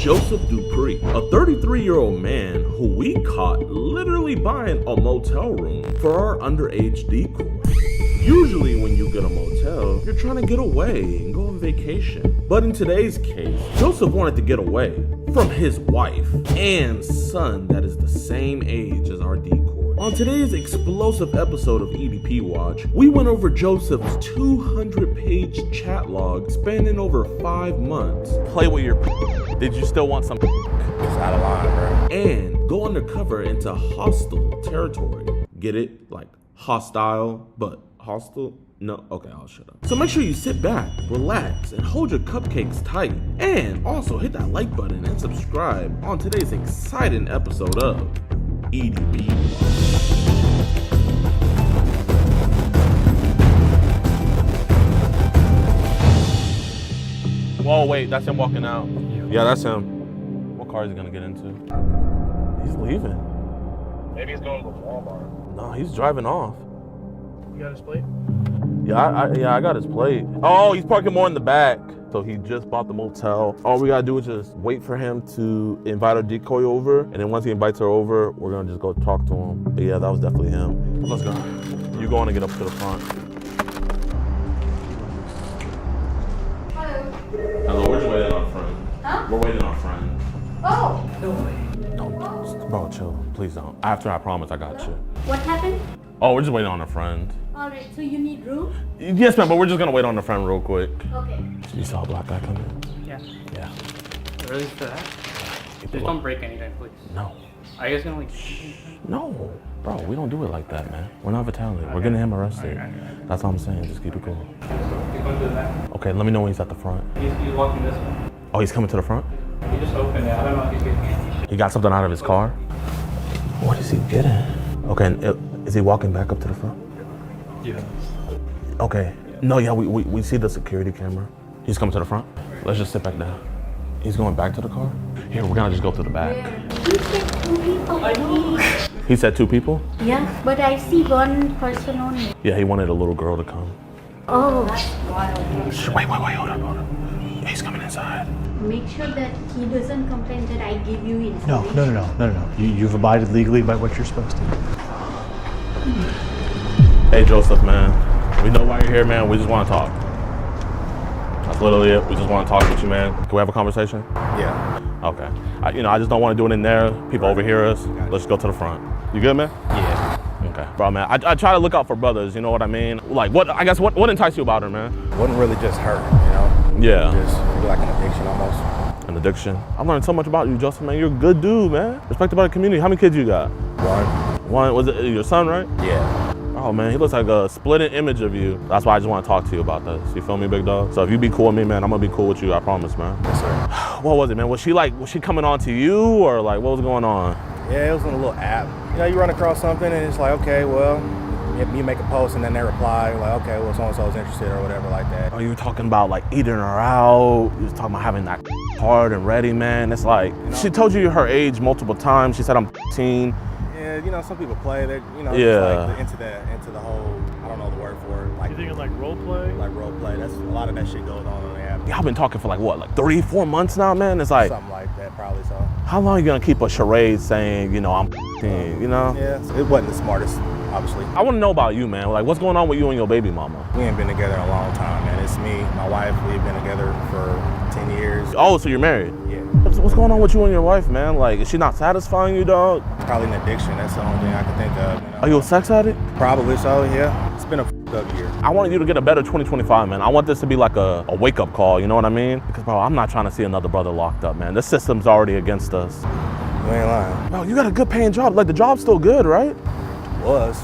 Joseph Dupree, a 33-year-old man who we caught literally buying a motel room for our underage decor. Usually when you get a motel, you're trying to get away and go on vacation. But in today's case, Joseph wanted to get away from his wife and son that is the same age as our decor. On today's explosive episode of EDP Watch, we went over Joseph's 200-page chat log spanning over 5 months. Play with your Did you still want some It's out of line, bro. And go undercover into hostile territory. Get it? Like hostile, but hostile? No? Okay, I'll shut up. So make sure you sit back, relax, and hold your cupcakes tight. And also hit that like button and subscribe on today's exciting episode of EDP Watch. Whoa, wait, that's him walking out. Yeah, that's him. What car is he gonna get into? He's leaving. Maybe he's going to the Walmart. No, he's driving off. You got his plate? Yeah, I got his plate. Oh, he's parking more in the back. So he just bought the motel. All we gotta do is just wait for him to invite our decoy over. And then once he invites her over, we're gonna just go talk to him. But yeah, that was definitely him. Let's go. You going to get up to the front. Hello, we're just waiting on a friend. Huh? We're waiting on a friend. Oh! No way. Don't, bro, chill. Please don't. After I promise, I got you. What happened? Oh, we're just waiting on a friend. Alright, so you need room? Yes, ma'am, but we're just gonna wait on a friend real quick. Okay. You saw a black guy come in? Yeah. Yeah. Really for that? Just don't break anything, please. No. Are you guys gonna like? No. Bro, we don't do it like that, man. We're not Italian. We're getting him arrested. That's all I'm saying. Just keep it cool. You're going to the back. Okay, let me know when he's at the front. He's walking this way. Oh, he's coming to the front? He just opened it. I don't know if he's getting. He got something out of his car? What is he getting? Okay, and is he walking back up to the front? Yeah. Okay. No, yeah, we see the security camera. He's coming to the front. Let's just sit back down. He's going back to the car? Here, we're gonna just go through the back. He said 2 people. I know. He said 2 people? Yeah, but I see 1 person only. Yeah, he wanted a little girl to come. Oh, that's wild. Wait, hold up. He's coming inside. Make sure that he doesn't complain that I give you information. No. You've abided legally by what you're supposed to. Hey, Joseph, man. We know why you're here, man. We just want to talk. That's literally it. We just want to talk with you, man. Can we have a conversation? Yeah. Okay. I just don't want to do it in there. People overhear us. Let's go to the front. You good, man? Yeah. Okay. Bro, man, I try to look out for brothers, you know what I mean? Like, what enticed you about her, man? Wasn't really just her, you know? Yeah. Just maybe like an addiction almost. An addiction. I've learned so much about you, Joseph, man. You're a good dude, man. Respected by the community. How many kids you got? 1. Was it your son, right? Yeah. Oh, man, he looks like a splitting image of you. That's why I just want to talk to you about this. You feel me, big dog? So if you be cool with me, man, I'm going to be cool with you. I promise, man. Yes, sir. What was it, man? Was she coming on to you, or like, what was going on? Yeah, it was on a little app. You know, you run across something and it's like, okay, well, you make a post and then they reply, like, okay, well, so-and-so's interested or whatever like that. Oh, you were talking about like eating her out. You was talking about having that hard and ready, man. It's like, she told you her age multiple times. She said, I'm 15. Yeah, you know, some people play, they're, you know, Yeah. just like into the whole, I don't know the word for it. Like, You think it's like role play? like role play. That's a lot of that shit goes on the app. Y'all been talking for like what, like 3-4 months now, man? It's like, Something like that, probably so. how long are you gonna keep a charade saying, you know, I'm 15, you know? Yeah, so it wasn't the smartest, obviously. I wanna know about you, man. Like, what's going on with you and your baby mama? We ain't been together in a long time, man. It's me, my wife. We've been together for 10 years. Oh, so you're married? Yeah, What's going on with you and your wife, man? Like, is she not satisfying you, dog? probably an addiction. That's the only thing I can think of. You know? Are you a sex addict? Probably so, yeah. It's been a up year. I want you to get a better 2025, man. I want this to be like a wake-up call, you know what I mean? Because, bro, I'm not trying to see another brother locked up, man. This system's already against us. You ain't lying. Bro, you got a good paying job. Like, the job's still good, right? Was.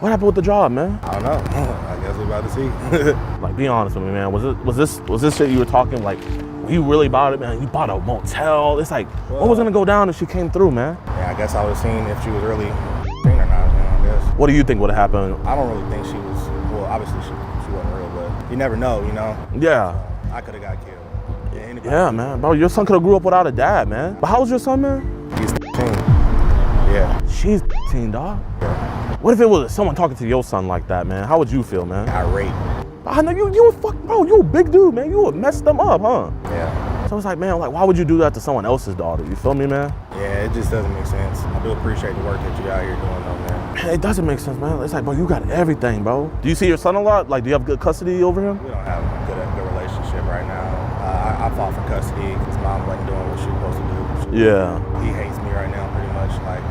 What happened with the job, man? I don't know. I guess we're about to see. Like, be honest with me, man. Was this shit you were talking, like, were you really about it, man? You bought a motel. It's like, what was gonna go down if she came through, man? Yeah, I guess I was seeing if she was really green or not, you know, I guess. What do you think would have happened? I don't really think she was, well, obviously she wasn't real, but you never know, you know? Yeah. I could have got killed. Yeah, anybody. Yeah, man. Bro, your son could have grew up without a dad, man. But how old's your son, man? He's 15. Yeah. She's 15, dog. Yeah. What if it was someone talking to your son like that, man? How would you feel, man? Irate. I know you a fuck, bro. You a big dude, man. You would mess them up, huh? Yeah. So it's like, man, like, why would you do that to someone else's daughter? You feel me, man? Yeah, it just doesn't make sense. I do appreciate the work that you out here doing, though, man. Man, it doesn't make sense, man. It's like, bro, you got everything, bro. Do you see your son a lot? Like, do you have good custody over him? We don't have a good relationship right now. I fought for custody because mom wasn't doing what she was supposed to do. Yeah. He hates me right now, pretty much, like,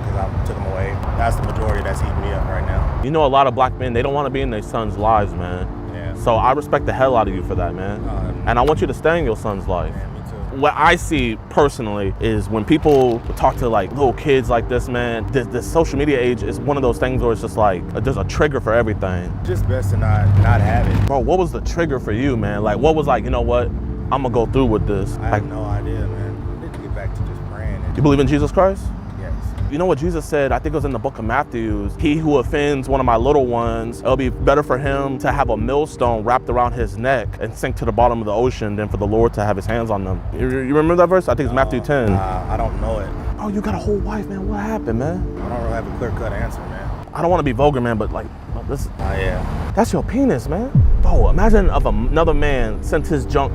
because I took him away. That's the majority that's eating me up right now. You know, a lot of black men, they don't want to be in their sons' lives, man. Yeah. So I respect the hell out of you for that, man. And I want you to stay in your son's life. Yeah, me too. What I see personally is when people talk to like little kids like this, man, the social media age is one of those things where it's just like, there's a trigger for everything. Just best to not have it. Bro, what was the trigger for you, man? Like, what was like, you know what? I'm gonna go through with this. I Like, have no idea, man. I need to get back to just praying. you believe in Jesus Christ? Yes. You know what Jesus said? I think it was in the book of Matthew. He who offends one of my little ones, it'll be better for him to have a millstone wrapped around his neck and sink to the bottom of the ocean than for the Lord to have his hands on them. You remember that verse? I think it's Matthew 10. I don't know it. Oh, you got a whole wife, man. What happened, man? I don't really have a clear-cut answer, man. I don't want to be vulgar, man, but like, this, Yeah. that's your penis, man. Bro, imagine if another man sent his junk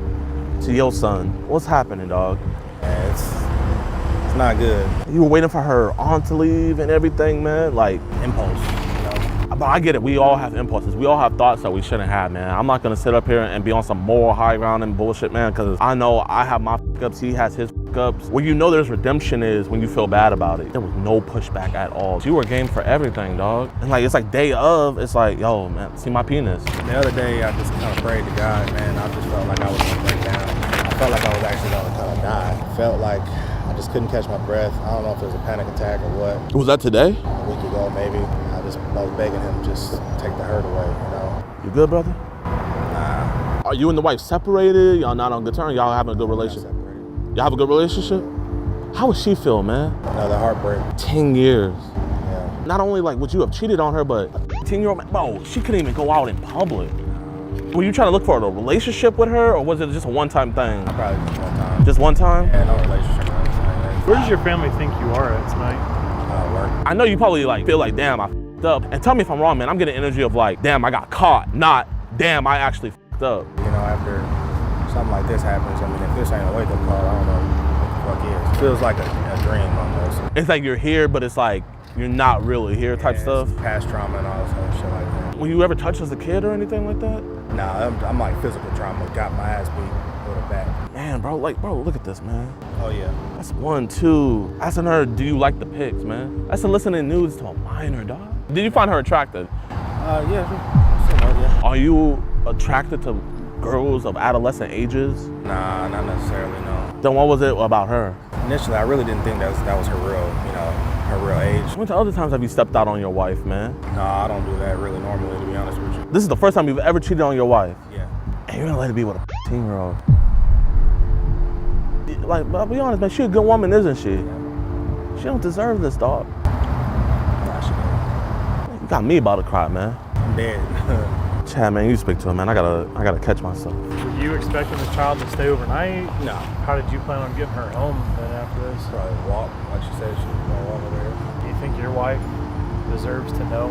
to your son. What's happening, dog? Yeah, it's not good. You were waiting for her aunt to leave and everything, man. Like, Impulse, you know? but I get it. We all have impulses. We all have thoughts that we shouldn't have, man. I'm not gonna sit up here and be on some moral high ground and bullshit, man, because I know I have my ups. He has his ups. Where you know there's redemption is when you feel bad about it. There was no pushback at all. You were game for everything, dog. And like, it's like day of, it's like, yo, man, see my penis. The other day, I just kind of prayed to God, man. I just felt like I was gonna break down. I felt like I was actually gonna kind of die. I felt like I just couldn't catch my breath. I don't know if it was a panic attack or what. Was that today? A week ago, maybe. I was begging him just take the hurt away, you know? You good, brother? Nah. Are you and the wife separated? Y'all not on good terms? Y'all having a good Not relationship? separated. Y'all have a good relationship? How would she feel, man? Another heartbreak. 10 years. Yeah. Not only like would you have cheated on her, but a 10-year-old man, bro, she couldn't even go out in public. Were you trying to look for a relationship with her, or was it just a one-time thing? Probably just one time. Just one time? Yeah, no relationship. No, Where does your family think you are at tonight? work. I know you probably like feel like, damn, I f***ed up. And tell me if I'm wrong, man. I'm getting energy of like, damn, I got caught, not, damn, I actually f***ed up. You know, after something like this happens, I mean, if this ain't a wake-up call, I don't know what the fuck is. It feels like a dream almost. It's like you're here, but it's like you're not really here type stuff. Past trauma and all this other shit like that. Were you ever touched as a kid or anything like that? Nah, I'm like physical trauma. Got my ass beat with a bat. Man, bro, like, bro, look at this, man. Oh, yeah. That's 1, 2. Asking her, do you like the pics, man? That's a listening news to a minor, dog. Did you find her attractive? Yeah, sure. Yeah. Are you attracted to girls of adolescent ages? Nah, not necessarily, no. Then what was it about her? Initially, I really didn't think that was her real, her real age. How many other times have you stepped out on your wife, man? Nah, I don't do that really normally, to be honest with you. This is the first time you've ever cheated on your wife. Yeah. And you're gonna let it be with a 15-year-old. Like, I'll be honest, man, she a good woman, isn't she? She don't deserve this, dog. Nah, she don't. You got me about to cry, man. I'm dead. Chad, man, you speak to him, man. I gotta catch myself. Were you expecting the child to stay overnight? No. How did you plan on getting her home then after this? Probably walk, like she said, she was gonna walk over here. Do you think your wife deserves to know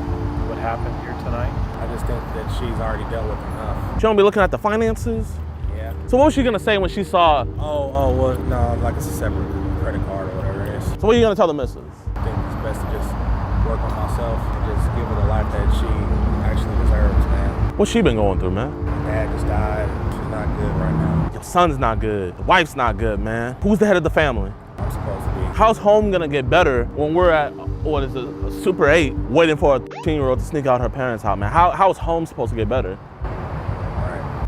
what happened here tonight? I just think that she's already dealt with enough. She don't be looking at the finances? Yeah. So what was she gonna say when she saw, Oh, well, no, like it's a separate credit card or whatever it is. so what are you gonna tell the missus? I think it's best to just work on myself and just give her the life that she actually deserves, man. What's she been going through, man? My dad just died. She's not good right now. Your son's not good, the wife's not good, man. Who's the head of the family? I'm supposed to be. How's home gonna get better when we're at, what is it, a Super 8, waiting for a 13-year-old to sneak out her parents' house, man? How's home supposed to get better?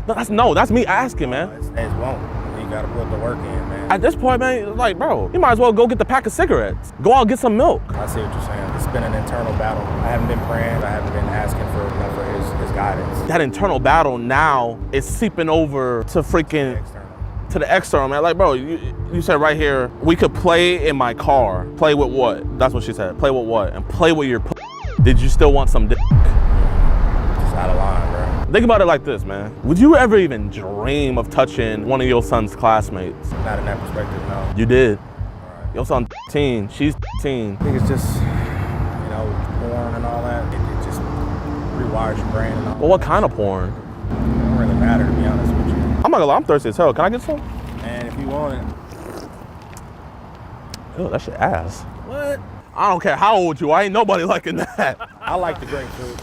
Right. No, that's me asking, man. It won't. You gotta put the work in, man. At this point, man, like, bro, you might as well go get the pack of cigarettes. Go out and get some milk. I see what you're saying. It's been an internal battle. I haven't been praying. I haven't been asking for his guidance. That internal battle now is seeping over to freaking, External. to the external, man. Like, bro, you said right here, we could play in my car. Play with what? That's what she said. Play with what? And play with your Did you still want some dick? Just out of line, bro. Think about it like this, man. Would you ever even dream of touching one of your son's classmates? Not in that perspective, no. You did. Right. Your son 13, she's 13. I think it's just, porn and all that. It just rewires your brain and all Well, what kind of porn? that. It don't really matter, to be honest with you. I'm not gonna lie, I'm thirsty as hell. Can I get some? And if you want it. Oh, that's your ass. What? I don't care how old you are. Ain't nobody liking that. I like the grapefruit.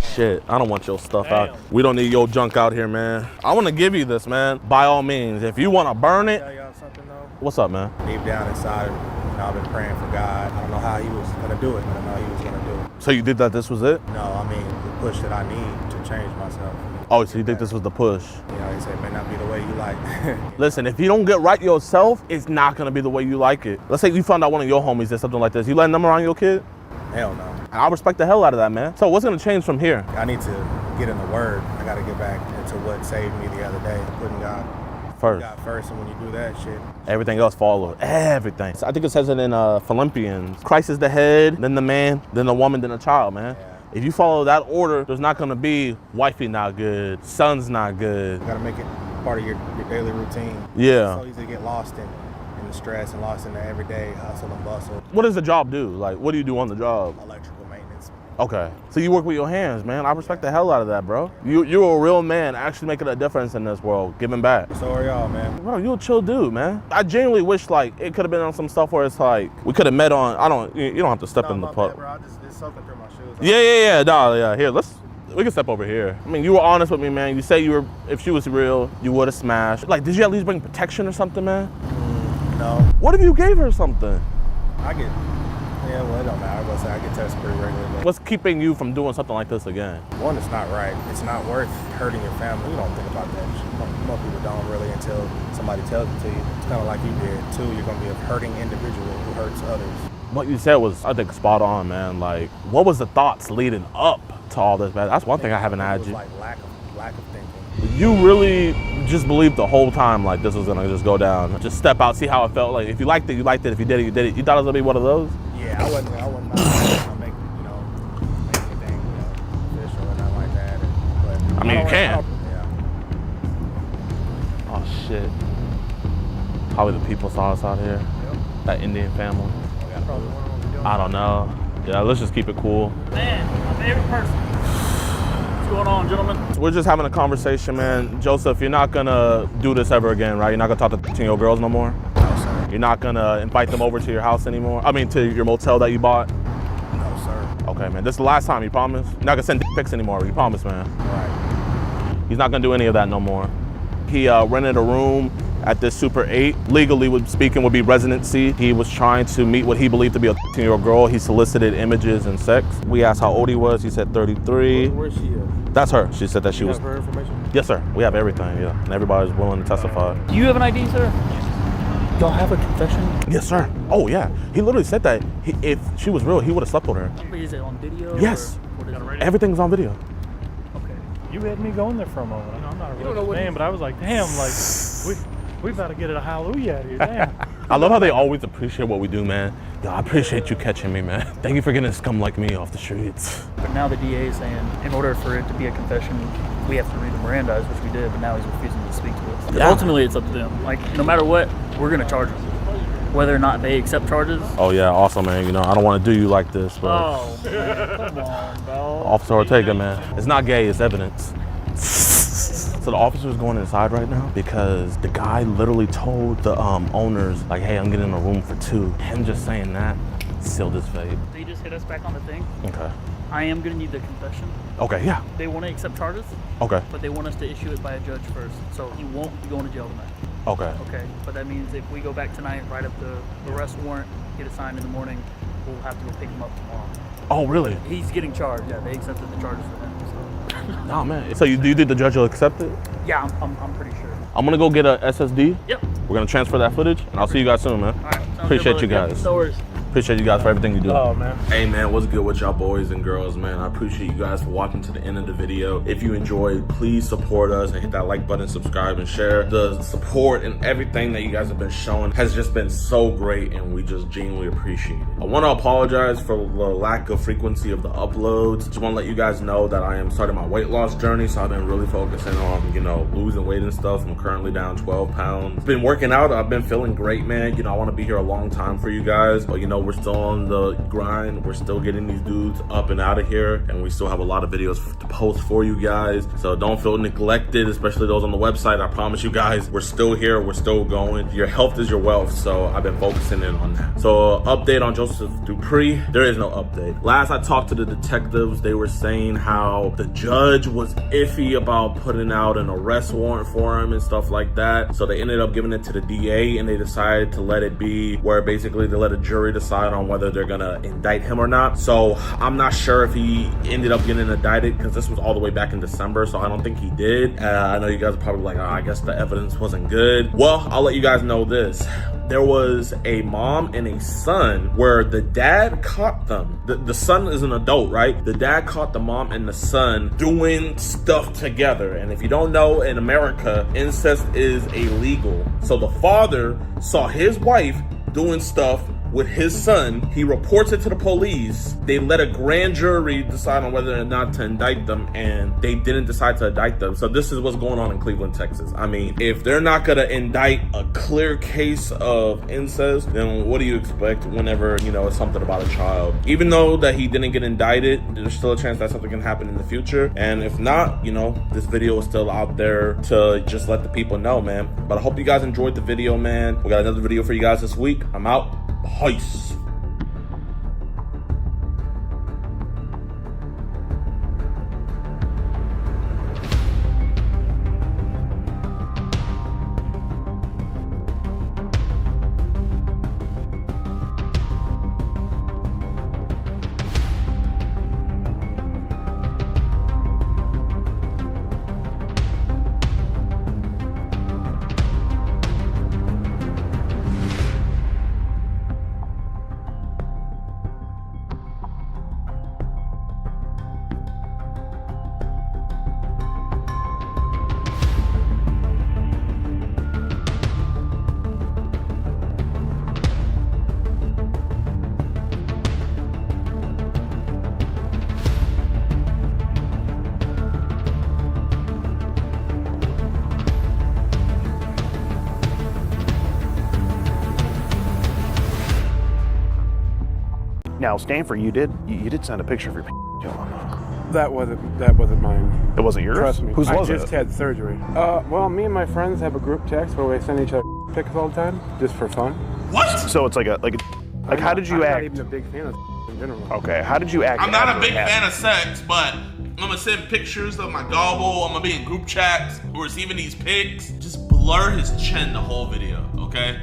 Shit, I don't want your stuff out. We don't need your junk out here, man. I want to give you this, man. By all means, if you want to burn it. Tell y'all something though. What's up, man? Deep down inside, I've been praying for God. I don't know how he was gonna do it, but I know he was gonna do it. So you did that this was it? No, I mean the push that I need to change myself. Oh, so you think this was the push? You know, he said it may not be the way you like. Listen, if you don't get right yourself, it's not gonna be the way you like it. Let's say you found out one of your homies did something like this. You letting them around your kid? Hell no. I respect the hell out of that, man. So what's gonna change from here? I need to get in the word. I gotta get back into what saved me the other day, putting God first, and when you do that shit, everything else follows. Everything. So I think it says it in Philippians. Christ is the head, then the man, then the woman, then the child, man. Yeah. If you follow that order, there's not gonna be wifey not good, son's not good. you gotta make it part of your daily routine. Yeah. It's so easy to get lost in the stress and lost in the everyday hustle and bustle. What does the job do? Like, what do you do on the job? Electrical maintenance. Okay. So you work with your hands, man. I respect the hell out of that, bro. You're a real man actually making a difference in this world, giving back. So are y'all, man. Bro, you a chill dude, man. I genuinely wish like it could have been on some stuff where it's like we could have met on. You don't have to step in the pub. Bro, it's soaking through my shoes. Yeah. No, yeah. Here, we can step over here. I mean, you were honest with me, man. You say if she was real, you would have smashed. Like, did you at least bring protection or something, man? No. What if you gave her something? Well, it don't matter. I get tested pretty regularly. What's keeping you from doing something like this again? One, it's not right. It's not worth hurting your family. You don't think about that. Most people don't really until somebody tells it to you. It's kind of like you did. Two, you're going to be a hurting individual who hurts others. What you said was, I think, spot on, man. Like, what was the thoughts leading up to all this, man? That's one thing I haven't had you. It was like lack of thinking. You really just believed the whole time like this was gonna just go down. Just step out, see how it felt. Like if you liked it, you liked it. If you did it, you did it. You thought it was gonna be one of those? Yeah, I wasn't gonna make anything official or nothing like that. But I mean, you can. Yeah. Oh shit. Probably the people saw us out here. Yep. That Indian family. Probably one of them doing I don't know. Yeah, let's just keep it cool. Man, my favorite person. What's going on, gentlemen? We're just having a conversation, man. Joseph, you're not gonna do this ever again, right? You're not gonna talk to 13-year-old girls no more? No, sir. You're not gonna invite them over to your house anymore? I mean, to your motel that you bought? No, sir. Okay, man. This is the last time, you promise? You're not gonna send dick pics anymore, you promise, man? Right. He's not gonna do any of that no more. He rented a room at this Super 8. Legally speaking would be residency. He was trying to meet what he believed to be a 13-year-old girl. He solicited images and sex. We asked how old he was. He said 33. Where's she at? That's her. She said that she was. Have her information? Yes, sir. We have everything, yeah. And everybody's willing to testify. Do you have an ID, sir? Y'all have a confession? Yes, sir. Oh, yeah. He literally said that if she was real, he would have slept with her. Is it on video? Yes. Or what is it? Everything's on video. Okay. You had me going there for a moment. I'm not a religious man, but I was like, damn, like, we about to get a hallelujah out here, damn. I love how they always appreciate what we do, man. Yo, I appreciate you catching me, man. Thank you for getting a scum like me off the streets. But now the DA is saying, in order for it to be a confession, we have to read the Mirandas, which we did, but now he's refusing to speak to us. Yeah. Ultimately, it's up to them. Like, no matter what, we're going to charge them. Whether or not they accept charges. Oh, yeah, awesome, man. You know, I don't want to do you like this, but... Oh, man, come on, bro. Officer Ortega, man. It's not gay, it's evidence. So the officer's going inside right now because the guy literally told the owners, like, hey, I'm getting a room for 2. Him just saying that sealed his fate. They just hit us back on the thing. Okay. I am going to need the confession. Okay, yeah. They want to accept charges, Okay. but they want us to issue it by a judge first. So he won't be going to jail tonight. Okay. Okay, but that means if we go back tonight, write up the arrest warrant, get it signed in the morning, we'll have to go pick him up tomorrow. Oh, really? He's getting charged. Yeah, they accepted the charges for him. So. Oh, man. So you think the judge will accept it? Yeah, I'm pretty sure. I'm going to go get a SSD. Yep. We're going to transfer that footage, and I'll see you guys soon, man. All right. Sounds Appreciate good, you brother. guys. Yep, no worries. Appreciate you guys for everything you do. Oh, man. Hey man, what's good with y'all boys and girls, man? I appreciate you guys for watching to the end of the video. If you enjoyed, please support us and hit that like button, subscribe, and share. The support and everything that you guys have been showing has just been so great, and we just genuinely appreciate it. I want to apologize for the lack of frequency of the uploads. Just want to let you guys know that I am starting my weight loss journey, so I've been really focusing on, you know, losing weight and stuff. I'm currently down 12 pounds. Been working out. I've been feeling great, man. You know, I want to be here a long time for you guys, but you know, we're still on the grind. We're still getting these dudes up and out of here, and we still have a lot of videos to post for you guys. So don't feel neglected, especially those on the website. I promise you guys, we're still here. We're still going. Your health is your wealth. So I've been focusing in on that. So update on Joseph Dupree. There is no update. Last I talked to the detectives, they were saying how the judge was iffy about putting out an arrest warrant for him and stuff like that. So they ended up giving it to the DA, and they decided to let it be where basically they let a jury decide on whether they're gonna indict him or not. So I'm not sure if he ended up getting indicted, because this was all the way back in December, so I don't think he did. I know you guys are probably like, oh, I guess the evidence wasn't good. Well, I'll let you guys know this. There was a mom and a son where the dad caught them. The son is an adult, right? The dad caught the mom and the son doing stuff together. And if you don't know, in America, incest is illegal. So the father saw his wife doing stuff with his son. He reports it to the police. They let a grand jury decide on whether or not to indict them, and they didn't decide to indict them. So this is what's going on in Cleveland, Texas. I mean, if they're not gonna indict a clear case of incest, then what do you expect whenever, you know, it's something about a child? Even though that he didn't get indicted, there's still a chance that something can happen in the future. And if not, you know, this video is still out there to just let the people know, man. But I hope you guys enjoyed the video, man. We got another video for you guys this week. I'm out. Peace. Now, Stanford, you did send a picture of your Jayoma. That wasn't mine. It wasn't yours? Trust me. Whose was it? I just had surgery. Well, me and my friends have a group text where we send each other pics all the time, just for fun. What? So it's like how did you act? I'm not even a big fan of in general. Okay, how did you act? I'm not a big fan of sex, but I'm gonna send pictures of my gobble. I'm gonna be in group chats. We're receiving these pics. Just blur his chin the whole video, okay?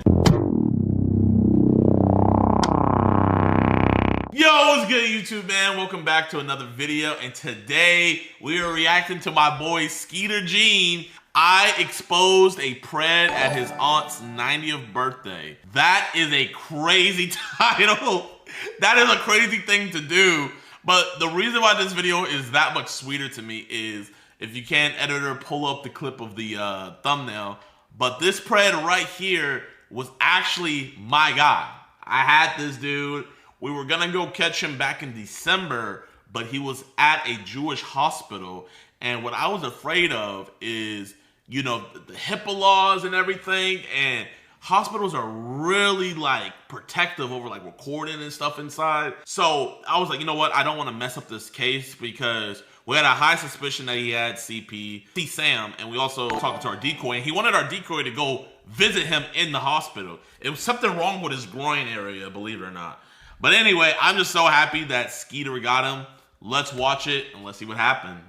Yo, what's good, YouTube, man? Welcome back to another video, and today we are reacting to my boy Skeeter Gene. I exposed a pred at his aunt's 90th birthday. That is a crazy title. That is a crazy thing to do. But the reason why this video is that much sweeter to me is, if you can, editor, pull up the clip of the thumbnail. But this pred right here was actually my guy. I had this dude. We were gonna go catch him back in December, but he was at a Jewish hospital. And what I was afraid of is, you know, the HIPAA laws and everything. And hospitals are really like protective over like recording and stuff inside. So I was like, you know what? I don't want to mess up this case, because we had a high suspicion that he had Sam, and we also talked to our decoy, and he wanted our decoy to go visit him in the hospital. It was something wrong with his groin area, believe it or not. But anyway, I'm just so happy that Skeeter got him. Let's watch it and let's see what happens.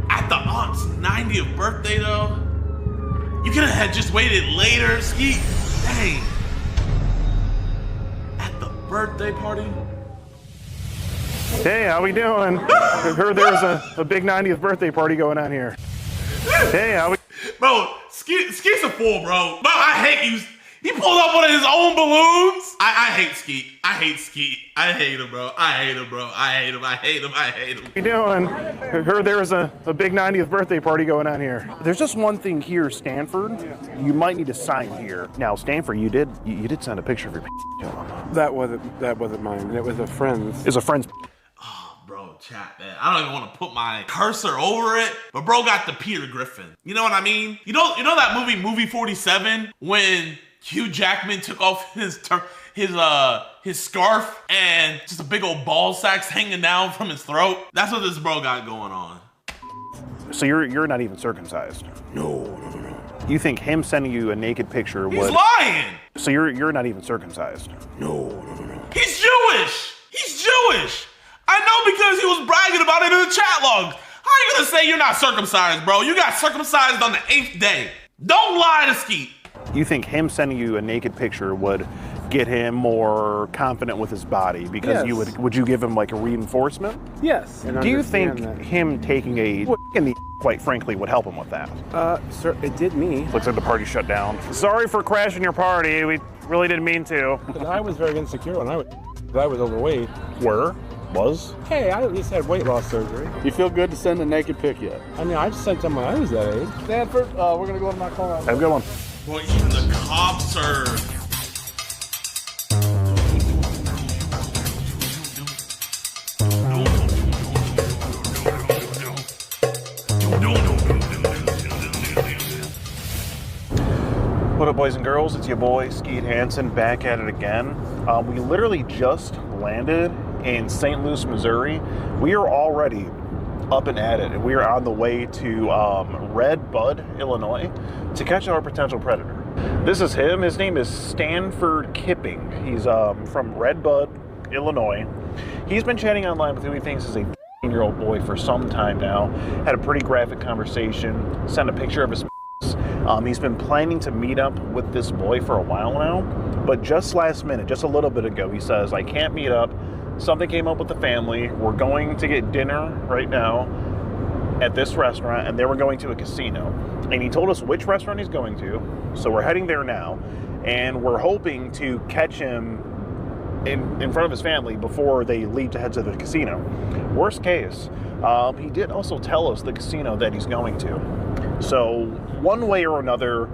At the aunt's 90th birthday, though? You could have just waited later, Skeet. Dang. At the birthday party? Hey, how we doing? I heard there was a big 90th birthday party going on here. Hey, how we... Bro, Skeet's a fool, bro. Bro, I hate you. He pulled up one of his own balloons. I hate Skeet. I hate Skeet. I hate him, bro. I hate him, bro. I hate him. I hate him. I hate him. How you doing? I heard there was a big 90th birthday party going on here. There's just one thing here, Stanford. You might need to sign here. Now, Stanford, you did send a picture of your Jayoma. That wasn't mine. It was a friend's. It's a friend's. Oh, bro. chat, man. I don't even want to put my cursor over it, but bro got the Peter Griffin. You know what I mean? You know that movie 47, when Hugh Jackman took off his scarf and just a big old ball sack's hanging down from his throat? That's what this bro got going on. So you're not even circumcised? No. You think him sending you a naked picture He's lying! So you're not even circumcised? No. He's Jewish! He's Jewish! I know because he was bragging about it in the chat logs. How are you gonna say you're not circumcised, bro? You got circumcised on the 8th day. Don't lie to Skeet. You think him sending you a naked picture would get him more confident with his body because Yes. would you give him like a reinforcement? Yes. And Do you think understand that. him taking a in the quite frankly would help him with that? Sir, it did me. Looks like the party shut down. Sorry for crashing your party. We really didn't mean to. I was very insecure when I was overweight. Was? Hey, I at least had weight loss surgery. You feel good to send a naked pic yet? I mean, I just sent them when I was that age. Stanford, we're gonna go to my car. Have a good one. Boy, even the cops are... What up, boys and girls? It's your boy, Skeet Hansen, back at it again. We literally just landed in St. Louis, Missouri. We are already up and at it, and we are on the way to Red Bud, Illinois, to catch our potential predator. This is him. His name is Stanford Kipping. He's from Red Bud, Illinois. He's been chatting online with who he thinks is a 15-year-old boy for some time now. Had a pretty graphic conversation, sent a picture of his he's been planning to meet up with this boy for a while now, but just last minute, just a little bit ago, he says, I can't meet up. Something came up with the family. We're going to get dinner right now at this restaurant, and then we're going to a casino. And he told us which restaurant he's going to, so we're heading there now, and we're hoping to catch him in front of his family before they leave to head to the casino. Worst case, he did also tell us the casino that he's going to. So one way or another,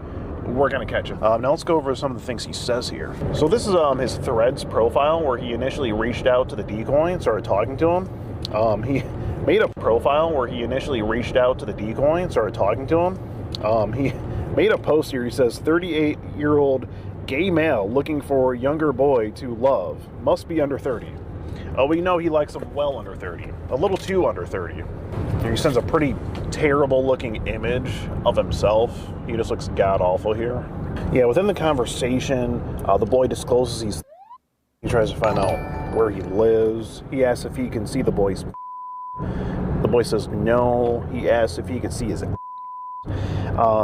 we're going to catch him. Now let's go over some of the things he says here. So this is his Threads profile where he initially reached out to the decoy and started talking to him. He made a profile where he initially reached out to the decoy and started talking to him. He made a post here. He says, 38-year-old gay male looking for younger boy to love. Must be under 30. We know he likes them well under 30. A little too under 30. He sends a pretty terrible looking image of himself. He just looks god-awful here. Yeah, within the conversation, the boy discloses he tries to find out where he lives. He asks if he can see the boy's. The boy says no. He asks if he can see his.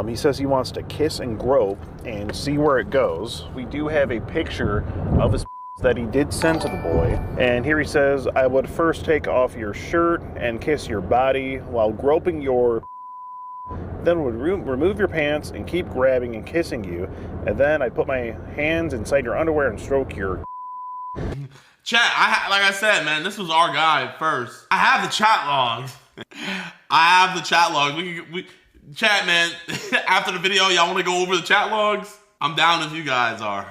He says he wants to kiss and grope and see where it goes. We do have a picture of his that he did send to the boy. And here he says, I would first take off your shirt and kiss your body while groping your, then would remove your pants and keep grabbing and kissing you. And then I'd put my hands inside your underwear and stroke your. Chat, like I said, man, this was our guy first. I have the chat logs. I have the chat logs. We chat, man, after the video, y'all want to go over the chat logs? I'm down if you guys are.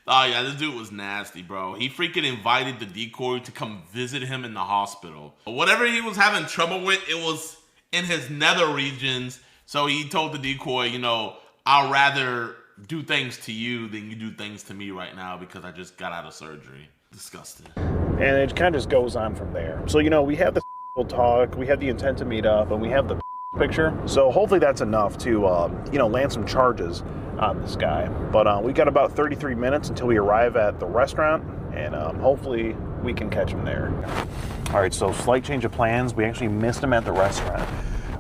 Oh yeah, this dude was nasty, bro. He freaking invited the decoy to come visit him in the hospital. Whatever he was having trouble with, it was in his nether regions. So he told the decoy, you know, I'd rather do things to you than you do things to me right now because I just got out of surgery. Disgusting. And it kind of just goes on from there. So, you know, we have the talk, we have the intent to meet up, and we have the picture. So hopefully that's enough to, you know, land some charges on this guy. But we got about 33 minutes until we arrive at the restaurant, and hopefully we can catch him there. All right, so slight change of plans. We actually missed him at the restaurant.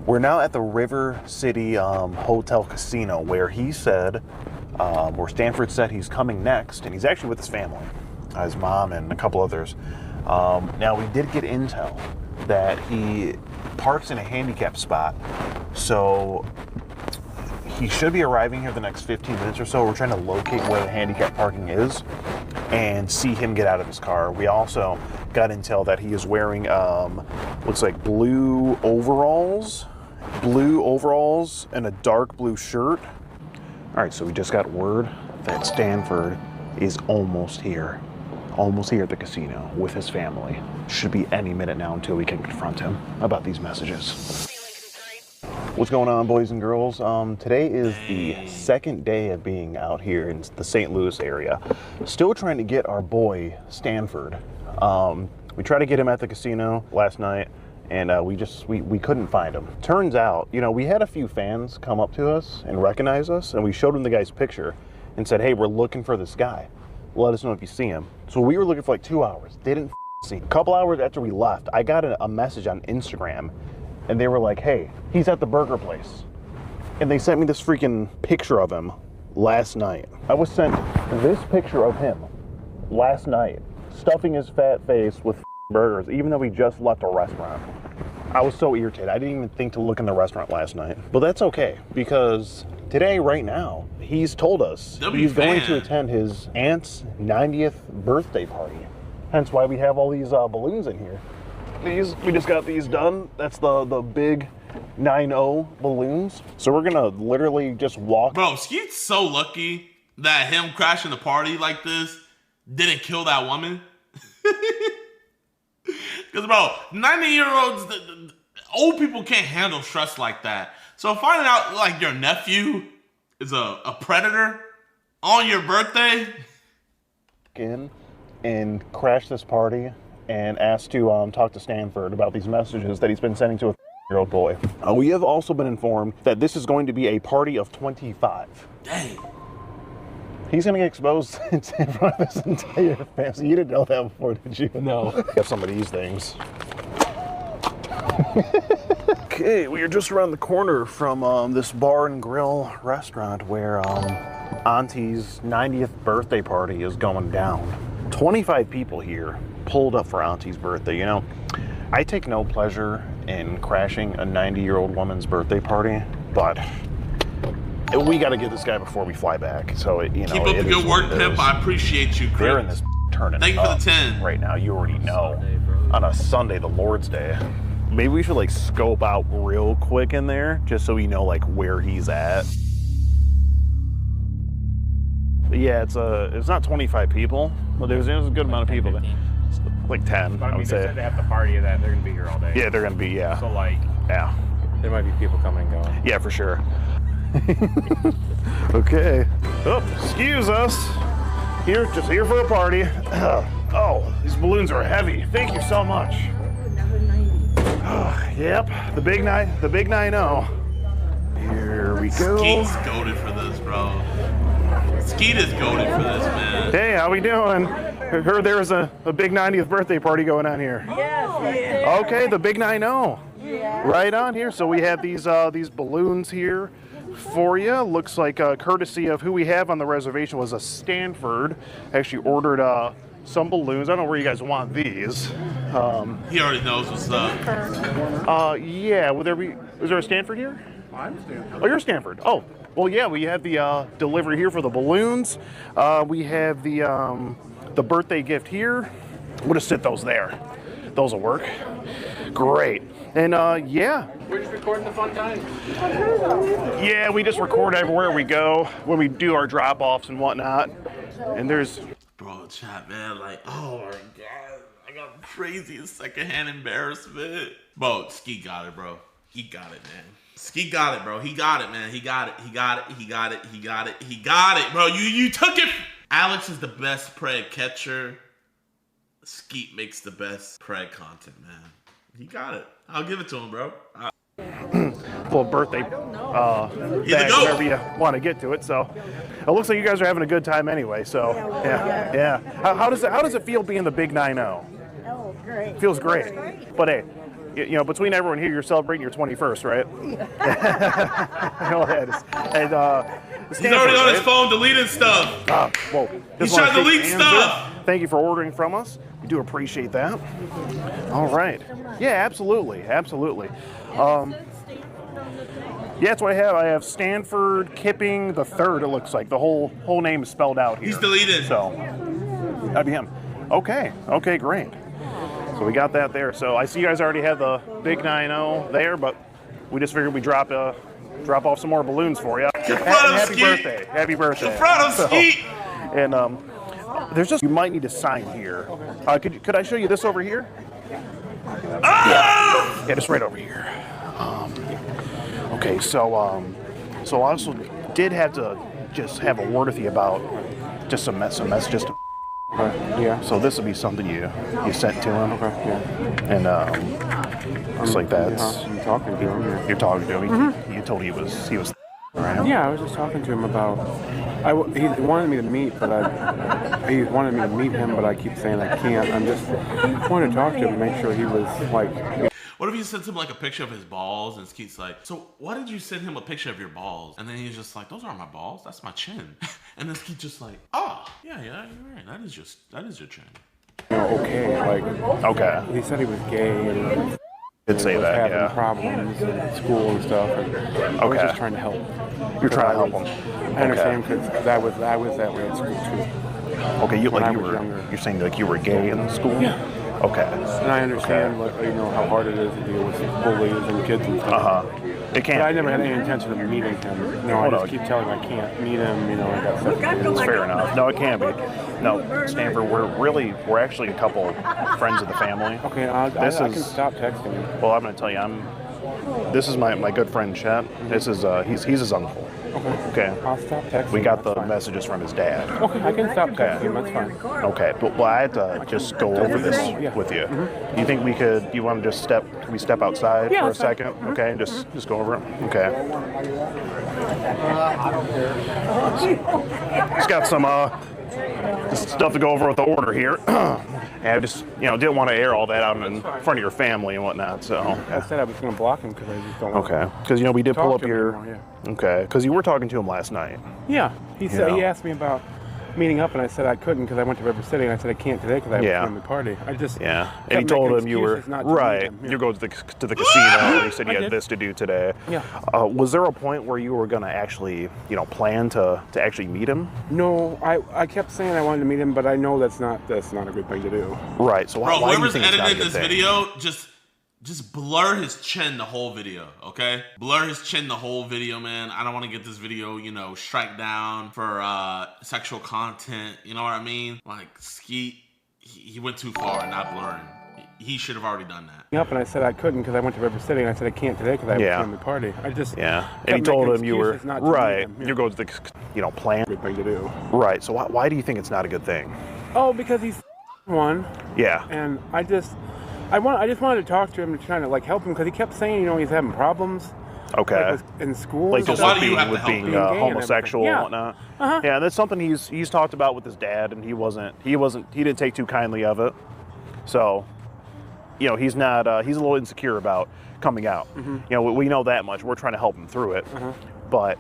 We're now at the River City Hotel Casino, where he said, where Stanford said he's coming next, and he's actually with his family, his mom and a couple others. Now we did get intel that he parks in a handicap spot, so he should be arriving here the next 15 minutes or so. We're trying to locate where the handicap parking is and see him get out of his car. We also got intel that he is wearing, looks like blue overalls and a dark blue shirt. All right, so we just got word that Stanford is almost here. almost here at the casino with his family. Should be any minute now until we can confront him about these messages. What's going on, boys and girls? Today is the second day of being out here in the St. Louis area. Still trying to get our boy Stanford. We tried to get him at the casino last night, and we couldn't find him. Turns out, you know, we had a few fans come up to us and recognize us, and we showed them the guy's picture and said, hey, we're looking for this guy. Let us know if you see him. So we were looking for like 2 hours, didn't see him. A couple hours after we left, I got a message on Instagram, and they were like, hey, he's at the burger place. And they sent me this freaking picture of him last night. I was sent this picture of him last night, stuffing his fat face with burgers, even though we just left a restaurant. I was so irritated. I didn't even think to look in the restaurant last night. But that's okay, because today, right now, he's told us he's going to attend his aunt's 90th birthday party. Hence why we have all these balloons in here. We just got these done. That's the big 9-0 balloons. So we're gonna literally just walk. Bro, Skeet's so lucky that him crashing the party like this didn't kill that woman. Because, bro, 90-year-olds, old people can't handle stress like that. So finding out, like, your nephew is a predator on your birthday. In and crash this party and asked to talk to Stanford about these messages that he's been sending to a year-old boy. We have also been informed that this is going to be a party of 25. Dang. He's gonna get exposed in front of his entire family. You didn't know that before, did you? No. Got some of these things. Okay, we are just around the corner from this bar and grill restaurant where Auntie's 90th birthday party is going down. 25 people here pulled up for Auntie's birthday. You know, I take no pleasure in crashing a 90-year-old woman's birthday party, but we got to get this guy before we fly back. So, you know, keep up the good work, Pimp. I appreciate you, Chris. They're in this tournament. Thank you for the 10. Right now, you already know. On a Sunday, the Lord's Day. Maybe we should like scope out real quick in there, just so we know like where he's at. But yeah, it's not 25 people, but there's a good amount of people. It's like 10, I would say. They said they have the party of that. They're gonna be here all day. Yeah, they're gonna be, yeah. So like, yeah, there might be people coming and going. Yeah, for sure. Okay. Oh, excuse us. Just here for a party. Oh, these balloons are heavy. Thank you so much. Yep, the big 9-0. Here we go. Skeet's goated for this, bro. Skeet is goated for this, man. Hey, how we doing? I heard there was a big 90th birthday party going on here. Yes. Okay, the big 9-0. Yeah. Right on here. So we have these balloons here for you. Looks like courtesy of who we have on the reservation was a Stanford. Actually ordered some balloons. I don't know where you guys want these. He already knows what's up. Yeah, is there a Stanford here? I'm Stanford. Oh, you're Stanford. Oh, well, yeah, we have the delivery here for the balloons. We have the birthday gift here. We'll just sit those there. Those will work. Great. And yeah. We're just recording the fun time. Yeah, we just record everywhere we go when we do our drop-offs and whatnot. And there's... Bro, chat, man, like, oh my God. I got crazy secondhand embarrassment. Bro, Ski got it, bro. He got it, man. Ski got it, bro. He got it, man. He got it. He got it. He got it. He got it. He got it, bro. You took it. Alex is the best pred catcher. Skeet makes the best pred content, man. He got it. I'll give it to him, bro. Full birthday bag, whenever you want to get to it. So it looks like you guys are having a good time anyway. So yeah. How does it feel being the big 9-0? Oh, great. Feels great. But hey, you know, between everyone here, you're celebrating your 21st, right? He's already on his phone deleting stuff. Whoa. He's trying to delete stuff. Thank you for ordering from us. We do appreciate that. All right. Yeah, absolutely. Yeah, that's what I have. I have Stanford Kipping the Third. It looks like the whole name is spelled out here. He's deleted. So that'd be him. Okay, great. So we got that there. So I see you guys already have the big 9-0 there, but we just figured we'd drop off some more balloons for you. Happy birthday! Happy birthday! In front of Skeet. And There's just, you might need to sign here. Could I show you this over here? Yeah, just right over here. Okay, so I also did have to just have a word with you about just some messages. Yeah. So this would be something you sent to him. Okay, yeah. And it's like that. I'm talking to him. Yeah. You're talking to him. You told he was right? Yeah, I was just talking to him about. He wanted me to meet, but he wanted me to meet him, but I keep saying I can't. I'm just wanted to talk to him and make sure he was like. What if you sent him like a picture of his balls and Skeet's like, so why did you send him a picture of your balls? And then he's just like, those aren't my balls, that's my chin. And then Skeet's just like, oh, yeah, you're right. That is your chin. Okay, like. Okay. He said he was gay and. Did say that, having problems in school and stuff. And I was just trying to help. You're trying to help him. I understand because I was that way at school too. Okay, you're saying like you were gay in school? Yeah. Okay. And I understand, how hard it is to deal with bullies and kids and stuff. It can't. But I never had any intention of meeting him. I just keep telling him I can't meet him. I got stuff to do. It's fair enough. No, it can't be. No, Stanford, we're actually a couple friends of the family. Okay, I can stop texting you. Well, I'm going to tell you, this is my good friend Chet. This is he's his uncle. Okay. I'll stop texting. We got the messages from his dad. Okay, I can stop texting. That's fine. Okay, but I had to just go over this with you. Do you think we could? Do you want to just step outside for a second? Okay, just go over it. Okay. Just got some stuff to go over with the order here. And I just didn't want to air all that out in front of your family and whatnot. So I said I was going to block him because I just don't want to. Because we did pull up your. Okay, because you were talking to him last night. Yeah, he said he asked me about meeting up, and I said I couldn't because I went to River City, and I said I can't today because I have a family party. I just and he told him you were right. You go to the casino. You said you had this to do today. Yeah. Was there a point where you were going to actually plan to actually meet him? No, I kept saying I wanted to meet him, but I know that's not a good thing to do. Right. So why whoever's do you think edited this video, just blur his chin the whole video, okay? Blur his chin the whole video, man. I don't want to get this video, strike down for sexual content. You know what I mean? Like Skeet, he went too far in not blurring. He should have already done that. Up, and I said I couldn't because I went to River City, and I said I can't today because I have a family party. I just and he told him you were right. You go to the plan. Good thing to do. Right. So why do you think it's not a good thing? Oh, because he's one. Yeah. And I just wanted to talk to him and trying to help him because he kept saying he's having problems. Okay. In school. Like just why do you have with to help being him? homosexual and whatnot. Yeah, that's something he's talked about with his dad, and he didn't take too kindly of it. So, he's not he's a little insecure about coming out. We know that much. We're trying to help him through it. But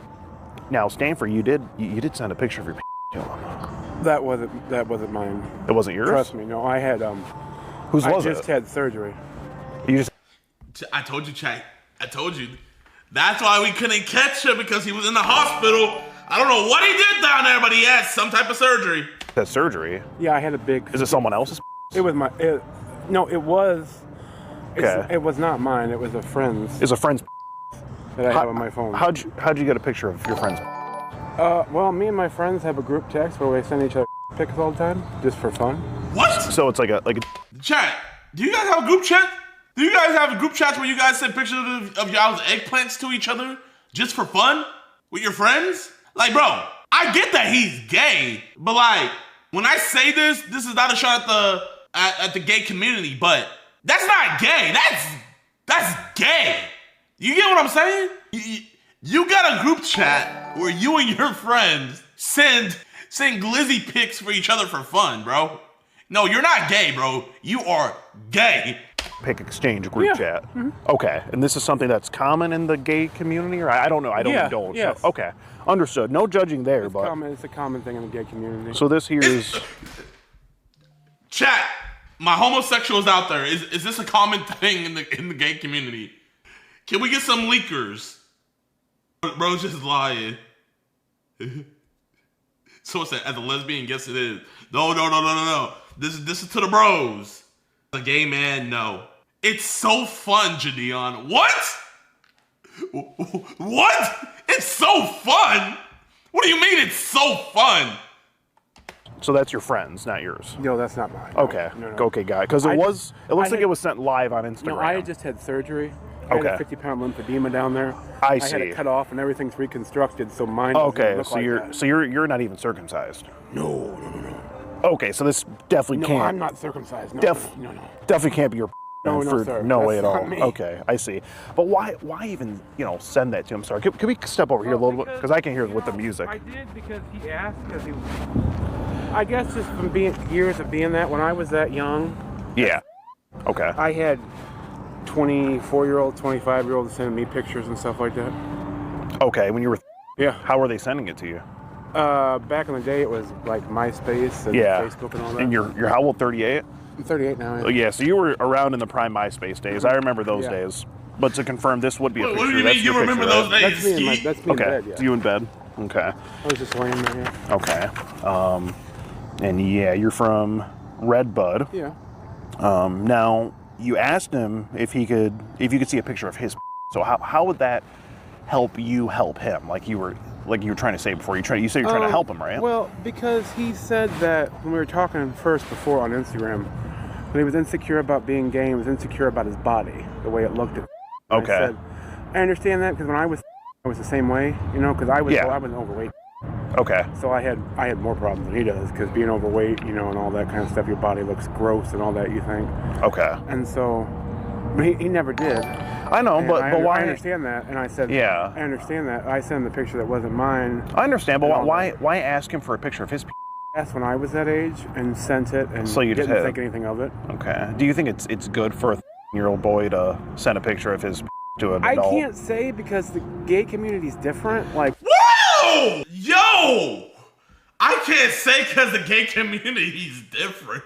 now, Stanford, you did send a picture of your to him. That wasn't mine. It wasn't yours? Trust me, no. I had Whose was it? I just had surgery. You just I told you, Chad. I told you. That's why we couldn't catch him, because he was in the hospital. I don't know what he did down there, but he had some type of surgery. That surgery? Yeah, I had a big... Is it someone else's? It was my... No, it was... Okay. It was not mine. It was a friend's. It's a friend's... That I have on my phone. How'd you get a picture of your friend's? Well, me and my friends have a group text where we send each other pics all the time, just for fun. What? So it's like a... Chat, do you guys have a group chat? Do you guys have a group chat where you guys send pictures of y'all's eggplants to each other just for fun with your friends? Like, bro, I get that he's gay, but when I say this is not a shot at the gay community, but that's not gay. That's gay. You get what I'm saying? You got a group chat where you and your friends send glizzy pics for each other for fun, bro. No, you're not gay, bro. You are gay. Pic exchange group chat. Okay, and this is something that's common in the gay community, or I don't know. I don't indulge. Yes. So, okay, understood. No judging there, It's a common thing in the gay community. So this here is... Chat, my homosexuals out there, is this a common thing in the gay community? Can we get some leakers? Bro's just lying. So what's that? As a lesbian, yes it is. No. This is to the bros. A gay man, no. It's so fun, JiDion. What? What? It's so fun? What do you mean it's so fun? So that's your friend's, not yours. No, that's not mine. Okay. No. Okay, guy. Because it looks like it was sent live on Instagram. No, I had just had surgery. I had a 50-pound lymphedema down there. I had it cut off and everything's reconstructed, so mine doesn't look like that. So you're not even circumcised. No. Okay, so this definitely can't. No, I'm not circumcised. No. Definitely can't be your. No, sir. No way at all. Okay, I see. But why even send that to him? Sorry, can we step over here a little bit because I can hear with the music. I did because he asked I guess just from years of being that when I was that young. Yeah. Okay. I had 24-year-old, 25-year-olds sending me pictures and stuff like that. Okay, when you were. Yeah. How were they sending it to you? Back in the day, it was like MySpace and Facebook and all that. And you're how old? 38. I'm 38 now. Yeah, so you were around in the prime MySpace days. I remember those days. But to confirm, this would be a picture. What do you mean you remember those days? That's me in bed, yeah. It's you in bed? Okay. I was just laying there, yeah. Okay. And yeah, you're from Redbud. Yeah. Now, you asked him if you could see a picture of his. So how would that help you help him? Like you were trying to say before. You said you're trying to help him, right? Well, because he said that when we were talking before on Instagram, when he was insecure about being gay, he was insecure about his body, the way it looked at. Okay. I said, I understand that because when I was the same way, because I was overweight. Okay. So I had more problems than he does because being overweight, and all that kind of stuff, your body looks gross and all that. You think. Okay. And so, but he never did. I know, but why? I understand that, and I said, yeah, I understand that. I sent him the picture that wasn't mine. I understand, but why ask him for a picture of his? That's when I was that age and sent it, and so you didn't think anything of it. Okay. Do you think it's good for a 13-year-old boy to send a picture of his to an adult? I can't say because the gay community is different. Like, whoa, yo, I can't say because the gay community is different.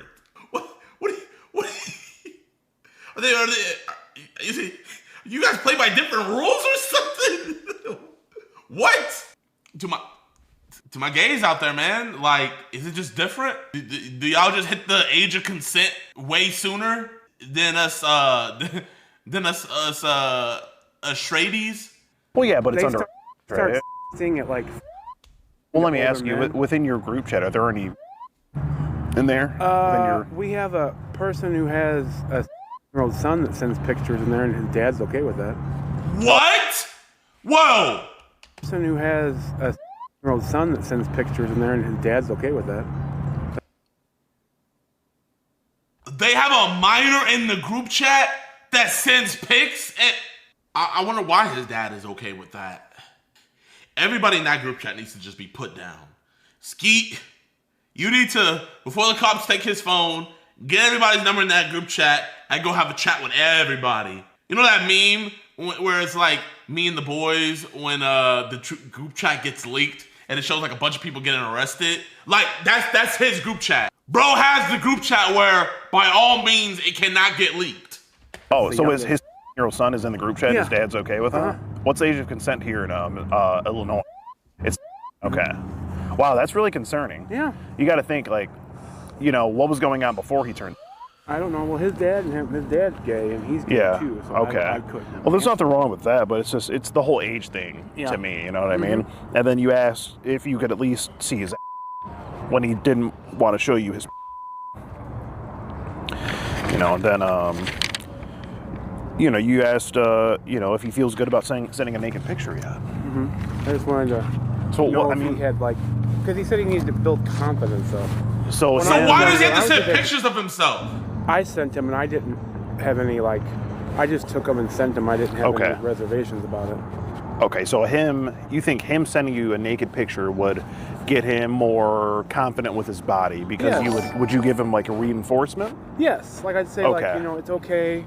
What? Are they? You guys play by different rules or something? What? To my gays out there, man, like, is it just different? Do y'all just hit the age of consent way sooner than us straighties? Well, yeah, but it's under. Start seeing it like. Well, let me ask you, within your group chat, are there any in there? We have a person who has a 6-year-old son that sends pictures in there, and his dad's okay with that. What? Whoa! Person who has a 6-year-old son that sends pictures in there, and his dad's okay with that. They have a minor in the group chat that sends pics, and I wonder why his dad is okay with that. Everybody in that group chat needs to just be put down. Skeet, you need to, before the cops take his phone, get everybody's number in that group chat and go have a chat with everybody. You know that meme where it's like me and the boys when the group chat gets leaked and it shows like a bunch of people getting arrested? Like, that's his group chat. Bro has the group chat where, by all means, it cannot get leaked. Oh, so his 6-year-old son is in the group chat? Yeah. His dad's okay with it? What's the age of consent here in Illinois? It's okay. Wow, that's really concerning. Yeah. You got to think, like, what was going on before he turned? I don't know. Well, his dad's gay, and he's gay too. So okay. I couldn't. Well, there's nothing wrong with that, but it's the whole age thing to me. You know what I mean? And then you asked if you could at least see his when he didn't want to show you his. And then you asked if he feels good about sending a naked picture yet. I just wanted to know if he had because he said he needed to build confidence up. So why does he have to send pictures of himself? I sent him, and I didn't have any I just took them and sent them. I didn't have any reservations about it. Okay, so you think him sending you a naked picture would get him more confident with his body because would you give him a reinforcement? Yes, I'd say it's okay.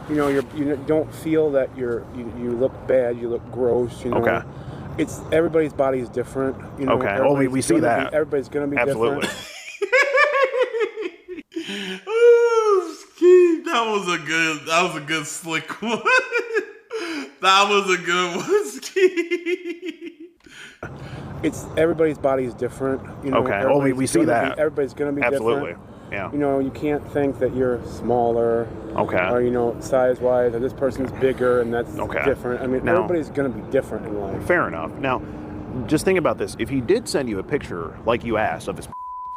You don't feel that you look bad, you look gross. Okay. It's everybody's body is different. Okay. Well, we see that. Everybody's gonna be absolutely. Different. Ooh, Skeet, that was a good slick one. That was a good one, Skeet. It's everybody's body is different. Okay. Well, we see that. Everybody's gonna be absolutely. Different. Yeah. You can't think that you're smaller. Okay. Or size-wise, or this person's bigger, and that's different. I mean, everybody's going to be different in life. Fair enough. Now, just think about this. If he did send you a picture, like you asked, of his,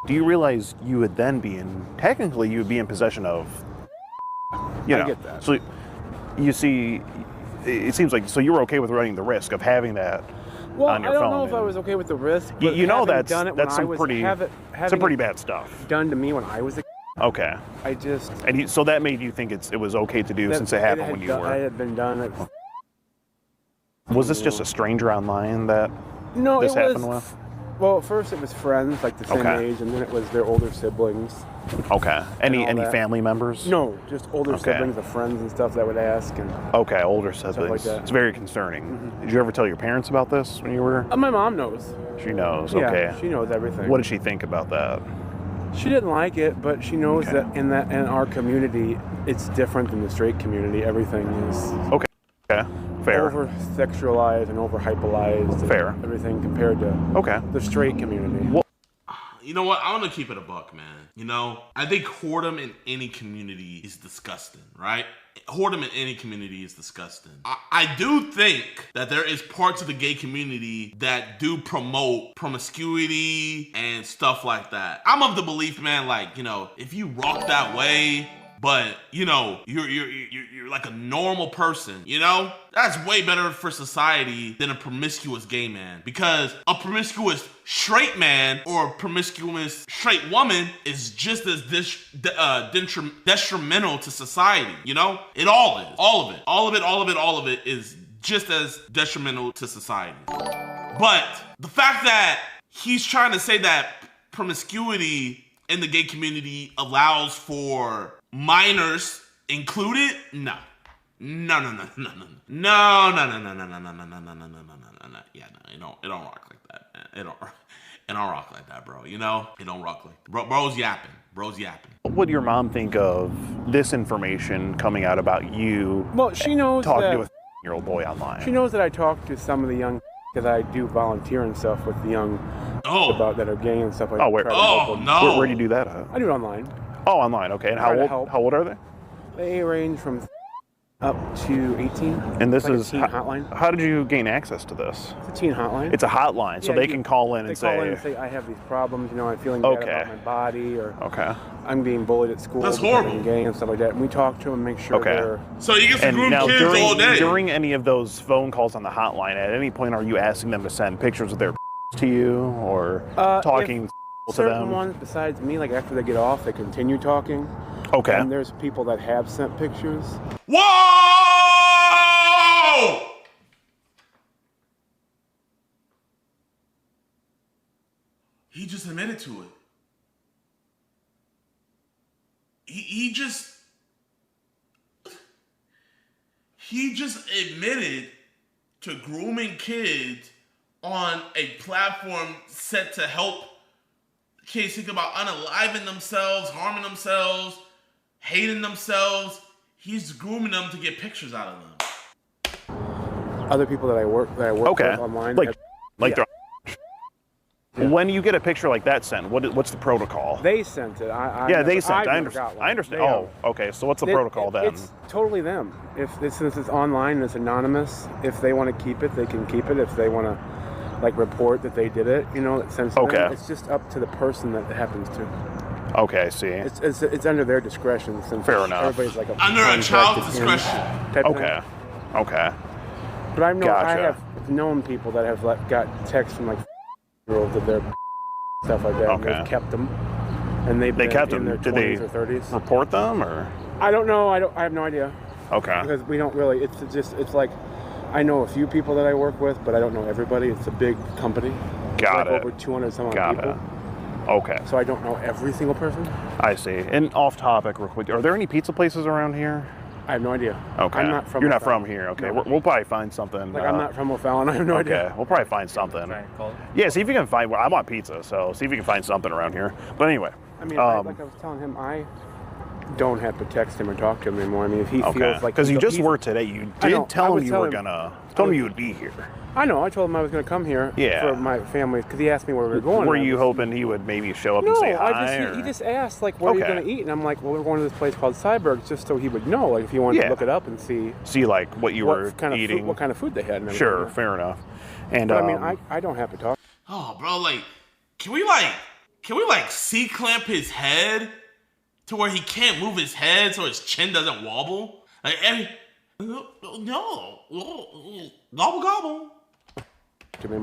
do you realize you would then be technically you would be in possession of, you know. I get that. So you see, it seems like, so you were okay with running the risk of having that Well, on your I don't phone. know if I was okay with the risk. But You know having that's done it when I some was, pretty having it bad stuff. done to me when I was a Okay. I just And so that made you think it was okay to do since it happened when you were. I had been done it. Was this just a stranger online that No, this it was. happened with? Well, at first it was friends like the same age, and then it was their older siblings. Okay. Any that. family members? No, just older Okay. siblings of friends and stuff that would ask. And Okay, older siblings. like that. It's very concerning. Did you ever tell your parents about this when you were? my mom knows. She knows. Yeah, Okay. she knows everything. What did she think about that? She didn't like it, but she knows that in our community, it's different than the straight community. Everything is Okay. Fair. over sexualized and over hyperbolized. Fair. Everything compared to the straight community. Well, You know what? I'm gonna keep it a buck, man. You know, I think whoredom in any community is disgusting, right? Whoredom in any community is disgusting. I do think that there is parts of the gay community that do promote promiscuity and stuff like that. I'm of the belief, man, like, you know, if you rock that way, but you know, you're like a normal person, you know? That's way better for society than a promiscuous gay man. Because a promiscuous straight man or a promiscuous straight woman is just as detrimental to society, you know? It all is. All of it is just as detrimental to society. But the fact that he's trying to say that promiscuity in the gay community allows for minors included? No. Yeah, no, it don't rock like that. It don't rock like that, bro. You know, it don't rock like that. Bro's yapping. What would your mom think of this information coming out about you? Well, she knows talking that, to a year-old boy online. She knows that I talk to some of the young, because I do volunteer and stuff with the young about that are gay and stuff like that. Where do you do that at? I do it online. Oh, online. Okay. And how old are they? They range from up to 18. And this like is a teen hotline. How did you gain access to this? It's a teen hotline. It's a hotline, so they can call in and say. They call in and say, I have these problems. You know, I'm feeling bad about my body, or I'm being bullied at school. That's because horrible. I'm gay and stuff like that. And we talk to them and make sure they're. So you get to groom kids all day. During any of those phone calls on the hotline, at any point are you asking them to send pictures of their to you, or talking to certain them? Ones besides me, like after they get off, they continue talking. Okay. And there's people that have sent pictures. Whoa! He just admitted to it. He just admitted to grooming kids on a platform set to help kids think about unaliving themselves, harming themselves, hating themselves. He's grooming them to get pictures out of them. Other people that I work with online. When you get a picture like that sent, what's the protocol? They sent it. They sent it. I understand. Oh, okay. So what's the protocol then? It's totally them. Since it's online and it's anonymous, if they want to keep it, they can keep it. If they want to report that they did it, it's sensitive. Okay. It's just up to the person that it happens to. Okay, I see. It's under their discretion. Since Fair enough. Everybody's like under a child's discretion. Okay. But I Gotcha. have known people that have got texts from year-olds of their stuff like that. Okay. And they've kept them, and they've been kept in them. their Did they 20s or 30s. report them, or? I don't know. I have no idea. Okay. Because we don't really. It's like I know a few people that I work with, but I don't know everybody. It's a big company. Got it. Over 200 some odd people. It. Okay. So I don't know every single person. I see. And off topic, real quick, are there any pizza places around here? I have no idea. Okay. I'm not from. You're not O'Fallon. from here. Okay. No. We'll probably find something. Like I'm not from O'Fallon. I have no idea. Okay. We'll probably find something. Yeah. See if you can find. I want pizza, so see if you can find something around here. But anyway. I mean, like I was telling him, I don't have to text him or talk to him anymore. I mean, if he feels like because you just were today, you did tell him you were gonna. Told him you would be here. I know. I told him I was going to come here for my family because he asked me where we were going. Were you hoping he would maybe show up and say hi? He just asked like, "What are you going to eat?" And I'm like, "Well, we're going to this place called Cyberg, just so he would know, like, if he wanted to look it up and see like what you were eating, what kind of food they had." And sure, fair enough. And but, I mean, I don't have to talk. Oh, bro, like, can we Can we like C-clamp his head to where he can't move his head so his chin doesn't wobble? Like, no, gobble gobble.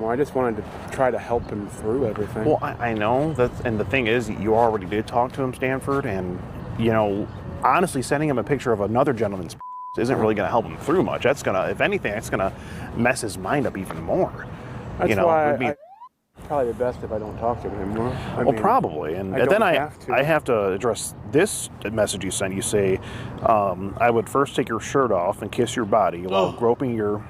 I just wanted to try to help him through everything. Well, I know that's, and the thing is, you already did talk to him, Stanford, and you know, honestly, sending him a picture of another gentleman's isn't really going to help him through much. That's gonna, if anything, that's gonna mess his mind up even more. That's you know, why probably the best if I don't talk to him anymore. Well, probably, and then I have to address this message you sent. You say, I would first take your shirt off and kiss your body while groping your,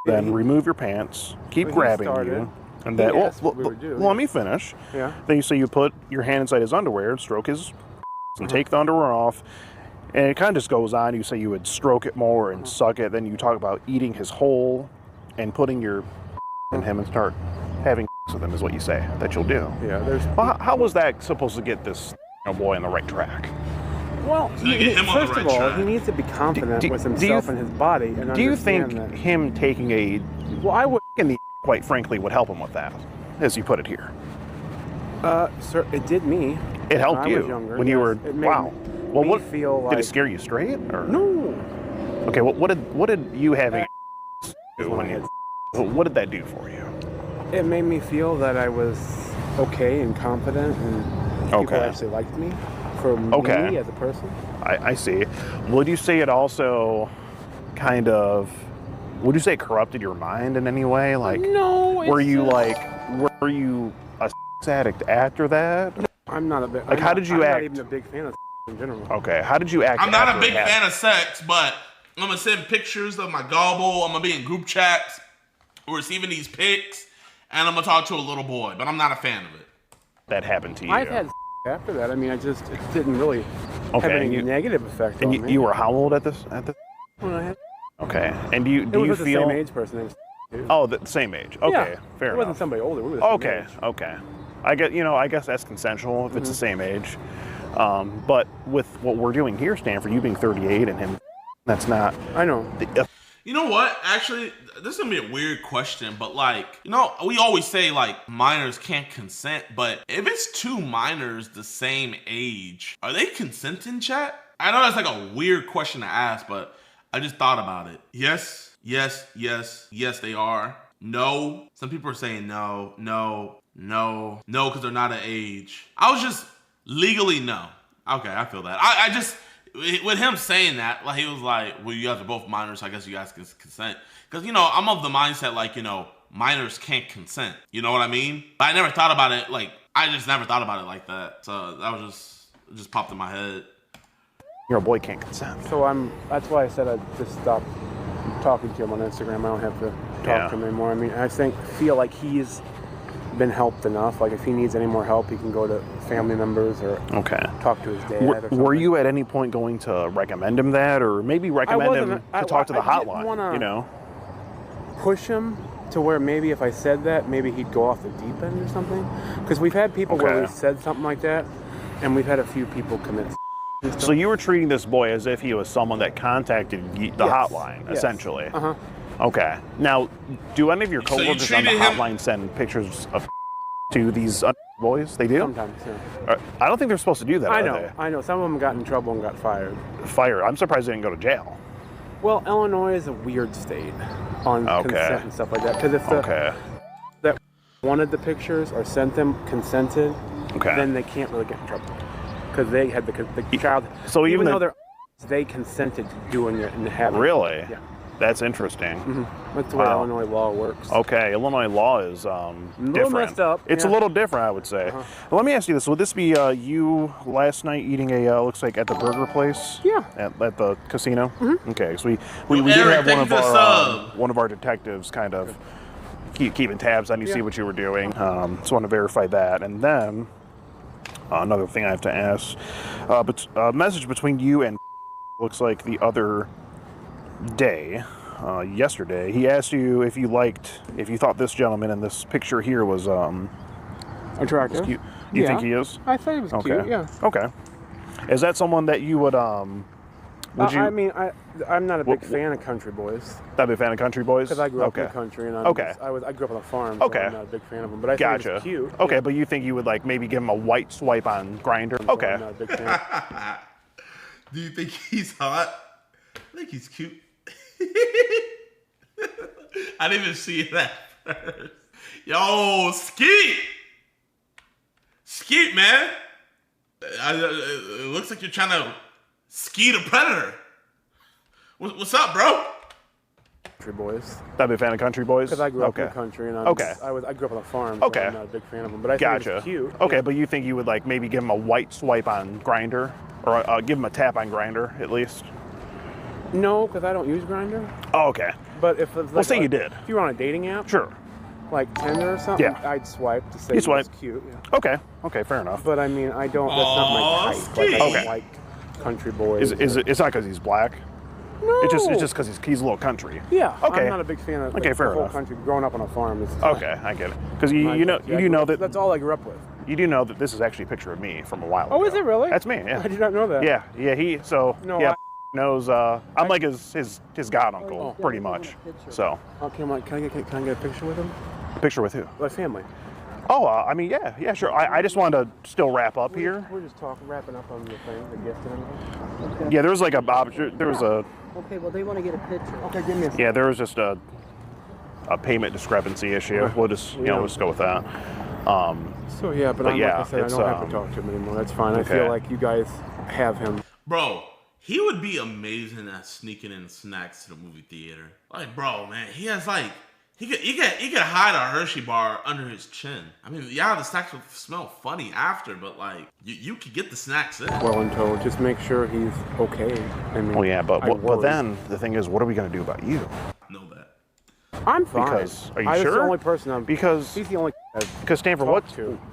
then remove your pants, keep grabbing you, and then, let me finish. Yeah. Then you say you put your hand inside his underwear, stroke his, and take the underwear off, and it kind of just goes on. You say you would stroke it more and suck it. Then you talk about eating his hole and putting your in him and start having with him is what you say that you'll do. Yeah. Well, how was that supposed to get this boy on the right track? Well, first of all, he needs to be confident with himself and his body. And do you think him taking a quite frankly would help him with that, as you put it here? Sir, it did me. It helped you younger, when you were wow. Well, what feel like, did it scare you straight? Or? No. Okay, what did you having do when you, what did that do for you? It made me feel that I was okay and confident, and people actually liked me for me as a person. I see. Would you say it also kind of, would you say it corrupted your mind in any way? Like, no. Were you a addict after that? No, I'm not a big. Like, how did you act? I'm not even a big fan of in general. Okay, how did you act? I'm not a big fan of sex, but I'm gonna send pictures of my gobble. I'm gonna be in group chats, receiving these pics, and I'm gonna talk to a little boy. But I'm not a fan of it. That happened to you. I've had after that. I mean, it didn't really have any negative effect on me. You were how old at this? When I had. Okay, and do you feel the same age person? Oh, the same age. Okay, yeah, fair enough. It wasn't somebody older. We were the same age. Okay. I guess that's consensual if it's the same age. But with what we're doing here, Stanford, you being 38 and him, that's not. I know. You know what? Actually, this is gonna be a weird question, but like, we always say like minors can't consent, but if it's two minors the same age, are they consenting, chat? I know that's like a weird question to ask, but I just thought about it. Yes, they are. No. Some people are saying no, because they're not an age. I was just legally no. Okay, I feel that. I just, with him saying that, like he was like, well, you guys are both minors, so I guess you guys can consent. Because, I'm of the mindset, like, minors can't consent. You know what I mean? But I never thought about it, like, I just never thought about it like that. So that was just popped in my head. Your boy can't consent. So that's why I said I'd just stop talking to him on Instagram. I don't have to talk to him anymore. I mean, I feel like he's been helped enough. Like if he needs any more help, he can go to family members or talk to his dad. Or something. Were you at any point going to recommend him that, or maybe recommend him to talk to the hotline? Push him to where maybe if I said that, maybe he'd go off the deep end or something. Because we've had people where we said something like that, and we've had a few people commit. So you were treating this boy as if he was someone that contacted the hotline, essentially. Okay. Now, do any of your coworkers on the hotline send pictures of to these boys? They do? Sometimes, yeah. I don't think they're supposed to do that, I know. Some of them got in trouble and got fired. I'm surprised they didn't go to jail. Well, Illinois is a weird state on consent and stuff like that. Because if that wanted the pictures or sent them consented, then they can't really get in trouble. Because they had the child. So even though they consented to doing it and having it. Really? Yeah. That's interesting. That's the way Illinois law works. Okay, Illinois law is different. Little messed up. It's a little different, I would say. Well, let me ask you this: would this be you last night eating looks like at the burger place? Yeah. At the casino. Okay, so we did have one of our detectives kind of keeping tabs on you, see what you were doing. Just want to verify that, and then another thing I have to ask: but a message between you and looks like the other day, yesterday, he asked you if you thought this gentleman in this picture here was attractive. Cute. You think he is? I thought he was cute. Yeah. Okay. Is that someone that you would Would you? I mean, I'm not a big fan of country boys. Not a big fan of country boys? Because I grew up in the country, and I grew up on a farm, so I'm not a big fan of them. But I think it's cute. Okay, but you think you would like maybe give him a white swipe on Grindr? Okay. I'm not a big fan. Do you think he's hot? I think he's cute. I didn't even see that first. Yo, Skeet! Skeet, man. It looks like you're trying to skeet a predator. What's up, bro? Country boys. Not a big fan of country boys? Because I grew up in the country, and I grew up on a farm, so I'm not a big fan of them. But I think it's cute. Okay, but you think you would like maybe give him a white swipe on Grindr? Or give him a tap on Grindr, at least? No, because I don't use Grindr. Oh, okay. But if it's like, well, say you did. If you were on a dating app, sure, like Tinder or something, I'd swipe to say it's cute. Yeah. Okay, fair enough. But I mean, I don't. That's not my type. Like, I don't like country boys. It's not because he's black. No. It's just because he's a little country. Yeah. Okay. I'm not a big fan of fair the whole enough. country. Growing up on a farm is. Okay, I get it. Because you know that that's all I grew up with. You do know that this is actually a picture of me from a while ago. Oh, is it really? That's me. Yeah. I did not know that. Yeah. No, knows. I'm like his god uncle, pretty much. So. Okay, can I get a picture with him? A picture with who? My family. Oh, I mean, yeah, sure. I just wanted to still wrap up here. We're just wrapping up on the thing, the gift and everything. Okay. Yeah, there was like there was a. Okay, well they want to get a picture. Okay, give me a. Yeah, there was just a payment discrepancy issue. We'll just we'll just go with that. So yeah, but like I said, I don't have to talk to him anymore. That's fine. I feel like you guys have him. Bro, he would be amazing at sneaking in snacks to the movie theater. Like, bro, man, he has like he could hide a Hershey bar under his chin. I mean, yeah, the snacks would smell funny after, but like you could get the snacks in. Well and told, just make sure he's okay. I mean, well, yeah, but then the thing is, what are we gonna do about you? Know that. I'm fine. Because are you I was sure? the only person because he's the only. Because Stanford,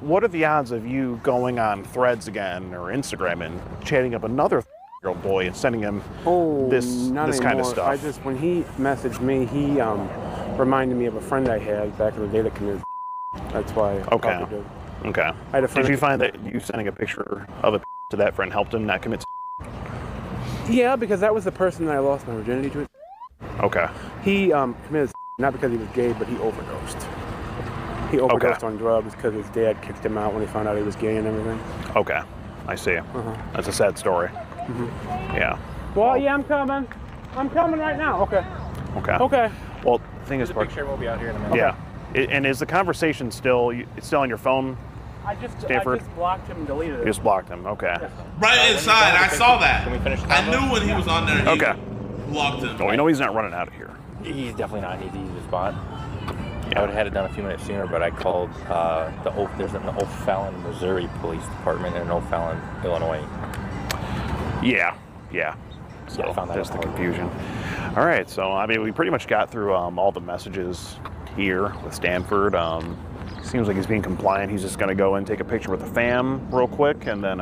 what are the odds of you going on Threads again or Instagram and chatting up another year-old boy and sending him this kind of stuff? When he messaged me, he reminded me of a friend I had back in the day that committed. That's why. Okay. I had a friend. Did you find that you sending a picture of a to that friend helped him not commit? Yeah, because that was the person that I lost my virginity to. Okay. He committed not because he was gay, but he overdosed. He overdosed on drugs because his dad kicked him out when he found out he was gay and everything. Okay, I see. That's a sad story. Yeah. Well, yeah, I'm coming. I'm coming right now. Okay. Well, the thing is, the picture will be out here in a minute. Yeah. And is the conversation still on your phone? I just blocked him and deleted it. You just blocked him. Okay. Right inside, I saw that. Can we finish the I knew when he was on there. He blocked him. Oh, we know he's not running out of here. He's definitely not an easy spot. I would have had it done a few minutes sooner, but I called there's an O'Fallon, Missouri Police Department and an O'Fallon, Illinois. Yeah. So I found that that's the confusion. All right, so I mean, we pretty much got through all the messages here with Stanford. Seems like he's being compliant. He's just going to go and take a picture with the fam real quick, and then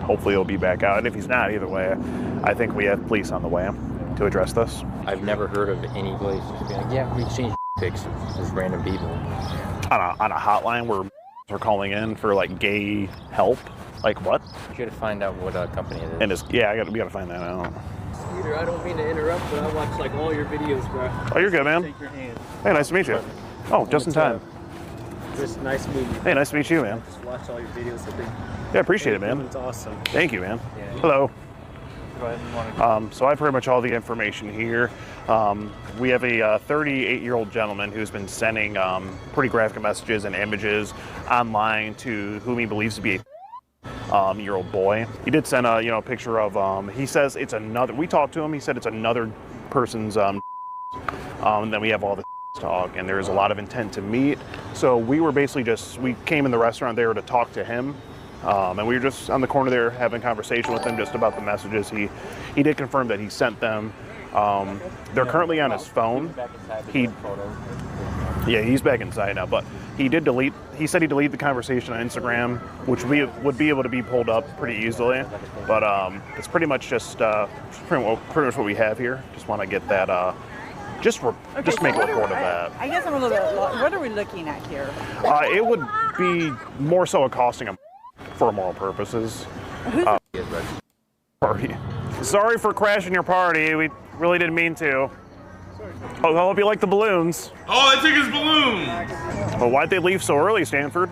hopefully he'll be back out. And if he's not, either way, I think we have police on the way to address this. I've never heard of any place just being like, yeah, we exchanged pics with just random people. On a hotline where they're calling in for like gay help. Like what? You gotta find out what company it is. And we gotta find that out. Skeeter, I don't mean to interrupt, but I watch like all your videos, bro. Oh, you're good, man. Take your hand. Hey, nice to meet you. Oh, just in time. Just nice meeting you. Hey, nice to meet you, man. Just watch all your videos. I think. Yeah, appreciate it, man. It's awesome. Thank you, man. Yeah. Hello. Go ahead. So I have pretty much all the information here. We have a 38-year-old gentleman who's been sending pretty graphic messages and images online to whom he believes to be a year-old boy. He did send a picture of he says it's another. We talked to him. He said it's another person's. And then we have all the talk, and there's a lot of intent to meet. So we were basically we came in the restaurant there to talk to him. And we were just on the corner there having a conversation with him just about the messages. He did confirm that he sent them. They're currently on his phone. He's back inside now, but he said he deleted the conversation on Instagram, which would be able to be pulled up pretty easily. But it's pretty much just pretty much what we have here. Just want to get that. Just make a report of that. I guess I'm a little bit lost. What are we looking at here? It would be more so accosting him for immoral purposes. party. Sorry for crashing your party. We really didn't mean to. Oh, I hope you like the balloons. Oh, they took his balloon. Well, why'd they leave so early, Stanford?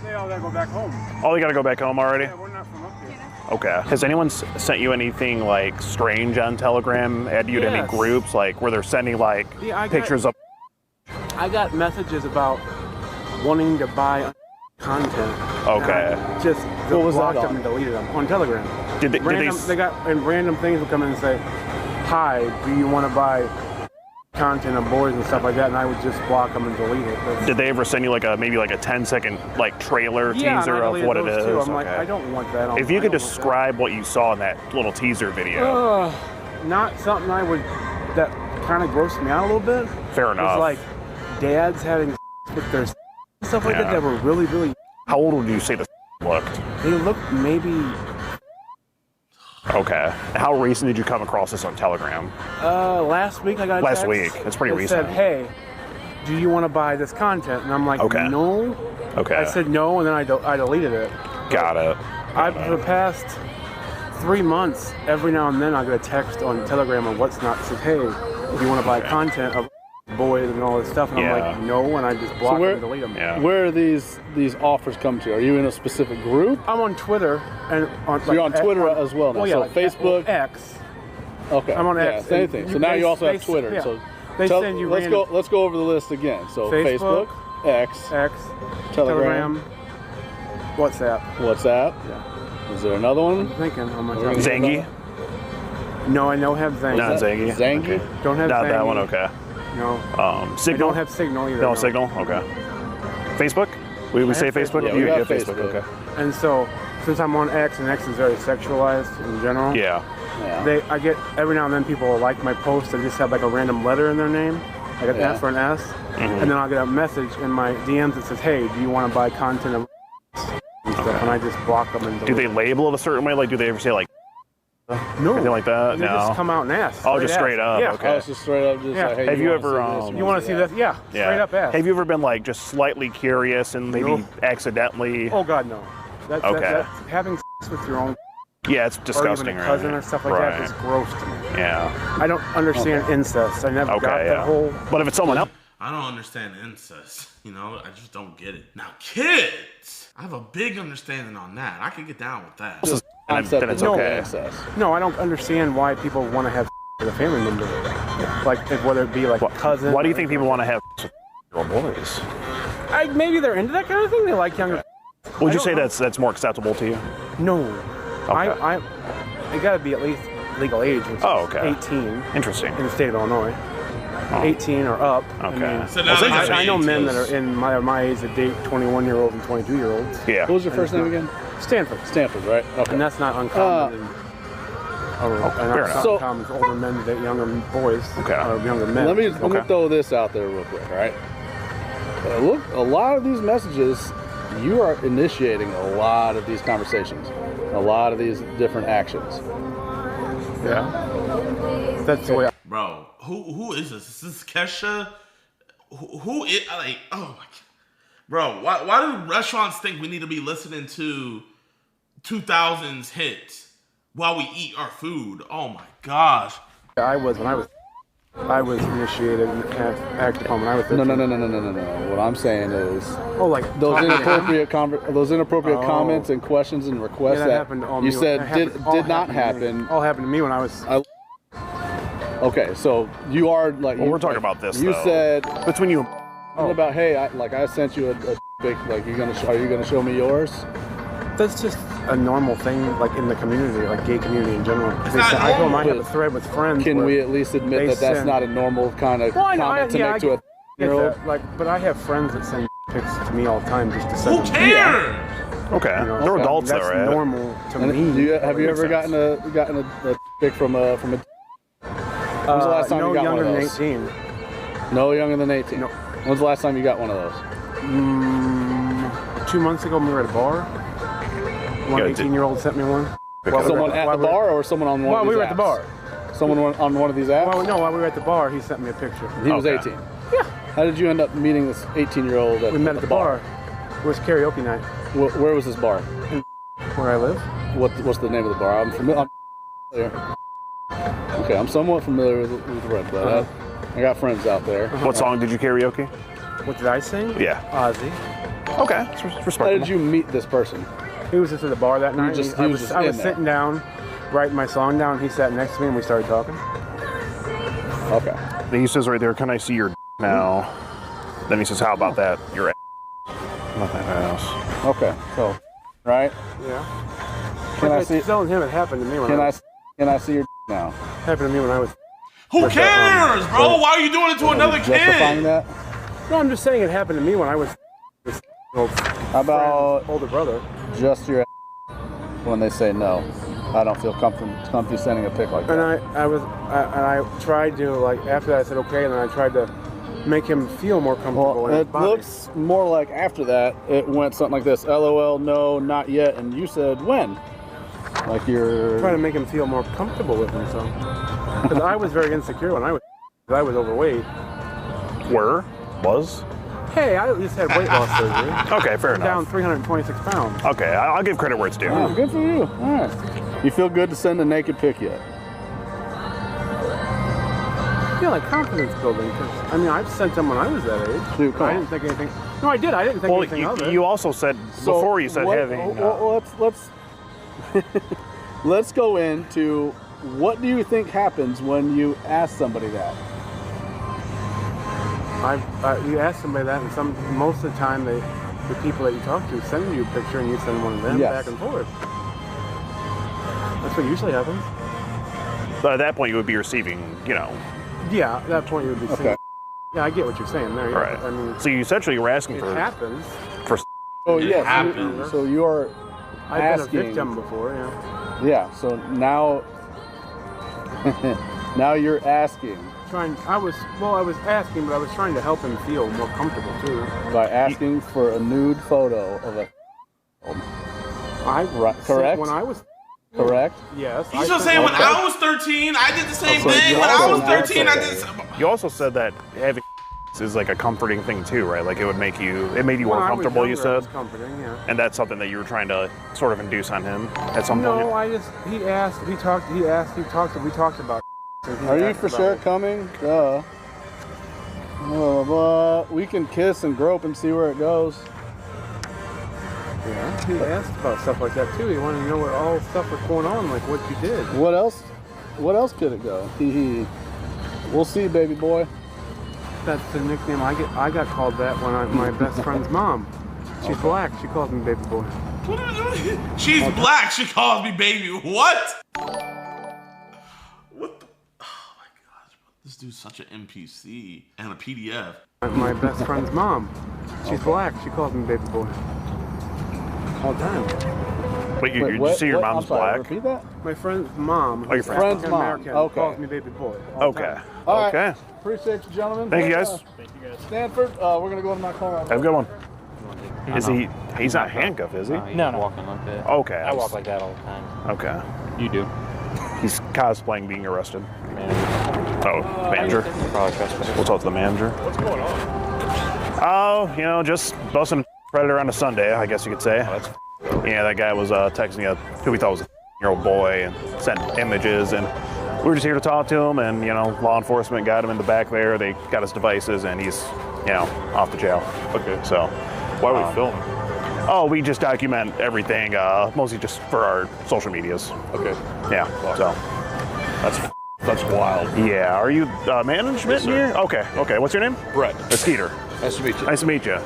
They all gotta go back home. Oh, they gotta go back home already? Yeah, we're not from up here. Okay. Has anyone sent you anything like strange on Telegram? Add you to any groups like where they're sending like pictures of? I got messages about wanting to buy content. Okay. Just What was blocked that them on? and deleted them on Telegram. Did they? They got and random things would come in and say, "Hi, do you want to buy content of boys and stuff like that?" And I would just block them and delete it. Did they ever send you like maybe like a 10-second like trailer teaser of what it is? Too. I'm like, I don't want that. If you could describe what you saw in that little teaser video. Not something that kind of grossed me out a little bit. Fair enough. It's like dads having with their stuff like that were really, really. How old would you say the looked? They looked maybe. Okay. How recent did you come across this on Telegram? Last week I got a Last text week. That's pretty that recent. said, "Hey, do you want to buy this content?" And I'm like, "No." Okay. I said no, and then I deleted it. Got it. For the past 3 months, every now and then I get a text on Telegram or what's not that says, "Hey, do you want to buy content of boys and all this stuff?" And I'm like, "No," and I just block them and delete them. Where are these offers come to? Are you in a specific group? I'm on Twitter and on. So you're on Twitter as well now. Well, yeah, so like Facebook, X. Okay. I'm on X. Same thing. So now you also have Twitter. Yeah. So they send you. Let's go over the list again. So Facebook, X, Telegram, WhatsApp. Yeah. Is there another one? I'm thinking. How much? Zangy? No, I don't have Zangy. Not Zangy. Zangy? Okay. Don't have Not Zangy. that one. Okay. No. Signal. I don't have Signal either. No, Signal. Okay. Facebook? We say Facebook? Yeah, we got Facebook. Okay. And so, since I'm on X, and X is very sexualized in general. Yeah. I get every now and then people will like my post and just have like a random letter in their name, like an F or an S, and then I'll get a message in my DMs that says, "Hey, do you want to buy content of?" And stuff, and I just block them and. Do they label it a certain way? Like, do they ever say like? No. Anything like that? They No. just come out and ask. Oh, just straight up. Yeah. Okay. Oh, it's just straight up. Just like, hey, Have you ever? You want to see this? Yeah. Straight up ask. Have you ever been like just slightly curious and maybe accidentally? Oh God, no. That's having sex with your own. Yeah, it's disgusting. Or even a cousin or stuff like that is gross to me. Yeah. I don't understand incest. I never got that whole. But if it's someone else. I don't understand incest. You know, I just don't get it. Now, kids, I have a big understanding on that. I can get down with that. Then it's okay. No, I don't understand why people want to have with a family member. Like, whether it be like a cousin. Why do you think people want to have with boys? Maybe they're into that kind of thing. They like younger. Would you say that's more acceptable to you? No. Okay. It got to be at least legal age, which is 18. Interesting. In the state of Illinois. 18 or up. Okay. I know men that are in my age that date 21-year-olds and 22-year-olds. Yeah. What was your first name again? Stanford. Stanford, right? Okay. And that's not uncommon. Fair enough. So uncommon for older men to date younger boys. Okay. Or younger men. Let me throw this out there real quick, all right? Look, a lot of these messages, you are initiating a lot of these conversations, a lot of these different actions. Yeah. That's the way. Bro, who is this? Is this Kesha? Who is like? Oh my God, bro. Why do restaurants think we need to be listening to 2000s hits while we eat our food? Oh my gosh. I was initiated and acted upon when I was 13. No. What I'm saying is, like those inappropriate comments and questions and requests that happened to all you me. said did not happen. All happened to me when I was. Okay, so you are like. Well, we're talking about this. You said between you. About I sent you a big like are you gonna show me yours? That's just a normal thing, like in the community, like gay community in general. I told them I have a thread with friends. Can we at least admit that that's not a normal kind of comment to make to a 13-year-old? But I have friends that send pics to me all the time just to send. Who cares? Okay, they're adults though, right? That's normal to me. Have you ever gotten a pic from a? When's the last time you got one of those? No younger than 18. No younger than 18. No. When's the last time you got one of those? 2 months ago, when we were at a bar. One 18-year-old sent me one. Someone at the bar or someone on one of these apps? While we were at the bar. Someone on one of these apps? While we were at the bar, he sent me a picture. He was 18? Yeah. How did you end up meeting this 18-year-old We met at the bar. It was karaoke night. Where was this bar? Where I live. What's the name of the bar? I'm familiar. Okay, I'm somewhat familiar with Red Bud. I got friends out there. What song did you karaoke? What did I sing? Yeah. Ozzy. Okay, it's respectable. How did you meet this person? He was just at the bar that night. I was sitting down, writing my song down. He sat next to me and we started talking. Okay. Then he says right there, "Can I see your now?" Then he says, "How about that? Your nothing else." Okay, so, right? Yeah. Can I see? Telling him it happened to me when Can I see your now? Happened to me when I was. Who cares, bro? Why are you doing it to another Justifying kid? that? No, I'm just saying it happened to me when I was. How about older brother? Just your when they say no. I don't feel comfy sending a pic like that. And I tried to, like, after that I said okay, and then I tried to make him feel more comfortable in his It body. looks more like after that it went something like this: LOL, no, not yet, and you said when. Like you're trying to make him feel more comfortable with himself. Because I was very insecure when I was overweight. Was? Hey, I just had weight loss surgery. Okay, fair I'm enough. down 326 pounds. Okay, I'll give credit where it's due. Oh, good for you. All right. You feel good to send a naked pic yet? Yeah, like confidence building. Cause, I mean, I've sent them when I was that age. Dude, come I on. didn't think anything. No, I did. I didn't think anything of it. You also said before you said having. Let's go into what do you think happens when you ask somebody that? You ask somebody that, and most of the time the people that you talk to send you a picture, and you send one of them back and forth. That's what usually happens. But at that point, you would be receiving, you know. Yeah, at that point you would be saying. Yeah, I get what you're saying there. Yeah. Right. I mean, so you essentially were asking for. It happens. For. Oh It yes. happens. So you are. I've asking, been a victim before. Yeah. Yeah. So now. Now you're asking. I was asking, but I was trying to help him feel more comfortable too. By asking for a nude photo of a. Correct. When I was. Correct. Yes. He's just saying when I was 13, I did the same thing. When I was 13, I did. You also said that having is like a comforting thing too, right? Like it made you more comfortable. You said. Comforting, yeah. And that's something that you were trying to sort of induce on him at some point. No, we talked about. Are you for sure coming? Duh. Blah, blah, blah. We can kiss and grope and see where it goes. Yeah, he asked about stuff like that too. He wanted to know what all stuff was going on, like what you did. What else? What else could it go? We'll see, baby boy. That's the nickname I got called that when my best friend's mom. She's black. She calls me baby boy. She's black. She calls me baby. What? What the? Oh my gosh. This dude's such an NPC and a PDF. My best friend's mom. She's black. She calls me baby boy. All the time. Wait, you see your mom's black? Repeat that? My friend's mom. Oh, your friend's mom. American, Okay. calls me baby boy. All the Okay. time. All right. Okay. Appreciate you, gentlemen. Thank you, guys. Thank you guys. Stanford, we're gonna go to my car. Have a good one. Is he? He's not handcuffed, is he? No, walking like that. Okay. I walk like that all the time. Okay. You do. He's cosplaying being arrested. Manager. Oh, manager. Probably trespass. We'll talk to the manager. What's going on? Oh, you know, just busting a predator on a Sunday, I guess you could say. Yeah, that guy was texting who we thought was a year-old boy and sent images, and we were just here to talk to him, and, you know, law enforcement got him in the back there. They got his devices, and he's, you know, off to jail. Okay. So. Why are we filming? Oh, we just document everything, mostly just for our social medias. Okay. Yeah, so. That's wild. Yeah, are you management here? Okay, okay. What's your name? Brett. Skeeter. Nice to meet you. Nice to meet you.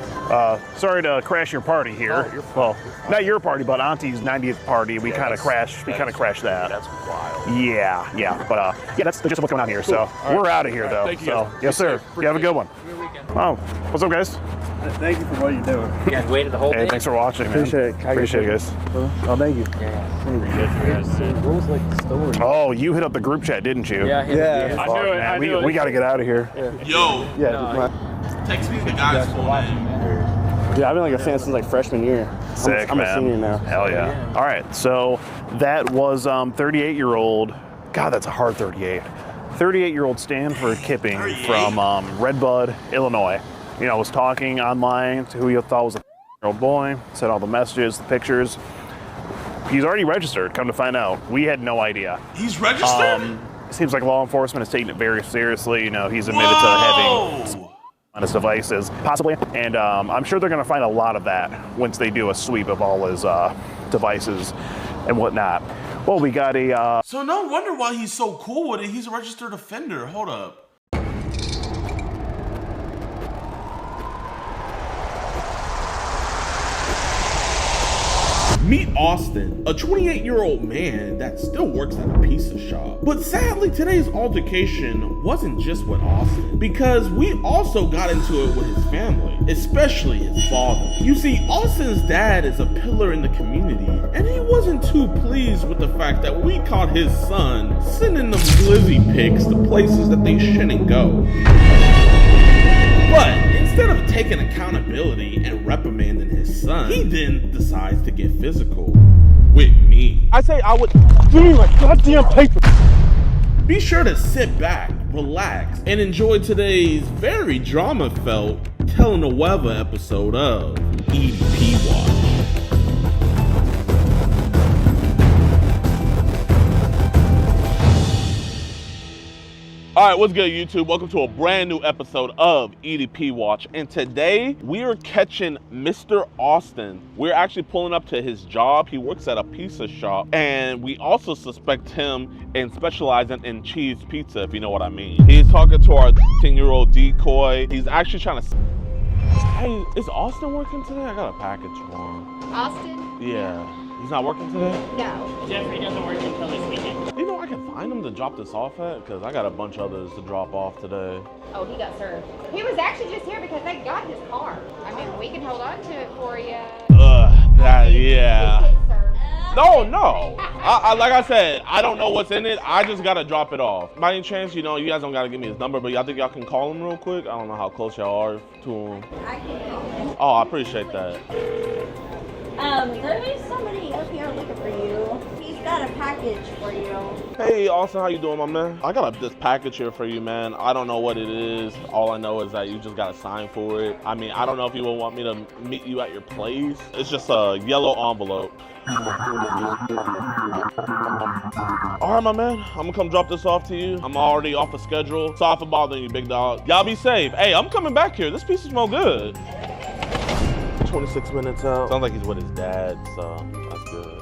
Sorry to crash your party here. Oh, well, not your party, but Auntie's 90th party. We kind of crashed. We kind of crashed that. That's wild. Yeah. But yeah, that's just what's going on here. Cool. So we're out of here, though. Thank you, so guys. yes, sir. You have a good one. Oh, what's up, guys? Thank you for what you're doing. You guys waited the whole Hey, day? thanks for watching, man. Appreciate it. Appreciate it, guys. Oh, thank you. What was like the story? Oh, you hit up the group chat, didn't you? Yeah, I knew it. Fuck, man. We got to get out of here. Yo, Yeah. text me the guy's full name. Dude, I've been like a fan since like freshman year. Sick, I'm man. a senior now. Hell yeah. All right, so that was 38-year-old. God, that's a hard 38. 38-year-old Stanford Kipping from Red Bud, Illinois. You know, was talking online to who he thought was a 38-year-old boy. Sent all the messages, the pictures. He's already registered, come to find out. We had no idea. He's registered? Seems like law enforcement is taking it very seriously. You know, he's admitted to having on his devices, possibly. And I'm sure they're gonna find a lot of that once they do a sweep of all his devices and whatnot. Well, we got a... So no wonder why he's so cool with it. He's a registered offender. Hold up. Meet Austin, a 28-year-old man that still works at a pizza shop. But sadly, today's altercation wasn't just with Austin, because we also got into it with his family, especially his father. You see, Austin's dad is a pillar in the community, and he wasn't too pleased with the fact that we caught his son sending them glizzy pics to places that they shouldn't go. But instead of taking accountability and reprimanding his son, he then decides to get physical with me. I say I would give me my goddamn paper. Be sure to sit back, relax, and enjoy today's very drama-felt telenovela episode of EDP Watch. Alright, what's good, YouTube? Welcome to a brand new episode of EDP Watch. And today, we are catching Mr. Austin. We're actually pulling up to his job. He works at a pizza shop. And we also suspect him in specializing in cheese pizza, if you know what I mean. He's talking to our 10-year-old decoy. He's actually trying to... Hey, is Austin working today? I got a package for him. Austin? Yeah. He's not working today? No. Jeffrey doesn't work until this weekend. You know, I can find him to drop this off at, because I got a bunch of others to drop off today. Oh, he got served. He was actually just here because they got his car. I mean, we can hold on to it for you. Yeah. No. Like I said, I don't know what's in it. I just got to drop it off. By any chance, you know, you guys don't got to give me his number, but y'all think y'all can call him real quick? I don't know how close y'all are to him. I can call him. Oh, I appreciate that. There is somebody up here looking for you. He's got a package for you. Hey, Austin, how you doing, my man? I got this package here for you, man. I don't know what it is. All I know is that you just got to sign for it. I mean, I don't know if you will want me to meet you at your place. It's just a yellow envelope. All right, my man. I'm gonna come drop this off to you. I'm already off the schedule. Sorry for bothering you, big dog. Y'all be safe. Hey, I'm coming back here. This pizza smells good. 26 minutes out. Sounds like he's with his dad, so that's good.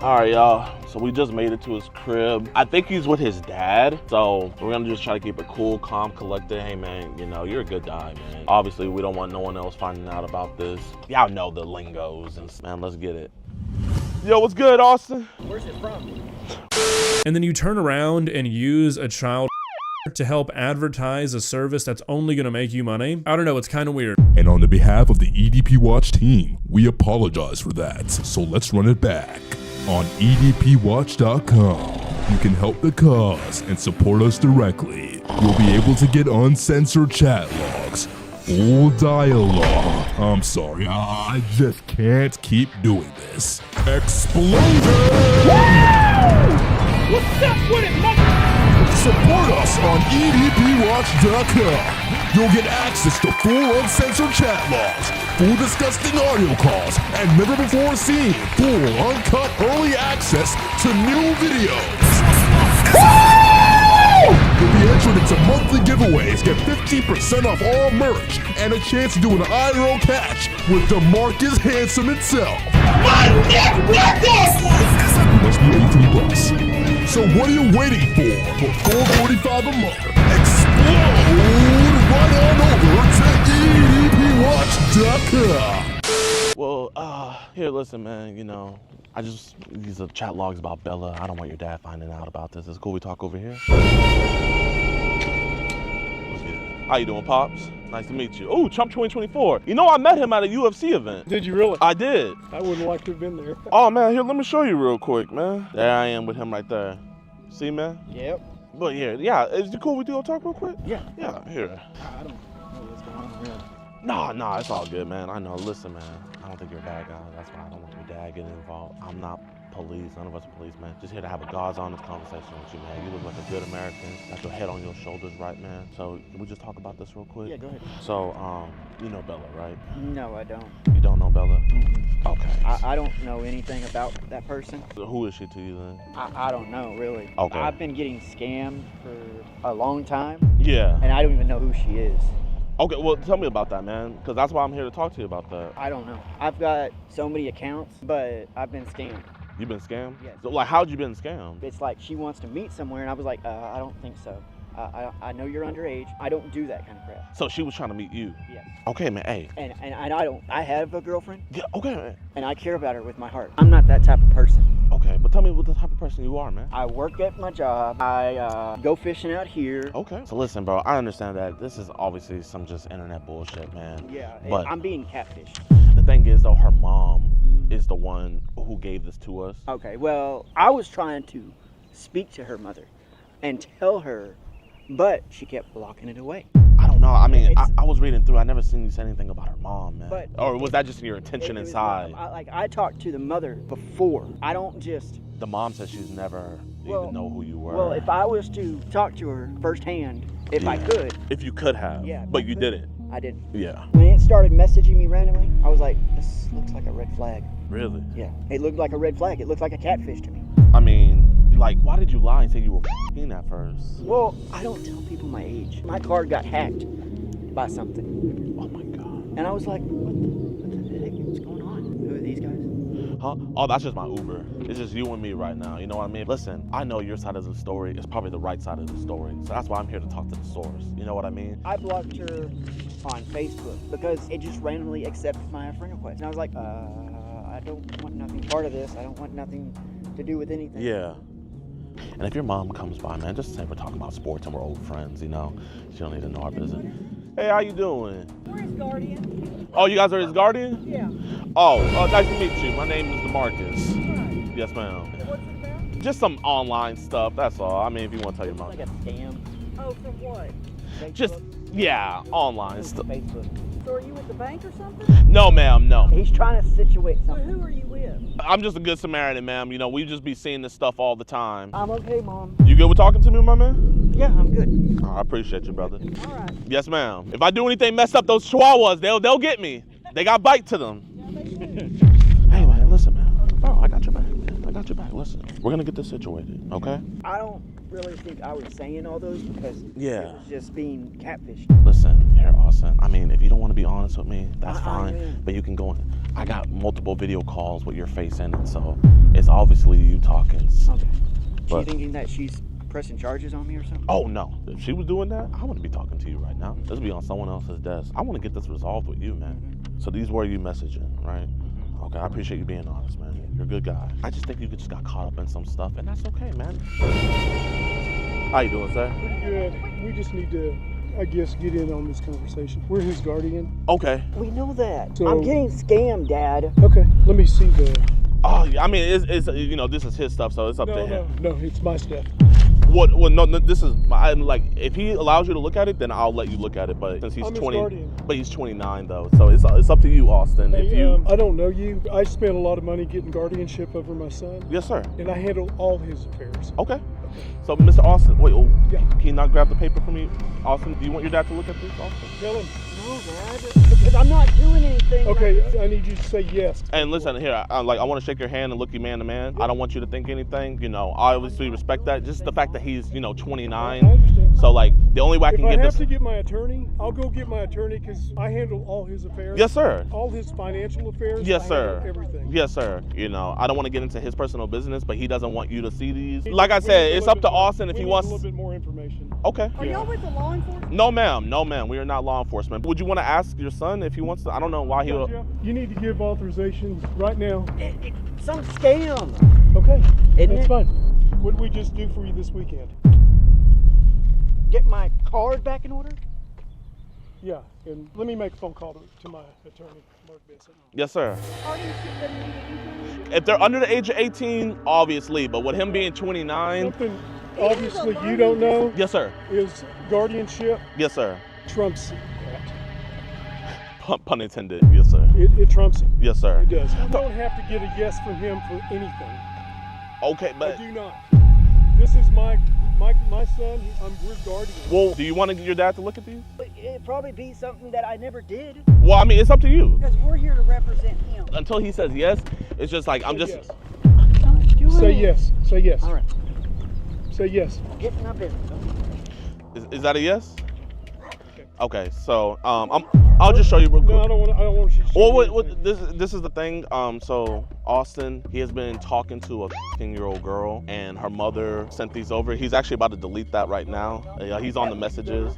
All right, y'all. So we just made it to his crib. I think he's with his dad. So we're gonna just try to keep it cool, calm, collected. Hey man, you know, you're a good guy, man. Obviously, we don't want no one else finding out about this. Y'all know the lingos, and man, let's get it. Yo, what's good, Austin? Where's it from? And then you turn around and use a child to help advertise a service that's only gonna make you money. I don't know, it's kind of weird. And on the behalf of the EDP Watch team, we apologize for that. So let's run it back. On EDPWatch.com, you can help the cause and support us directly. You'll be able to get uncensored chat logs, full dialogue. I'm sorry, I just can't keep doing this. Explosion! What's up with it, mother? Support us on EDPWatch.com. You'll get access to full uncensored chat logs, full disgusting audio calls, and never before seen full uncut early access to new videos. You'll be entered into monthly giveaways, get 15% off all merch, and a chance to do an IRL catch with DeMarcus Handsome himself. You must be 18 plus. So what are you waiting for $4.45 a month? Explode right on over to EDPWatch.com. Well, here, listen, man, you know, these are chat logs about Bella. I don't want your dad finding out about this. It's cool we talk over here. What's good? How you doing, Pops? Nice to meet you. Oh, Trump 2024. You know, I met him at a UFC event. Did you really? I did. I wouldn't like to have been there. Oh, man, here, let me show you real quick, man. There I am with him right there. See, man? Yep. But yeah, is it cool we do talk real quick? Yeah. Yeah, here. I don't know what's going on here. Nah, it's all good, man. I know. Listen, man, I don't think you're a bad guy. That's why I don't want your dad getting involved. I'm not police. None of us are police, man. Just here to have a God's honest conversation with you, man. You look like a good American. Got your head on your shoulders, right, man? So, can we just talk about this real quick? Yeah, go ahead. So, you know Bella, right? No, I don't. You don't know Bella? Okay. I don't know anything about that person. So who is she to you then? I don't know, really. Okay. I've been getting scammed for a long time. Yeah. And I don't even know who she is. Okay, well, tell me about that, man, because that's why I'm here to talk to you about that. I don't know. I've got so many accounts, but I've been scammed. You've been scammed? Yes. So, like, how'd you been scammed? It's like she wants to meet somewhere, and I was like, I don't think so. I know you're underage. I don't do that kind of crap. So she was trying to meet you? Yes. Okay, man, hey. And I don't. I have a girlfriend. Yeah, okay, man. And I care about her with my heart. I'm not that type of person. Okay, but tell me what the type of person you are, man. I work at my job. I go fishing out here. Okay. So listen, bro, I understand that this is obviously some just internet bullshit, man. Yeah, but I'm being catfished. The thing is, though, her mom is the one who gave this to us. Okay, well, I was trying to speak to her mother and tell her, but she kept blocking it away. I don't know. I mean, I was reading through. I never seen you say anything about her mom, man. But or was that just your intention inside? I talked to the mother before. I don't just... The mom said she's never even know who you were. Well, if I was to talk to her firsthand, if I could. If you could have. Yeah. But you didn't. I didn't. Yeah. When it started messaging me randomly, I was like, this looks like a red flag. Really? Yeah. It looked like a red flag. It looked like a catfish to me. I mean, like, why did you lie and say you were f***ing at first? Well, I don't tell people my age. My card got hacked by something. Oh my God. And I was like, what the heck is going on? Who are these guys? Huh? Oh, that's just my Uber. It's just you and me right now. You know what I mean? Listen, I know your side of the story is probably the right side of the story. So that's why I'm here to talk to the source. You know what I mean? I blocked her on Facebook because it just randomly accepted my friend request. And I was like, I don't want nothing part of this. I don't want nothing to do with anything. Yeah. And if your mom comes by, man, just say we're talking about sports and we're old friends, you know? She don't need to know our business. Hey, how you doing? We're his guardian. Oh, you guys are his guardian? Yeah. Oh, nice to meet you. My name is DeMarcus. Right. Yes, ma'am. What's it about? Just some online stuff, that's all. I mean, if you want to tell your mom. Like a scam. Oh, from what? Facebook? Just, yeah, online stuff. Facebook. So are you with the bank or something? No, ma'am, no. He's trying to situate So something. who are you with? I'm just a good Samaritan, ma'am. You know, we just be seeing this stuff all the time. I'm okay, Mom. You good with talking to me, my man? Yeah, I'm good. Oh, I appreciate you, brother. All right. Yes, ma'am. If I do anything messed up, those chihuahuas, they'll get me. They got bite to them. Hey, man, listen, man. Bro, I got your back, man. I got your back. Listen, we're going to get this situated, okay? I don't really think I was saying all those because it was just being catfished. Listen, here, Austin. I mean, if you don't want to be honest with me, that's I fine. am. But you can go in. I got multiple video calls with your face in it, so it's obviously you talking. Okay. But- She thinking that she's pressing charges on me or something? Oh, no. If she was doing that, I wouldn't be talking to you right now. This would be on someone else's desk. I want to get this resolved with you, man. So these were you messaging, right? Okay, I appreciate you being honest, man. You're a good guy. I just think you just got caught up in some stuff, and that's okay, man. How you doing, sir? Pretty good. We just need to, I guess, get in on this conversation. We're his guardian. Okay. We know that. So- I'm getting scammed, Dad. Okay, let me see the... Oh, yeah, I mean, it's you know, this is his stuff, so it's up to him. No, it's my stuff. What? Well, no, this is. I'm like, if he allows you to look at it, then I'll let you look at it. But since he's I'm his 20, guardian. but he's 29 though, so it's up to you, Austin. Hey, if you, I don't know you. I spent a lot of money getting guardianship over my son. yes, sir. And I handle all his affairs. Okay. So, Mr. Austin, wait. Oh, Yeah. can you not grab the paper for me, Austin? Do you want your dad to look at this, Austin? Tell him. No, Dad, because I'm not doing anything. Okay, I need you to say yes. And listen, here, I want to shake your hand and look you man to man. I don't want you to think anything. You know, I obviously respect that. Just the fact that he's, 29. I understand. So, like, the only way I If can I get have this. to get my attorney, I'll go get my attorney because I handle all his affairs. Yes, sir. All his financial affairs. Yes, I handle sir. Everything. Yes, sir. You know, I don't want to get into his personal business, but he doesn't want you to see these. We Like I need said, a it's little up to bit more- Austin if we he need wants. a little bit more information. Okay. Are y'all with the law enforcement? No, ma'am. No, ma'am. We are not law enforcement. Would you want to ask your son if he wants to? I don't know why he'll. You need to give authorization right now. Some scam. Okay. Isn't That's it? fine. What did we just do for you this weekend? Get my card back in order? Yeah, and let me make a phone call to my attorney, Mark Benson. Yes, sir. Guardianship doesn't need anything? If they're under the age of 18, obviously, but with him being 29. Something obviously you don't know Yes, sir. is guardianship Yes, sir. trumps that. Pun intended. Yes, sir. It trumps it. Yes, sir. It does. I don't have to get a yes from him for anything. Okay, but I do not. This is my son. We're guarding him. Well, do you want your dad to look at these? It'd probably be something that I never did. Well, I mean, it's up to you. Because we're here to represent him. Until he says yes, it's just like I'm just. Yes. Say yes. Say yes. All right. Say yes. Get in my business. Is that a yes? Okay, so I'll just show you real quick. No, I don't want you to show Well, this is the thing. So Austin, he has been talking to a 15-year-old girl, and her mother sent these over. He's actually about to delete that right now. He's on the messages.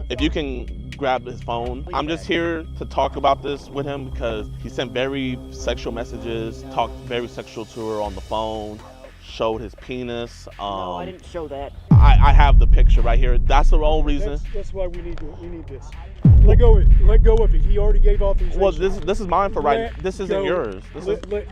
If you can grab his phone, I'm just here to talk about this with him because he sent very sexual messages, talked very sexual to her on the phone, showed his penis. No, I didn't show that. I have the picture right here. That's the whole reason. That's why we need this. Let go of it. He already gave authorization. Well, this is mine for right. This isn't yours.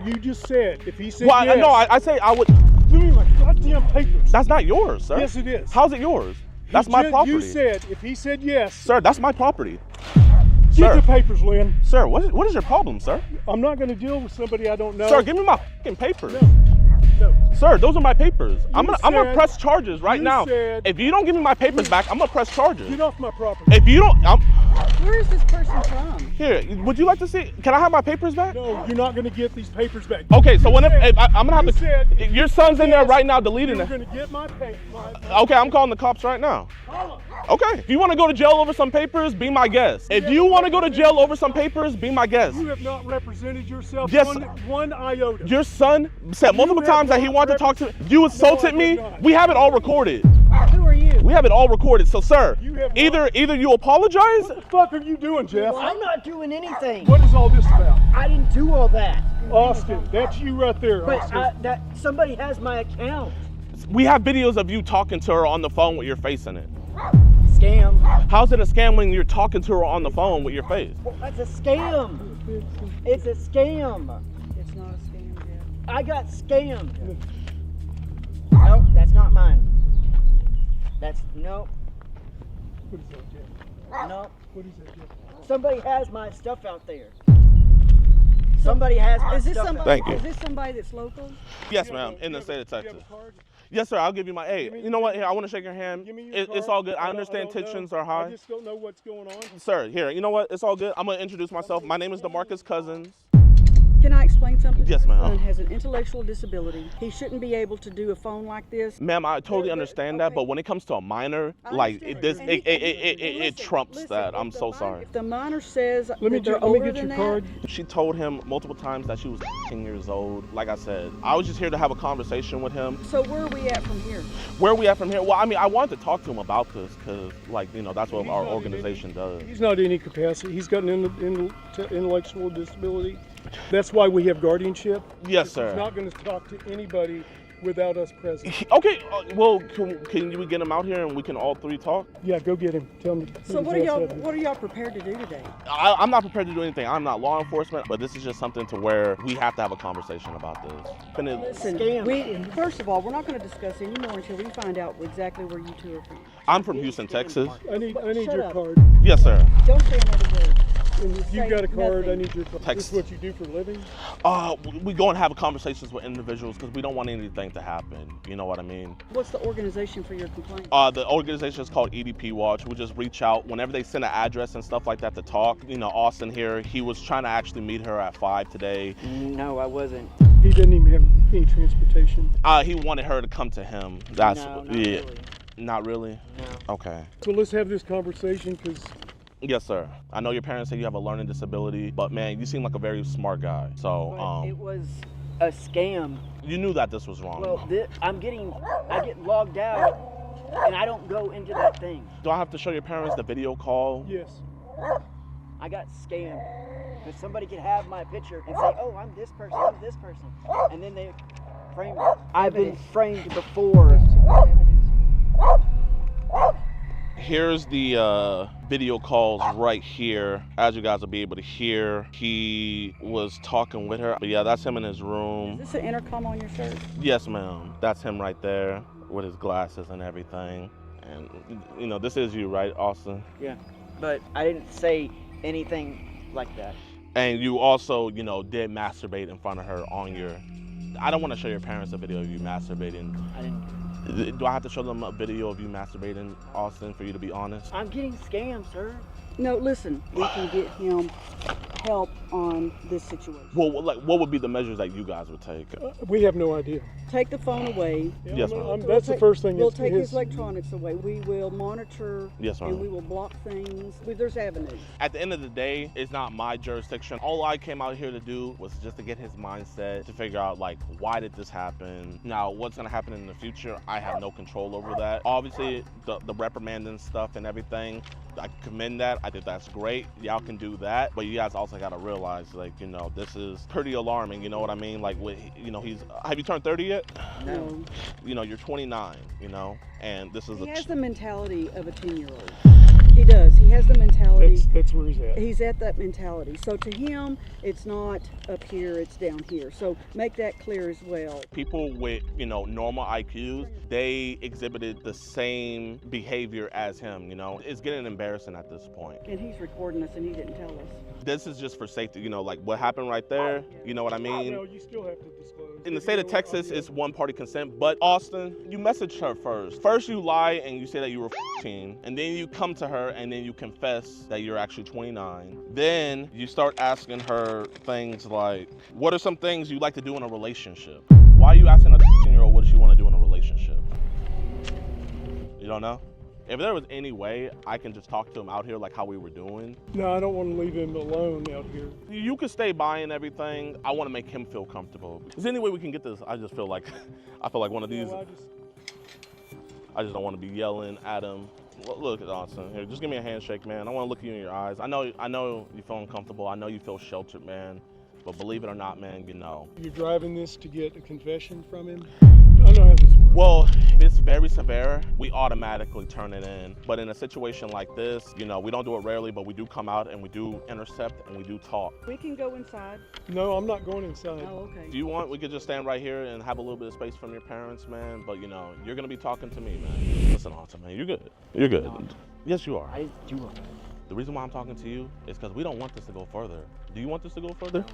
You just said if he said well, yes. No, I say I would. Give me my goddamn papers. That's not yours, sir. Yes, it is. How's it yours? That's my property. You said if he said yes. Sir, that's my property. Get the papers, Lynn. Sir, what is your problem, sir? I'm not going to deal with somebody I don't know. Sir, give me my fucking papers. No. Sir, those are my papers. I'm gonna press charges right now. If you don't give me my papers back, I'm gonna press charges. Get off my property. If you don't, Where is this person from? Here, would you like to see? Can I have my papers back? No, you're not going to get these papers back. Okay, so I'm gonna have to. Your son's in there right now deleting it. You're going to get my papers. Okay, I'm calling the cops right now. Okay, if you want to go to jail over some papers, be my guest. If you want to go to jail over some papers, be my guest. You have not represented yourself one iota. Your son said multiple times that he wanted to talk to me. You insulted me. We have it all recorded. Who are you? We have it all recorded. So, sir, either you apologize. What the fuck are you doing, Jeff? I'm not doing anything. What is all this about? I didn't do all that. Austin, that's you right there, But Austin. somebody has my account. We have videos of you talking to her on the phone with your face in it. Scam. How's it a scam when you're talking to her on the phone with your face? Well, that's a scam. It's a scam. It's not a scam, Jeff. I got scammed. Nope, that's not mine. Nope. What is that, Jeff? Nope. What is that, Jeff? Somebody has my stuff out there. Somebody has my stuff out there. Thank you. Is this somebody that's local? Yes, ma'am, in the state of Texas. Yes, sir, I'll give you my, you know what, here, I want to shake your hand. It's all good. I understand tensions are high. I just don't know what's going on. Sir, here, you know what, it's all good. I'm going to introduce myself. My name is DeMarcus Cousins. Can I explain something? Yes, My ma'am. son has an intellectual disability. He shouldn't be able to do a phone like this. Ma'am, I totally understand that, but when it comes to a minor, like, it trumps that. I'm so sorry. If the minor says Let me they're get your than card. She told him multiple times that she was 10 years old. Like I said, I was just here to have a conversation with him. So where are we at from here? Where are we at from here? Well, I mean, I wanted to talk to him about this because, like, you know, that's what our organization does. He's not in any capacity. He's got an intellectual disability. That's why we have guardianship. Yes, sir. He's not going to talk to anybody without us present. Okay, well, can we get him out here and we can all three talk? Yeah, go get him. Tell him. So what are y'all prepared to do today? I'm not prepared to do anything. I'm not law enforcement, but this is just something to where we have to have a conversation about this. Listen, first of all, we're not going to discuss any more until we find out exactly where you two are from. I'm from Houston, Texas. I need your card. Yes, sir. Don't say another word. And if you got a card, nothing. I need your card. This is what you do for a living? We go and have conversations with individuals because we don't want anything to happen. You know what I mean? What's the organization for your complaint? The organization is called EDP Watch. We just reach out whenever they send an address and stuff like that to talk. You know, Austin here, he was trying to actually meet her at 5 today. No, I wasn't. He didn't even have any transportation. He wanted her to come to him. That's not yeah. really. Not really? No. Okay. So let's have this conversation because... Yes, sir. I know your parents say you have a learning disability, but man, you seem like a very smart guy. So, But it was a scam. You knew that this was wrong. Well, I get logged out, and I don't go into that thing. Do I have to show your parents the video call? Yes. I got scammed. Because somebody could have my picture and say, oh, I'm this person, and then they frame me. I've been framed before. Here's the video calls right here. As you guys will be able to hear, he was talking with her. But yeah, that's him in his room. Is this an intercom on your shirt? Yes, ma'am. That's him right there with his glasses and everything. And, you know, this is you, right, Austin? Yeah, but I didn't say anything like that. And you also, you know, did masturbate in front of her on your... I don't want to show your parents a video of you masturbating. I didn't. Do I have to show them a video of you masturbating, Austin, for you to be honest? I'm getting scammed, sir. No, listen, we can get him help on this situation. Well, like, what would be the measures that you guys would take? We have no idea. Take the phone away. Yes, ma'am. That's the first thing. We'll take his electronics away. We will monitor. Yes, ma'am. And we will block things. There's avenues. At the end of the day, it's not my jurisdiction. All I came out here to do was just to get his mindset, to figure out, like, why did this happen? Now, what's gonna happen in the future, I have no control over that. Obviously, the reprimanding stuff and everything, I commend that. I think that's great. Y'all can do that, but you guys also gotta realize, like, you know, this is pretty alarming. You know what I mean? Like, you know, have you turned 30 yet? No. You know, you're 29. You know, and this is He has the mentality of a 10-year-old. He does. He has the mentality. That's where he's at. He's at that mentality. So to him, it's not up here, it's down here. So make that clear as well. People with, you know, normal IQs, they exhibited the same behavior as him, you know. It's getting embarrassing at this point. And he's recording us and he didn't tell us. This is just for safety, you know, like what happened right there, you know what I mean? No, you still have to disclose. In the state of Texas, it's one-party consent, but Austin, you messaged her first. First you lie and you say that you were 14, and then you come to her and then you confess that you're actually 29. Then you start asking her things like, what are some things you like to do in a relationship? Why are you asking a 14-year-old what does she want to do in a relationship? You don't know? If there was any way I can just talk to him out here like how we were doing. No, I don't want to leave him alone out here. You can stay by and everything. I want to make him feel comfortable. Is there any way we can get this? I just feel like, one of these. I just don't want to be yelling at him. Look at Austin here. Just give me a handshake, man. I want to look you in your eyes. I know you feel uncomfortable. I know you feel sheltered, man. But believe it or not, man, you know. You're driving this to get a confession from him? I know how this works. Well, if it's very severe, we automatically turn it in. But in a situation like this, you know, we don't do it rarely, but we do come out and we do intercept and we do talk. We can go inside. No, I'm not going inside. Oh, okay. Do you want, we could just stand right here and have a little bit of space from your parents, man. But, you know, you're going to be talking to me, man. Listen, Austin, man, you're good. You're good. No, yes, you are. You are. The reason why I'm talking to you is because we don't want this to go further. Do you want this to go further? No,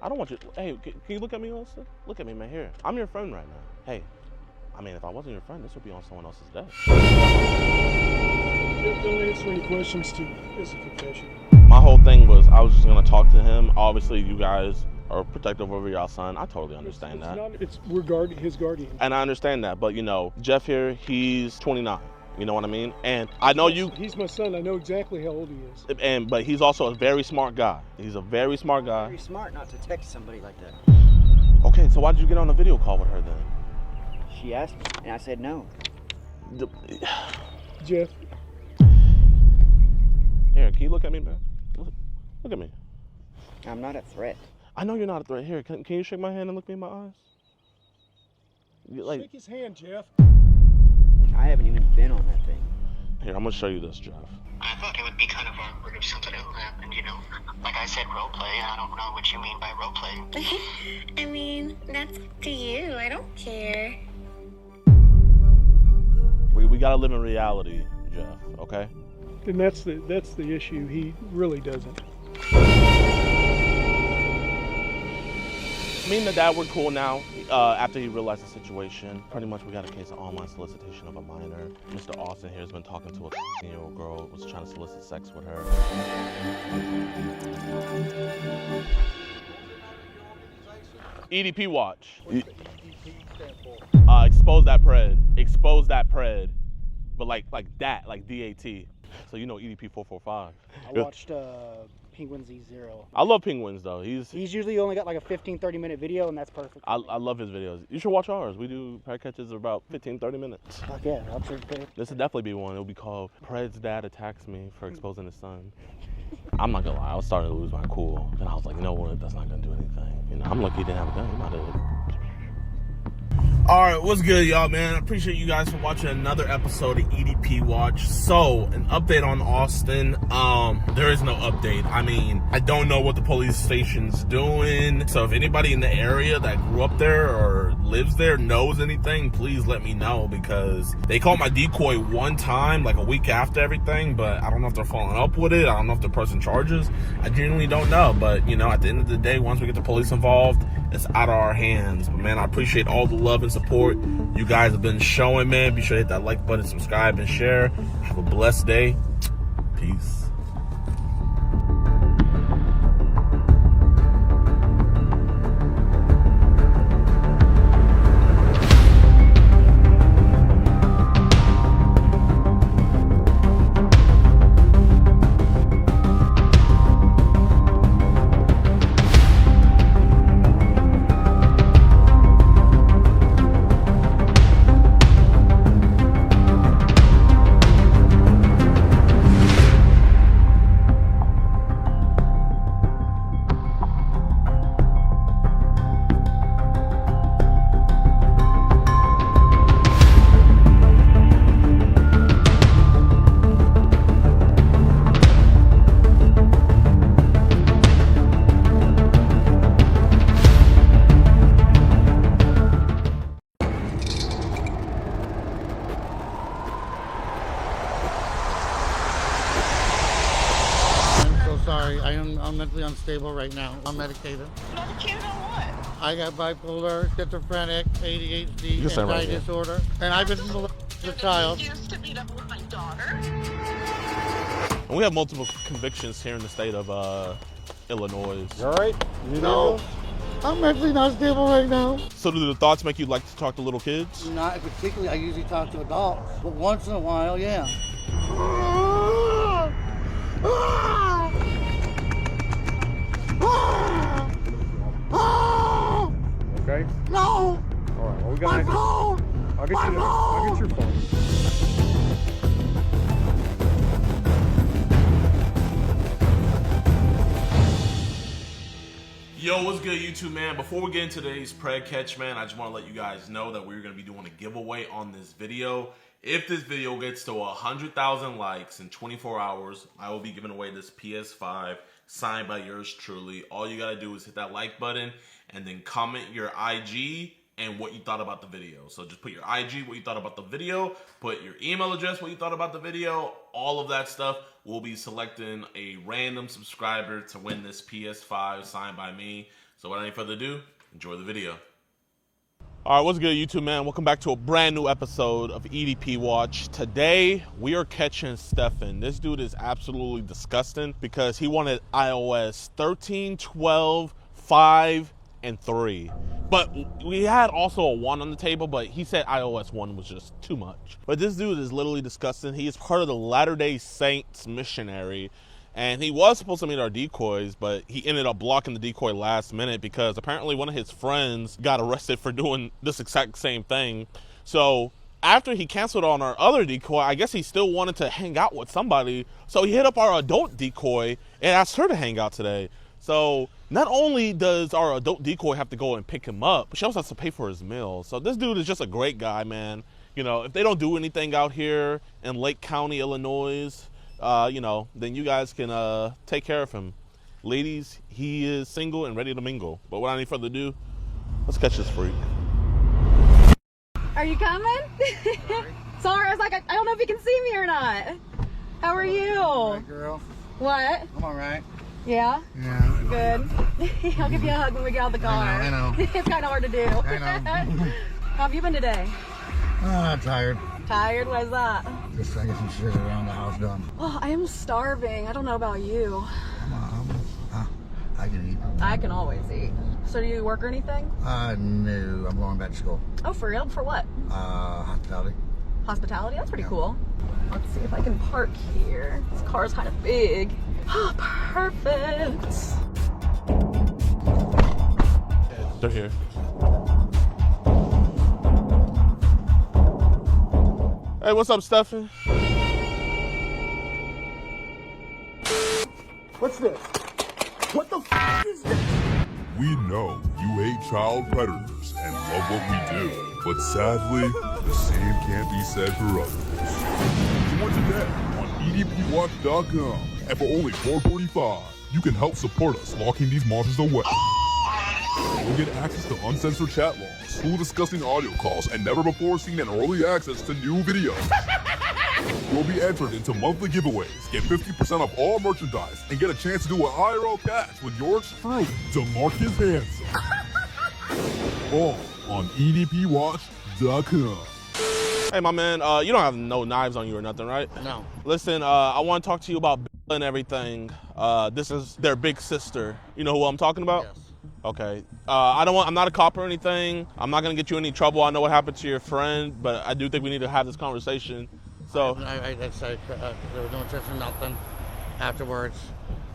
I don't want you. Hey, can you look at me, Austin? Look at me, man. Here. I'm your friend right now. Hey. I mean, if I wasn't your friend, this would be on someone else's desk. Don't answer any questions as a confession. My whole thing was I was just going to talk to him. Obviously, you guys are protective over your son. I totally understand that. We're his guardian. And I understand that. But, you know, Jeff here, he's 29. You know what I mean? And I know you... He's my son. I know exactly how old he is. But he's also a very smart guy. He's a very smart guy. Very smart not to text somebody like that. Okay, so why did you get on a video call with her then? She asked me, and I said no. Jeff. Here, can you look at me, man? Look at me. I'm not a threat. I know you're not a threat. Here, can you shake my hand and look me in my eyes? Shake his hand, Jeff. I haven't even been on that thing. Here, I'm gonna show you this, Jeff. I thought it would be kind of awkward if something else happened, you know? Like I said, roleplay. I don't know what you mean by roleplay. I mean, that's up to you. I don't care. We gotta live in reality, Jeff, okay? And that's the issue. He really doesn't. Me and the dad were cool now after he realized the situation. Pretty much we got a case of online solicitation of a minor. Mr. Austin here has been talking to a 16-year-old girl, was trying to solicit sex with her. EDP Watch. Expose that pred. Expose that pred. But like that, like DAT. So you know EDP 445. I watched Penguin Z0. I love Penguins though. He's usually only got like a 15-30 minute video, and that's perfect. I love his videos. You should watch ours. We do pred catches of about 15-30 minutes. Fuck yeah, I'm sure it's good. This would definitely be one. It'll be called Pred's Dad Attacks Me for Exposing His Son. I'm not gonna lie, I was starting to lose my cool. And I was like, you know what, that's not gonna do anything. You know, I'm lucky he didn't have a gun. He might have. Alright, what's good, y'all, man? I appreciate you guys for watching another episode of EDP Watch. So, an update on Austin. There is no update. I mean, I don't know what the police station's doing. So if anybody in the area that grew up there or lives there knows anything, please let me know, because they called my decoy one time, like a week after everything, but I don't know if they're following up with it. I don't know if they're pressing charges. I genuinely don't know. But, you know, at the end of the day, once we get the police involved, it's out of our hands. But man, I appreciate all the love and support you guys have been showing, man. Be sure to hit that like button, subscribe, and share. Have a blessed day. Peace. Sorry, I'm mentally unstable right now. I'm medicated. Medicated on what? I got bipolar, schizophrenic, ADHD, You sound right anxiety here. disorder, and I've been molested as a child. Used to meet up with my daughter. And we have multiple convictions here in the state of Illinois. You all right? You No, I'm mentally not stable right now. So do the thoughts make you like to talk to little kids? Not particularly. I usually talk to adults, but once in a while, yeah. Okay? No! All right, well, we got My phone! I'll get your phone. Yo, what's good, YouTube, man? Before we get into today's pred catch, man, I just want to let you guys know that we're going to be doing a giveaway on this video. If this video gets to 100,000 likes in 24 hours, I will be giving away this PS5 signed by yours truly. All you got to do is hit that like button and then comment your IG and what you thought about the video. So just put your IG, what you thought about the video, put your email address, what you thought about the video, all of that stuff. We'll be selecting a random subscriber to win this PS5 signed by me. So without any further ado, enjoy the video. All right, what's good, YouTube, man? Welcome back to a brand new episode of EDP Watch. Today, we are catching Stefan. This dude is absolutely disgusting because he wanted iOS 13, 12, 5, and 3. But we had also a 1 on the table, but he said iOS 1 was just too much. But this dude is literally disgusting. He is part of the Latter-day Saints missionary, and he was supposed to meet our decoys, but he ended up blocking the decoy last minute because apparently one of his friends got arrested for doing this exact same thing. So after he canceled on our other decoy, I guess he still wanted to hang out with somebody. So he hit up our adult decoy and asked her to hang out today. So not only does our adult decoy have to go and pick him up, but she also has to pay for his meal. So this dude is just a great guy, man. You know, if they don't do anything out here in Lake County, Illinois, you know, then you guys can take care of him. Ladies, he is single and ready to mingle. But without any further ado, let's catch this freak. Are you coming? Sorry, I was like, I don't know if you can see me or not. How are you? All right, girl. What? I'm all right. Yeah? Yeah. Good. I'll give you a hug when we get out of the car. I know. It's kind of hard to do. I know. How have you been today? Tired. Tired? Why is that? Just trying to get some shit around the house done. Oh, I am starving. I don't know about you. I can eat. I can always eat. So do you work or anything? No. I'm going back to school. Oh, for real? For what? Hospitality. Hospitality? That's pretty cool. Let's see if I can park here. This car's kind of big. Oh, perfect. They're here. Hey, what's up, Stefan? What's this? What the f is this? We know you hate child predators and love what we do, but sadly, the same can't be said for others. Join today on EDPWatch.com, and for only $4.45, you can help support us locking these monsters away. You'll get access to uncensored chat logs, cool disgusting audio calls, and never before seen and early access to new videos. You'll be entered into monthly giveaways, get 50% off all merchandise, and get a chance to do an IRL catch with yours truly, DeMarcus Handsome. All on EDPWatch.com. Hey, my man, you don't have no knives on you or nothing, right? No. Listen, I want to talk to you about Bella and everything. This is their big sister. You know who I'm talking about? Yes. Okay. I'm not a cop or anything. I'm not gonna get you in any trouble. I know what happened to your friend, but I do think we need to have this conversation. So I said there was no intention of nothing afterwards,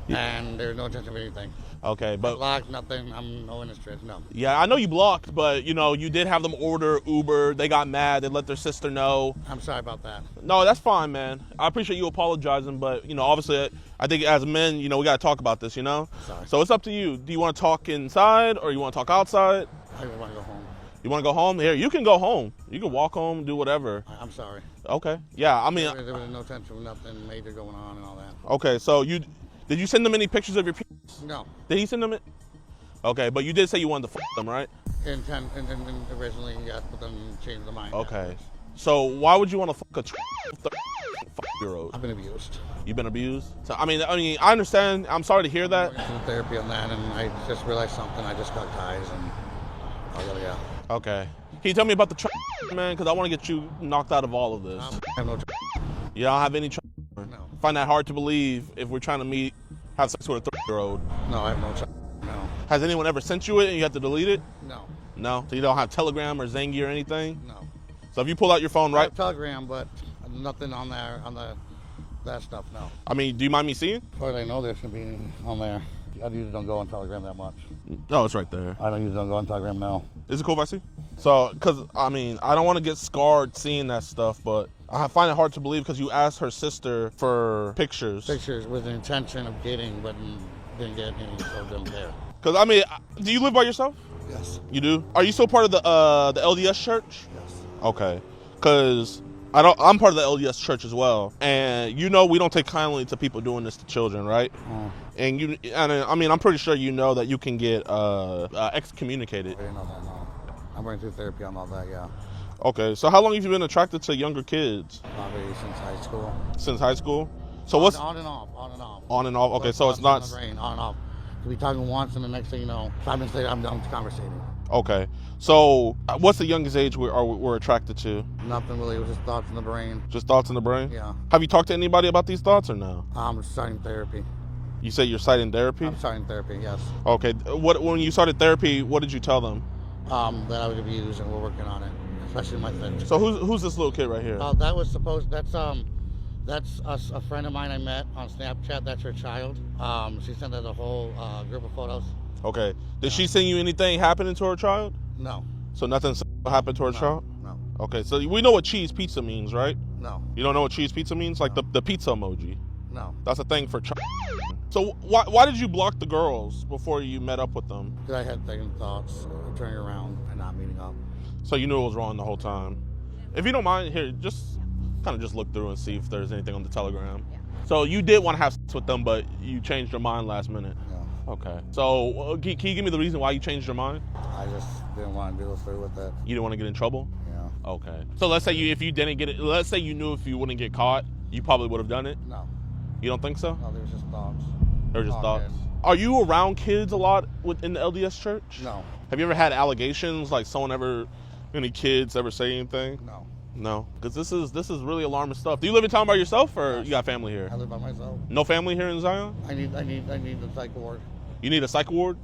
and there was no intention of anything. Okay, but blocked, nothing. I'm no interest. No. Yeah, I know you blocked, but you know you did have them order Uber. They got mad. They let their sister know. I'm sorry about that. No, that's fine, man. I appreciate you apologizing, but you know, obviously, I think as men, you know, we got to talk about this. You know. Sorry. So it's up to you. Do you want to talk inside or you want to talk outside? I want to go home. You want to go home? Here, you can go home. You can walk home, do whatever. I'm sorry. Okay. Yeah, I mean. There was no tension, nothing major going on and all that. Okay, so did you send them any pictures of your penis? No. Did he send them it? Okay, but you did say you wanted to f them, right? And originally, yes, but then changed the mind. Okay. So why would you want to fuck a 5-year-old? I've been abused. You've been abused? So I mean, I understand. I'm sorry to hear that. I went through therapy on that, and I just realized something. I just got ties, and I gotta go. Okay. Can you tell me about the man? Because I want to get you knocked out of all of this. I have no. You don't have any. No. Find that hard to believe if we're trying to have sex with a 3-year-old. No, I have no. No. Has anyone ever sent you it and you have to delete it? No. No? So you don't have Telegram or Zangy or anything? No. So if you pull out your phone, right? I have Telegram, but nothing on there, that stuff, no. I mean, do you mind me seeing? As far as I know, there should be on there. I usually don't go on Telegram that much. Oh, it's right there. I don't go on Telegram now. Is it cool if I see? So, because, I mean, I don't want to get scarred seeing that stuff, but I find it hard to believe because you asked her sister for pictures. Pictures with the intention of getting, but didn't get any, so don't care. Because, I mean, do you live by yourself? Yes. You do? Are you still part of the LDS church? Yes. Okay. Because I'm part of the LDS church as well. And you know we don't take kindly to people doing this to children, right? And I mean, I'm pretty sure you know that you can get excommunicated. I didn't know that, no. I'm going through therapy on all that, yeah. Okay, so how long have you been attracted to younger kids? Probably since high school. Since high school? So what's... On and off, on and off. On and off, okay, so it's not... not... Brain, on and off. Could be talking once, and the next thing you know, 5 minutes later, I'm conversating. Okay, so what's the youngest age we're attracted to? Nothing really, it was just thoughts in the brain. Just thoughts in the brain? Yeah. Have you talked to anybody about these thoughts or no? I'm starting therapy. You say you're starting therapy? I'm starting therapy, yes. Okay, when you started therapy, what did you tell them? That I was abused and we're working on it, especially my therapist. So who's this little kid right here? That was that's a friend of mine I met on Snapchat. That's her child. She sent us a whole group of photos. Okay. Did she send you anything happening to her child? No. So nothing happened to her child? No. Okay, so we know what cheese pizza means, right? No. You don't know what cheese pizza means? Like the pizza emoji? No. That's a thing for child. So why did you block the girls before you met up with them? Because I had second thoughts of turning around and not meeting up. So you knew it was wrong the whole time. If you don't mind, here, just kind of just look through and see if there's anything on the Telegram. Yeah. So you did want to have sex with them, but you changed your mind last minute. Yeah. Okay. So can you give me the reason why you changed your mind? I just didn't want to go through with it. You didn't want to get in trouble? Yeah. Okay. So let's say if you didn't get it, let's say you knew if you wouldn't get caught, you probably would have done it? No. You don't think so? No, there was just thoughts. There were just thoughts. Are you around kids a lot in the LDS church? No. Have you ever had allegations, like any kids ever say anything? No. No, because this is really alarming stuff. Do you live in town by yourself, or Yes. you got family here? I live by myself. No family here in Zion? I need the psych ward. You need a psych ward?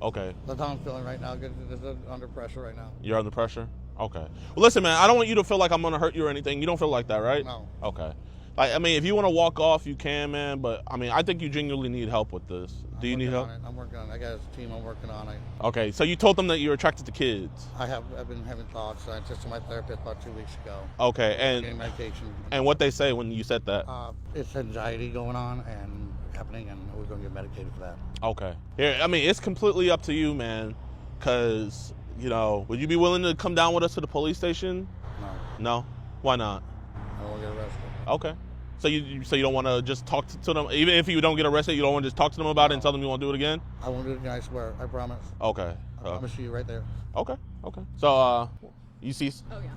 Okay. That's how I'm feeling right now. It's under pressure right now. You're under pressure? Okay. Well, listen, man, I don't want you to feel like I'm going to hurt you or anything. You don't feel like that, right? No. Okay. Like, I mean, if you want to walk off, you can, man. But, I mean, I think you genuinely need help with this. Do you need help? I'm working on it. I got a team I'm working on it. Okay. So you told them that you're attracted to kids. I've been having thoughts. I just to my therapist about 2 weeks ago. Okay. Getting medication. And what they say when you said that? It's anxiety going on, happening, and we're going to get medicated for that. Okay. Here, I mean, it's completely up to you, man. Cause, you know, would you be willing to come down with us to the police station? No. No? Why not? I don't want to get arrested. Okay. So you don't want to just talk to them, even if you don't get arrested, you don't want to just talk to them about it and tell them you won't do it again? I won't do it again, I swear. I promise. Okay. I promise you right there. Okay. Okay. So, you see? Oh, yeah.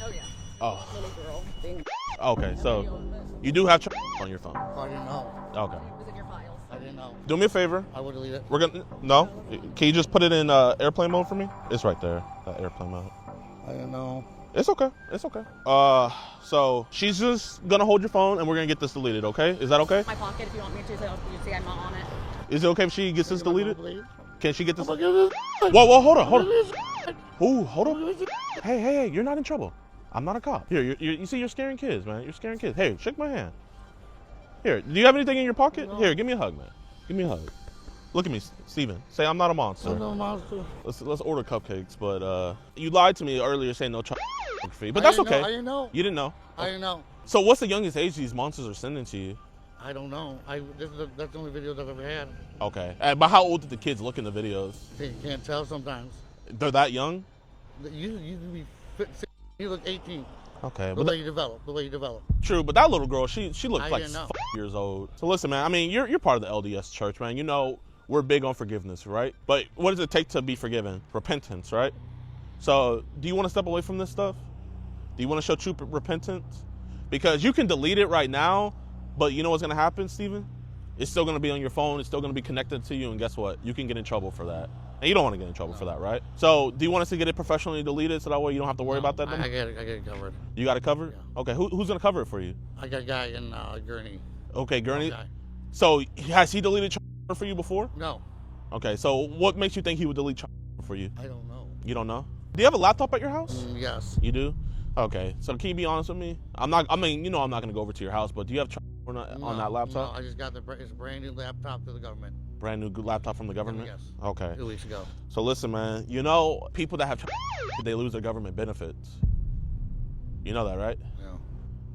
Oh, yeah. Oh. Little girl being Okay, so you do have on your phone. Oh, I didn't know. Okay. was in your files. I didn't know. Do me a favor. I would delete it. We're gonna no. Can you just put it in airplane mode for me? It's right there. Airplane mode. I didn't know. It's okay. It's okay. So she's just gonna hold your phone and we're gonna get this deleted. Okay? Is that okay? My pocket, if you want me to, so you see I'm not on it. Is it okay if she gets this deleted? Can she get this? Whoa, hold on. Ooh, hold on. Hey, you're not in trouble. I'm not a cop. Here, you see, you're scaring kids, man. You're scaring kids. Hey, shake my hand. Here, do you have anything in your pocket? No. Here, give me a hug, man. Give me a hug. Look at me, Steven. Say I'm not a monster. I'm not a monster. Let's order cupcakes, but you lied to me earlier saying no photography, but that's okay. I didn't know. You didn't know? I didn't know. So what's the youngest age these monsters are sending to you? I don't know. That's the only videos I've ever had. Okay. But how old did the kids look in the videos? You can't tell sometimes. They're that young? You look 18. Okay. The way you develop. True, but that little girl, she looked like 5 years old. So listen, man, I mean, you're part of the LDS church, man. You know, we're big on forgiveness, right? But what does it take to be forgiven? Repentance, right? So do you want to step away from this stuff? Do you want to show true repentance? Because you can delete it right now, but you know what's going to happen, Steven? It's still going to be on your phone. It's still going to be connected to you. And guess what? You can get in trouble for that. And you don't want to get in trouble for that, right? So do you want us to get it professionally deleted so that way you don't have to worry about that? I get it covered. You got it covered? Yeah. Okay, who's going to cover it for you? I got a guy in Gurney. Okay, Gurney. Okay. So has he deleted for you before? No. Okay, so what makes you think he would delete for you? I don't know. You don't know? Do you have a laptop at your house? Yes. You do? Okay, so can you be honest with me? I'm not going to go over to your house, but do you have on that laptop? No, I just got it's a brand new laptop to the government. Brand new laptop from the government? Yes. Okay. 2 weeks ago. So listen, man, you know, people that have they lose their government benefits. You know that, right? Yeah.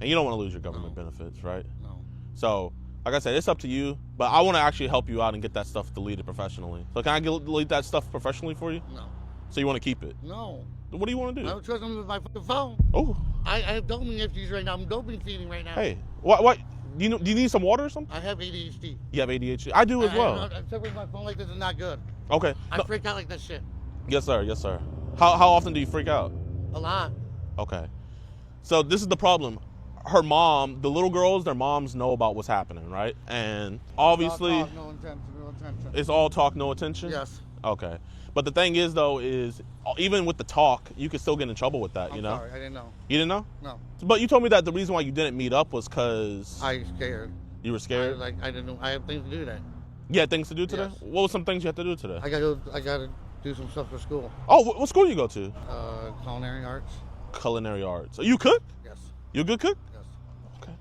And you don't want to lose your government benefits, right? No. So, like I said, it's up to you, but I want to actually help you out and get that stuff deleted professionally. So can I delete that stuff professionally for you? No. So you want to keep it? No. What do you want to do? I don't trust him with my fucking phone. Oh. I have dopamine issues right now. I'm dopamine feeding right now. Hey, what? Do you need some water or something? I have ADHD. You have ADHD? I do as well. I with my phone like this is not good. Okay. I freak out like this shit. Yes, sir. Yes, sir. How often do you freak out? A lot. Okay. So this is the problem. Her mom, the little girls, their moms know about what's happening, right? And obviously, no attention. It's all talk, no attention? Yes. Okay. But the thing is, though, is even with the talk, you could still get in trouble with that, you know? Sorry, I didn't know. You didn't know? No. But you told me that the reason why you didn't meet up was because... I was scared. You were scared? I didn't know. I have things to do today. You had things to do today? Yes. What were some things you had to do today? I gotta do some stuff for school. Oh, what school do you go to? Culinary arts. Culinary arts. You cook? Yes. You a good cook? Yes. Okay.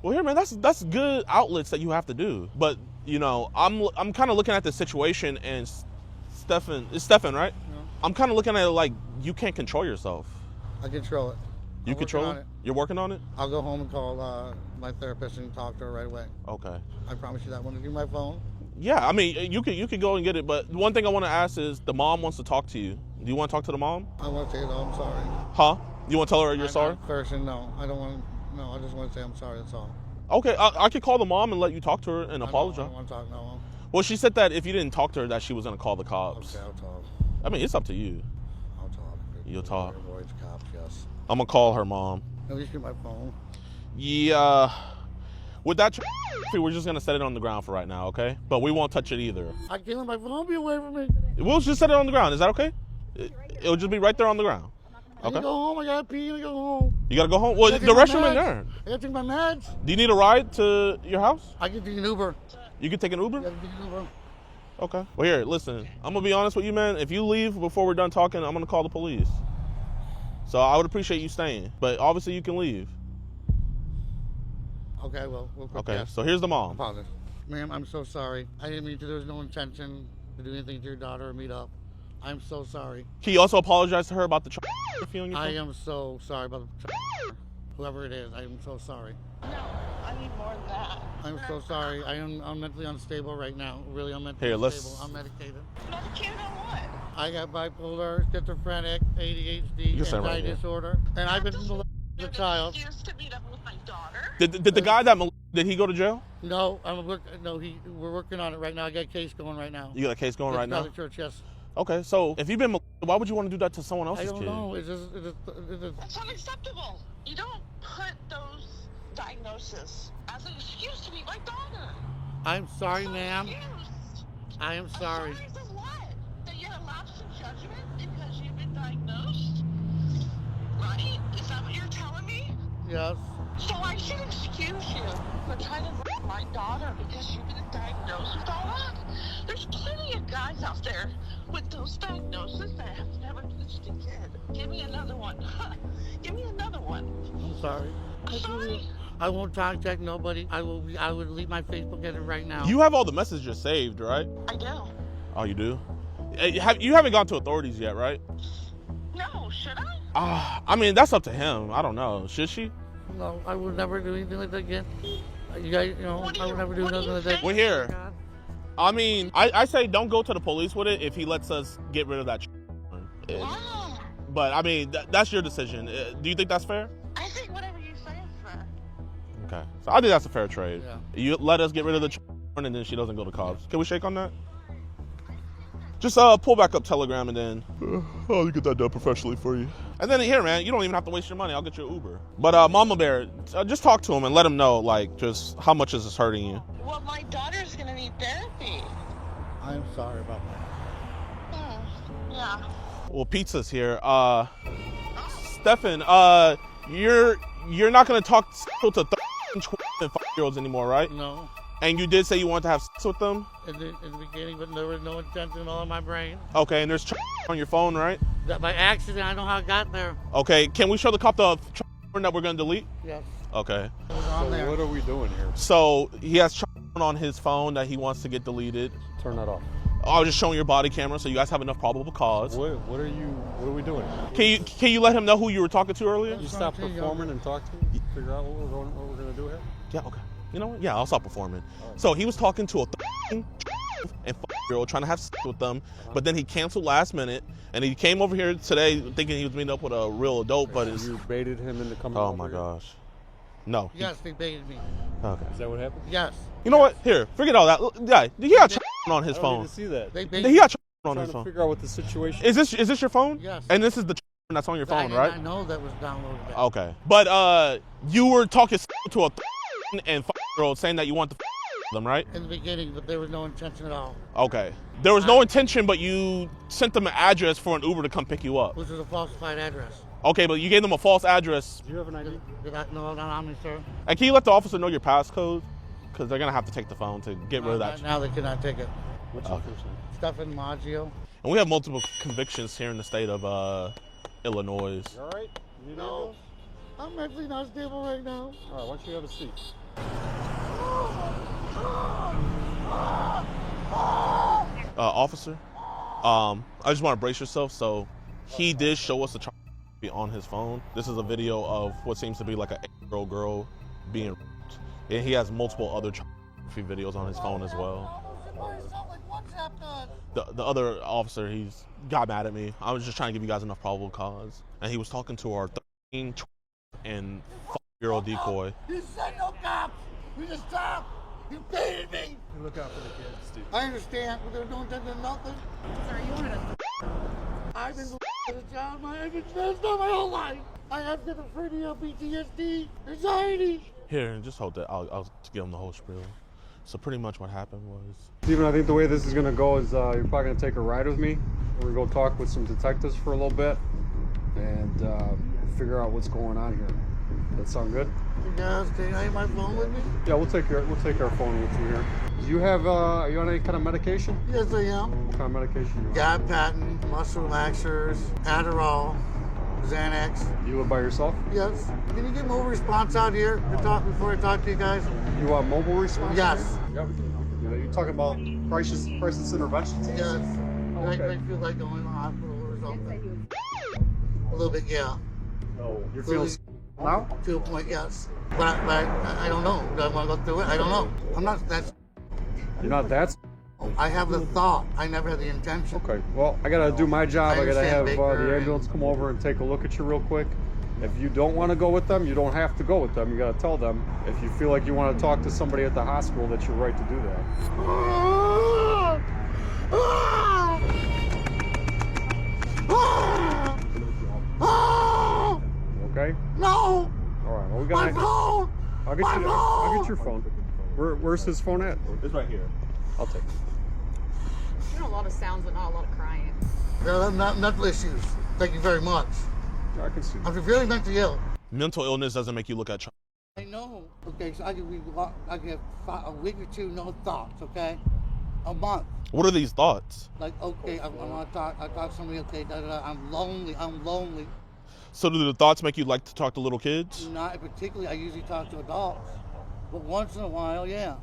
Well, here, man, that's good outlets that you have to do. But, you know, I'm kind of looking at the situation and it's Stefan, right? Yeah. I'm kind of looking at it like you can't control yourself. I control it. You control it? You're working on it? I'll go home and call my therapist and talk to her right away. Okay. I promise you that. Want to give my phone? Yeah, I mean, you could go and get it, but one thing I want to ask is the mom wants to talk to you. Do you want to talk to the mom? I want to say, I'm sorry. Huh? You want to tell her you're sorry? Person, no. I don't want to. No, I just want to say I'm sorry, that's all. Okay, I could call the mom and let you talk to her and apologize. I don't want to talk, no. Well, she said that if you didn't talk to her, that she was going to call the cops. Okay, I'll talk. I mean, it's up to you. I'll talk. You'll talk. Avoid cops, yes. I'm going to call her mom. At least get my phone. Yeah. With that, we're just going to set it on the ground for right now, okay? But we won't touch it either. I can't let my phone be away from me. We'll just set it on the ground. Is that okay? It'll just be right there on the ground. I gotta go home. I gotta pee. I gotta go home. You gotta go home? Well, the restroom in there. I gotta take my meds. Do you need a ride to your house? I can take an Uber. You can take an Uber? I can take an Uber. Okay. Well, here, listen. I'm gonna be honest with you, man. If you leave before we're done talking, I'm gonna call the police. So I would appreciate you staying, but obviously you can leave. Okay, well, we'll okay. Yes. So here's the mom. Apologize. Ma'am, I'm so sorry. I didn't mean to. There was no intention to do anything to your daughter or meet up. I'm so sorry. Can you also apologize to her about the feeling? I am so sorry about the Whoever it is, I am so sorry. No, I need more than that. I'm so sorry. I'm mentally unstable right now. Really, I'm mentally Here, unstable. let's- I'm medicated. Medicated on what? I got bipolar, schizophrenic, ADHD, You stand right anxiety here. disorder, and I've been molested as a child. Excuse to meet up with my daughter? Did the guy that did he go to jail? No, we're working on it right now. I got a case going right now. You got a case going right now? Another church, yes. Okay, so if you've been molested, why would you want to do that to someone else's I don't kid? know. That's unacceptable. You don't put those diagnoses as an excuse to meet my daughter. I'm sorry, ma'am. I am sorry. Sorry for what? That you had a lapse in judgment because you've been diagnosed? Right? Is that what you're telling me? Yes. So I should excuse you for trying to rape my daughter because you've been diagnosed with all that? There's plenty of guys out there with those diagnoses that have never touched a kid. Give me another one. Give me another one. I'm sorry. Sorry? I won't contact nobody. I would leave my Facebook at it right now. You have all the messages saved, right? I do. Oh, you do? You haven't gone to authorities yet, right? No, should I? I mean, that's up to him. I don't know. Should she? No, I would never do anything like that again. You guys, I would never do nothing like that. We're here. I mean, I say don't go to the police with it if he lets us get rid of that. But I mean, that's your decision. Do you think that's fair? I think whatever you say is fair. Okay, so I think that's a fair trade. Yeah. You let us get rid of the and then she doesn't go to cops. Can we shake on that? Just pull back up Telegram and then I'll get that done professionally for you. And then here, man, you don't even have to waste your money. I'll get you an Uber. But Mama Bear, just talk to him and let him know, like, just how much is this hurting you. Well, my daughter's gonna need therapy. I'm sorry about that. Yeah. Well, pizza's here. Stefan, you're not gonna talk to 5-year-olds anymore, right? No. And you did say you wanted to have sex with them? In the beginning, but there was no intention all in my brain. Okay, and there's on your phone, right? That by accident, I know how it got there. Okay, can we show the cop the that we're gonna delete? Yes. Okay. It was on there. What are we doing here? So he has on his phone that he wants to get deleted. Turn that off. I was just showing your body camera, so you guys have enough probable cause. What are we doing? Can you let him know who you were talking to earlier? You stop performing and talk to him? Figure out what we're gonna do here? Yeah, okay. You know what? Yeah, I'll stop performing. So he was talking to a and 5-year-old trying to have sex with them, but then he canceled last minute, and he came over here today thinking he was meeting up with a real adult, but it's... You baited him into coming Oh over my here? gosh. No. Yes, they baited me. Okay. Is that what happened? Yes. You know what? Here, forget all that. Yeah, he got on his I don't phone. need to see that. They baited He got on trying his to phone. figure out what the situation Is this your phone? Yes. And this is the that's on your phone, right? I know that was downloaded. Back. Okay. But you were talking to a and 5-year-old saying that you want to them, right? In the beginning, but there was no intention at all. Okay. There was no intention, but you sent them an address for an Uber to come pick you up. Which was a falsified address. Okay, but you gave them a false address. Do you have an ID? No, not on me, sir. And can you let the officer know your passcode? Because they're going to have to take the phone to get rid of that. Now they cannot take it. What's your first name? Stefan Maggio. And we have multiple convictions here in the state of Illinois. You all right? You need No. I'm mentally not stable right now. All right, why don't you have a seat? Officer, I just want to brace yourself. So he did show us the on his phone. This is a video of what seems to be like an 8-year-old girl being raped. And he has multiple other videos on his phone as well. The other officer, he's got mad at me. I was just trying to give you guys enough probable cause. And he was talking to our 13 and 5-year-old decoy. You said no cops. We just stopped. You baited me. You look out for the kids, Steve. I understand, but there was no intention of nothing. Sorry, you wanted us to... I've been as a child. I've been messed up my whole life. I have schizophrenia, PTSD, anxiety. Here, just hold that. I'll give him the whole spiel. So pretty much what happened was... Steven, I think the way this is going to go is you're probably going to take a ride with me. We're going to go talk with some detectives for a little bit and figure out what's going on here. That sound good? Yes, can I have my phone with me? Yeah, we'll take our phone with you here. Do you have are you on any kind of medication? Yes, I am. What kind of medication you on? Gabapentin, muscle relaxers, Adderall, Xanax. Do you live by yourself? Yes. Can you get mobile response out here before I talk to you guys? You want mobile response? Yes. Yeah, we can. You know, you're talking about crisis interventions? Yes. Oh, I okay. feel like going to the hospital or something. A little bit, yeah. Oh, you're feeling Now? To a point, yes. But I don't know. Do I want to go through it? I don't know. I'm not that. You're not that. I have the thought. I never had the intention. Okay. Well, I gotta do my job. I gotta have understand, Baker, the ambulance come over and take a look at you real quick. If you don't want to go with them, you don't have to go with them. You gotta tell them. If you feel like you want to talk to somebody at the hospital, that's your right to do that. Okay? No! All right. Well, we got. My phone! I'll get your phone. Where's his phone at? It's right here. I'll take it. There are a lot of sounds, but not a lot of crying. No, not mental issues. Thank you very much. I can see. I'm really mentally ill. Mental illness doesn't make you look at child. I know. Okay, so I get a week or two, no thoughts. Okay, a month. What are these thoughts? Like, okay, I want to talk. I talk to somebody. Okay, I'm lonely. I'm lonely. So do the thoughts make you like to talk to little kids? Not particularly. I usually talk to adults, but once in a while, yeah.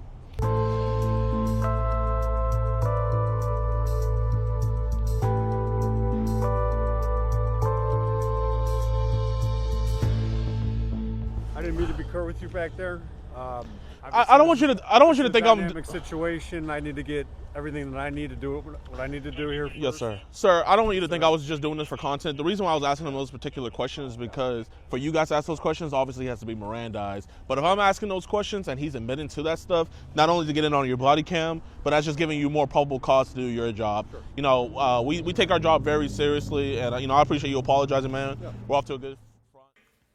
I didn't mean to be curt with you back there. I don't want you to. I don't want you to think I'm. Dynamic situation. I need to get everything that I need to do. What I need to do here. Yes, sir. Sir, I don't want you to think I was just doing this for content. The reason why I was asking him those particular questions is because for you guys to ask those questions, obviously it has to be Mirandized. But if I'm asking those questions and he's admitting to that stuff, not only to get it on your body cam, but that's just giving you more probable cause to do your job. Sure. You know, we take our job very seriously, and you know, I appreciate you apologizing, man. Yeah. We're off to a good.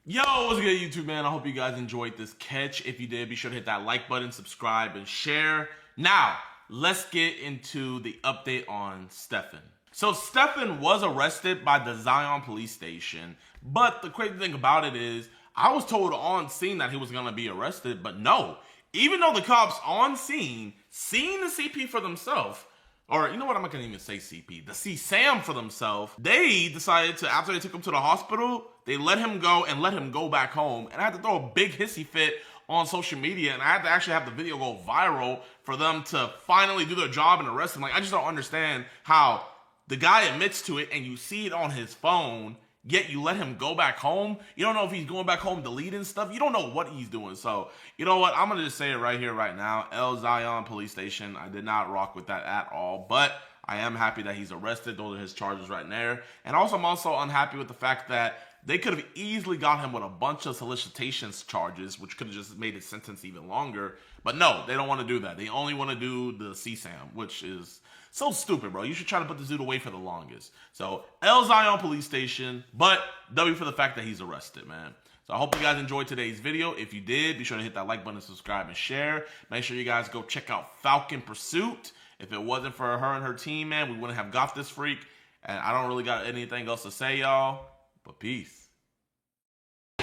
Yo, what's good, YouTube, man? I hope you guys enjoyed this catch. If you did, be sure to hit that like button, subscribe, and share. Now, let's get into the update on Stefan. So, Stefan was arrested by the Zion police station, but the crazy thing about it is, I was told on scene that he was going to be arrested, but no. Even though the cops on scene, seeing the CP for themselves, or you know what, I'm not gonna even say CP, the C-SAM for themselves, they decided to, after they took him to the hospital, they let him go and let him go back home. And I had to throw a big hissy fit on social media, and I had to actually have the video go viral for them to finally do their job and arrest him. Like, I just don't understand how the guy admits to it and you see it on his phone, yet you let him go back home. You don't know if he's going back home deleting stuff. You don't know what he's doing. So, you know what? I'm going to just say it right here, right now. El Zion police station. I did not rock with that at all. But I am happy that he's arrested. Those are his charges right there. And also, I'm also unhappy with the fact that they could have easily got him with a bunch of solicitations charges, which could have just made his sentence even longer. But no, they don't want to do that. They only want to do the C-SAM, which is so stupid, bro. You should try to put this dude away for the longest. So, El Zion police station, but W for the fact that he's arrested, man. So I hope you guys enjoyed today's video. If you did, be sure to hit that like button, subscribe, and share. Make sure you guys go check out Falcon Pursuit. If it wasn't for her and her team, man, we wouldn't have got this freak. And I don't really got anything else to say, y'all. But peace.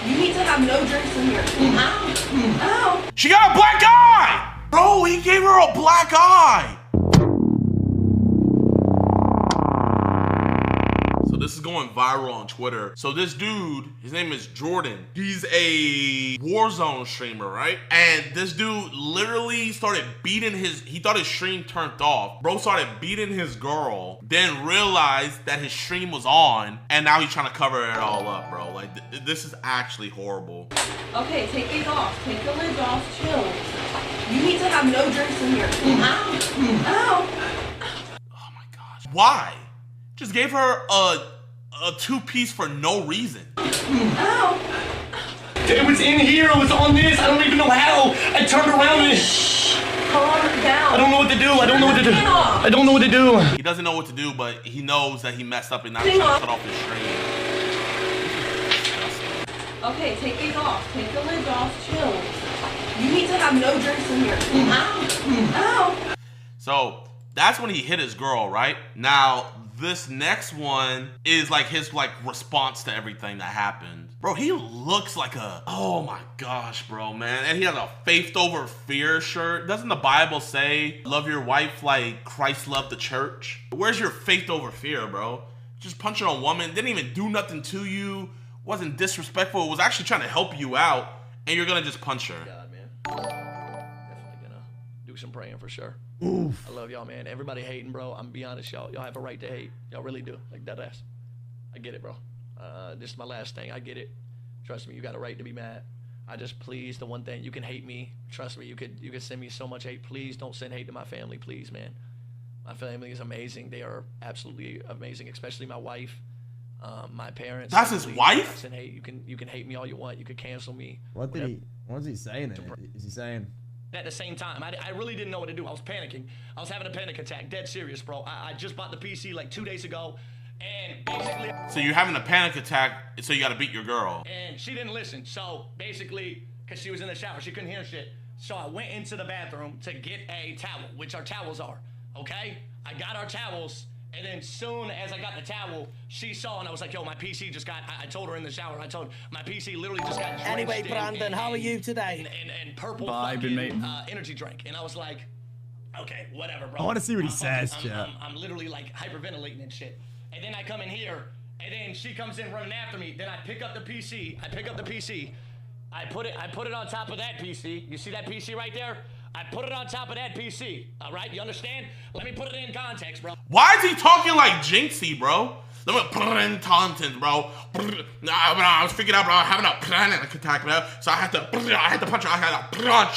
You need to have no drinks in here. Ow. Ow. She got a black eye! Bro, he gave her a black eye! This is going viral on Twitter. So this dude, his name is Jordan. He's a Warzone streamer, right? And this dude literally started beating he thought his stream turned off. Bro started beating his girl, then realized that his stream was on, and now he's trying to cover it all up, bro. Like, this is actually horrible. Okay, take it off. Take the lid off. Chill. You need to have no drinks in here. Ow. Ow. Oh my gosh. Why? Just gave her a two-piece for no reason. Ow. It was in here, it was on this, I don't even know how. I turned around and... Calm down. I don't know what to do, I don't know what to do. I don't know what to do. He doesn't know what to do, but he knows that he messed up and not trying to cut off his stream. Okay, take it off. Take the lid off. Chill. You need to have no drinks in here. Ow. Ow. So, that's when he hit his girl, right? Now, this next one is like his response to everything that happened. Bro, he looks like oh my gosh, bro, man. And he has a faith over fear shirt. Doesn't the Bible say, love your wife like Christ loved the church? Where's your faith over fear, bro? Just punching a woman, didn't even do nothing to you, wasn't disrespectful, it was actually trying to help you out, and you're gonna just punch her. God, man. Definitely gonna do some praying for sure. Oof. I love y'all, man. Everybody hating, bro. I'm gonna be honest, y'all. Y'all have a right to hate. Y'all really do. Like, dead ass. I get it, bro. This is my last thing. I get it. Trust me, you got a right to be mad. I just, please, the one thing, you can hate me. Trust me, you could send me so much hate. Please don't send hate to my family, please, man. My family is amazing. They are absolutely amazing, especially my wife, my parents. That's his wife? Send hate. You can hate me all you want. You can cancel me. What was he saying? Is he saying? At the same time, I really didn't know what to do. I was panicking. I was having a panic attack. Dead serious, bro. I just bought the PC like 2 days ago, and basically... So you're having a panic attack, so you gotta beat your girl. And she didn't listen. So basically, because she was in the shower, she couldn't hear shit. So I went into the bathroom to get a towel, which our towels are, okay? I got our towels, and then soon as I got the towel, she saw, and I was like, yo, my PC just got, I told her in the shower, I told her, my PC literally just got drenched Anyway, Brandon, how are you today? And purple Vibing, mate. energy drink. And I was like, okay, whatever, bro. I want to see what he says, chat. I'm literally like hyperventilating and shit. And then I come in here, and then she comes in running after me. Then I pick up the PC. I put it on top of that PC. You see that PC right there? I put it on top of that PC. All right, you understand? Let me put it in context, bro. Why is he talking like Jinxie, bro? Let me put it in context, bro. I was freaking out, bro. Having a panic attack, bro. So I had to punch her. I had to punch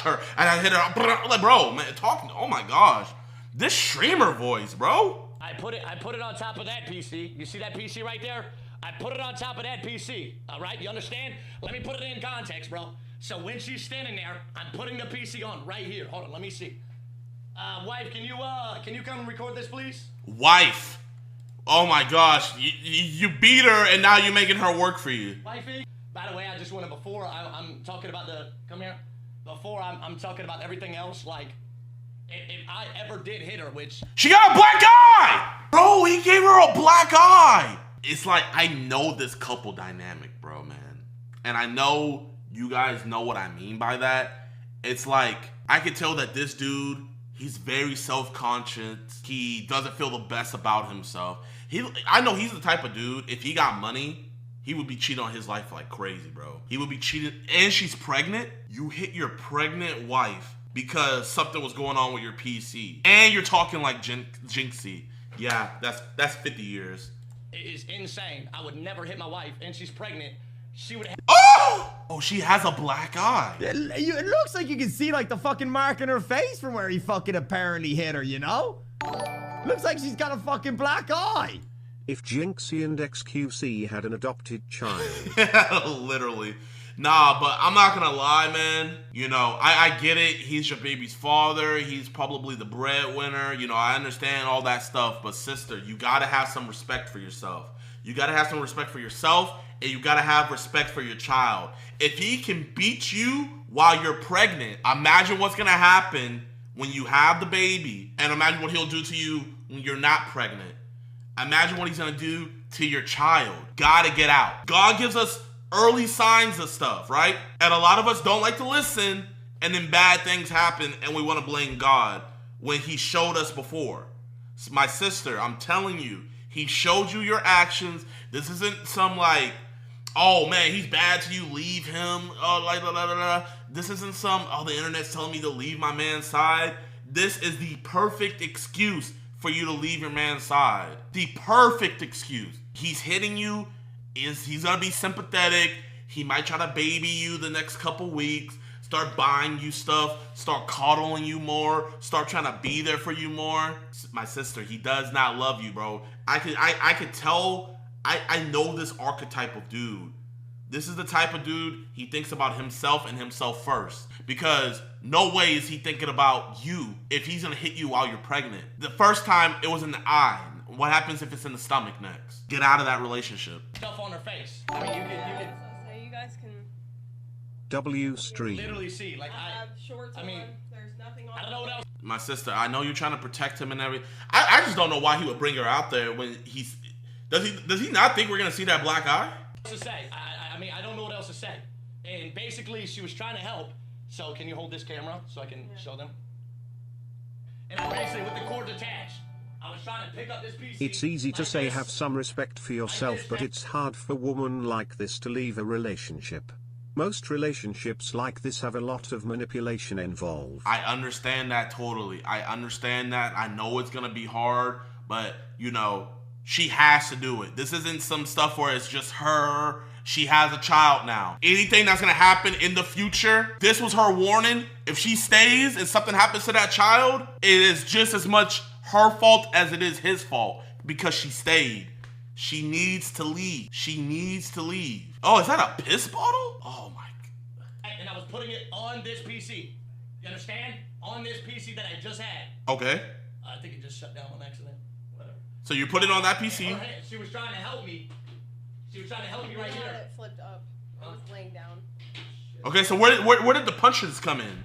her, and I hit her. Like, bro, man, talking. Oh my gosh, this streamer voice, bro. I put it on top of that PC. You see that PC right there? I put it on top of that PC. All right, you understand? Let me put it in context, bro. So when she's standing there, I'm putting the PC on right here. Hold on, let me see. Wife, can you come and record this, please? Wife. Oh my gosh, you beat her, and now you're making her work for you. Wifey. By the way, I just wanted before I'm talking about come here. Before I'm talking about everything else, like if I ever did hit her, which she got a black eye, bro. He gave her a black eye. It's like, I know this couple dynamic, bro, man. And I know you guys know what I mean by that. It's like, I could tell that this dude, he's very self-conscious. He doesn't feel the best about himself. I know he's the type of dude, if he got money, he would be cheating on his life like crazy, bro. He would be cheating, and she's pregnant. You hit your pregnant wife because something was going on with your PC. And you're talking like Jinxie. Yeah, that's 50 years. It is insane. I would never hit my wife, and she's pregnant. She would have. Oh, she has a black eye. It looks like you can see like the fucking mark in her face from where he fucking apparently hit her, you know? Looks like she's got a fucking black eye. If Jinxie and XQC had an adopted child. Literally. Nah, but I'm not gonna lie, man. You know, I get it. He's your baby's father. He's probably the breadwinner. You know, I understand all that stuff. But sister, you gotta have some respect for yourself. You gotta have some respect for yourself, and you gotta have respect for your child. If he can beat you while you're pregnant, imagine what's gonna happen when you have the baby, and imagine what he'll do to you when you're not pregnant. Imagine what he's gonna do to your child. Gotta get out. God gives us early signs of stuff, right? And a lot of us don't like to listen, and then bad things happen, and we want to blame God when he showed us before. My sister, I'm telling you, he showed you your actions. This isn't some like, oh man, he's bad to you, leave him. Oh, like, blah, blah, blah, blah. This isn't some, oh, the internet's telling me to leave my man's side. This is the perfect excuse for you to leave your man's side. The perfect excuse. He's hitting you. He's gonna be sympathetic. He might try to baby you the next couple weeks, start buying you stuff, start coddling you more, start trying to be there for you more. My sister, he does not love you, bro. I could tell. I know this archetype of dude. This is the type of dude, he thinks about himself and himself first. Because no way is he thinking about you if he's gonna hit you while you're pregnant. The first time, it was in the eye. What happens if it's in the stomach next? Get out of that relationship. Stuff on her face. I mean, you can. So you guys can W stream. Literally see, like I have shorts on. There's nothing on. I don't know what else. My sister, I know you're trying to protect him and everything. I just don't know why he would bring her out there when he's. Does he not think we're gonna see that black eye? To say, I mean, I don't know what else to say. And basically, she was trying to help. So can you hold this camera so I can show them? And I basically, with the cord attached, I was trying to pick up this PC. It's easy to say have some respect for yourself, but it's hard for a woman like this to leave a relationship. Most relationships like this have a lot of manipulation involved. I understand that totally. I understand that. I know it's gonna be hard, but you know, She has to do it. This isn't some stuff where it's just her. She has a child now. Anything that's gonna happen in the future, this was her warning. If she stays and something happens to that child, it is just as much her fault as it is his fault because she stayed. She needs to leave. She needs to leave. Oh, is that a piss bottle? Oh my God. And I was putting it on this PC. You understand? On this PC that I just had. Okay. I think it just shut down on accident. Whatever. So you put it on that PC. She was trying to help me. She was trying to help me right here. It flipped up. I was laying down. Okay, so where did the punches come in?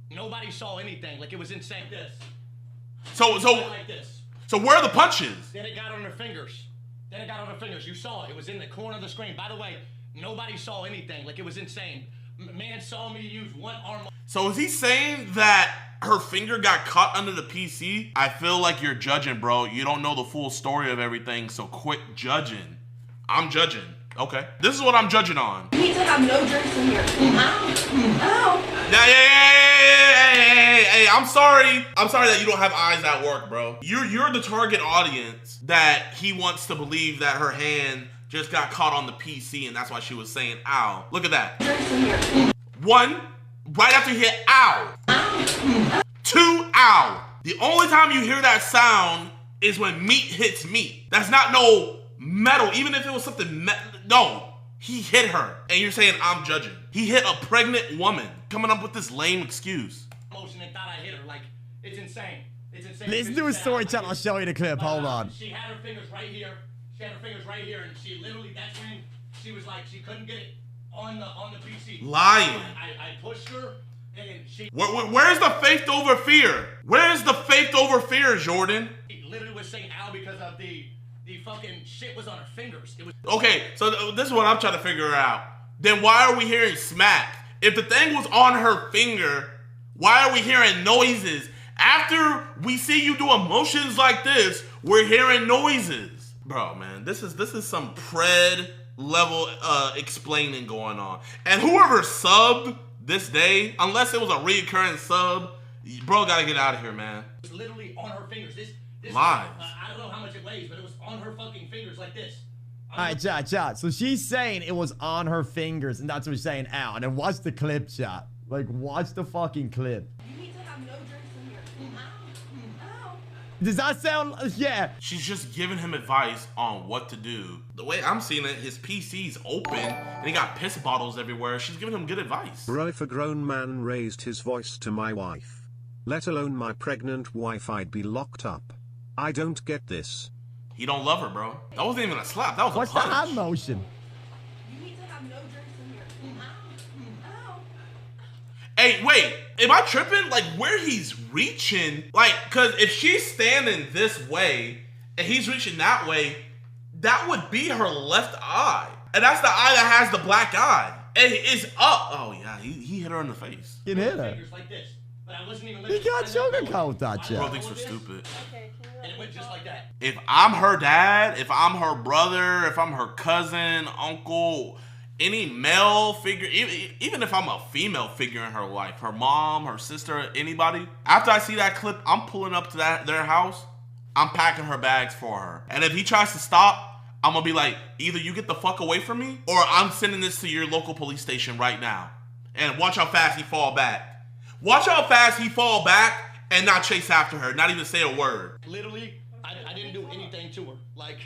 Nobody saw anything. Like it was insane. This. So like this. So where are the punches? Then it got on her fingers. Then it got on her fingers. You saw it. It was in the corner of the screen. By the way, nobody saw anything. Like it was insane. Man saw me use one arm. So is he saying that her finger got caught under the PC? I feel like you're judging, bro. You don't know the full story of everything, so quit judging. I'm judging. Okay. This is what I'm judging on. You need to have no drinks in here. Ow. Hey, I'm sorry. I'm sorry that you don't have eyes at work, bro. You're the target audience that he wants to believe that her hand just got caught on the PC and that's why she was saying ow. Look at that. One, right after you hit ow. Two, ow. The only time you hear that sound is when meat hits meat. That's not no metal, even if it was something no. He hit her, and you're saying I'm judging. He hit a pregnant woman, coming up with this lame excuse. Motion and thought I hit her. Like, it's insane. It's insane. Listen to his story, chat. I'll show you the clip. Hold on. She had her fingers right here. She had her fingers right here, and she literally, that's when she was like, she couldn't get it on the PC. Lying. I pushed her, and she. Where's the faith over fear? Where's the faith over fear, Jordan? He literally was saying ow because of the fucking shit was on her fingers. It was. Okay, so this is what I'm trying to figure out. Then why are we hearing smack? If the thing was on her finger, why are we hearing noises? After we see you doing motions like this, we're hearing noises. Bro, man, this is some pred level explaining going on. And whoever subbed this day, unless it was a reoccurring sub, bro gotta get out of here, man. It was literally on her fingers. This lies. I don't know how much it weighs, but it was on her fucking fingers like this. Alright, chat. So she's saying it was on her fingers, and that's what she's saying, ow. And then watch the clip, chat. Like, watch the fucking clip. You need to have no drinks in here. Ow. Does that sound, yeah. She's just giving him advice on what to do. The way I'm seeing it, his PC's open, and he got piss bottles everywhere. She's giving him good advice. Bro, if a grown man raised his voice to my wife, let alone my pregnant wife, I'd be locked up. I don't get this. He don't love her, bro. That wasn't even a slap. That was What's a punch. the hand motion? You need to have no drinks in here. Ow. Hey, wait. Am I tripping? Like, where he's reaching? Like, because if she's standing this way and he's reaching that way, that would be her left eye. And that's the eye that has the black eye. And it's up. Oh, yeah. He hit her in the face. He hit her. Like this. But I wasn't even He got sugarcoat that shit. Bro thinks we're stupid. And it went just like that. If I'm her dad, if I'm her brother, if I'm her cousin, uncle, any male figure, even if I'm a female figure in her life, her mom, her sister, anybody, after I see that clip, I'm pulling up to their house, I'm packing her bags for her. And if he tries to stop, I'm gonna be like, either you get the fuck away from me, or I'm sending this to your local police station right now. And watch how fast he fall back. Watch how fast he fall back and not chase after her, not even say a word. Literally, I didn't do anything to her. Like,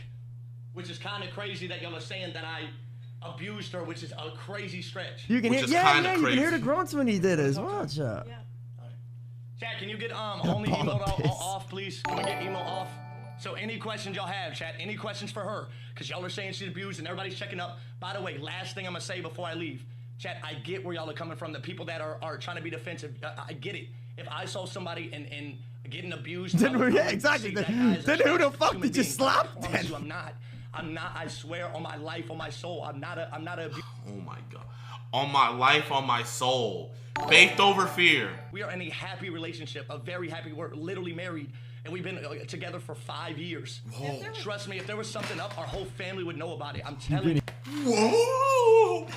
which is kind of crazy that y'all are saying that I abused her, which is a crazy stretch. You can hear, you can hear the grunts when he did it as well, chat. Chat, can you get homie emo off, please? Can we get emo off? So any questions y'all have, chat, any questions for her? Because y'all are saying she's abused and everybody's checking up. By the way, last thing I'm going to say before I leave. Chat, I get where y'all are coming from. The people that are trying to be defensive, I get it. If I saw somebody and getting abused, then exactly. Then who the fuck did you slap? I'm not. I swear on my life, on my soul, I'm not a. Oh my God. On my life, on my soul. Faith over fear. We are in a happy relationship, a very happy. We're literally married, and we've been together for 5 years. Whoa. Trust me, if there was something up, our whole family would know about it. I'm telling you. Whoa.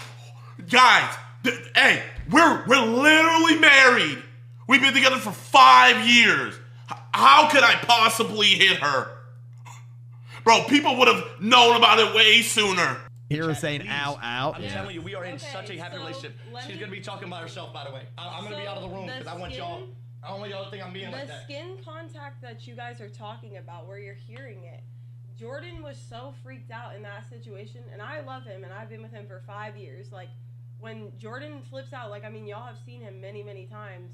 Guys, hey, we're literally married. We've been together for 5 years. How could I possibly hit her? Bro, people would have known about it way sooner. Hero saying ow, ow. I'm telling you, we are in such a happy relationship. She's gonna be talking about herself, by the way. I'm gonna be out of the room because I want y'all. I don't want y'all to think I'm being like that. The skin contact that you guys are talking about, where you're hearing it, Jordan was so freaked out in that situation, and I love him, and I've been with him for 5 years. Like, when Jordan flips out, like, I mean, y'all have seen him many, many times.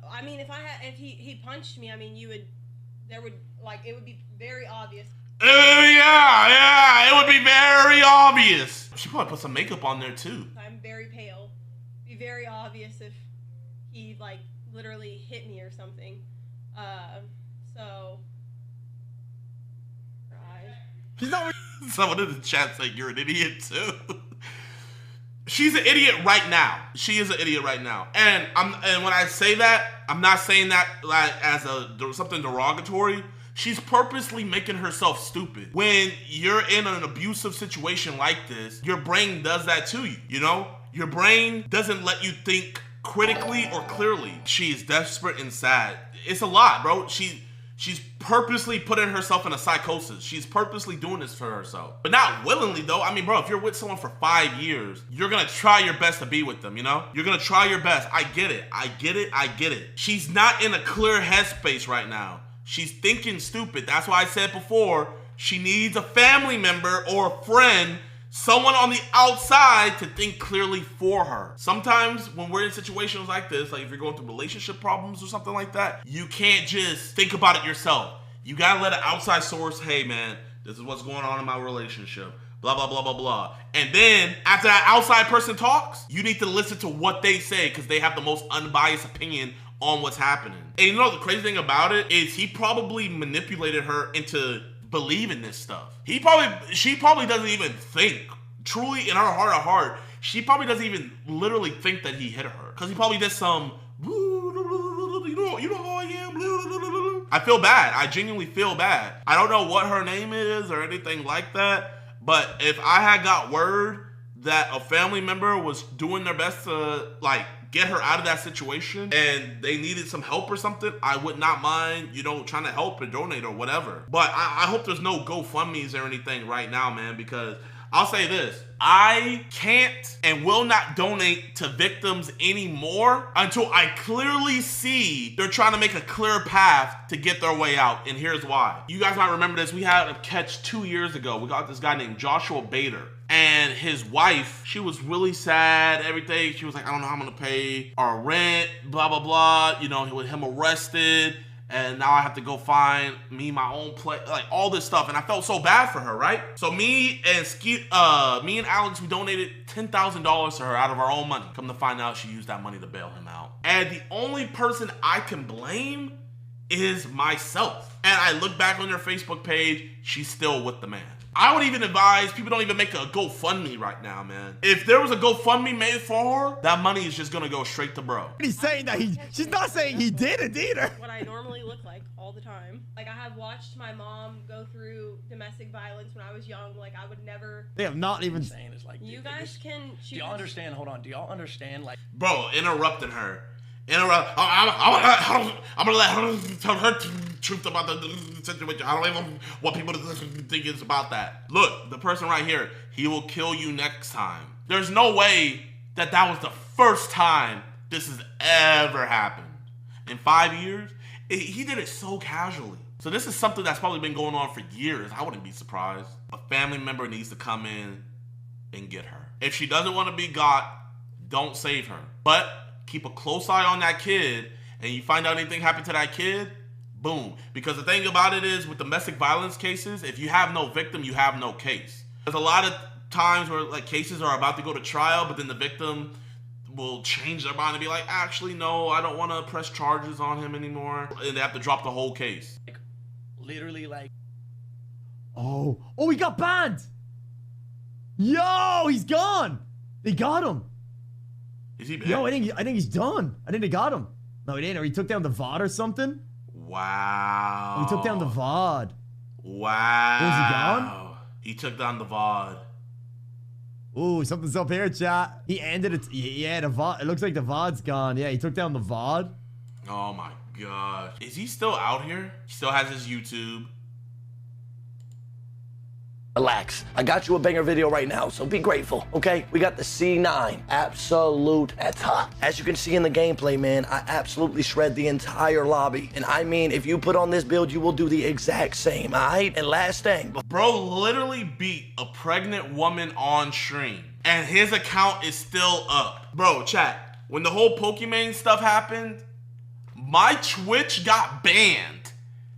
I mean, if he punched me, I mean, it would be very obvious. Yeah, it would be very obvious. She probably put some makeup on there too. I'm very pale. It'd be very obvious if he, like, literally hit me or something. So. Someone in the chat said you're an idiot too. She's an idiot right now. She is an idiot right now. And when I say that, I'm not saying that like as something derogatory. She's purposely making herself stupid. When you're in an abusive situation like this, your brain does that to you, you know? Your brain doesn't let you think critically or clearly. She is desperate and sad. It's a lot, bro. She's purposely putting herself in a psychosis. She's purposely doing this for herself. But not willingly, though. I mean, bro, if you're with someone for 5 years, you're gonna try your best to be with them, you know? You're gonna try your best. I get it. I get it. I get it. She's not in a clear headspace right now. She's thinking stupid. That's why I said before, she needs a family member or a friend, someone on the outside to think clearly for her. Sometimes when we're in situations like this, like if you're going through relationship problems or something like that, you can't just think about it yourself. You gotta let an outside source, hey man, this is what's going on in my relationship, blah, blah, blah, blah, blah. And then after that outside person talks, you need to listen to what they say because they have the most unbiased opinion on what's happening. And you know the crazy thing about it is he probably manipulated her into believing this stuff. She probably doesn't even think, truly in her heart of heart, she probably doesn't even literally think that he hit her. Because he probably did some, you know who I am? I feel bad. I genuinely feel bad. I don't know what her name is or anything like that, but if I had got word that a family member was doing their best to like get her out of that situation and they needed some help or something, I would not mind, you know, trying to help or donate or whatever. But I hope there's no GoFundMe's or anything right now, man, because I'll say this, I can't and will not donate to victims anymore until I clearly see they're trying to make a clear path to get their way out, and here's why. You guys might remember this, we had a catch 2 years ago. We got this guy named Joshua Bader. And his wife, she was really sad, everything. She was like, I don't know how I'm gonna pay our rent, blah, blah, blah. You know, with him arrested, and now I have to go find me my own place, like all this stuff. And I felt so bad for her, right? So me and Alex, we donated $10,000 to her out of our own money. Come to find out, she used that money to bail him out. And the only person I can blame is myself. And I look back on their Facebook page, she's still with the man. I would even advise people don't even make a GoFundMe right now, man. If there was a GoFundMe made for her, that money is just gonna go straight to bro. He's saying that she's not saying he did it either. What I normally look like all the time. Like, I have watched my mom go through domestic violence when I was young. Like, I would never. They have not even. Saying is like, you guys can. Do y'all understand? Hold on. Do y'all understand? Like, bro, interrupting her. I'm gonna let her tell her truth about the situation. I don't even want people to think it's about that. Look, the person right here, he will kill you next time. There's no way that was the first time this has ever happened. In 5 years, he did it so casually. So this is something that's probably been going on for years. I wouldn't be surprised. A family member needs to come in and get her. If she doesn't want to be got, don't save her. But keep a close eye on that kid, and you find out anything happened to that kid, boom. Because the thing about it is, with domestic violence cases, if you have no victim, you have no case. There's a lot of times where like cases are about to go to trial, but then the victim will change their mind and be like, actually, no, I don't want to press charges on him anymore. And they have to drop the whole case. Literally, like. Oh, he got banned. Yo, he's gone. They got him. Is he banned? Yo, I think he's done. I think they got him. No, he didn't. Or he took down the VOD or something. Wow. Oh, he took down the VOD. Wow. Was he gone? He took down the VOD. Ooh, something's up here, chat. He ended it. Yeah, the VOD. It looks like the VOD's gone. Yeah, he took down the VOD. Oh my gosh. Is he still out here? He still has his YouTube. Relax. I got you a banger video right now, so be grateful, okay? We got the C9, absolute etta. As you can see in the gameplay, man, I absolutely shred the entire lobby. And I mean, if you put on this build, you will do the exact same, all right? And last thing. Bro literally beat a pregnant woman on stream, and his account is still up. Bro, chat, when the whole Pokimane stuff happened, my Twitch got banned.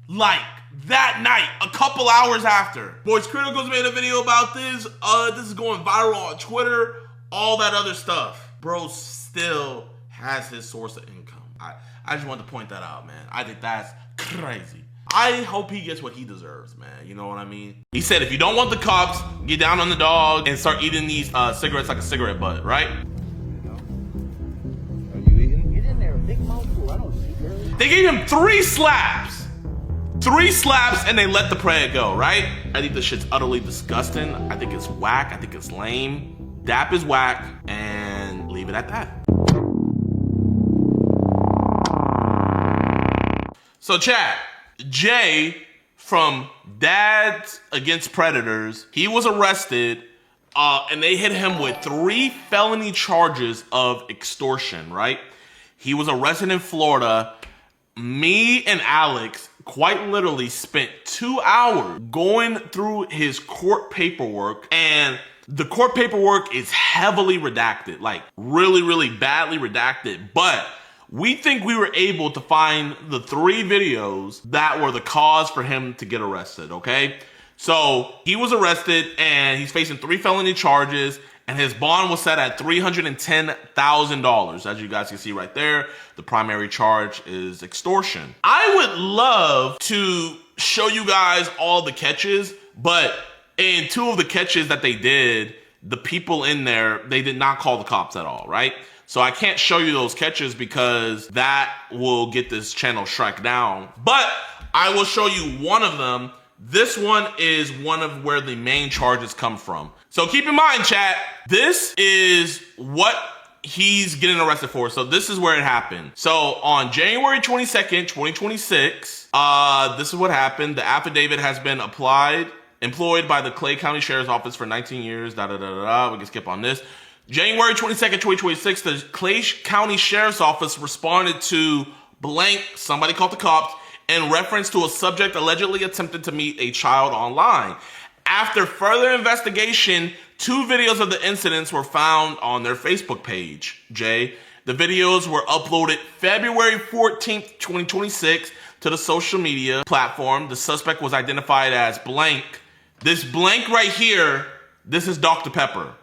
Like, that night, a couple hours after. Boys Criticals made a video about this. This is going viral on Twitter, all that other stuff. Bro still has his source of income. I just wanted to point that out, man. I think that's crazy. I hope he gets what he deserves, man. You know what I mean? He said, if you don't want the cops, get down on the dog and start eating these cigarettes like a cigarette butt, right? Are you eating? Get in there, big mouthful. I don't see, girl. They gave him 3 slaps. 3 slaps and they let the pred go, right? I think this shit's utterly disgusting. I think it's whack. I think it's lame. Dap is whack, and leave it at that. So chat, Jay from Dads Against Predators, he was arrested and they hit him with 3 felony charges of extortion, right? He was arrested in Florida. Me and Alex quite literally spent 2 hours going through his court paperwork, and the court paperwork is heavily redacted, like really, really badly redacted, but we think we were able to find the 3 videos that were the cause for him to get arrested, okay? So he was arrested and he's facing 3 felony charges, and his bond was set at $310,000. As you guys can see right there, the primary charge is extortion. I would love to show you guys all the catches, but in 2 of the catches that they did, the people in there, they did not call the cops at all, right? So I can't show you those catches because that will get this channel strike down. But I will show you one of them. This one is one of where the main charges come from. So keep in mind, chat, this is what he's getting arrested for. So this is where it happened. So on January 22nd, 2026, this is what happened. The affidavit has been employed by the Clay County Sheriff's Office for 19 years, We can skip on this. January 22nd, 2026, the Clay County Sheriff's Office responded to blank, somebody called the cops, in reference to a subject allegedly attempted to meet a child online. After further investigation, 2 videos of the incidents were found on their Facebook page, Jay. The videos were uploaded February 14th, 2026 to the social media platform. The suspect was identified as blank. This blank right here, this is Dr. Pepper.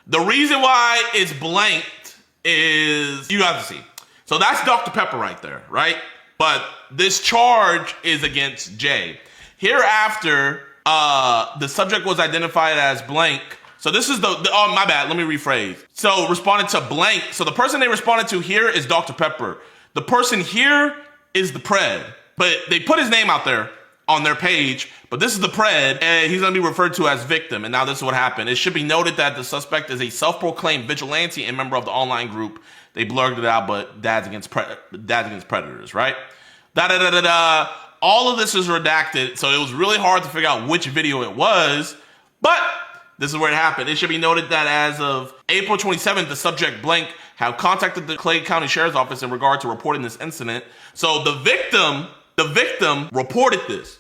The reason why it's blanked is, you have to see. So that's Dr. Pepper right there, right? But this charge is against Jay. Hereafter, the subject was identified as blank. So this is oh, my bad, let me rephrase. So responded to blank. So the person they responded to here is Dr. Pepper. The person here is the pred. But they put his name out there on their page, but this is the pred, and he's gonna be referred to as victim. And now this is what happened. It should be noted that the suspect is a self-proclaimed vigilante and member of the online group. They blurred it out, but Dads Against Predators, right? All of this is redacted, so it was really hard to figure out which video it was, but this is where it happened. It should be noted that as of April 27th, the subject blank have contacted the Clay County Sheriff's Office in regard to reporting this incident. So the victim reported this.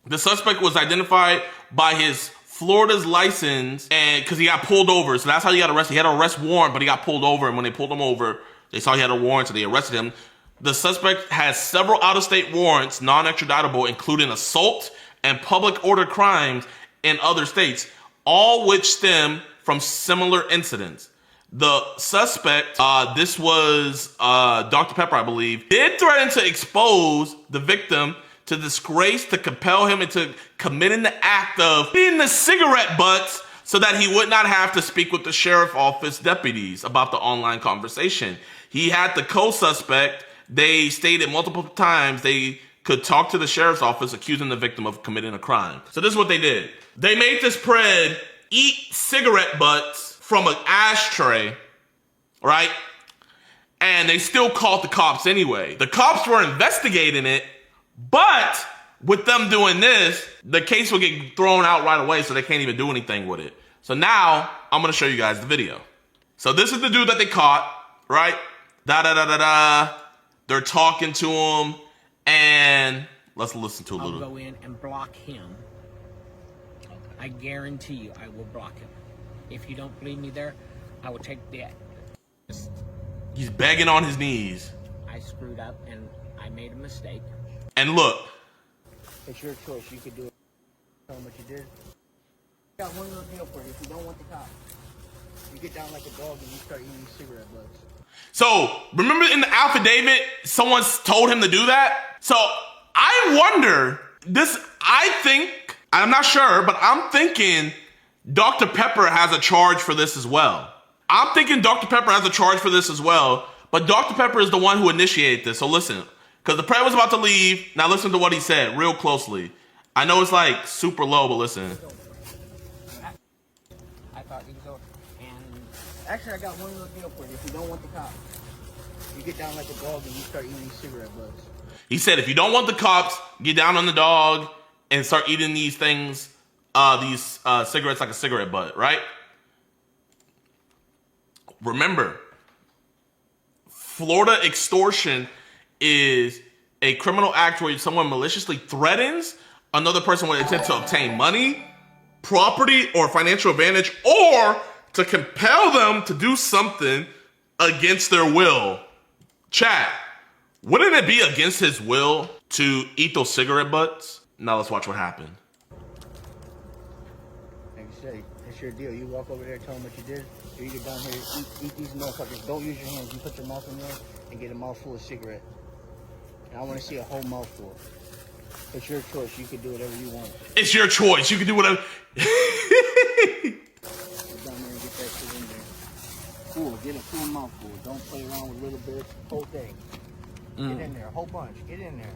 The suspect was identified by his Florida's license, and because he got pulled over, so that's how he got arrested. He had an arrest warrant, but he got pulled over, and when they pulled him over, they saw he had a warrant, so they arrested him. The suspect has several out-of-state warrants, non-extraditable, including assault and public order crimes in other states, all which stem from similar incidents. The suspect, this was Dr. Pepper, I believe, did threaten to expose the victim to disgrace, to compel him into committing the act of eating the cigarette butts so that he would not have to speak with the sheriff office deputies about the online conversation. He had the co-suspect. They stated multiple times they could talk to the sheriff's office accusing the victim of committing a crime. So this is what they did. They made this pred eat cigarette butts from an ashtray, right? And they still called the cops anyway. The cops were investigating it, but with them doing this, the case will get thrown out right away, so they can't even do anything with it. So now I'm gonna show you guys the video. So this is the dude that they caught, right? They're talking to him, and let's listen to a little. I'll go in and block him. I guarantee you I will block him. If you don't believe me there, I will take that. He's begging on his knees. I screwed up and I made a mistake. And look. It's your choice. You could do it. Tell them what you did. I got one little deal for you. If you don't want the cops, you get down like a dog and you start eating these cigarette butts. So, remember in the affidavit, someone told him to do that? So, I wonder, I'm not sure, but I'm thinking Dr. Pepper has a charge for this as well. I'm thinking Dr. Pepper has a charge for this as well, but Dr. Pepper is the one who initiated this. So listen, because the pred was about to leave. Now listen to what he said real closely. I know it's like super low, but listen. I thought you could go. And actually, I got one little deal for you. If you don't want the cops, you get down like a dog and you start eating these cigarette butts. He said, if you don't want the cops, get down on the dog and start eating these things, these cigarettes like a cigarette butt, right? Remember, Florida extortion is a criminal act where someone maliciously threatens another person with intent to obtain money, property, or financial advantage, or to compel them to do something against their will. Chat, wouldn't it be against his will to eat those cigarette butts? Now let's watch what happened. Like you say, it's your deal. You walk over there, tell them what you did, or you get down here, eat these motherfuckers. Don't use your hands. You put your mouth in there and get a mouthful of cigarette. And I want to see a whole mouthful. It's your choice. You can do whatever you want. It's your choice. You can do whatever. Get down there and get that shit in there. Cool. Get a full mouthful. Don't play around with little bits. Whole thing. Get in there. A whole bunch. Get in there.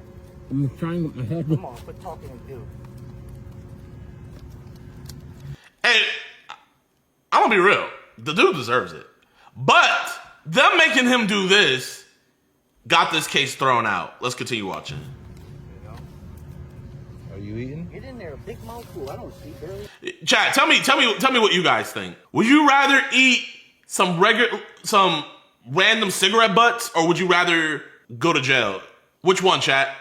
I'm trying with my head. Come on. Quit talking and do. And I'm gonna be real. The dude deserves it. But them making him do this got this case thrown out. Let's continue watching. Are you eating? Get in there. A big mouthful. I don't see barely. Chat, tell me what you guys think. Would you rather eat some random cigarette butts, or would you rather go to jail? Which one, chat?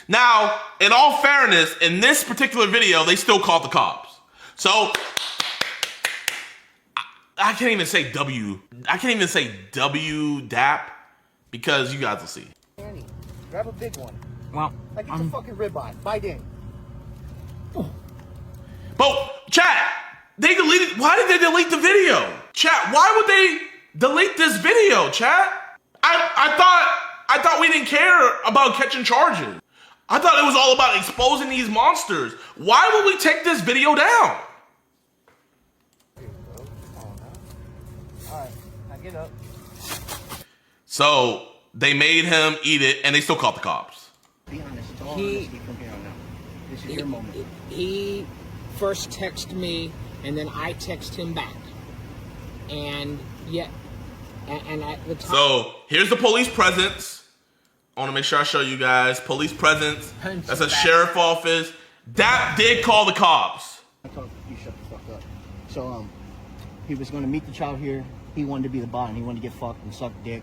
Now, in all fairness, in this particular video, they still called the cops. So I can't even say WDAP because you guys will see. Annie, grab a big one. Well, like it's a fucking ribeye. Bite in. But chat, they deleted. Why did they delete the video? Chat, why would they delete this video? Chat, I thought we didn't care about catching charges. I thought it was all about exposing these monsters. Why would we take this video down? Alright, now get up. So they made him eat it, and they still called the cops. Be honest, it's all honesty from here on out. This is your moment. He first texted me, and then I text him back. And yet, and at the time. So here's the police presence. I want to make sure I show you guys. Police presence. That's a sheriff office. That did call the cops. I told you shut the fuck up. So he was going to meet the child here. He wanted to be the bottom. He wanted to get fucked and suck dick.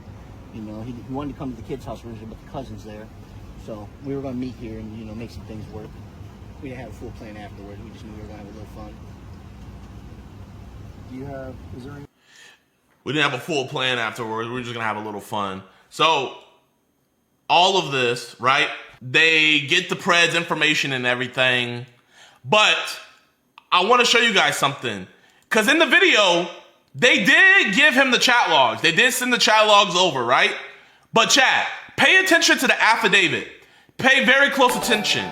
You know, he wanted to come to the kids' house originally, but the cousin's there. So we were going to meet here and, you know, make some things work. We didn't have a full plan afterwards. We just knew we were going to have a little fun. Is there any? We didn't have a full plan afterwards. We were just going to have a little fun. So all of this, right? They get the Pred's information and everything. But I want to show you guys something. Because in the video, they did give him the chat logs. They did send the chat logs over, right? But chat, pay attention to the affidavit. Pay very close attention.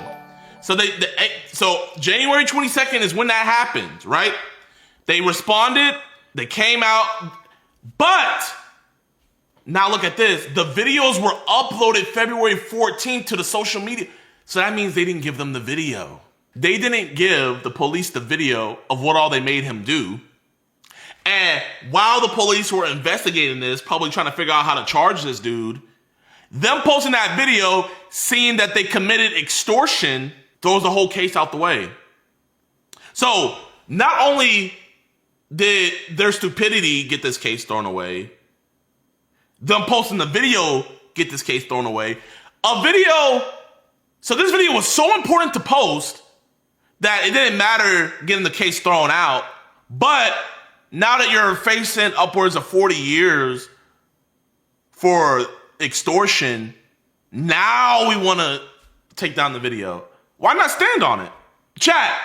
So so January 22nd is when that happened, right? They responded. They came out. But now look at this. The videos were uploaded February 14th to the social media. So that means they didn't give them the video. They didn't give the police the video of what all they made him do. And while the police were investigating this, probably trying to figure out how to charge this dude, them posting that video, seeing that they committed extortion, Throws the whole case out the way. So not only did their stupidity get this case thrown away, them posting the video get this case thrown away. So this video was so important to post that it didn't matter getting the case thrown out. But now that you're facing upwards of 40 years for extortion, now we want to take down the video. Why not stand on it? Chat,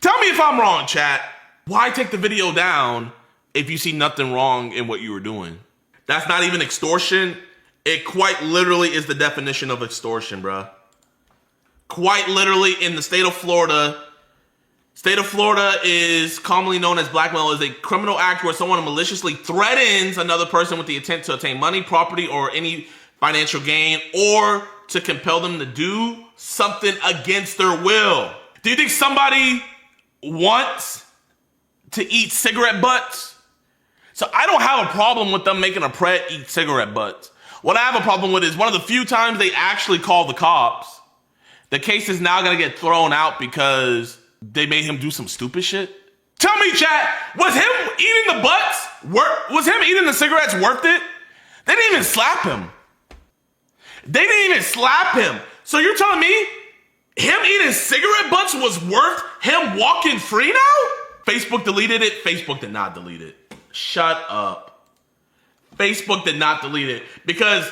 tell me if I'm wrong, chat. Why take the video down if you see nothing wrong in what you were doing? That's not even extortion. It quite literally is the definition of extortion, bruh. Quite literally in the state of Florida. State of Florida is commonly known as blackmail, is a criminal act where someone maliciously threatens another person with the intent to obtain money, property, or any financial gain, or to compel them to do something against their will. Do you think somebody wants to eat cigarette butts? So I don't have a problem with them making a pret eat cigarette butts. What I have a problem with is one of the few times they actually call the cops, the case is now gonna get thrown out because they made him do some stupid shit. Tell me, chat, was him eating the butts, was him eating the cigarettes worth it? They didn't even slap him. They didn't even slap him. So you're telling me him eating cigarette butts was worth him walking free now? Facebook deleted it. Facebook did not delete it. Shut up. Facebook did not delete it because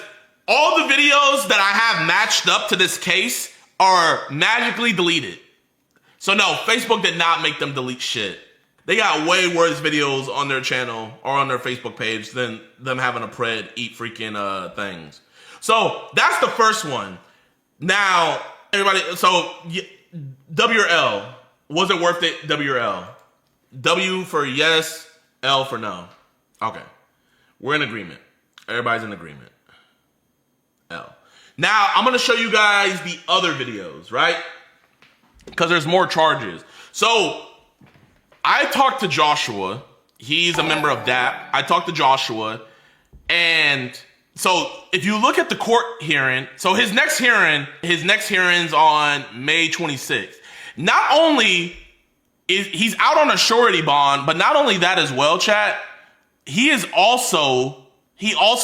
all the videos that I have matched up to this case are magically deleted. So no, Facebook did not make them delete shit. They got way worse videos on their channel or on their Facebook page than them having a pred eat freaking things. So that's the first one. Now, everybody, so W or L, was it worth it, W or L? W for yes, L for no. Okay, we're in agreement. Everybody's in agreement. L. Now, I'm gonna show you guys the other videos, right? Because there's more charges. So, I talked to Joshua. He's a member of DAP. I talked to Joshua, and so if you look at the court hearing, so his next hearing's on May 26th. Not only is he's out on a surety bond, but not only that as well, chat, he also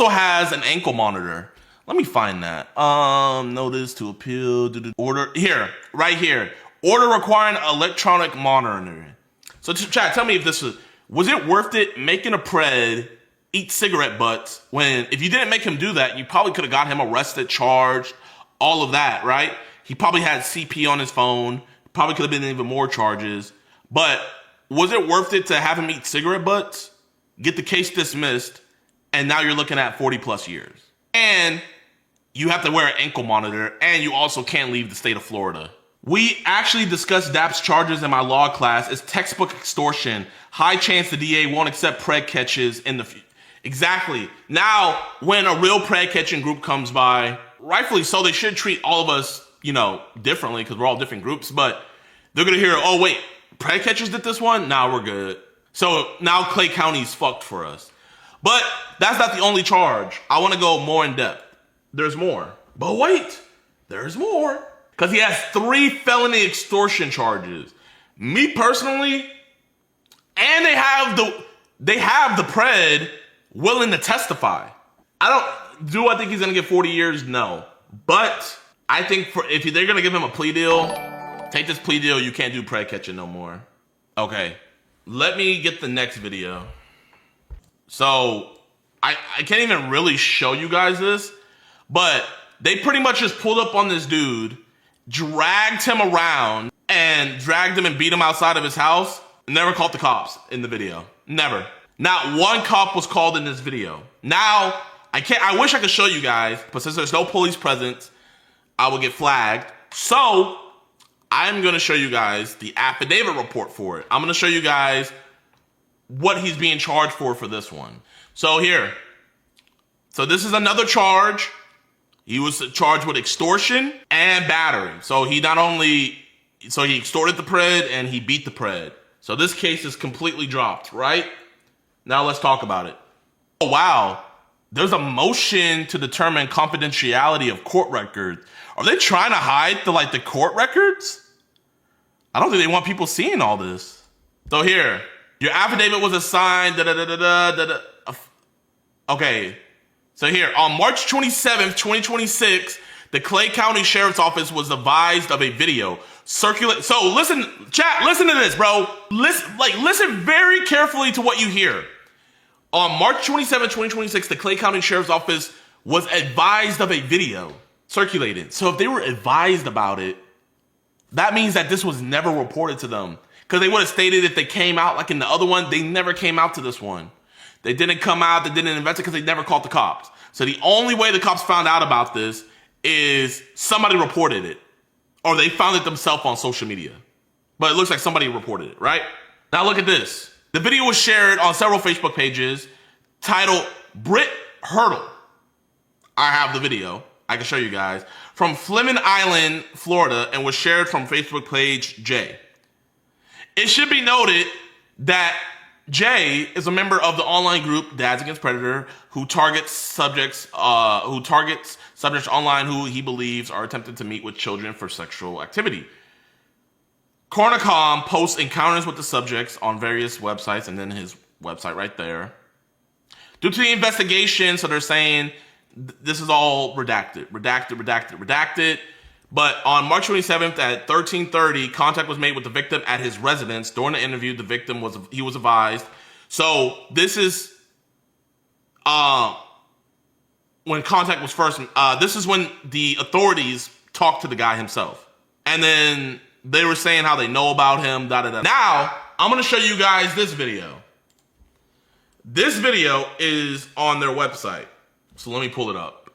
has an ankle monitor. Let me find that. Notice to appeal, order here, right here. Order requiring electronic monitoring. So chat, tell me if this was it worth it making a pred eat cigarette butts when if you didn't make him do that, you probably could have got him arrested, charged, all of that, right? He probably had CP on his phone, probably could have been even more charges. But was it worth it to have him eat cigarette butts, get the case dismissed, and now you're looking at 40 plus years? And you have to wear an ankle monitor, and you also can't leave the state of Florida. We actually discussed DAP's charges in my law class. It's textbook extortion. High chance the DA won't accept pred catches in the future. Exactly. Now, when a real pred catching group comes by, rightfully so, they should treat all of us, differently because we're all different groups, but they're going to hear, oh, wait, pred catchers did this one? Nah, we're good. So now Clay County's fucked for us. But that's not the only charge. I want to go more in depth. There's more. But wait, there's more. Because he has 3 felony extortion charges. Me personally, and they have the pred willing to testify. Do I think he's going to get 40 years? No. But I think if they're going to give him a plea deal, take this plea deal, you can't do pred catching no more. Okay, let me get the next video. So, I can't even really show you guys this, but they pretty much just pulled up on this dude, dragged him around, and dragged him and beat him outside of his house. Never called the cops in the video. Never. Not one cop was called in this video. Now, I wish I could show you guys, but since there's no police presence, I will get flagged. So, I'm going to show you guys the affidavit report for it. I'm going to show you guys what he's being charged for this one. So here. So this is another charge. He was charged with extortion and battery. So he extorted the pred and he beat the pred. So this case is completely dropped, right? Now let's talk about it. Oh, wow. There's a motion to determine confidentiality of court records. Are they trying to hide the court records? I don't think they want people seeing all this. So here, your affidavit was assigned, Okay, so here, on March 27th, 2026, the Clay County Sheriff's Office was advised of a video circulate. So listen, chat, listen to this, bro. Listen very carefully to what you hear. On March 27, 2026, the Clay County Sheriff's Office was advised of a video circulated. So if they were advised about it, that means that this was never reported to them. Because they would have stated if they came out like in the other one, they never came out to this one. They didn't come out, they didn't investigate because they never called the cops. So the only way the cops found out about this is somebody reported it. Or they found it themselves on social media. But it looks like somebody reported it, right? Now look at this. The video was shared on several Facebook pages titled Brit Hurdle. I have the video. I can show you guys. From Fleming Island, Florida, and was shared from Facebook page Jay. It should be noted that Jay is a member of the online group Dads Against Predator, who targets subjects online who he believes are attempting to meet with children for sexual activity. Cornicom posts encounters with the subjects on various websites, and then his website right there. Due to the investigation, so they're saying this is all redacted. But on March 27th at 13:30, contact was made with the victim at his residence. During the interview, the victim was advised. So this is when contact was first. This is when the authorities talked to the guy himself, and then they were saying how they know about him. Now I'm gonna show you guys this video. This video is on their website, so let me pull it up.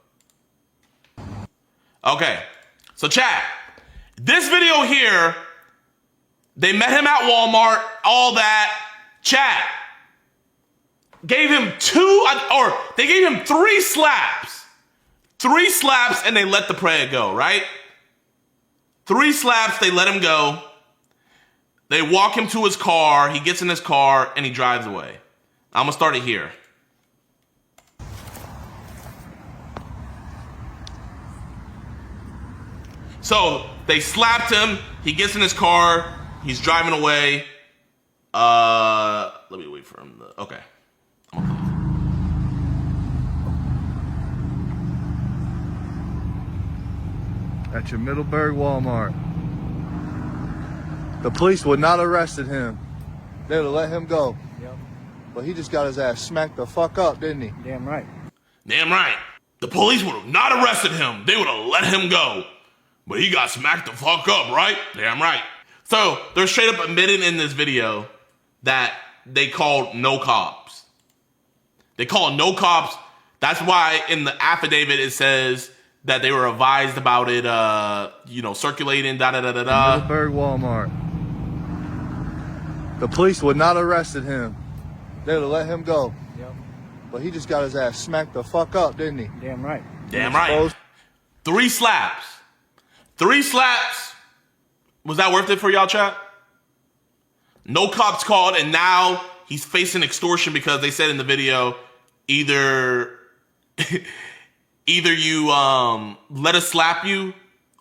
Okay. So chat, this video here, they met him at Walmart, all that. Chat, gave him they gave him 3 slaps. 3 slaps and they let the prey go, right? 3 slaps, they let him go. They walk him to his car, he gets in his car and he drives away. I'm gonna start it here. So they slapped him. He gets in his car. He's driving away. Let me wait for him. Okay. At your Middleburg Walmart. The police would not have arrested him. They would have let him go. Yep. But he just got his ass smacked the fuck up, didn't he? Damn right. Damn right. The police would have not arrested him. They would have let him go. But he got smacked the fuck up, right? Damn right. So they're straight up admitting in this video that they called no cops. They called no cops. That's why in the affidavit it says that they were advised about it, circulating, Middleburg Walmart. The police would not have arrested him. They would have let him go. Yep. But he just got his ass smacked the fuck up, didn't he? Damn right. Damn right. 3 slaps. 3 slaps. Was that worth it for y'all, chat? No cops called, and now he's facing extortion because they said in the video, either you let us slap you,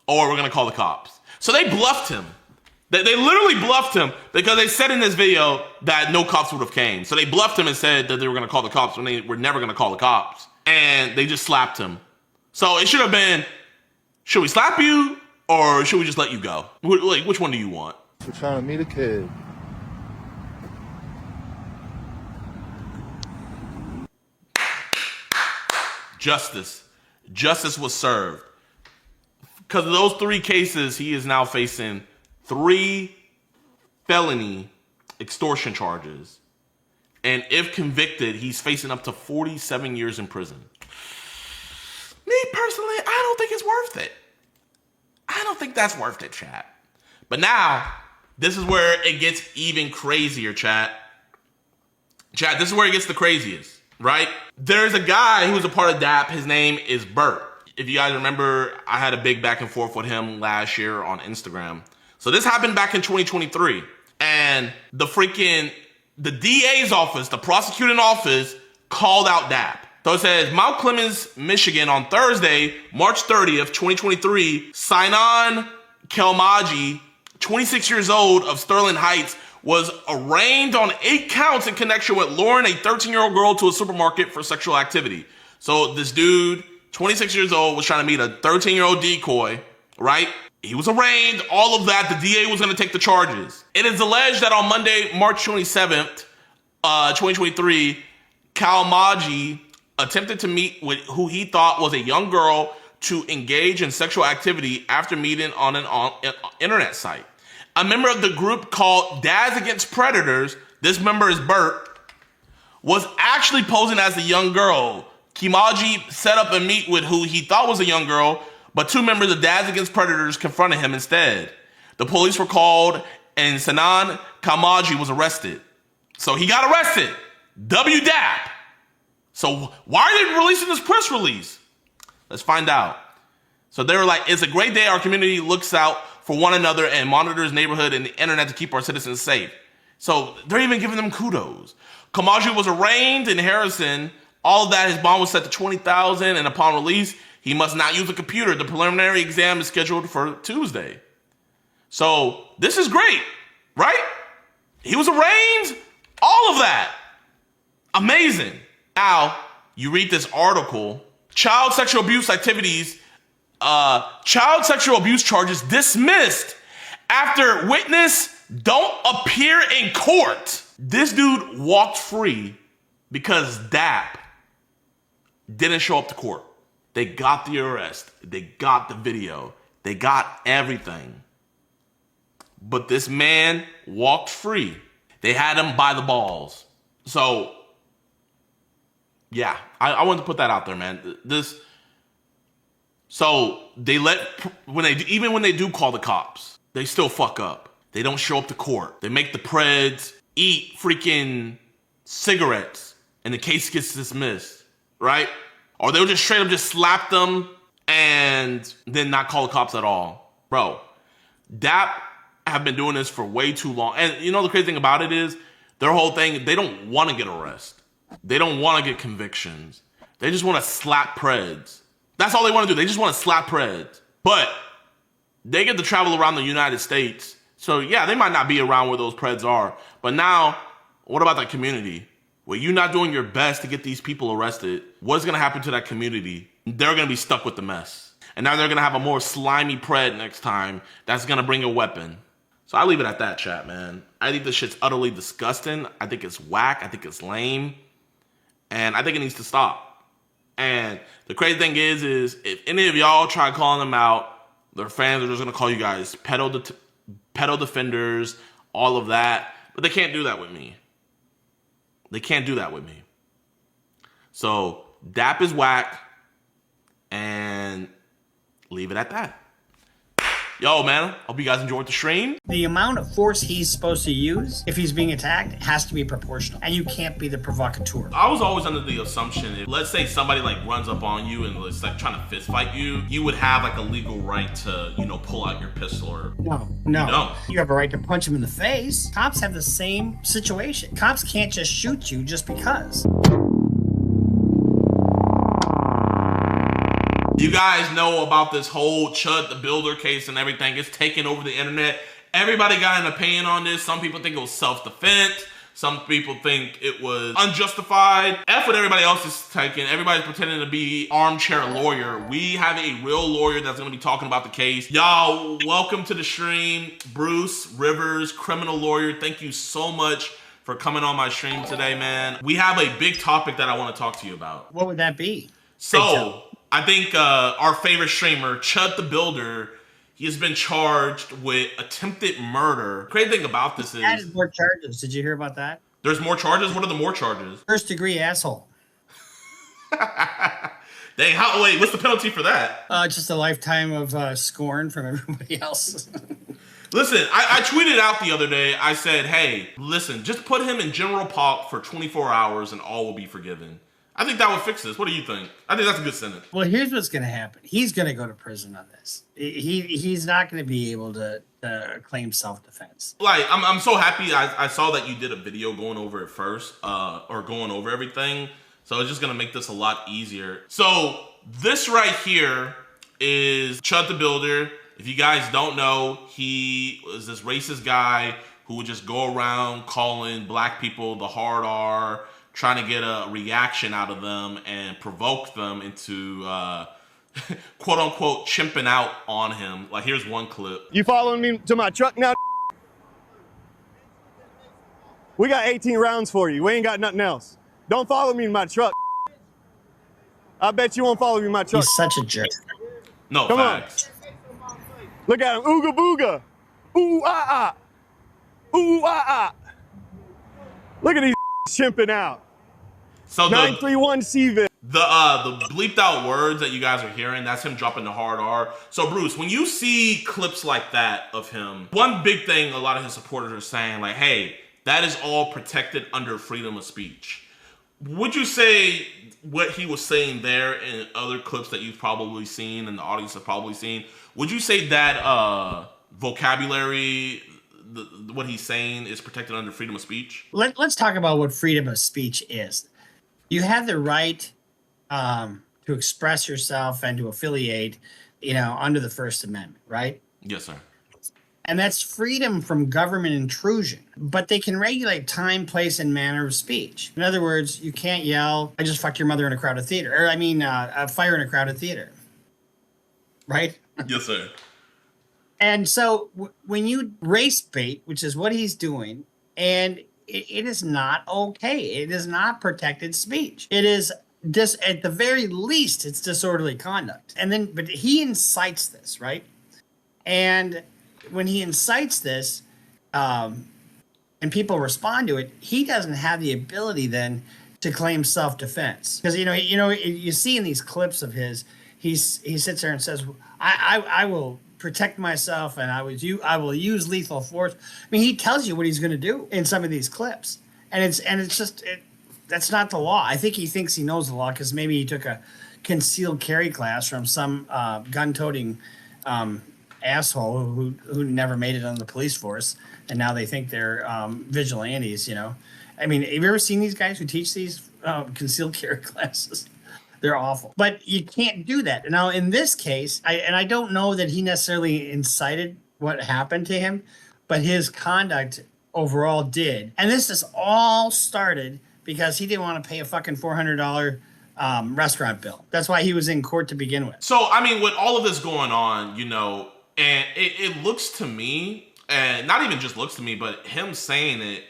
or we're gonna call the cops. So they bluffed him. They literally bluffed him because they said in this video that no cops would have came. So they bluffed him and said that they were gonna call the cops when they were never gonna call the cops, and they just slapped him. So it should have been, should we slap you? Or should we just let you go? Like, which one do you want? We're trying to meet a kid. Justice. Justice was served. Because of those 3 cases, he is now facing 3 felony extortion charges. And if convicted, he's facing up to 47 years in prison. Me personally, I don't think it's worth it. I don't think that's worth it, chat. But now, this is where it gets even crazier, chat. Chat, this is where it gets the craziest, right? There's a guy who's a part of DAP. His name is Bert. If you guys remember, I had a big back and forth with him last year on Instagram. So this happened back in 2023. And the DA's office, the prosecuting office, called out DAP. So it says, Mount Clemens, Michigan on Thursday, March 30th, 2023, Cenat Kelmaji, 26 years old of Sterling Heights, was arraigned on 8 counts in connection with luring a 13-year-old girl to a supermarket for sexual activity. So this dude, 26 years old, was trying to meet a 13-year-old decoy, right? He was arraigned, all of that. The DA was going to take the charges. It is alleged that on Monday, March 27th, 2023, Kalmaji attempted to meet with who he thought was a young girl to engage in sexual activity after meeting on an internet site. A member of the group called Dads Against Predators, this member is Bert, was actually posing as a young girl. Kimaji set up a meet with who he thought was a young girl, but 2 members of Dads Against Predators confronted him instead. The police were called and Cenat Kelmaji was arrested. So he got arrested. WDAP. So why are they releasing this press release? Let's find out. So they were like, it's a great day. Our community looks out for one another and monitors neighborhood and the internet to keep our citizens safe. So they're even giving them kudos. Kelmaji was arraigned in Harrison. All of that, his bond was set to $20,000, and upon release, he must not use a computer. The preliminary exam is scheduled for Tuesday. So this is great, right? He was arraigned, all of that. Amazing. Now, you read this article, child sexual abuse charges dismissed after witness don't appear in court. This dude walked free because DAP didn't show up to court. They got the arrest. They got the video. They got everything. But this man walked free. They had him by the balls. So, yeah, I wanted to put that out there, man. So they even when they do call the cops, they still fuck up. They don't show up to court. They make the Preds eat freaking cigarettes and the case gets dismissed, right? Or they'll just straight up just slap them and then not call the cops at all. Bro, DAP have been doing this for way too long. And you know the crazy thing about it is their whole thing, they don't want to get arrested. They don't want to get convictions. They just want to slap Preds. That's all they want to do. They just want to slap Preds. But they get to travel around the United States. So yeah, they might not be around where those Preds are. But now, what about that community? Where you're not doing your best to get these people arrested, what's going to happen to that community? They're going to be stuck with the mess. And now they're going to have a more slimy Pred next time that's going to bring a weapon. So I leave it at that, chat, man. I think this shit's utterly disgusting. I think it's whack. I think it's lame. And I think it needs to stop. And the crazy thing is if any of y'all try calling them out, their fans are just going to call you guys pedo defenders, all of that. But they can't do that with me. They can't do that with me. So DAP is whack. And leave it at that. Yo, man, hope you guys enjoyed the stream. The amount of force he's supposed to use if he's being attacked has to be proportional, and you can't be the provocateur. I was always under the assumption if, let's say somebody like runs up on you and is like trying to fist fight you, you would have like a legal right to, you know, pull out your pistol or... No. You have a right to punch him in the face. Cops have the same situation. Cops can't just shoot you just because. You guys know about this whole Chud the Builder case and everything. It's taken over the internet. Everybody got an opinion on this. Some people think it was self-defense. Some people think it was unjustified. F what everybody else is taking. Everybody's pretending to be armchair lawyer. We have a real lawyer that's going to be talking about the case. Y'all, welcome to the stream. Bruce Rivers, criminal lawyer. Thank you so much for coming on my stream today, man. We have a big topic that I want to talk to you about. What would that be? So... I think our favorite streamer, Chud the Builder, he has been charged with attempted murder. Crazy thing about this is... Added more charges. Did you hear about that? There's more charges? What are the more charges? First degree asshole. Dang, wait, what's the penalty for that? Just a lifetime of scorn from everybody else. Listen, I tweeted out the other day, I said, hey, listen, just put him in general pop for 24 hours and all will be forgiven. I think that would fix this. What do you think? I think that's a good sentence. Well, here's what's going to happen. He's going to go to prison on this. He's not going to be able to claim self-defense. Like, I'm so happy I saw that you did a video going over it first, or going over everything. So it's just gonna make this a lot easier. So this right here is Chud the Builder. If you guys don't know, he was this racist guy who would just go around calling black people the hard R, trying to get a reaction out of them and provoke them into quote unquote chimping out on him. Like, here's one clip. You following me to my truck now? We got 18 rounds for you. We ain't got nothing else. Don't follow me in my truck. I bet you won't follow me in my truck. He's such a jerk. No, come facts. on. Look at him. Ooga booga. Ooh ah ah. Ooh ah ah. Look at these chimping out. So 931 CVIT. The bleeped out words that you guys are hearing, that's him dropping the hard R. So Bruce, when you see clips like that of him, one big thing a lot of his supporters are saying, like, hey, that is all protected under freedom of speech. Would you say what he was saying there and other clips that you've probably seen and the audience have probably seen, would you say that vocabulary, what he's saying is protected under freedom of speech? Let's talk about what freedom of speech is. You have the right to express yourself and to affiliate, under the First Amendment, right? Yes, sir. And that's freedom from government intrusion. But they can regulate time, place, and manner of speech. In other words, you can't yell, "I just fucked your mother in a crowded theater," or fire in a crowded theater, right? Yes, sir. And so when you race bait, which is what he's doing, and it is not okay. It is not protected speech. It is at the very least, it's disorderly conduct. But he incites this, right? And when he incites this, and people respond to it, he doesn't have the ability then to claim self-defense. Because you see in these clips of his, he sits there and says, I will protect myself and I will use lethal force. I mean, he tells you what he's going to do in some of these clips, and it's just that's not the law. I think he thinks he knows the law because maybe he took a concealed carry class from some gun-toting asshole who never made it on the police force, and now they think they're vigilantes. I mean, have you ever seen these guys who teach these concealed carry classes? They're awful. But you can't do that. Now, in this case, I don't know that he necessarily incited what happened to him, but his conduct overall did. And this is all started because he didn't want to pay a fucking $400 restaurant bill. That's why he was in court to begin with. So, I mean, with all of this going on, and it looks to me, and not even just looks to me, but him saying it,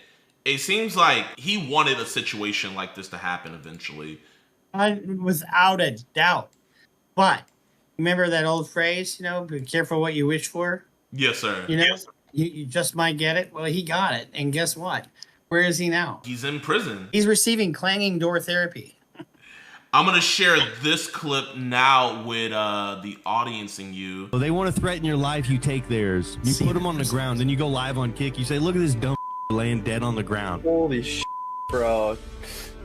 it seems like he wanted a situation like this to happen eventually. Without a doubt. But remember that old phrase, be careful what you wish for? Yes, sir. You just might get it. Well, he got it. And guess what? Where is he now? He's in prison. He's receiving clanging door therapy. I'm going to share this clip now with the audience and you. Well, they want to threaten your life, you take theirs. You put them on the ground, then you go live on Kick. You say, look at this dumb laying dead on the ground. Holy shit, bro.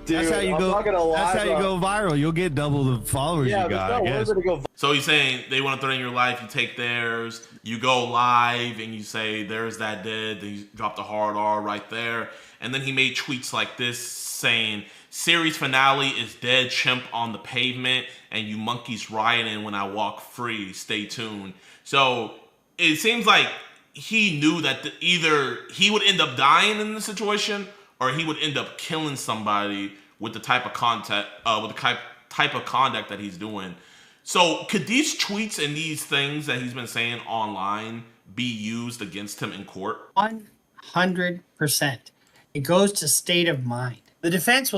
Dude, that's how you go. That's how you go viral. You'll get double the followers you got. I guess. So he's saying they want to threaten your life. You take theirs. You go live and you say, "There's that dead." Then you drop the hard R right there, and then he made tweets like this saying, "Series finale is dead chimp on the pavement, and you monkeys rioting when I walk free. Stay tuned." So it seems like he knew that either he would end up dying in the situation, or he would end up killing somebody with the type of conduct that he's doing. So could these tweets and these things that he's been saying online be used against him in court? 100%. It goes to state of mind. The defense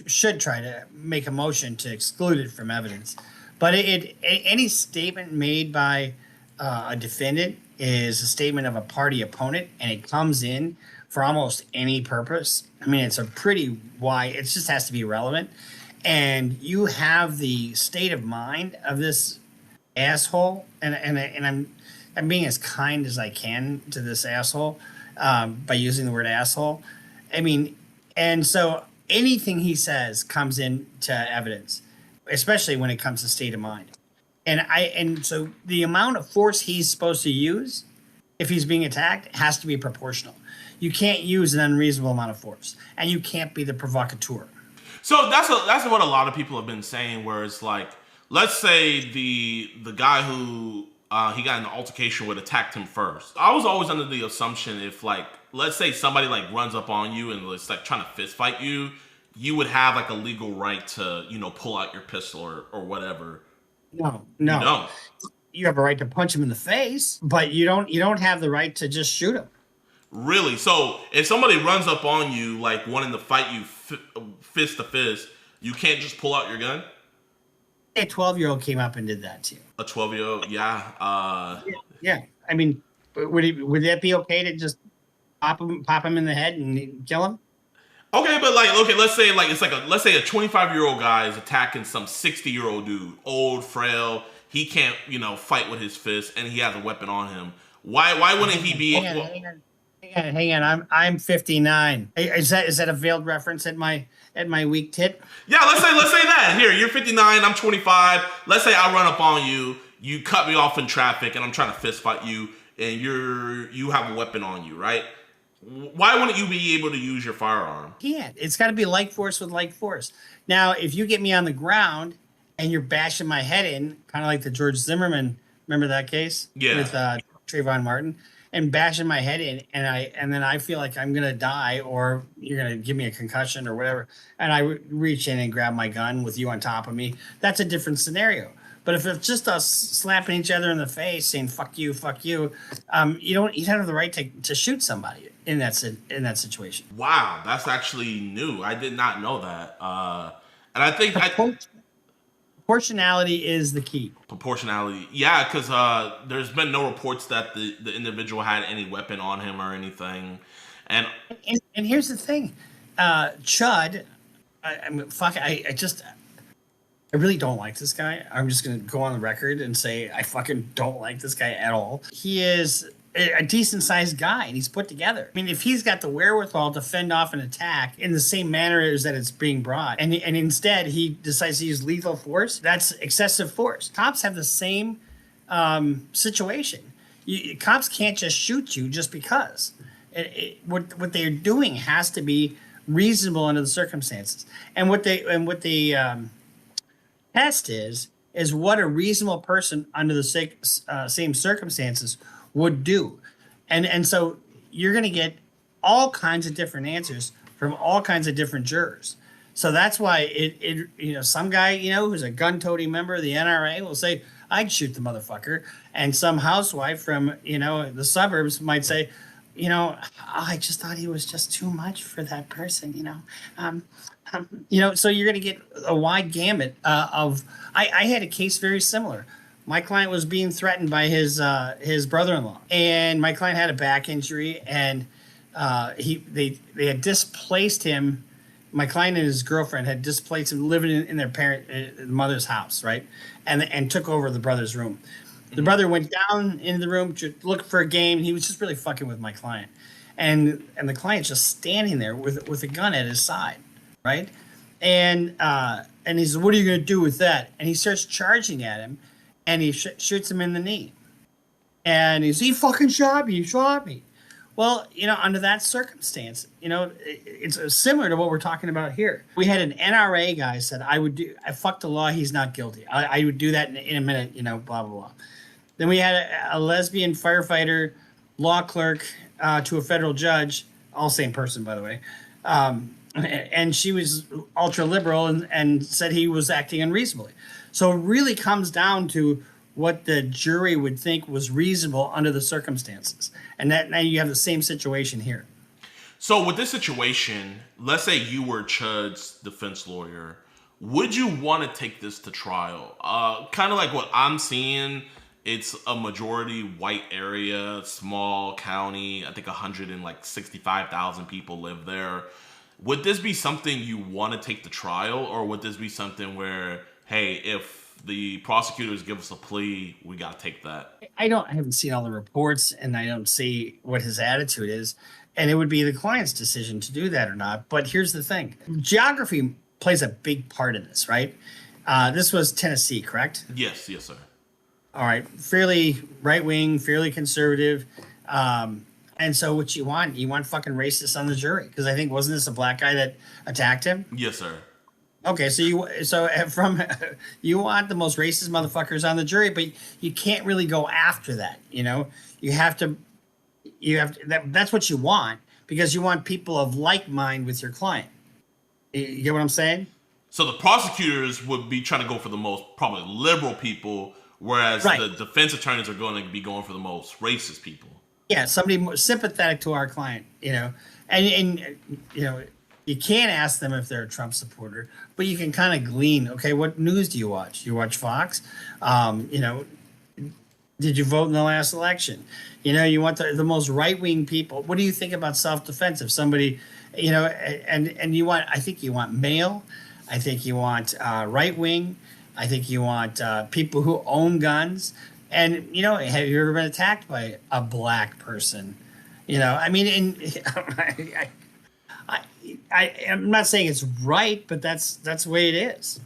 should try to make a motion to exclude it from evidence, but any statement made by a defendant is a statement of a party opponent, and it comes in for almost any purpose. I mean, it's a pretty wide, it just has to be relevant. And you have the state of mind of this asshole, and I'm being as kind as I can to this asshole by using the word asshole. I mean, and so anything he says comes into evidence, especially when it comes to state of mind. And so the amount of force he's supposed to use if he's being attacked has to be proportional. You can't use an unreasonable amount of force, and you can't be the provocateur. So that's what a lot of people have been saying. Where it's like, let's say the guy who he got in an altercation with attacked him first. I was always under the assumption if like, let's say somebody like runs up on you and it's like trying to fist fight you, you would have like a legal right to, you know, pull out your pistol or whatever. No. You don't. You have a right to punch him in the face, but you don't have the right to just shoot him. Really? So if somebody runs up on you, like wanting to fight you fist to fist, you can't just pull out your gun? A 12-year-old came up and did that to you. A 12-year-old? Yeah. Yeah. I mean, would that be okay to just pop him in the head and kill him? Okay, but like, okay, let's say like let's say a 25-year-old guy is attacking some 60-year-old dude, old, frail. He can't, you know, fight with his fist, and he has a weapon on him. Why wouldn't he be? Hang on. I'm 59. Is that a veiled reference at my weak tit? Yeah, let's say that. Here, you're 59. I'm 25. Let's say I run up on you. You cut me off in traffic, and I'm trying to fist fight you, and you have a weapon on you, right? Why wouldn't you be able to use your firearm? Yeah, it's got to be like force with like force. Now, if you get me on the ground and you're bashing my head in, kind of like the George Zimmerman, remember that case? Yeah. With Trayvon Martin, and bashing my head in, and then I feel like I'm gonna die, or you're gonna give me a concussion or whatever, and I reach in and grab my gun with you on top of me. That's a different scenario. But if it's just us slapping each other in the face, saying "fuck you," you don't have the right to shoot somebody in that situation. Wow, that's actually new. I did not know that. And I think proportionality is the key. Proportionality, yeah, because there's been no reports that the individual had any weapon on him or anything. And here's the thing, Chud. I really don't like this guy. I'm just going to go on the record and say I fucking don't like this guy at all. He is a decent-sized guy, and he's put together. I mean, if he's got the wherewithal to fend off an attack in the same manner as that it's being brought, and instead he decides to use lethal force, that's excessive force. Cops have the same situation. Cops can't just shoot you just because. What they're doing has to be reasonable under the circumstances. And what the test is what a reasonable person under the same circumstances would do. And so you're going to get all kinds of different answers from all kinds of different jurors. So that's why some guy, who's a gun-toting member of the NRA will say, I'd shoot the motherfucker. And some housewife from, the suburbs might say, I just thought he was just too much for that person, so you're going to get a wide gamut of. I had a case very similar. My client was being threatened by his brother-in-law, and my client had a back injury, and they had displaced him. My client and his girlfriend had displaced him, living in their mother's house, right, and took over the brother's room. The brother went down into the room to look for a game. He was just really fucking with my client, and the client's just standing there with a gun at his side, right? And he says, "What are you going to do with that?" And he starts charging at him, and he shoots him in the knee. And he fucking shot me. He shot me. Well, under that circumstance, it's similar to what we're talking about here. We had an NRA guy said, I fucked the law. He's not guilty. I would do that in a minute, blah, blah, blah. Then we had a lesbian firefighter, law clerk to a federal judge, all same person, by the way. And she was ultra liberal and said he was acting unreasonably. So it really comes down to what the jury would think was reasonable under the circumstances. And that now you have the same situation here. So with this situation, let's say you were Chud's defense lawyer, would you want to take this to trial? Kind of like what I'm seeing. It's a majority white area, small county. I think 165,000 people live there. Would this be something you want to take to trial, or would this be something where, hey, if the prosecutors give us a plea, we got to take that? I haven't seen all the reports, and I don't see what his attitude is. And it would be the client's decision to do that or not. But here's the thing. Geography plays a big part in this, right? This was Tennessee, correct? Yes, sir. All right. Fairly right-wing, fairly conservative. And so what you want fucking racists on the jury. Because I think, wasn't this a black guy that attacked him? Yes, sir. Okay, so you want the most racist motherfuckers on the jury, but you can't really go after that. You have to that's what you want, because you want people of like mind with your client. You get what I'm saying? So the prosecutors would be trying to go for the most probably liberal people, whereas the defense attorneys are going to be going for the most racist people. Yeah, somebody more sympathetic to our client, and you can't ask them if they're a Trump supporter, but you can kind of glean. Okay, what news do you watch? Do you watch Fox? Did you vote in the last election? You want the most right-wing people. What do you think about self-defense? If somebody, and you want, I think you want male. I think you want right-wing. I think you want people who own guns. And, have you ever been attacked by a black person? I'm not saying it's right, but that's the way it is.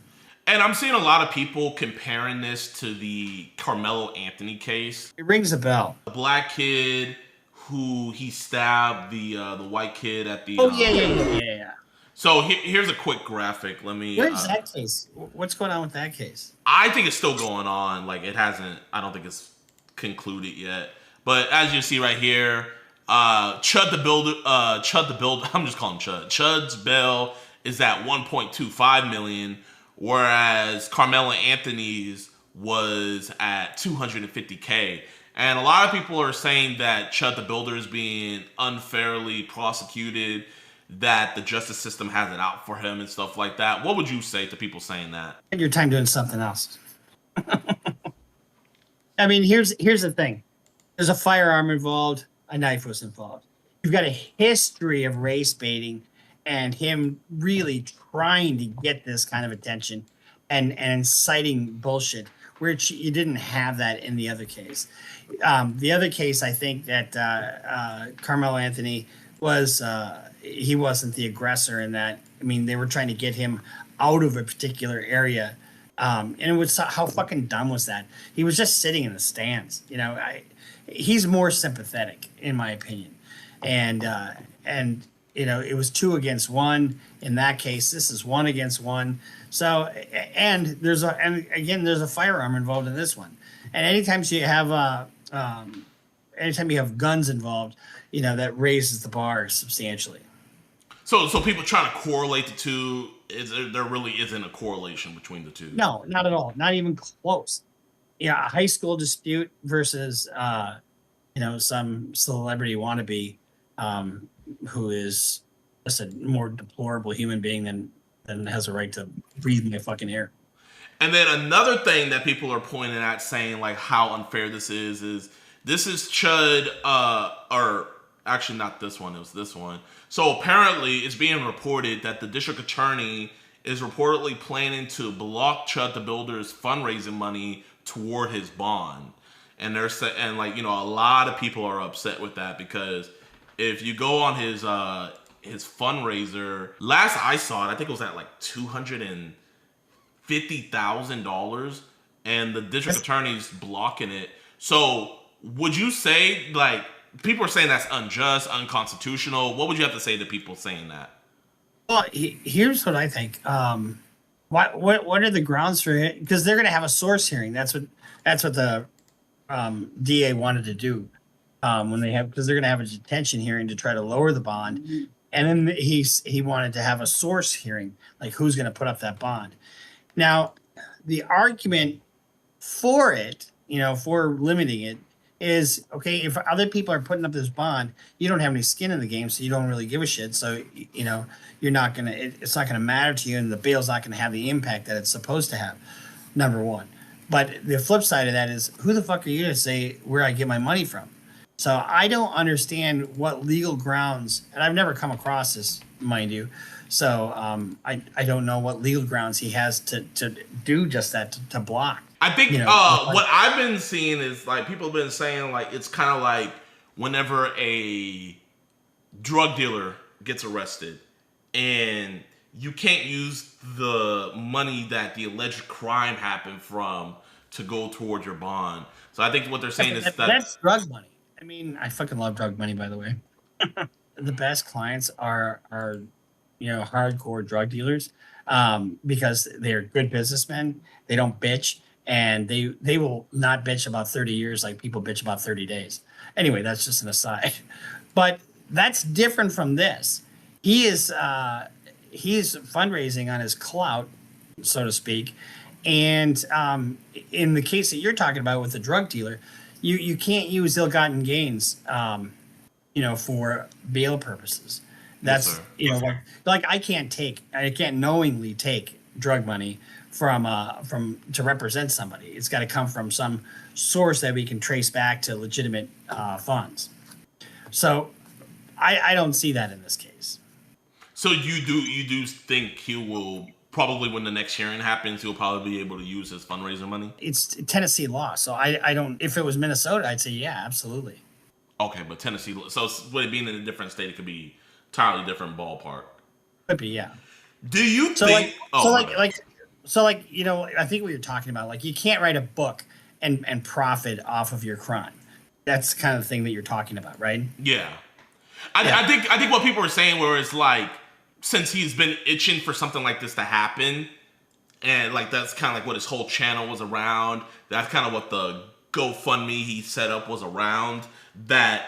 And I'm seeing a lot of people comparing this to the Carmelo Anthony case. It rings a bell. The black kid who he stabbed the white kid at the. Oh yeah. So here's a quick graphic. Let me. Where's that case? What's going on with that case? I think it's still going on. Like, it hasn't. I don't think it's concluded yet. But as you see right here, Chud the Builder. I'm just calling him Chud. Chud's bail is at 1.25 million, whereas Carmelo Anthony's was at 250K. And a lot of people are saying that Chud the Builder is being unfairly prosecuted, that the justice system has it out for him and stuff like that. What would you say to people saying that? Spend your time doing something else. I mean, here's the thing. There's a firearm involved. A knife was involved. You've got a history of race baiting and him really trying to get this kind of attention and inciting bullshit, which you didn't have that in the other case. The other case, I think that Carmelo Anthony was he wasn't the aggressor in that. I mean, they were trying to get him out of a particular area. And it was, how fucking dumb was that? He was just sitting in the stands. He's more sympathetic, in my opinion. And it was 2 against 1 in that case. This is 1 against 1. So, and there's a firearm involved in this one. And anytime you have guns involved, that raises the bar substantially. So people trying to correlate the two. There really isn't a correlation between the two. No, not at all. Not even close. A high school dispute versus some celebrity wannabe who is just a more deplorable human being than has a right to breathe my fucking air. And then another thing that people are pointing at, saying like how unfair this is this is Chud, or actually not this one, it was this one. So apparently it's being reported that the district attorney is reportedly planning to block Chud the Builder's fundraising money toward his bond. And a lot of people are upset with that, because if you go on his fundraiser, last I saw it, I think it was at like $250,000, and the district attorney's blocking it. So would you say, like, people are saying that's unjust, unconstitutional? What would you have to say to people saying that? Well, here's what I think. What are the grounds for it? Because they're going to have a source hearing. That's what the DA wanted to do because they're going to have a detention hearing to try to lower the bond, and then he wanted to have a source hearing, like who's going to put up that bond. Now, the argument for it, for limiting it, is okay. If other people are putting up this bond, you don't have any skin in the game, so you don't really give a shit. So you're not gonna. It's not gonna matter to you, and the bail's not gonna have the impact that it's supposed to have. Number one. But the flip side of that is, who the fuck are you to say where I get my money from? So I don't understand what legal grounds, and I've never come across this, mind you. So I don't know what legal grounds he has to do just that, to block. I think what I've been seeing is, like, people have been saying, like, it's kind of like whenever a drug dealer gets arrested and you can't use the money that the alleged crime happened from to go towards your bond. So I think what they're saying is that's drug money. I mean, I fucking love drug money, by the way. The best clients are hardcore drug dealers, because they're good businessmen. They don't bitch, and they will not bitch about 30 years like people bitch about 30 days. Anyway, that's just an aside. But that's different from this. He's fundraising on his clout, so to speak. And in the case that you're talking about with the drug dealer, you can't use ill-gotten gains, for bail purposes. That's like I can't knowingly take drug money from to represent somebody. It's got to come from some source that we can trace back to legitimate funds. So I don't see that in this case. So you do think he will probably, when the next hearing happens, he'll probably be able to use his fundraiser money? It's Tennessee law, so I don't. If it was Minnesota, I'd say yeah, absolutely. Okay, but Tennessee, so with it being in a different state, it could be entirely different ballpark. Could be, yeah. Do you think? I think what you're talking about, like you can't write a book and profit off of your crime. That's the kind of thing that you're talking about, right? Yeah. I think what people are saying, where it's like, since he's been itching for something like this to happen, and like that's kind of like what his whole channel was around. That's kind of what the GoFundMe he set up was around. That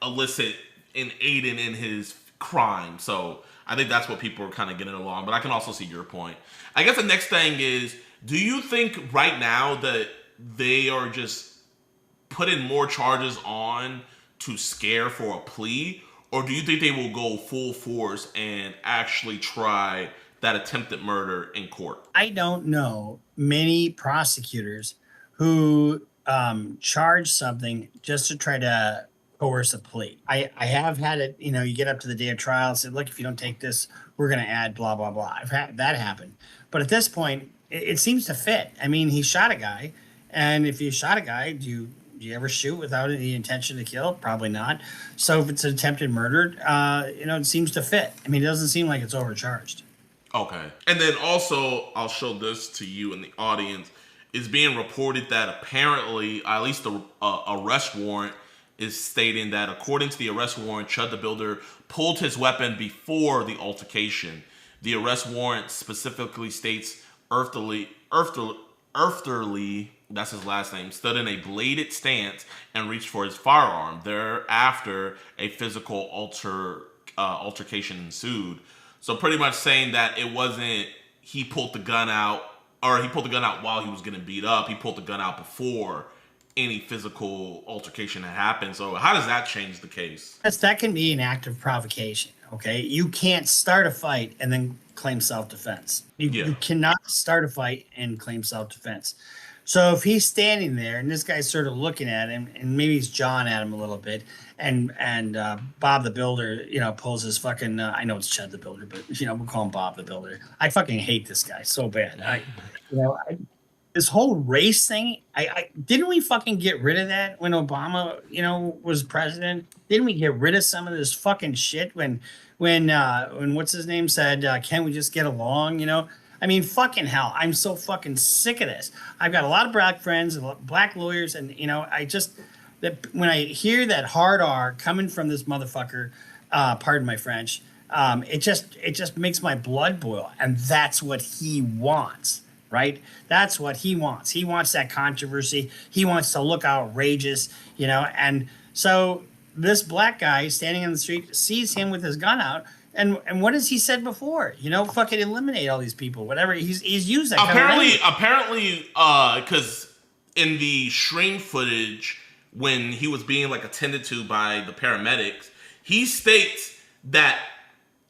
elicit in Adin in his crime. So I think that's what people are kind of getting along. But I can also see your point. I guess the next thing is, do you think right now that they are just putting more charges on to scare for a plea? Or do you think they will go full force and actually try that attempted murder in court? I don't know many prosecutors who charge something just to try to coerce a plea. I have had it, you get up to the day of trial and say, look, if you don't take this, we're going to add blah, blah, blah. I've had that happen. But at this point, it seems to fit. I mean, he shot a guy. And if you shot a guy, do you ever shoot without any intention to kill? Probably not. So if it's an attempted murder, it seems to fit. I mean, it doesn't seem like it's overcharged. Okay. And then also, I'll show this to you in the audience. It's being reported that apparently, at least the arrest warrant is stating that according to the arrest warrant, Chud the Builder pulled his weapon before the altercation. The arrest warrant specifically states Earthly, that's his last name, stood in a bladed stance and reached for his firearm. Thereafter, a physical altercation ensued. So pretty much saying that it wasn't he pulled the gun out, or he pulled the gun out while he was getting beat up. He pulled the gun out before any physical altercation had happened. So how does that change the case? That can be an act of provocation, okay? You can't start a fight and then claim self-defense. You cannot start a fight and claim self-defense. So if he's standing there and this guy's sort of looking at him, and maybe he's jawing at him a little bit, and Bob the Builder, pulls his fucking, I know it's Chud the Builder, but, we'll call him Bob the Builder. I fucking hate this guy so bad. This whole race thing, didn't we fucking get rid of that when Obama, was president? Didn't we get rid of some of this fucking shit when what's his name said, can we just get along, I mean, fucking hell, I'm so fucking sick of this. I've got a lot of black friends, black lawyers, and, when I hear that hard R coming from this motherfucker, pardon my French, it just makes my blood boil. And that's what he wants, right? That's what he wants. He wants that controversy. He wants to look outrageous, and so this black guy standing on the street sees him with his gun out. And what has he said before? Fucking eliminate all these people. Whatever he's used that. Apparently, because in the stream footage when he was being attended to by the paramedics, he states that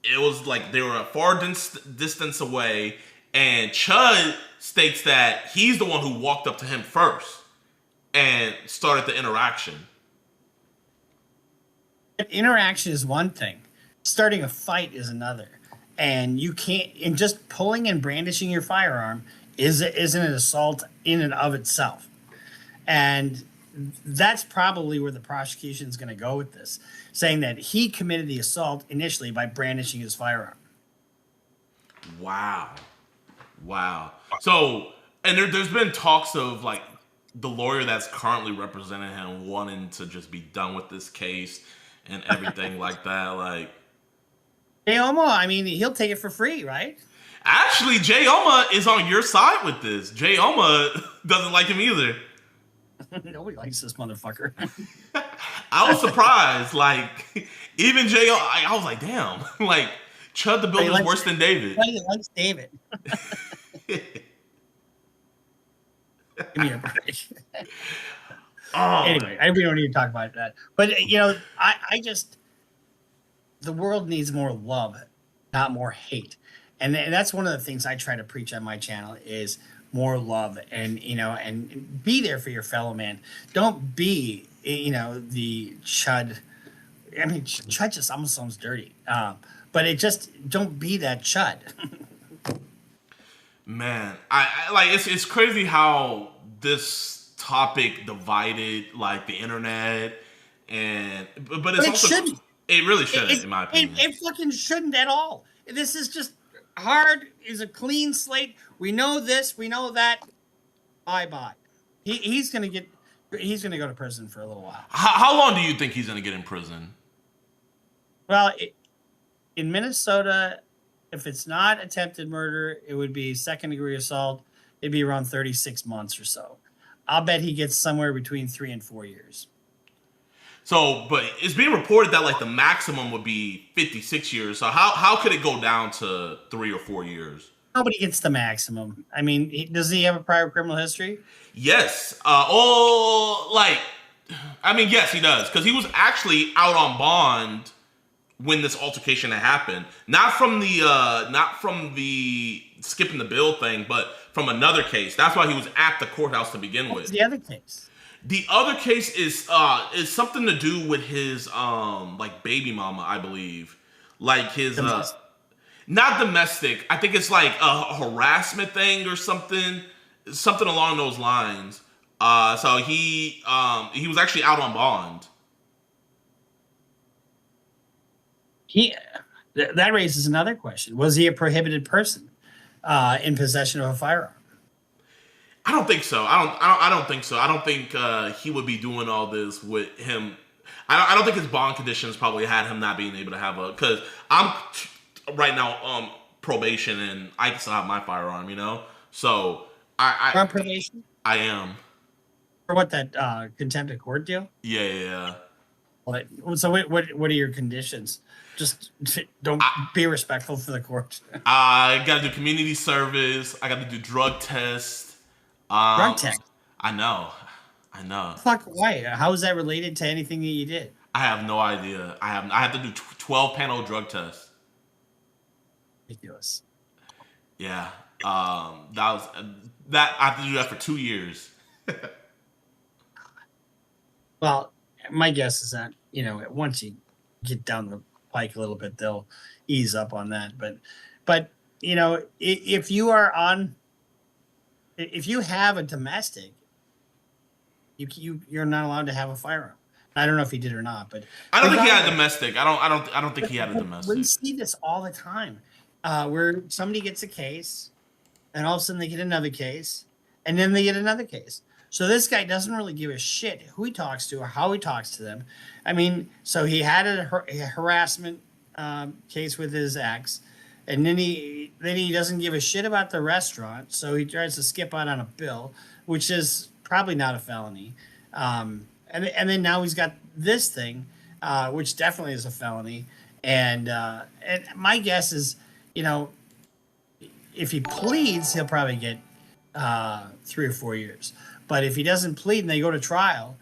it was like they were a far distance away, and Chud states that he's the one who walked up to him first and started the interaction. Interaction is one thing. Starting a fight is another. And you can't, and just pulling and brandishing your firearm isn't an assault in and of itself. And that's probably where the prosecution is going to go with this, saying that he committed the assault initially by brandishing his firearm. Wow. So, and there's been talks of the lawyer that's currently representing him wanting to just be done with this case and everything like that. Jayoma, I mean, he'll take it for free, right? Actually, Jayoma is on your side with this. Jayoma doesn't like him either. Nobody likes this motherfucker. I was surprised. Like, even Jayoma, I was like, damn. Like, Chud the Builder's worse than David. He likes David. Give me a break. Anyway, we don't need to talk about that. But, you know, I just, the world needs more love, not more hate. And that's one of the things I try to preach on my channel is more love and, you know, and be there for your fellow man. Don't be, you know, the Chud. I mean, Chud just almost sounds dirty. But it just, don't be that Chud. Man, I like, it's crazy how this topic divided like the internet, and but it's also shouldn't. It really shouldn't, in my opinion. It fucking shouldn't at all. This is just hard. Is a clean slate. We know this. We know that. Bye. He's gonna go to prison for a little while. How long do you think he's gonna get in prison? Well, in Minnesota, if it's not attempted murder, it would be second-degree assault. It'd be around 36 months or so. I'll bet he gets somewhere between 3 and 4 years. So, but it's being reported that like the maximum would be 56 years. So how could it go down to 3 or 4 years? Nobody gets the maximum. I mean, does he have a prior criminal history? Yes. Yes, he does. Because he was actually out on bond when this altercation had happened. Not from the skipping the bill thing, but from another case. That's why he was at the courthouse to begin with. What's the other case? The other case is something to do with his like baby mama, I believe. Like his not domestic. I think it's like a harassment thing or something along those lines. So he was actually out on bond. That raises another question. Was he a prohibited person in possession of a firearm? I don't think so. I don't think so. I don't think he would be doing all this with him. I don't think his bond conditions probably had him not being able to have because I'm right now probation and I can still have my firearm, you know? So You're on probation? I am. For what, that contempt of court deal? Yeah. So what are your conditions? Just don't be respectful for the court. I got to do community service. I got to do drug tests. Drug test? I know. Fuck, why? How is that related to anything that you did? I have no idea. I have to do 12 panel drug tests. Ridiculous. Yeah. I have to do that for 2 years. Well, my guess is that, you know, once you get down the pike a little bit, they'll ease up on that. But you know, if you have a domestic, you're not allowed to have a firearm. I don't know if he did or not, but I don't think he had a domestic. I don't think he had a domestic. We see this all the time, where somebody gets a case, and all of a sudden they get another case, and then they get another case. So this guy doesn't really give a shit who he talks to or how he talks to them. I mean, so he had a harassment case with his ex, and then he doesn't give a shit about the restaurant, so he tries to skip out on a bill, which is probably not a felony. And then now he's got this thing, which definitely is a felony. And my guess is, you know, if he pleads, he'll probably get 3 or 4 years. But if he doesn't plead and they go to trial,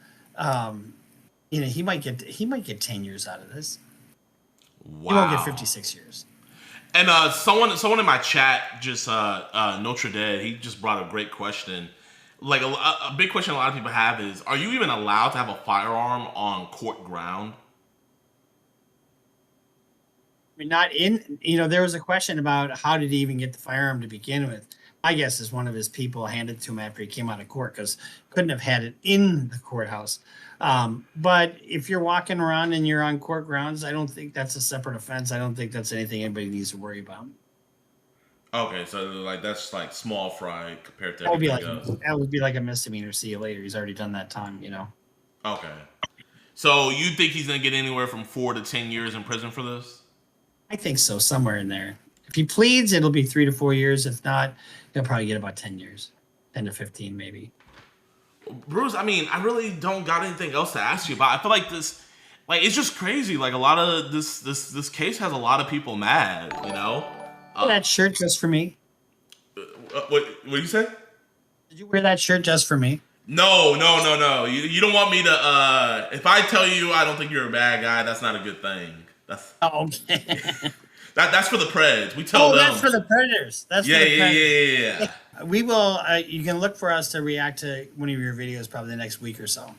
you know, he might get 10 years out of this. Wow. He won't get 56 years. And someone in my chat, just Notre Dame, he just brought a great question. Like a big question a lot of people have is, are you even allowed to have a firearm on court ground? I mean, not in, you know, there was a question about how did he even get the firearm to begin with. My guess is one of his people handed it to him after he came out of court because couldn't have had it in the courthouse. But if you're walking around and you're on court grounds, I don't think that's a separate offense. I don't think that's anything anybody needs to worry about. Okay, so like that's like small fry compared to That would be like a misdemeanor. See you later. He's already done that time, you know. Okay. So you think he's gonna get anywhere from 4 to 10 years in prison for this? I think so, somewhere in there. If he pleads, it'll be 3 to 4 years. If not, he'll probably get about 10 years, 10 to 15 maybe. Bruce, I mean, I really don't got anything else to ask you about. I feel like this, like, it's just crazy. Like, a lot of this case has a lot of people mad, you know? That shirt just for me. What you say? Did you wear that shirt just for me? No. You don't want me to, if I tell you I don't think you're a bad guy, that's not a good thing. That's okay. That's for the Preds. We tell them. That's for the Predators. That's for the Predators. Yeah. We will, you can look for us to react to one of your videos probably the next week or so.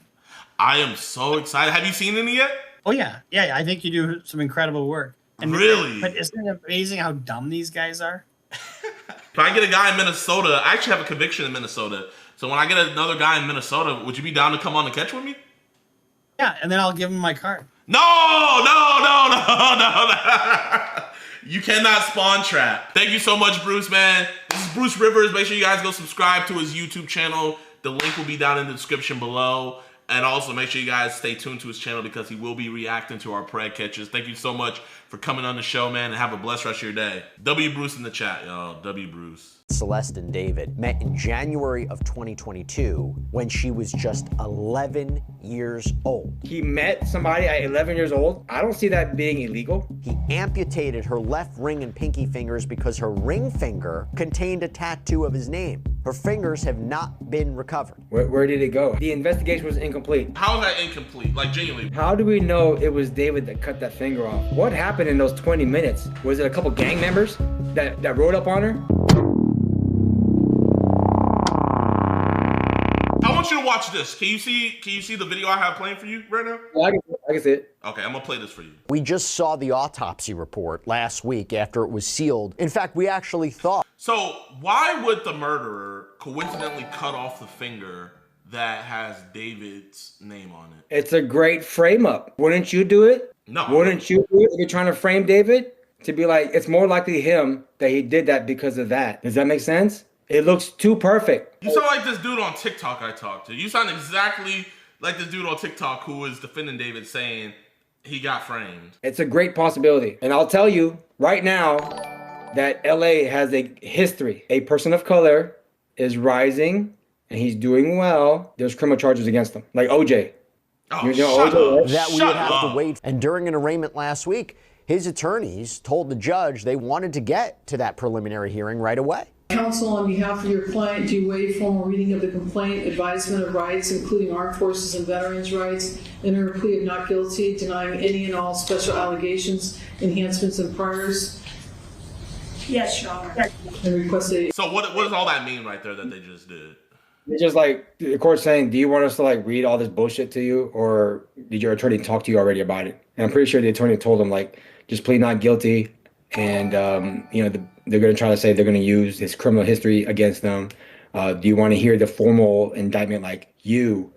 I am so excited. Have you seen any yet? Oh, yeah. Yeah, I think you do some incredible work. And really? But isn't it amazing how dumb these guys are? If I get a guy in Minnesota, I actually have a conviction in Minnesota. So when I get another guy in Minnesota, would you be down to come on the catch with me? Yeah, and then I'll give him my card. No. You cannot spawn trap. Thank you so much, Bruce, man. This is Bruce Rivers. Make sure you guys go subscribe to his YouTube channel. The link will be down in the description below. And also make sure you guys stay tuned to his channel because he will be reacting to our pred catches. Thank you so much for coming on the show, man, and have a blessed rest of your day. W Bruce in the chat, y'all. W Bruce. Celeste and David met in January of 2022 when she was just 11 years old. He met somebody at 11 years old? I don't see that being illegal. He amputated her left ring and pinky fingers because her ring finger contained a tattoo of his name. Her fingers have not been recovered. Where did it go? The investigation was incomplete. How is that incomplete? Like, genuinely. How do we know it was David that cut that finger off? What happened in those 20 minutes? Was it a couple gang members that rode up on her? I want you to watch this. Can you see the video I have playing for you right now? Yeah, I can see it. Okay, I'm gonna play this for you. We just saw the autopsy report last week after it was sealed. In fact, we actually thought. So why would the murderer coincidentally cut off the finger that has David's name on it? It's a great frame up. Wouldn't you do it? No. Wouldn't you do it if you're trying to frame David? To be like, it's more likely him that he did that because of that. Does that make sense? It looks too perfect. You sound like this dude on TikTok I talked to. You sound exactly like this dude on TikTok who was defending David saying he got framed. It's a great possibility. And I'll tell you right now that LA has a history. A person of color is rising and he's doing well. There's criminal charges against him. Like OJ. Oh, you know OJ, right? That we would have to wait. And during an arraignment last week, his attorneys told the judge they wanted to get to that preliminary hearing right away. Counsel, on behalf of your client, do you waive formal reading of the complaint, advisement of rights, including armed forces and veterans' rights, enter a plea of not guilty, denying any and all special allegations, enhancements, and priors? Yes, Your Honor. And request a... So what does all that mean right there that they just did? It's just like the court saying, do you want us to like read all this bullshit to you, or did your attorney talk to you already about it? And I'm pretty sure the attorney told him like, just plead not guilty, and they're going to try to say they're going to use his criminal history against them. Do you want to hear the formal indictment like you,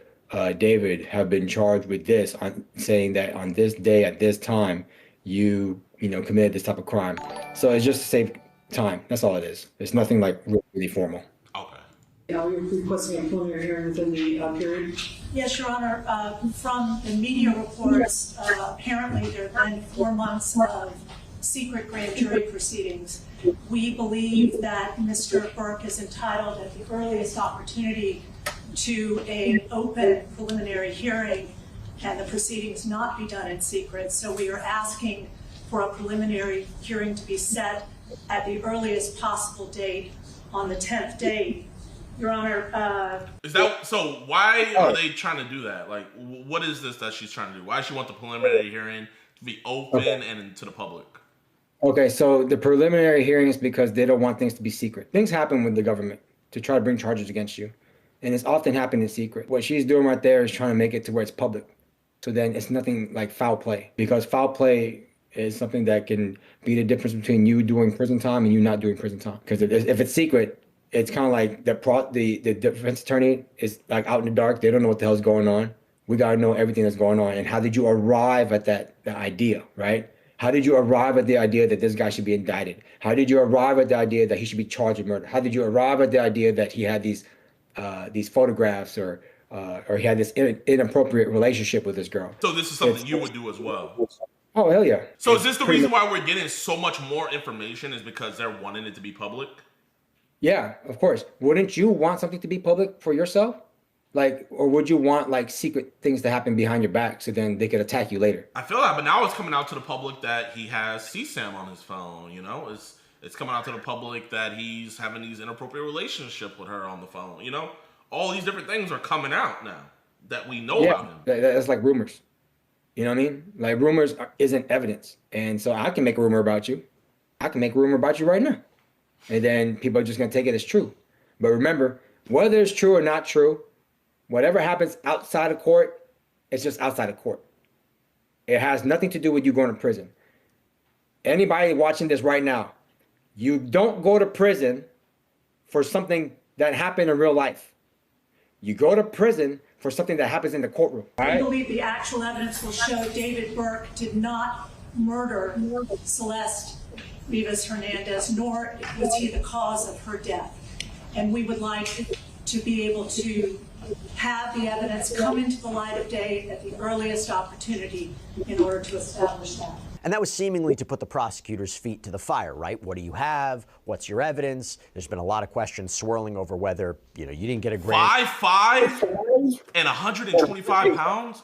David, have been charged with this, saying that on this day at this time you committed this type of crime? So it's just to save time. That's all it is. It's nothing like really formal. Are you requesting a preliminary hearing within the period? Yes, Your Honor. From the media reports, apparently there have been 4 months of secret grand jury proceedings. We believe that Mr. Burke is entitled at the earliest opportunity to an open preliminary hearing and the proceedings not be done in secret. So we are asking for a preliminary hearing to be set at the earliest possible date on the 10th day. Your Honor, is that so? Why are they trying to do that? Like, what is this that she's trying to do? Why does she want the preliminary hearing to be open and to the public? Okay, so the preliminary hearing is because they don't want things to be secret. Things happen with the government to try to bring charges against you, and it's often happened in secret. What she's doing right there is trying to make it to where it's public. So then it's nothing like foul play, because foul play is something that can be the difference between you doing prison time and you not doing prison time. Because if it's secret, it's kind of like the defense attorney is like out in the dark. They don't know what the hell's going on. We got to know everything that's going on. And how did you arrive at the idea, right? How did you arrive at the idea that this guy should be indicted? How did you arrive at the idea that he should be charged with murder? How did you arrive at the idea that he had these photographs or he had this inappropriate relationship with this girl? So this is something you would do as well? Oh, hell yeah. So is this the reason why we're getting so much more information is because they're wanting it to be public? Yeah, of course. Wouldn't you want something to be public for yourself? Like, or would you want like secret things to happen behind your back so then they could attack you later? I feel that, but now it's coming out to the public that he has CSAM on his phone, you know? It's coming out to the public that he's having these inappropriate relationships with her on the phone, you know? All these different things are coming out now that we know about him. That's like rumors. You know what I mean? Like rumors isn't evidence. And so I can make a rumor about you. I can make a rumor about you right now. And then people are just going to take it as true. But remember, whether it's true or not true, whatever happens outside of court, it's just outside of court. It has nothing to do with you going to prison. Anybody watching this right now, you don't go to prison for something that happened in real life. You go to prison for something that happens in the courtroom. I believe the actual evidence will show David Burke did not murder Celeste Rivas Hernandez, nor was he the cause of her death. And we would like to be able to have the evidence come into the light of day at the earliest opportunity in order to establish that. And that was seemingly to put the prosecutor's feet to the fire, right? What do you have? What's your evidence? There's been a lot of questions swirling over whether, you know, you didn't get a grant. 5'5" and 125 pounds?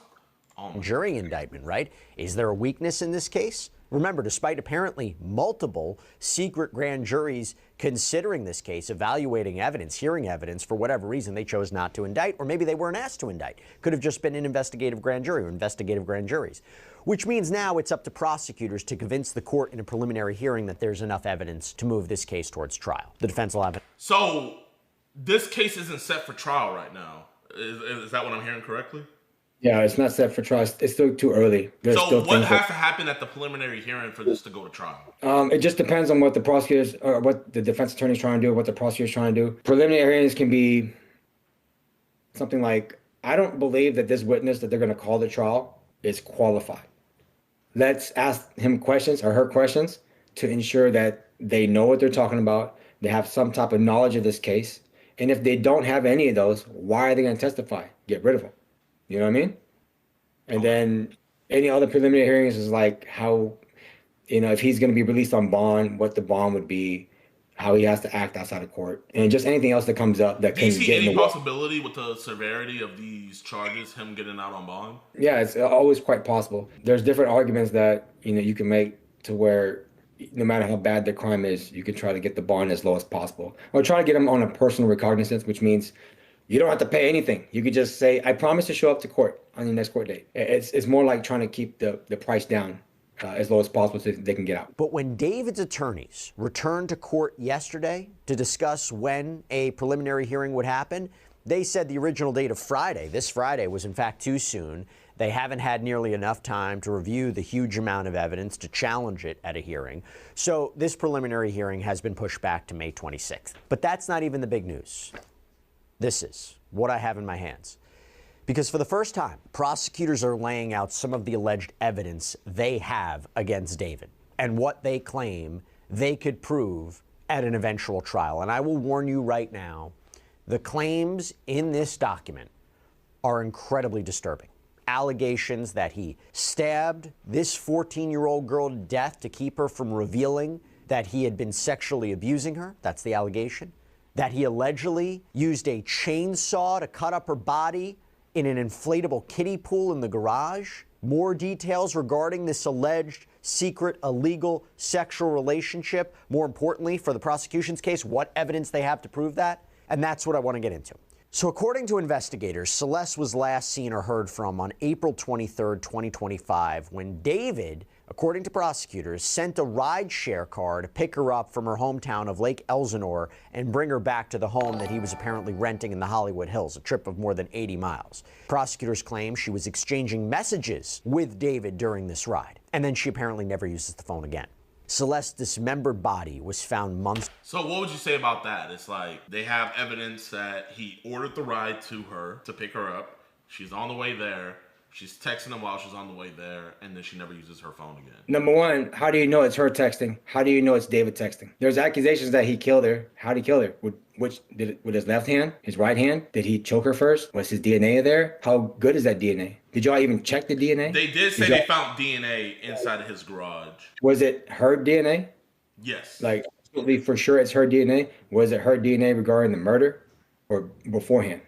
Jury indictment, right? Is there a weakness in this case? Remember, despite apparently multiple secret grand juries considering this case, evaluating evidence, hearing evidence, for whatever reason, they chose not to indict, or maybe they weren't asked to indict. Could have just been an investigative grand jury or investigative grand juries. Which means now it's up to prosecutors to convince the court in a preliminary hearing that there's enough evidence to move this case towards trial. The defense will have it. So this case isn't set for trial right now. Is that what I'm hearing correctly? Yeah, it's not set for trial. It's still too early. So what has to happen at the preliminary hearing for this to go to trial? It just depends on what the prosecutors or what the defense attorney's trying to do, what the prosecutor's trying to do. Preliminary hearings can be something like, I don't believe that this witness that they're going to call to trial is qualified. Let's ask him questions or her questions to ensure that they know what they're talking about. They have some type of knowledge of this case. And if they don't have any of those, why are they going to testify? Get rid of them. You know what I mean? And then any other preliminary hearings is like how, you know, if he's going to be released on bond, what the bond would be, how he has to act outside of court, and just anything else that comes up that can Do you see get in any the way. possibility with the severity of these charges, him getting out on bond? Yeah, it's always quite possible. There's different arguments that, you know, you can make to where no matter how bad the crime is, you can try to get the bond as low as possible. Or try to get him on a personal recognizance, which means you don't have to pay anything. You could just say, I promise to show up to court on your next court date. It's more like trying to keep the price down as low as possible so they can get out. But when David's attorneys returned to court yesterday to discuss when a preliminary hearing would happen, they said the original date of Friday, this Friday, was in fact too soon. They haven't had nearly enough time to review the huge amount of evidence to challenge it at a hearing. So this preliminary hearing has been pushed back to May 26th. But that's not even the big news. This is what I have in my hands. Because for the first time, prosecutors are laying out some of the alleged evidence they have against David and what they claim they could prove at an eventual trial. And I will warn you right now, the claims in this document are incredibly disturbing. Allegations that he stabbed this 14-year-old girl to death to keep her from revealing that he had been sexually abusing her. That's the allegation. That he allegedly used a chainsaw to cut up her body in an inflatable kiddie pool in the garage. More details regarding this alleged secret, illegal sexual relationship. More importantly, for the prosecution's case, what evidence they have to prove that. And that's what I want to get into. So according to investigators, Celeste was last seen or heard from on April 23rd, 2025, when David, according to prosecutors, sent a rideshare car to pick her up from her hometown of Lake Elsinore and bring her back to the home that he was apparently renting in the Hollywood Hills, a trip of more than 80 miles. Prosecutors claim she was exchanging messages with David during this ride, and then she apparently never uses the phone again. Celeste's dismembered body was found months. So what would you say about that? It's like they have evidence that he ordered the ride to her to pick her up. She's on the way there. She's texting him while she's on the way there, and then she never uses her phone again. Number one, how do you know it's her texting? How do you know it's David texting? There's accusations that he killed her. How did he kill her? With his left hand? His right hand? Did he choke her first? Was his DNA there? How good is that DNA? Did y'all even check the DNA? They did say they found DNA inside of his garage. Was it her DNA? Yes. Like, absolutely for sure it's her DNA? Was it her DNA regarding the murder or beforehand?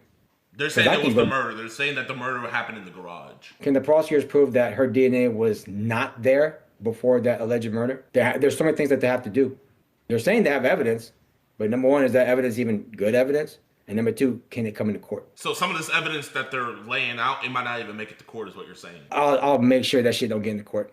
They're saying it was the murder. They're saying that the murder happened in the garage. Can the prosecutors prove that her DNA was not there before that alleged murder? There's so many things that they have to do. They're saying they have evidence, but number one, is that evidence even good evidence? And number two, can it come into court? So some of this evidence that they're laying out, it might not even make it to court, is what you're saying. I'll make sure that shit don't get into court.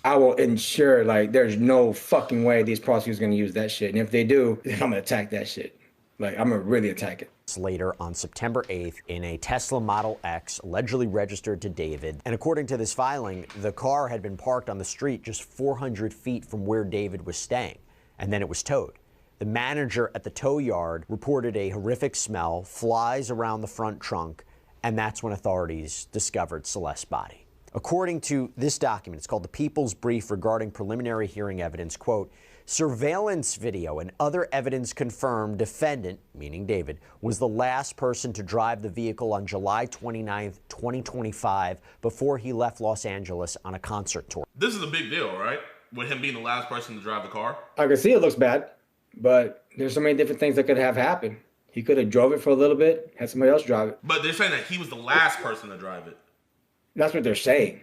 I will ensure, like, there's no fucking way these prosecutors are going to use that shit. And if they do, I'm going to attack that shit. Like, I'm going to really attack it. Later on September 8th in a Tesla Model X allegedly registered to David. And according to this filing, the car had been parked on the street just 400 feet from where David was staying, and then it was towed. The manager at the tow yard reported a horrific smell, flies around the front trunk, and that's when authorities discovered Celeste's body. According to this document, it's called the People's Brief regarding preliminary hearing evidence, quote, surveillance video and other evidence confirm defendant, meaning David, was the last person to drive the vehicle on July 29th, 2025, before he left Los Angeles on a concert tour. This is a big deal, right? With him being the last person to drive the car? I can see it looks bad, but there's so many different things that could have happened. He could have drove it for a little bit, had somebody else drive it. But they're saying that he was the last person to drive it. That's what they're saying.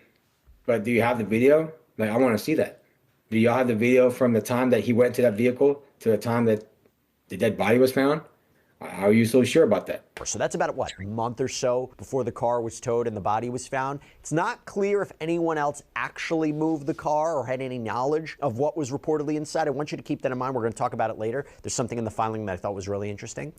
But do you have the video? Like, I want to see that. Do y'all have the video from the time that he went to that vehicle to the time that the dead body was found? How are you so sure about that? So that's about, what, a month or so before the car was towed and the body was found. It's not clear if anyone else actually moved the car or had any knowledge of what was reportedly inside. I want you to keep that in mind. We're going to talk about it later. There's something in the filing that I thought was really interesting.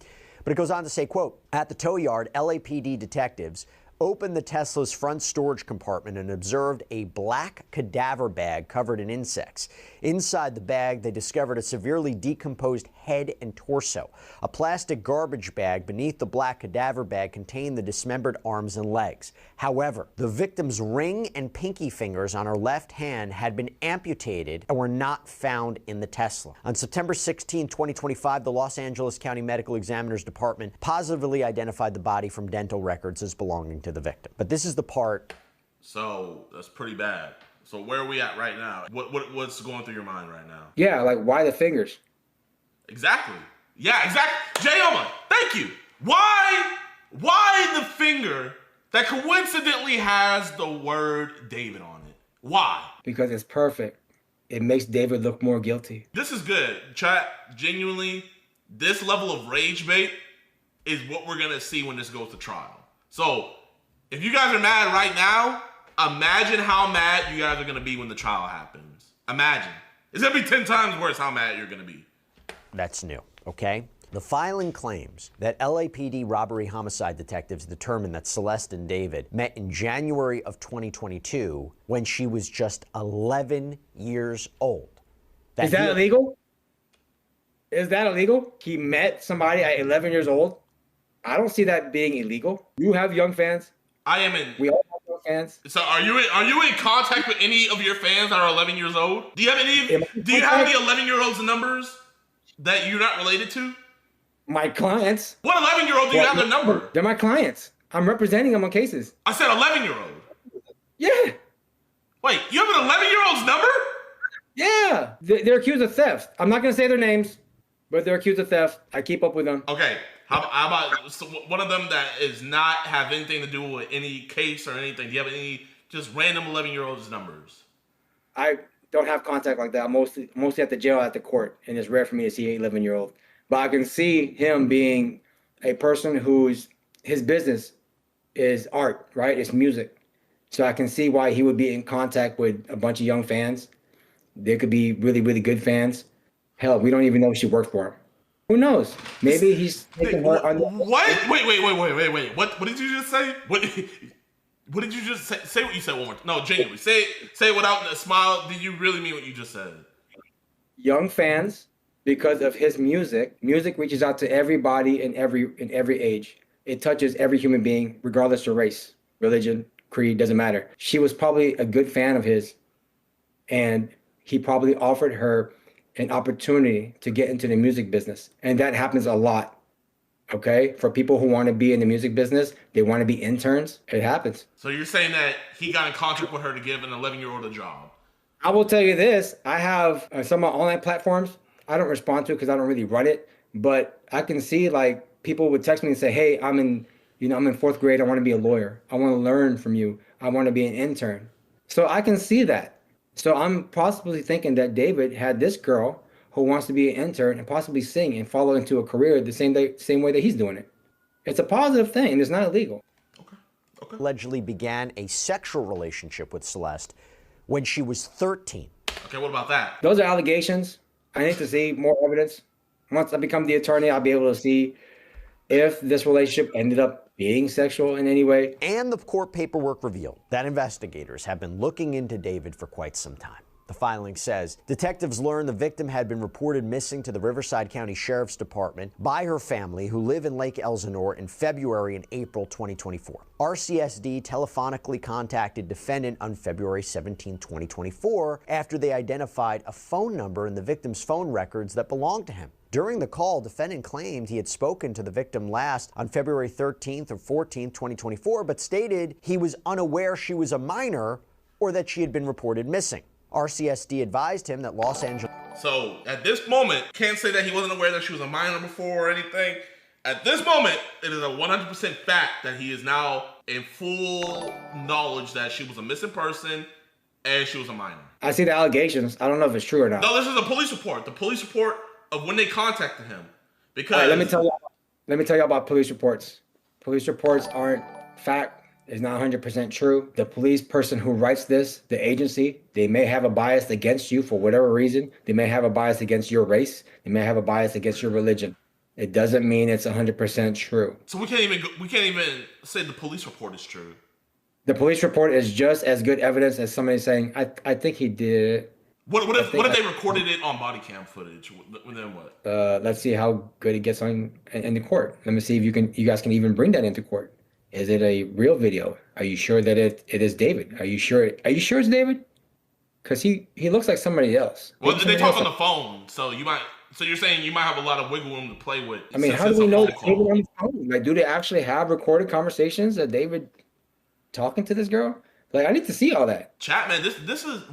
But it goes on to say, quote, at the tow yard, LAPD detectives opened the Tesla's front storage compartment and observed a black cadaver bag covered in insects. Inside the bag, they discovered a severely decomposed head and torso. A plastic garbage bag beneath the black cadaver bag contained the dismembered arms and legs. However, the victim's ring and pinky fingers on her left hand had been amputated and were not found in the Tesla. On September 16, 2025, the Los Angeles County Medical Examiner's Department positively identified the body from dental records as belonging to the victim. But this is the part. So that's pretty bad. So where are we at right now? What's going through your mind right now? Yeah, like, why the fingers? Exactly. Yeah, exactly. Jayoma, thank you. Why the finger that coincidentally has the word David on it? Why? Because it's perfect. It makes David look more guilty. This is good. Chat, genuinely, this level of rage bait is what we're going to see when this goes to trial. So, if you guys are mad right now, imagine how mad you guys are going to be when the trial happens. Imagine. It's going to be 10 times worse how mad you're going to be. That's new, okay? The filing claims that LAPD robbery homicide detectives determined that Celeste and David met in January of 2022 when she was just 11 years old. Is that illegal? Is that illegal? He met somebody at 11 years old? I don't see that being illegal. You have young fans. I am in. We all have young fans. So are you in contact with any of your fans that are 11 years old? Do you have any 11-year-olds numbers that you're not related to? My clients. What 11-year-old do you have their number? They're my clients. I'm representing them on cases. I said 11-year-old. Yeah. Wait, you have an 11-year-old's number? Yeah. They're accused of theft. I'm not going to say their names, but they're accused of theft. I keep up with them. Okay. How about one of them that is not have anything to do with any case or anything? Do you have any just random 11-year-olds numbers? I don't have contact like that. I'm mostly at the jail, at the court, and it's rare for me to see an 11-year-old. But I can see him being a person his business is art, right? It's music. So I can see why he would be in contact with a bunch of young fans. They could be really, really good fans. Hell, we don't even know if she worked for him. Who knows? Maybe he's taking her on. What? Wait. What did you just say? What did you just say? Say what you said one more time. No, genuinely. Say it without a smile. Did you really mean what you just said? Young fans, because of his music. Music reaches out to everybody in every age. It touches every human being, regardless of race, religion, creed, doesn't matter. She was probably a good fan of his, and he probably offered her an opportunity to get into the music business. And that happens a lot, okay? For people who want to be in the music business, they want to be interns, it happens. So you're saying that he got in contact with her to give an 11-year-old a job? I will tell you this, I have some of my online platforms, I don't respond to because I don't really run it, but I can see like people would text me and say, hey, I'm in 4th grade, I want to be a lawyer. I want to learn from you. I want to be an intern. So I can see that. So I'm possibly thinking that David had this girl who wants to be an intern and possibly sing and follow into a career the same way that he's doing it. It's a positive thing and it's not illegal. Allegedly began a sexual relationship with Celeste when she was 13. Okay, what about that? Those are allegations. I need to see more evidence. Once I become the attorney, I'll be able to see if this relationship ended up being sexual in any way. And the court paperwork revealed that investigators have been looking into David for quite some time. The filing says detectives learned the victim had been reported missing to the Riverside County Sheriff's Department by her family, who live in Lake Elsinore, in February and April 2024. RCSD telephonically contacted defendant on February 17, 2024, after they identified a phone number in the victim's phone records that belonged to him. During the call, defendant claimed he had spoken to the victim last on February 13th or 14th, 2024, but stated he was unaware she was a minor or that she had been reported missing. RCSD advised him that Los Angeles... So at this moment, can't say that he wasn't aware that she was a minor before or anything. At this moment, it is a 100% fact that he is now in full knowledge that she was a missing person and she was a minor. I see the allegations. I don't know if it's true or not. No, this is a police report. The police report of when they contacted him. Because all right, let me tell you about police reports. Police reports aren't fact. It's not 100% true. The police person who writes this, the agency, they may have a bias against you for whatever reason. They may have a bias against your race. They may have a bias against your religion. It doesn't mean it's 100% true. So we can't even say the police report is true. The police report is just as good evidence as somebody saying, I think he did it. What if they recorded it on body cam footage? Then what? Let's see how good it gets in the court. Let me see if you guys can even bring that into court. Is it a real video? Are you sure that it is David? Are you sure it's David? Because he looks like somebody else. Well, they talk on the phone, so you're saying you might have a lot of wiggle room to play with. I mean, how do we know that David on the phone? Like, do they actually have recorded conversations of David talking to this girl? Like, I need to see all that. Chat, man, this is,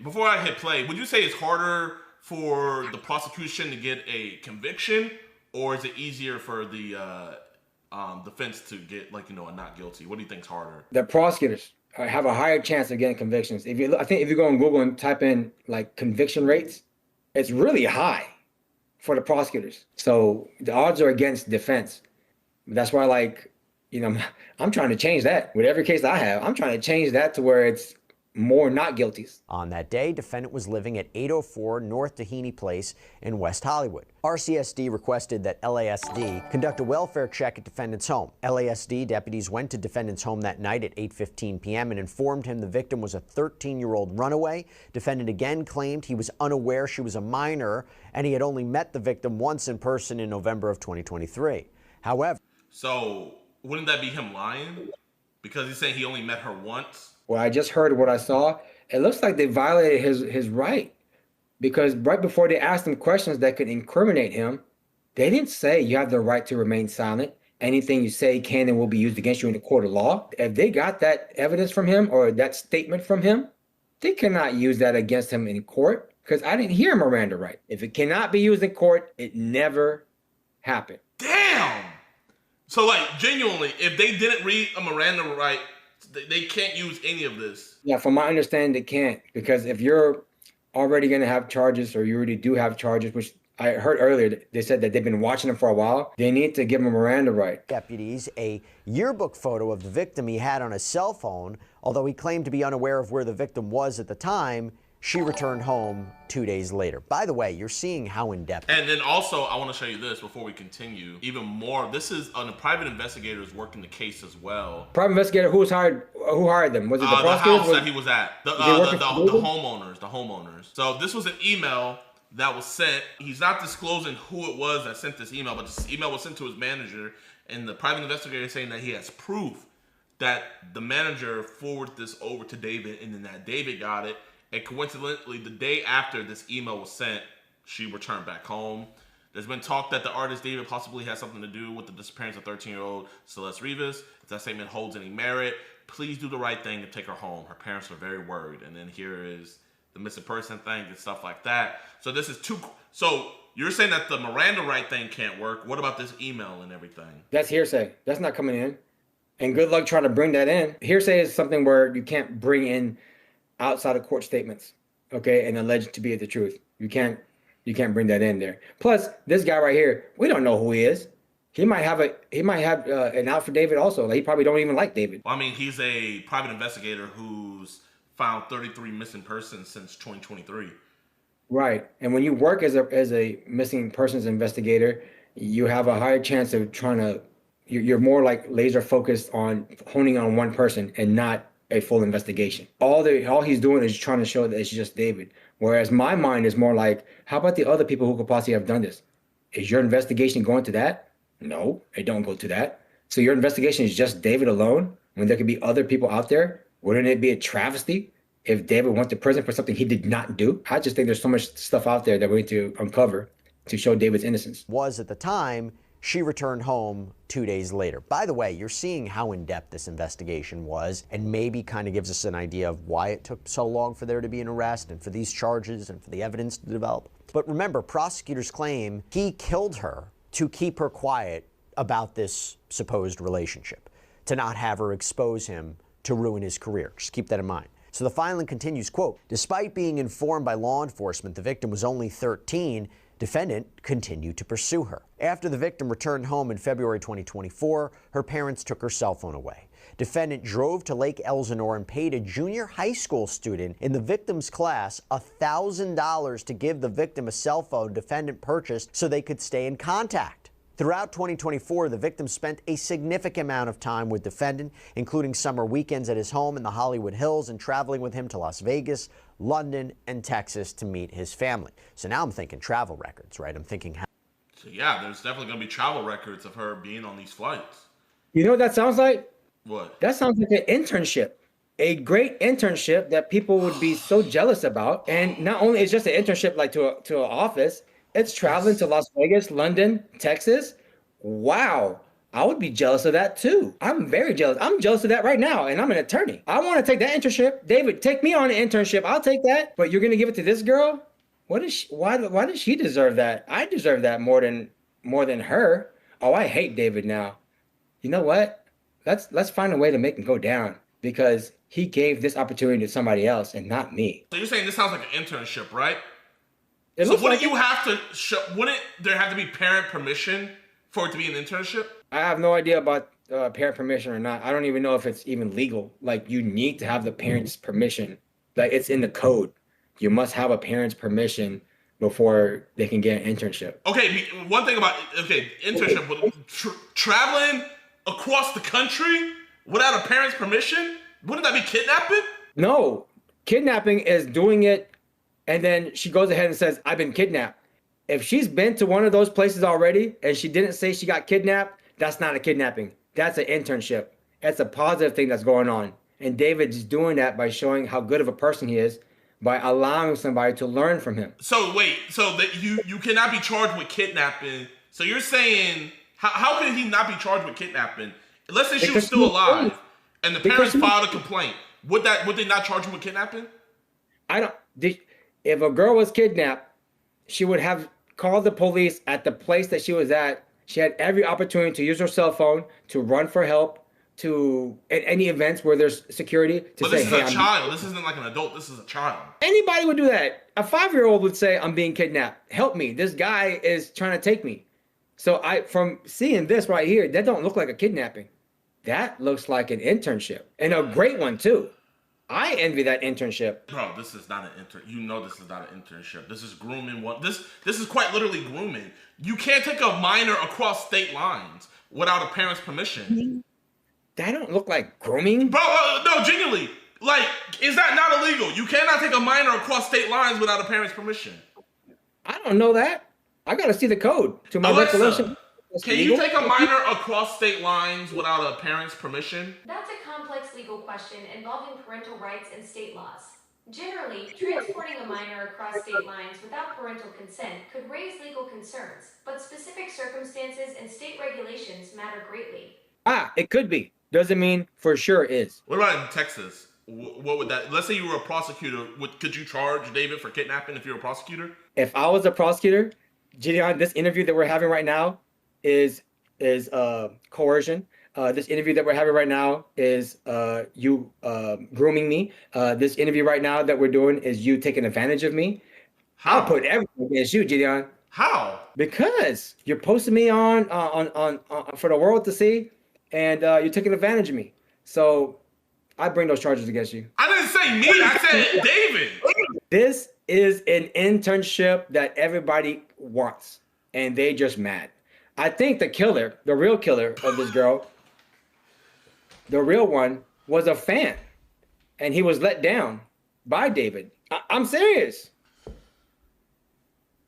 before I hit play, would you say it's harder for the prosecution to get a conviction, or is it easier for the defense to get a not guilty? What do you think's harder? The prosecutors have a higher chance of getting convictions. I think if you go on Google and type in like conviction rates, it's really high for the prosecutors. So the odds are against defense. That's why, I'm trying to change that. With every case I have, I'm trying to change that to where it's more not guilties. On that day, defendant was living at 804 North Tahini Place in West Hollywood. RCSD requested that LASD conduct a welfare check at defendant's home. LASD deputies went to defendant's home that night at 8:15 p.m. and informed him the victim was a 13-year-old runaway. Defendant again claimed he was unaware she was a minor and he had only met the victim once in person in November of 2023. However... So wouldn't that be him lying? Because he's saying he only met her once? Well, I just heard what I saw. It looks like they violated his right, because right before they asked him questions that could incriminate him, they didn't say you have the right to remain silent. Anything you say can and will be used against you in the court of law. If they got that evidence from him or that statement from him, they cannot use that against him in court, because I didn't hear Miranda right. If it cannot be used in court, it never happened. Damn! So, genuinely, if they didn't read a Miranda right, they can't use any of this. Yeah, from my understanding, they can't, because if you're already going to have charges, or you already do have charges, which I heard earlier, they said that they've been watching them for a while, they need to give them a Miranda right. Deputies a yearbook photo of the victim he had on his cell phone. Although he claimed to be unaware of where the victim was at the time, she returned home 2 days later. By the way, you're seeing how in-depth. And then also, I want to show you this before we continue. Even more, this is a private investigator is working the case as well. Private investigator, who hired them? Was it the prosecutors? The house that he was at. The homeowners. So this was an email that was sent. He's not disclosing who it was that sent this email, but this email was sent to his manager, and the private investigator is saying that he has proof that the manager forwarded this over to David, and then that David got it. And coincidentally, the day after this email was sent, she returned back home. There's been talk that the artist David possibly has something to do with the disappearance of 13-year-old Celeste Rivas. If that statement holds any merit, please do the right thing and take her home. Her parents are very worried. And then here is the missing person thing and stuff like that. So this is so you're saying that the Miranda right thing can't work. What about this email and everything? That's hearsay. That's not coming in. And good luck trying to bring that in. Hearsay is something where you can't bring in outside of court statements, okay, and alleged to be the truth. You can't bring that in there. Plus, this guy right here, we don't know who he is. He might have an out for David also. Like, he probably don't even like David. Well, I mean, he's a private investigator who's found 33 missing persons since 2023. Right. And when you work as a missing persons investigator, you have a higher chance of you're more like laser focused on honing on one person and not a full investigation. All he's doing is trying to show that it's just David. Whereas my mind is more like, how about the other people who could possibly have done this? Is your investigation going to that? No, it don't go to that. So your investigation is just David alone when there could be other people out there? Wouldn't it be a travesty if David went to prison for something he did not do? I just think there's so much stuff out there that we need to uncover to show David's innocence. Was at the time, she returned home 2 days later. By the way, you're seeing how in-depth this investigation was, and maybe kind of gives us an idea of why it took so long for there to be an arrest and for these charges and for the evidence to develop. But remember, prosecutors claim he killed her to keep her quiet about this supposed relationship, to not have her expose him to ruin his career. Just keep that in mind. So the filing continues, quote, despite being informed by law enforcement the victim was only 13, defendant continued to pursue her. After the victim returned home in February 2024, her parents took her cell phone away. Defendant drove to Lake Elsinore and paid a junior high school student in the victim's class $1,000 to give the victim a cell phone defendant purchased so they could stay in contact. Throughout 2024, the victim spent a significant amount of time with defendant, including summer weekends at his home in the Hollywood Hills and traveling with him to Las Vegas, London, and Texas to meet his family. So now I'm thinking travel records, right? I'm thinking So yeah, there's definitely going to be travel records of her being on these flights. You know what that sounds like? What? That sounds like an internship. A great internship that people would be so jealous about. And not only is just an internship like to an office, it's traveling to Las Vegas, London, Texas. Wow. I would be jealous of that too. I'm very jealous. I'm jealous of that right now, and I'm an attorney. I want to take that internship. David, take me on an internship. I'll take that. But you're going to give it to this girl? What is she, why does she deserve that? I deserve that more than her. Oh, I hate David now. You know what? Let's find a way to make him go down, because he gave this opportunity to somebody else and not me. So you're saying this sounds like an internship, right? It So looks wouldn't like you have to wouldn't there have to be parent permission for it to be an internship? I have no idea about parent permission or not. I don't even know if it's even legal. Like, you need to have the parents' permission. Like, it's in the code. You must have a parent's permission before they can get an internship. Okay, one thing about internship, but traveling across the country without a parent's permission, wouldn't that be kidnapping? No, kidnapping is doing it, and then she goes ahead and says, I've been kidnapped. If she's been to one of those places already and she didn't say she got kidnapped, that's not a kidnapping. That's an internship. That's a positive thing that's going on. And David's doing that by showing how good of a person he is, by allowing somebody to learn from him. So wait, so that you cannot be charged with kidnapping. So you're saying, how can he not be charged with kidnapping? Let's say she was still alive and the parents filed a complaint. Would they not charge you with kidnapping? If a girl was kidnapped, she would have called the police at the place that she was at. She had every opportunity to use her cell phone, to run for help, to at any events where there's security. But this is a child. This isn't like an adult. This is a child. Anybody would do that. A 5-year-old would say, I'm being kidnapped. Help me. This guy is trying to take me. So from seeing this right here, that don't look like a kidnapping. That looks like an internship, and a great one too. I envy that internship. Bro, this is not an You know this is not an internship. This is grooming. This is quite literally grooming. You can't take a minor across state lines without a parent's permission. That don't look like grooming. Bro, no, genuinely. Like, is that not illegal? You cannot take a minor across state lines without a parent's permission. I don't know that. I gotta see the code. To my recollection. Can you take a minor across state lines without a parent's permission? That's a legal question involving parental rights and state laws. Generally, transporting a minor across state lines without parental consent could raise legal concerns, but specific circumstances and state regulations matter greatly. It could be. Doesn't mean for sure is. What about in Texas? What would that? Let's say you were a prosecutor. Could you charge David for kidnapping if you're a prosecutor? If I was a prosecutor, JiDion, this interview that we're having right now is coercion. This interview that we're having right now is you grooming me. This interview right now that we're doing is you taking advantage of me. I'll put everything against you, JiDion. How? Because you're posting me on for the world to see, and you're taking advantage of me. So I bring those charges against you. I didn't say me. I said David. This is an internship that everybody wants, and they just mad. I think the killer, the real killer of this girl, the real one, was a fan, and he was let down by David. I'm serious.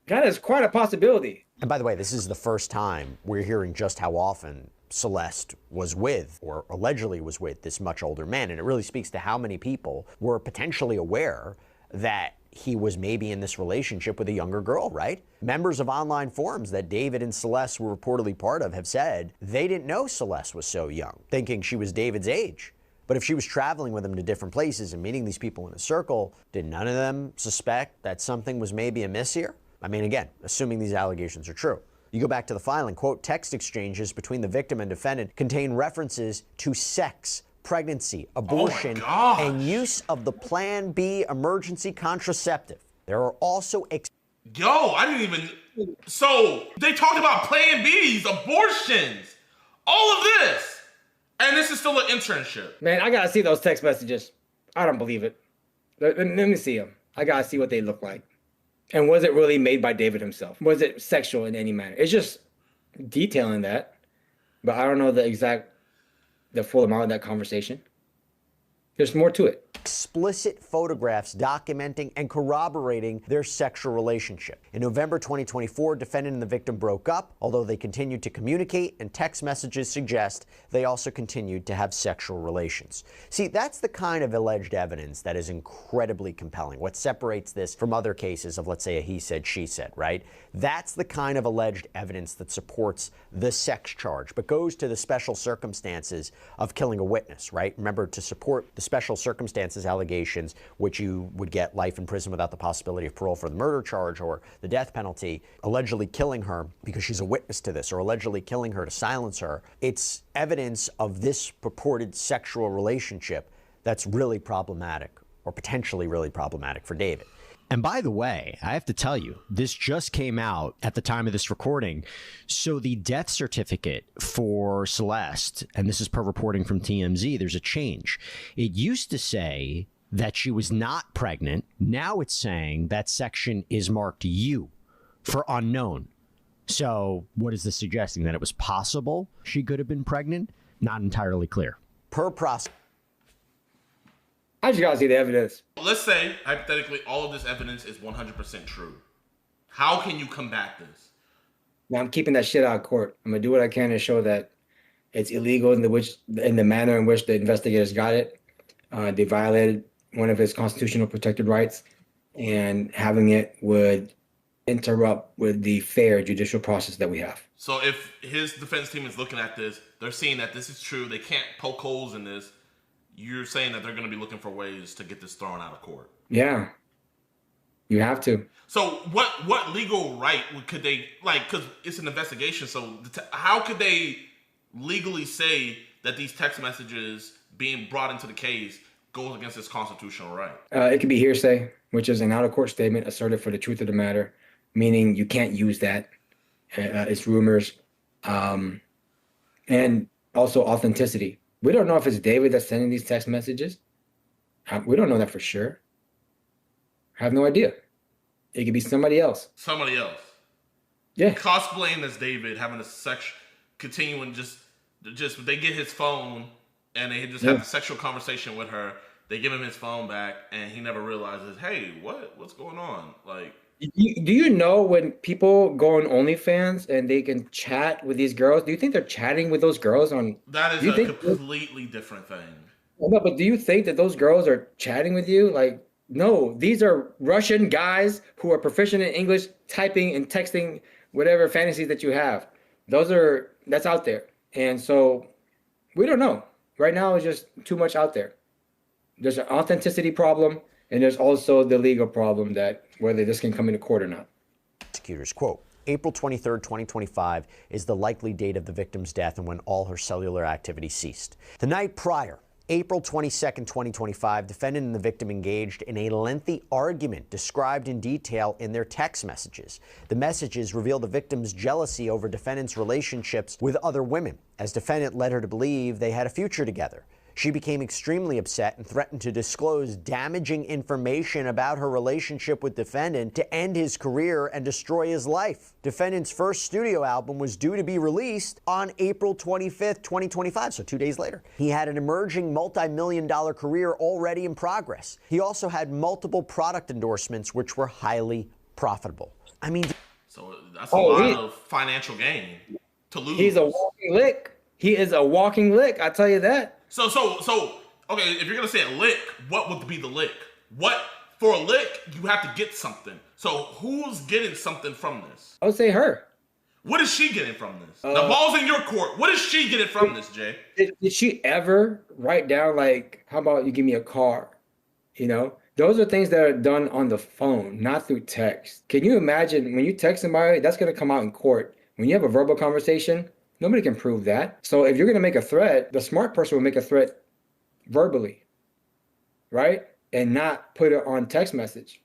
That is quite a possibility. And by the way, this is the first time we're hearing just how often Celeste was with, or allegedly was with, this much older man. And it really speaks to how many people were potentially aware that he was maybe in this relationship with a younger girl, right? Members of online forums that David and Celeste were reportedly part of have said they didn't know Celeste was so young, thinking she was David's age. But if she was traveling with him to different places and meeting these people in a circle, did none of them suspect that something was maybe amiss here? I mean, again, assuming these allegations are true. You go back to the filing, quote, text exchanges between the victim and defendant contain references to sex, pregnancy, abortion, and use of the Plan B emergency contraceptive. There are also Yo, I didn't even... So, they talked about Plan Bs, abortions, all of this. And this is still an internship. Man, I gotta see those text messages. I don't believe it. Let me see them. I gotta see what they look like. And was it really made by David himself? Was it sexual in any manner? It's just detailing that. But I don't know the full amount of that conversation. There's more to it. Explicit photographs documenting and corroborating their sexual relationship. In November 2024, defendant and the victim broke up, although they continued to communicate, and text messages suggest they also continued to have sexual relations. See, that's the kind of alleged evidence that is incredibly compelling. What separates this from other cases of, let's say, a he said, she said, right? That's the kind of alleged evidence that supports the sex charge, but goes to the special circumstances of killing a witness, right? Remember, to support the special circumstances allegations, which you would get life in prison without the possibility of parole for the murder charge or the death penalty, allegedly killing her because she's a witness to this, or allegedly killing her to silence her. It's evidence of this purported sexual relationship that's really problematic, or potentially really problematic for David. And by the way, I have to tell you, this just came out at the time of this recording. So the death certificate for Celeste, and this is per reporting from TMZ, there's a change. It used to say that she was not pregnant. Now it's saying that section is marked U for unknown. So what is this suggesting? That it was possible she could have been pregnant? Not entirely clear. Per process. I just gotta see the evidence. Let's say, hypothetically, all of this evidence is 100% true. How can you combat this? Now I'm keeping that shit out of court. I'm gonna do what I can to show that it's illegal in the manner in which the investigators got it. They violated one of his constitutional protected rights, and having it would interrupt with the fair judicial process that we have. So if his defense team is looking at this, they're seeing that this is true, they can't poke holes in this, you're saying that they're going to be looking for ways to get this thrown out of court. Yeah, you have to. So what legal right could they, like, because it's an investigation, so how could they legally say that these text messages being brought into the case goes against his constitutional right? It could be hearsay, which is an out-of-court statement asserted for the truth of the matter, meaning you can't use that. It's rumors. And also authenticity. We don't know if it's David that's sending these text messages. We don't know that for sure. I have no idea. It could be somebody else. Somebody else. Yeah. Cosplaying as David, having a continuing just they get his phone and they just have a sexual conversation with her. They give him his phone back and he never realizes, hey, what's going on? Like, do you know when people go on OnlyFans and they can chat with these girls? Do you think they're chatting with those girls on? That is a completely different thing. No, but do you think that those girls are chatting with you? Like, no, these are Russian guys who are proficient in English, typing and texting whatever fantasies that you have. That's out there. And so we don't know. Right now, it's just too much out there. There's an authenticity problem, and there's also the legal problem that whether this can come into court or not. Prosecutors, quote, April 23rd, 2025 is the likely date of the victim's death and when all her cellular activity ceased. The night prior, April 22nd, 2025, defendant and the victim engaged in a lengthy argument described in detail in their text messages. The messages reveal the victim's jealousy over defendant's relationships with other women, as defendant led her to believe they had a future together. She became extremely upset and threatened to disclose damaging information about her relationship with defendant to end his career and destroy his life. Defendant's first studio album was due to be released on April 25th, 2025, so 2 days later. He had an emerging multi-million-dollar career already in progress. He also had multiple product endorsements, which were highly profitable. I mean... So that's a lot of financial gain to lose. He's a walking lick. He is a walking lick, I tell you that. So, okay, if you're gonna say a lick, what would be the lick? For a lick, you have to get something. So who's getting something from this? I would say her. What is she getting from this? The ball's in your court. What is she getting from this, Jay? Did she ever write down, like, how about you give me a car? You know, those are things that are done on the phone, not through text. Can you imagine when you text somebody, that's gonna come out in court. When you have a verbal conversation, nobody can prove that. So if you're going to make a threat, the smart person will make a threat verbally, right? And not put it on text message.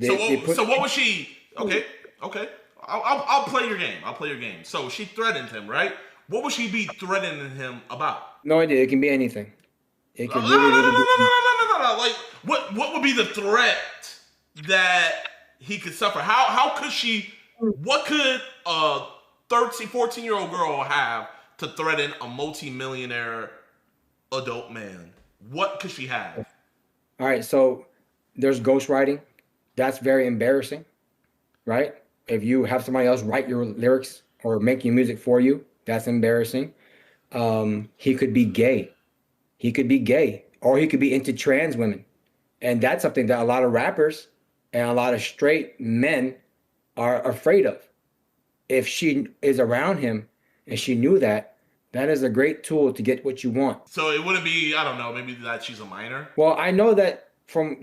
So what was she? Okay. I'll play your game. So she threatened him, right? What would she be threatening him about? No idea. It can be anything. It could No. Like, what would be the threat that he could suffer? How could she? What could 14-year-old girl have to threaten a multi-millionaire adult man? What could she have? All right, so there's ghostwriting. That's very embarrassing, right? If you have somebody else write your lyrics or make your music for you, that's embarrassing. He could be gay. Or he could be into trans women. And that's something that a lot of rappers and a lot of straight men are afraid of. If she is around him and she knew that, that is a great tool to get what you want. So it wouldn't be, I don't know, maybe that she's a minor? Well, I know that from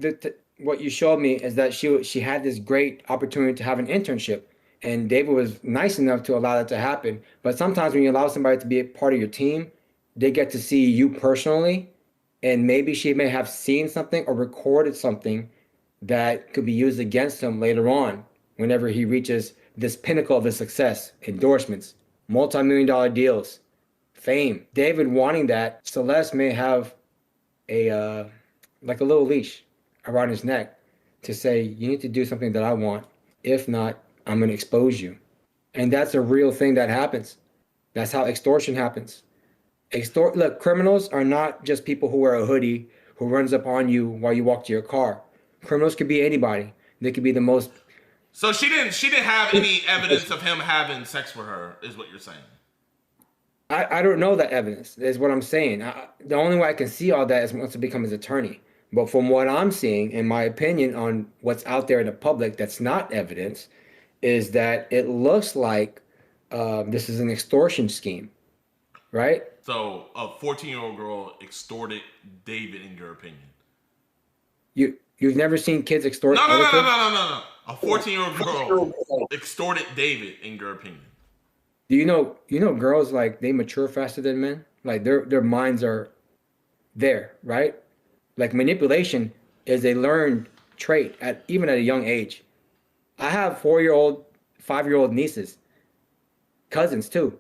what you showed me is that she had this great opportunity to have an internship. And David was nice enough to allow that to happen. But sometimes when you allow somebody to be a part of your team, they get to see you personally. And maybe she may have seen something or recorded something that could be used against him later on whenever he reaches this pinnacle of his success, endorsements, multi-million-dollar deals, fame. David wanting that, Celeste may have a little leash around his neck to say, you need to do something that I want. If not, I'm going to expose you. And that's a real thing that happens. That's how extortion happens. Look, criminals are not just people who wear a hoodie, who runs up on you while you walk to your car. Criminals could be anybody. They could be the most... So she didn't have any evidence of him having sex with her, is what you're saying? I don't know that evidence, is what I'm saying. The only way I can see all that is once I become his attorney. But from what I'm seeing, in my opinion on what's out there in the public that's not evidence, is that it looks like this is an extortion scheme, right? So a 14-year-old girl extorted David, in your opinion? You've never seen kids extort? No. A 14-year-old girl extorted David, in your opinion? Do you know girls, like, they mature faster than men? Like, their minds are there, right? Like, manipulation is a learned trait even at a young age. I have 4-year-old, 5-year-old nieces, cousins too.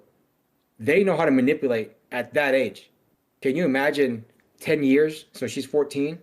They know how to manipulate at that age. Can you imagine 10 years, so she's 14,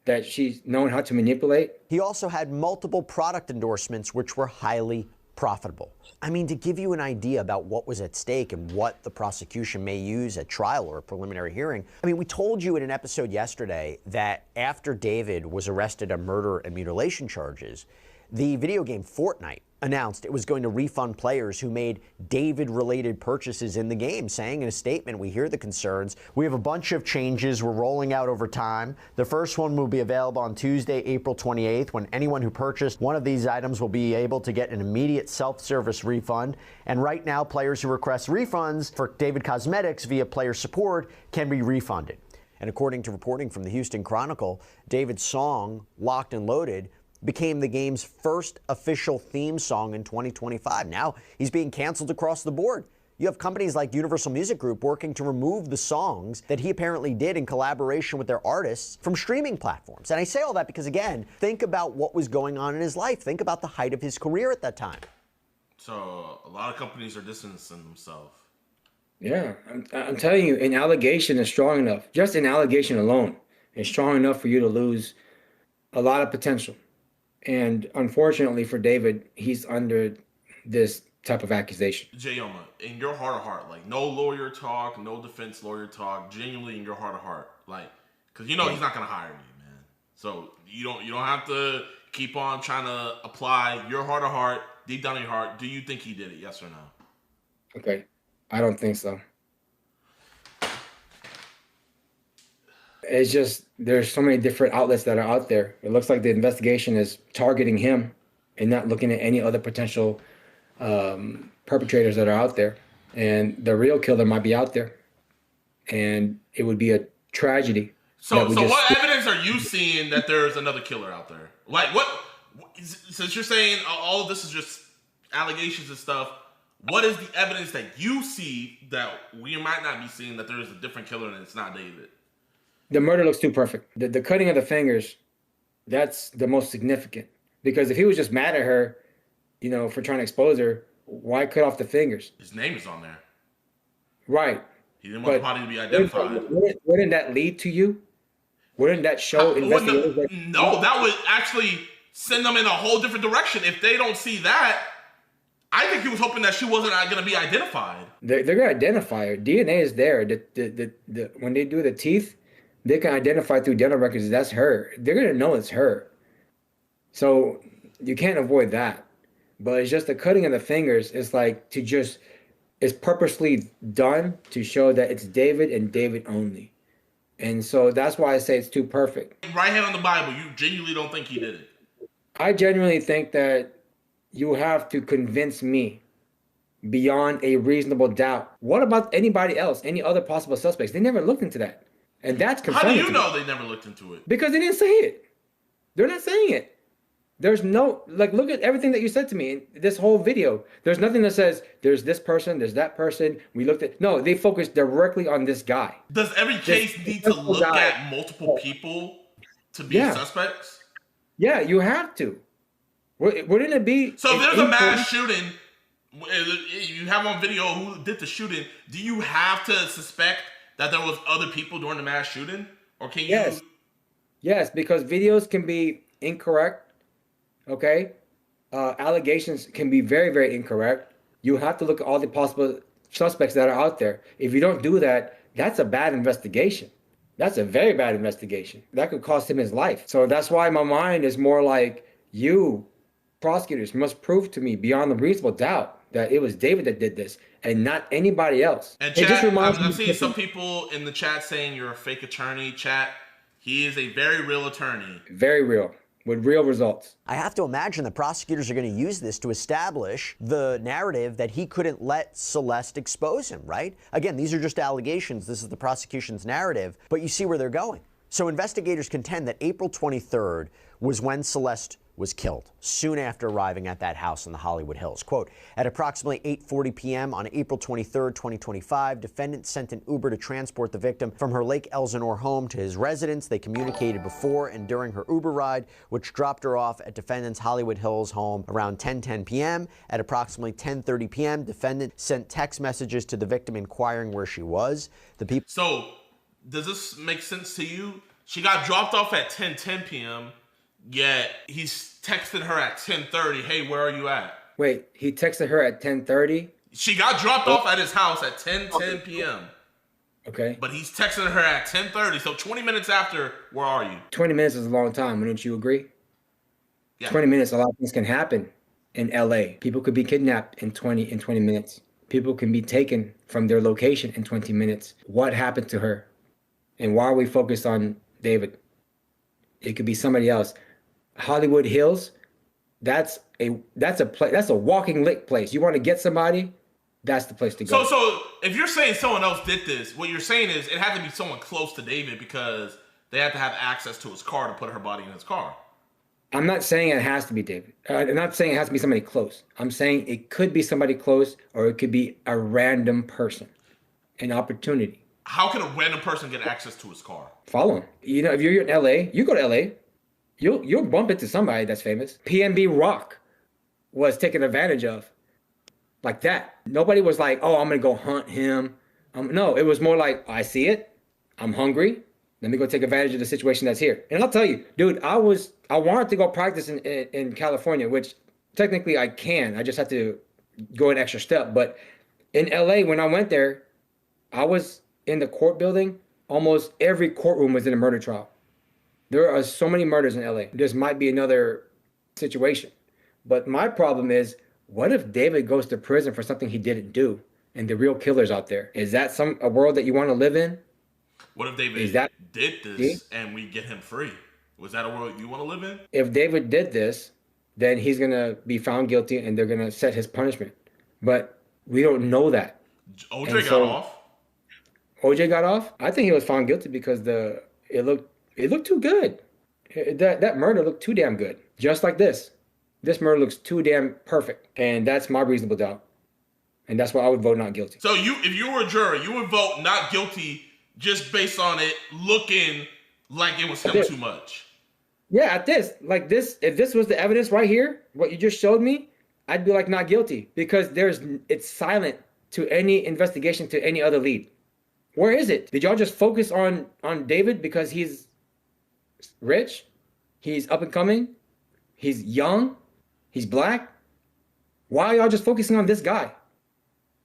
that she's known how to manipulate? He also had multiple product endorsements, which were highly profitable. I mean, to give you an idea about what was at stake and what the prosecution may use at trial or a preliminary hearing, I mean, we told you in an episode yesterday that after David was arrested on murder and mutilation charges, The video game Fortnite announced it was going to refund players who made David-related purchases in the game, saying in a statement, "We hear the concerns. We have a bunch of changes we're rolling out over time. The first one will be available on Tuesday, April 28th, when anyone who purchased one of these items will be able to get an immediate self-service refund. And right now, players who request refunds for David Cosmetics via player support can be refunded." And according to reporting from the Houston Chronicle, David's song, Locked and Loaded, became the game's first official theme song in 2025. Now he's being canceled across the board. You have companies like Universal Music Group working to remove the songs that he apparently did in collaboration with their artists from streaming platforms. And I say all that because, again, think about what was going on in his life. Think about the height of his career at that time. So a lot of companies are distancing themselves. Yeah, I'm telling you, an allegation is strong enough. Just an allegation alone is strong enough for you to lose a lot of potential. And unfortunately for David, he's under this type of accusation. Jayoma, in your heart of heart, like no lawyer talk, no defense lawyer talk, genuinely in your heart of heart, like, because you know he's not gonna hire you, man. So you don't have to keep on trying to apply your heart of heart, deep down in your heart. Do you think he did it? Yes or no? Okay, I don't think so. It's just there's so many different outlets that are out there. It looks like the investigation is targeting him and not looking at any other potential perpetrators that are out there. And the real killer might be out there. And it would be a tragedy. So what evidence are you seeing that there's another killer out there? Like since you're saying all of this is just allegations and stuff, what is the evidence that you see that we might not be seeing that there is a different killer and it's not David? The murder looks too perfect. The cutting of the fingers, that's the most significant. Because if he was just mad at her, you know, for trying to expose her, why cut off the fingers? His name is on there. Right. He didn't want the body to be identified. Wouldn't that lead to you? Wouldn't that show investigators? No, that would actually send them in a whole different direction. If they don't see that, I think he was hoping that she wasn't going to be identified. They're going to identify her. DNA is there. When they do the teeth, they can identify through dental records that's her. They're going to know it's her. So you can't avoid that. But it's just the cutting of the fingers is like it's purposely done to show that it's David and David only. And so that's why I say it's too perfect. Right hand on the Bible, you genuinely don't think he did it? I genuinely think that you have to convince me beyond a reasonable doubt. What about anybody else, any other possible suspects? They never looked into that. And that's confirming. How do you know they never looked into it? Because they didn't say it. They're not saying it. There's no, like, look at everything that you said to me in this whole video. There's nothing that says there's this person, there's that person. We looked at, no, they focused directly on this guy. Does every case need to look at multiple people to be suspects? Yeah, you have to. Wouldn't it be? So if there's a mass shooting, you have on video who did the shooting, do you have to suspect that there was other people during the mass shooting? Or can you? Yes. Yes, because videos can be incorrect. Okay, allegations can be very, very incorrect. You have to look at all the possible suspects that are out there. If you don't do that, that's a bad investigation. That's a very bad investigation. That could cost him his life. So that's why my mind is more like, you prosecutors must prove to me beyond a reasonable doubt that it was David that did this and not anybody else. And chat, I'm seeing some people in the chat saying you're a fake attorney. Chat, he is a very real attorney. Very real. With real results. I have to imagine the prosecutors are going to use this to establish the narrative that he couldn't let Celeste expose him, right? Again, these are just allegations. This is the prosecution's narrative, but you see where they're going. So investigators contend that April 23rd was when Celeste was killed, soon after arriving at that house in the Hollywood Hills. Quote, at approximately 8:40 p.m. on April 23rd, 2025, defendant sent an Uber to transport the victim from her Lake Elsinore home to his residence. They communicated before and during her Uber ride, which dropped her off at defendant's Hollywood Hills home around 10:10 p.m. At approximately 10:30 p.m., defendant sent text messages to the victim inquiring where she was. So, does this make sense to you? She got dropped off at 10:10 p.m., yet he's texting her at 10:30, hey, where are you at? Wait, he texted her at 10:30? She got dropped off at his house at 10:10 p.m. Okay. But he's texting her at 10:30, so 20 minutes after, where are you? 20 minutes is a long time, wouldn't you agree? 20 minutes, a lot of things can happen in LA. People could be kidnapped in 20 minutes. People can be taken from their location in 20 minutes. What happened to her? And why are we focused on David? It could be somebody else. Hollywood Hills, that's a walking lick place. You want to get somebody, that's the place to go. So if you're saying someone else did this, what you're saying is it had to be someone close to David because they had to have access to his car to put her body in his car. I'm not saying it has to be David. I'm not saying it has to be somebody close. I'm saying it could be somebody close, or it could be a random person, an opportunity. How can a random person get access to his car? Follow him. You know, if you're in LA, you go to LA, you'll bump into somebody that's famous. PNB Rock was taken advantage of like that. Nobody was like, oh, I'm going to go hunt him. No, it was more like, I see it. I'm hungry. Let me go take advantage of the situation that's here. And I'll tell you, dude, I wanted to go practice in California, which technically I can. I just have to go an extra step. But in LA, when I went there, I was in the court building. Almost every courtroom was in a murder trial. There are so many murders in LA. This might be another situation. But my problem is, what if David goes to prison for something he didn't do and the real killer's out there? Is that a world that you want to live in? What if David did this and we get him free? Was that a world you want to live in? If David did this, then he's going to be found guilty and they're going to set his punishment. But we don't know that. OJ got off. OJ got off? I think he was found guilty because it looked too good. That murder looked too damn good. Just like this. This murder looks too damn perfect. And that's my reasonable doubt. And that's why I would vote not guilty. So if you were a juror, you would vote not guilty just based on it looking like it was him too much. Yeah, if this was the evidence right here, what you just showed me, I'd be like not guilty because it's silent to any investigation to any other lead. Where is it? Did y'all just focus on David because he's rich, he's up and coming, he's young, he's black? Why are y'all just focusing on this guy?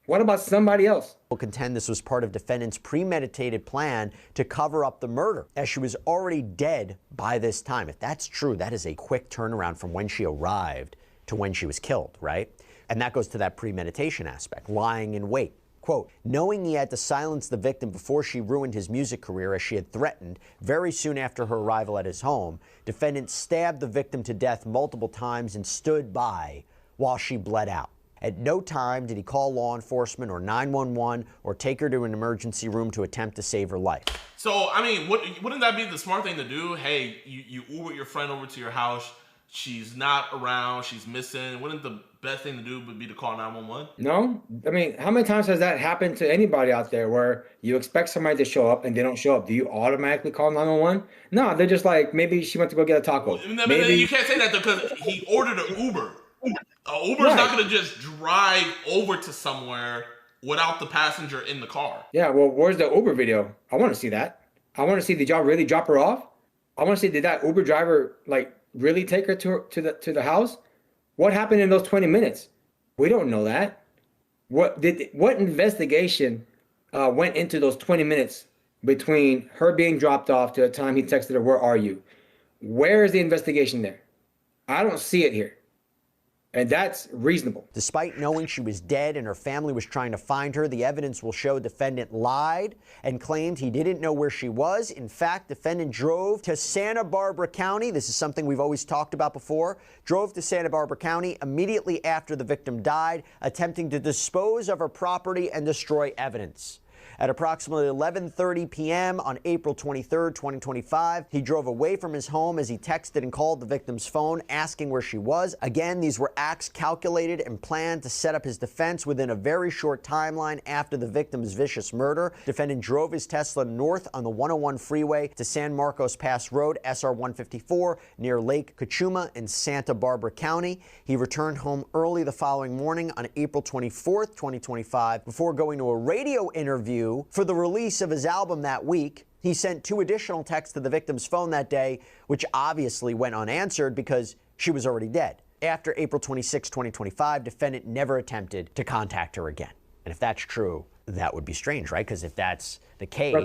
What about somebody else? Will contend this was part of defendant's premeditated plan to cover up the murder, as she was already dead by this time. If that's true, that is a quick turnaround from when she arrived to when she was killed, right? And that goes to that premeditation aspect, lying in wait. Quote, knowing he had to silence the victim before she ruined his music career as she had threatened, very soon after her arrival at his home, defendant stabbed the victim to death multiple times and stood by while she bled out. At no time did he call law enforcement or 911 or take her to an emergency room to attempt to save her life. So, I mean, wouldn't that be the smart thing to do? Hey, you Uber your friend over to your house. She's not around. She's missing. Wouldn't the best thing to do would be to call 911? No. I mean, how many times has that happened to anybody out there where you expect somebody to show up and they don't show up? Do you automatically call 911? No, they're just like, maybe she went to go get a taco. Maybe. You can't say that though because he ordered an Uber. Uber's not going to just drive over to somewhere without the passenger in the car. Yeah, well, where's the Uber video? I want to see that. I want to see, did y'all really drop her off? I want to see, did that Uber driver really take her to the house? What happened in those 20 minutes? We don't know that. What investigation went into those 20 minutes between her being dropped off to the time he texted her, where are you? Where is the investigation there? I don't see it here. And that's reasonable. Despite knowing she was dead and her family was trying to find her, the evidence will show defendant lied and claimed he didn't know where she was. In fact, defendant drove to Santa Barbara County. This is something we've always talked about before. Drove to Santa Barbara County immediately after the victim died, attempting to dispose of her property and destroy evidence. At approximately 11:30 p.m. on April 23, 2025, he drove away from his home as he texted and called the victim's phone, asking where she was. Again, these were acts calculated and planned to set up his defense within a very short timeline after the victim's vicious murder. Defendant drove his Tesla north on the 101 freeway to San Marcos Pass Road, SR 154, near Lake Cachuma in Santa Barbara County. He returned home early the following morning on April 24, 2025, before going to a radio interview for the release of his album that week. He sent 2 additional texts to the victim's phone that day, which obviously went unanswered because she was already dead. After April 26, 2025, defendant never attempted to contact her again. And if that's true, that would be strange, right? Because if that's the case,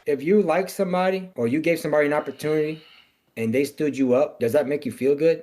if you like somebody or you gave somebody an opportunity and they stood you up, does that make you feel good?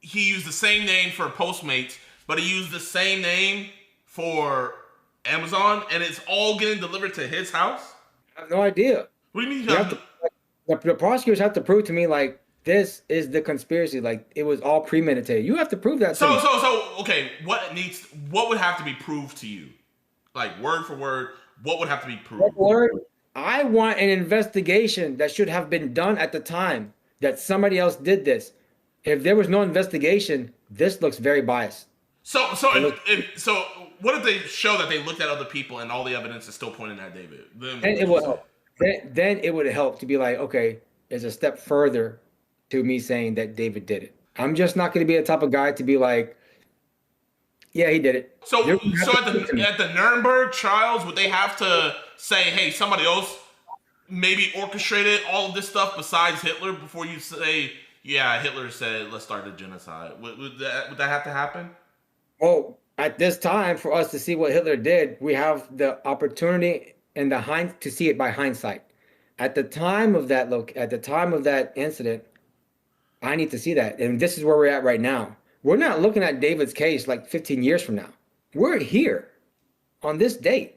he used the same name for Postmates, but he used the same name for Amazon, and it's all getting delivered to his house? I have no idea. What do you mean? The prosecutors have to prove to me like this is the conspiracy, like it was all premeditated. You have to prove that. So okay, what would have to be proved to you? Like word for word, what would have to be proved? Word, I want an investigation that should have been done at the time that somebody else did this. If there was no investigation, this looks very biased. So what if they show that they looked at other people and all the evidence is still pointing at David? Then it would help. Then it would help to be like, okay, there's a step further to me saying that David did it. I'm just not going to be the type of guy to be like, yeah, he did it. So at the Nuremberg trials, would they have to say, hey, somebody else maybe orchestrated all of this stuff besides Hitler before you say, yeah, Hitler said, let's start a genocide? Would that have to happen? Well, at this time, for us to see what Hitler did, we have the opportunity and to see it by hindsight. At the time of that incident, I need to see that. And this is where we're at right now. We're not looking at David's case like 15 years from now. We're here on this date.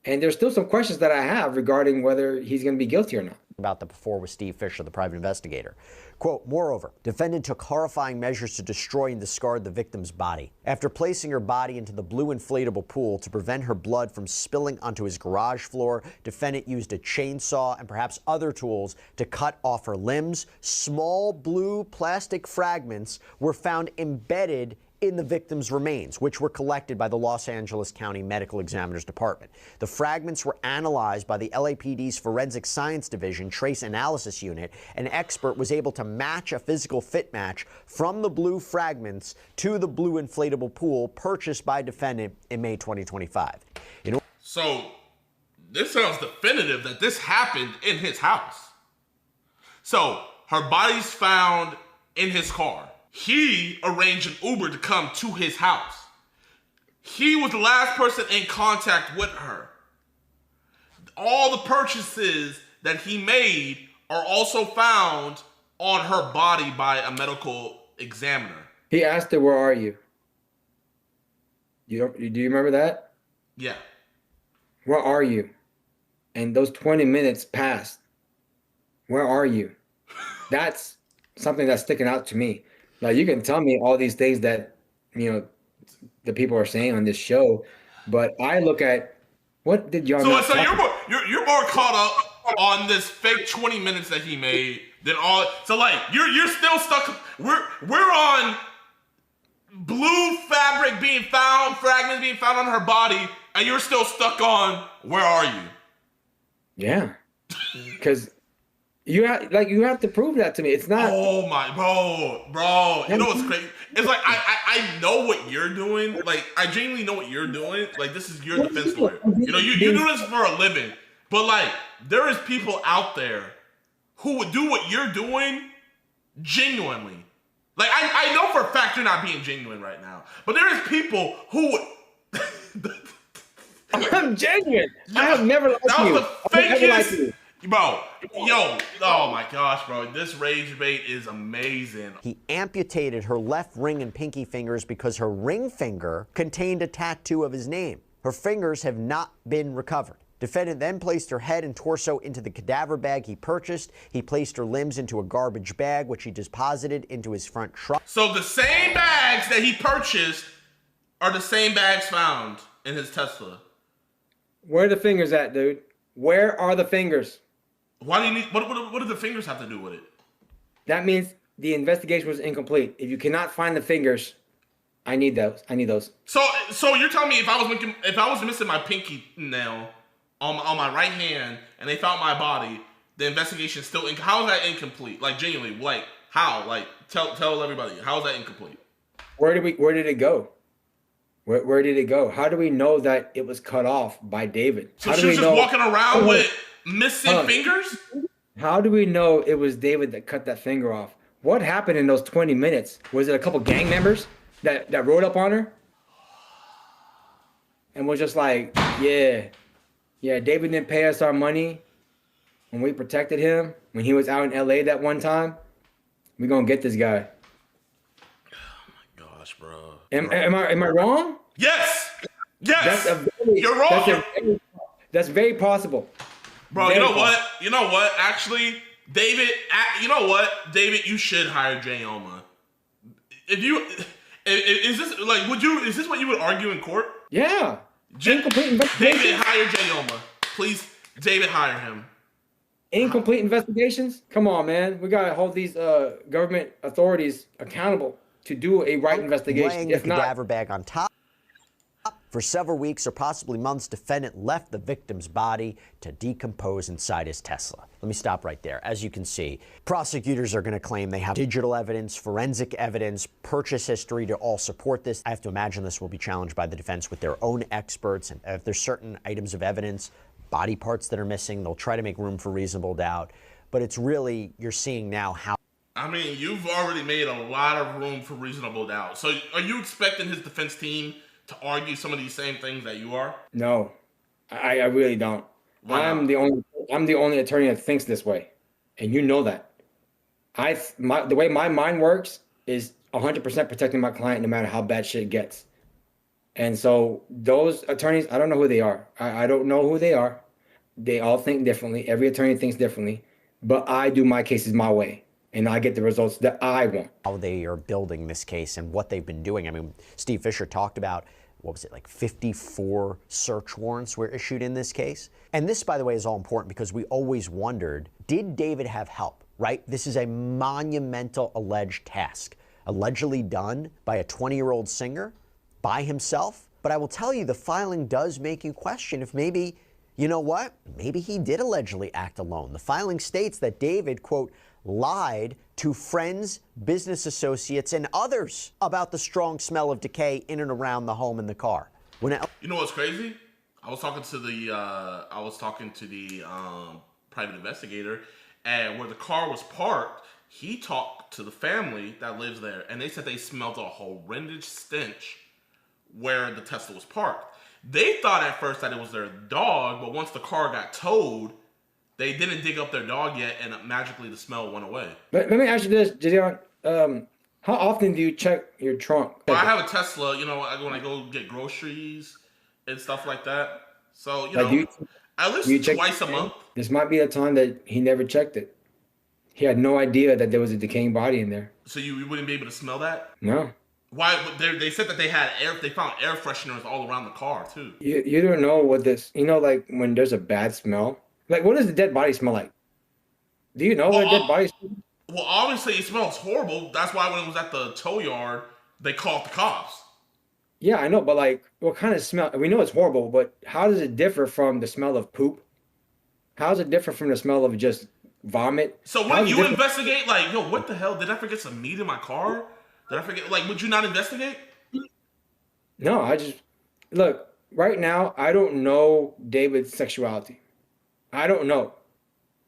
And there's still some questions that I have regarding whether he's going to be guilty or not. About that before with Steve Fisher, the private investigator. Quote, moreover, defendant took horrifying measures to destroy and discard the victim's body. After placing her body into the blue inflatable pool to prevent her blood from spilling onto his garage floor, defendant used a chainsaw and perhaps other tools to cut off her limbs. Small blue plastic fragments were found embedded in the victim's remains, which were collected by the Los Angeles County Medical Examiner's Department. The fragments were analyzed by the LAPD's Forensic Science Division Trace Analysis Unit. An expert was able to match a physical fit match from the blue fragments to the blue inflatable pool purchased by defendant in May 2025. So this sounds definitive that this happened in his house. So her body's found in his car. He arranged an Uber to come to his house. He was the last person in contact with her. All the purchases that he made are also found on her body by a medical examiner. He asked her, where are you? Do you remember that? Yeah. Where are you? And those 20 minutes passed. Where are you? That's something that's sticking out to me. Now, you can tell me all these things that, the people are saying on this show, but I look at what did y'all So you're more caught up on this fake 20 minutes that he made than all. So like you're still stuck. We're on blue fabric being found, fragments being found on her body, and you're still stuck on where are you? Yeah, because. You have to prove that to me. It's not. Oh my, bro. You know what's crazy? It's like I know what you're doing. Like I genuinely know what you're doing. Like this is your defense lawyer. You do this for a living. But like there is people out there who would do what you're doing genuinely. Like I know for a fact you're not being genuine right now. But there is people who would. I'm genuine. I have never liked you. That was the fakest. Bro, oh my gosh, bro. This rage bait is amazing. He amputated her left ring and pinky fingers because her ring finger contained a tattoo of his name. Her fingers have not been recovered. Defendant then placed her head and torso into the cadaver bag he purchased. He placed her limbs into a garbage bag, which he deposited into his front truck. So the same bags that he purchased are the same bags found in his Tesla. Where are the fingers at, dude? Where are the fingers? Why do you need? What do the fingers have to do with it? That means the investigation was incomplete. If you cannot find the fingers, I need those. So you're telling me if I was missing my pinky nail on my right hand and they found my body, the investigation is still how is that incomplete? Like genuinely, like how? Like tell everybody how is that incomplete? Where did it go? Where did it go? How do we know that it was cut off by David? So she was just walking around with missing fingers? How do we know it was David that cut that finger off? What happened in those 20 minutes? Was it a couple gang members that rode up on her? And was just like, yeah, David didn't pay us our money when we protected him, when he was out in LA that one time. We're going to get this guy. gosh, bro. Am I wrong? Yes. Yes. You're wrong. That's very possible. Bro, you know what? You know what? Actually, David, you know what? David, you should hire Jayoma. Is this what you would argue in court? Yeah. David, hire Jayoma. Please, David, hire him. Incomplete investigations? Come on, man. We gotta hold these government authorities accountable to do a right investigation. Laying the cadaver bag on top. For several weeks or possibly months, defendant left the victim's body to decompose inside his Tesla. Let me stop right there. As you can see, prosecutors are going to claim they have digital evidence, forensic evidence, purchase history to all support this. I have to imagine this will be challenged by the defense with their own experts. And if there's certain items of evidence, body parts that are missing, they'll try to make room for reasonable doubt. But it's really, you're seeing now how. I mean, you've already made a lot of room for reasonable doubt. So are you expecting his defense team to argue some of these same things that you are? No, I really don't. I'm the only attorney that thinks this way, and you know that. The way my mind works is 100% protecting my client no matter how bad shit gets. And so those attorneys, I don't know who they are. I don't know who they are. They all think differently. Every attorney thinks differently, but I do my cases my way. And I get the results that I want. How they are building this case and what they've been doing. I mean, Steve Fisher talked about, what was it, like 54 search warrants were issued in this case. And this, by the way, is all important because we always wondered, did David have help, right? This is a monumental alleged task, allegedly done by a 20-year-old singer by himself. But I will tell you, the filing does make you question if maybe, you know what? Maybe he did allegedly act alone. The filing states that David, quote, lied to friends, business associates, and others about the strong smell of decay in and around the home and the car. You know what's crazy? I was talking to the private investigator, and where the car was parked, he talked to the family that lives there, and they said they smelled a horrendous stench where the Tesla was parked. They thought at first that it was their dog, but once the car got towed, they didn't dig up their dog yet, and magically the smell went away. Let me ask you this, JiDion. How often do you check your trunk? Well, I have a Tesla, you know, when I go get groceries and stuff like that. So, at least twice a month. This might be a time that he never checked it. He had no idea that there was a decaying body in there. So you wouldn't be able to smell that? No. Why? They said that they found air fresheners all around the car, too. You don't know what this, like when there's a bad smell. Like, what does the dead body smell like? Do you know what a dead body smells? Well, obviously it smells horrible. That's why when it was at the tow yard, they called the cops. Yeah, I know, but like, what kind of smell? We know it's horrible, but how does it differ from the smell of poop? How does it differ from the smell of just vomit? So when you investigate, like, yo, what the hell? Did I forget some meat in my car? Did I forget? Like, would you not investigate? No, look, right now, I don't know David's sexuality. I don't know.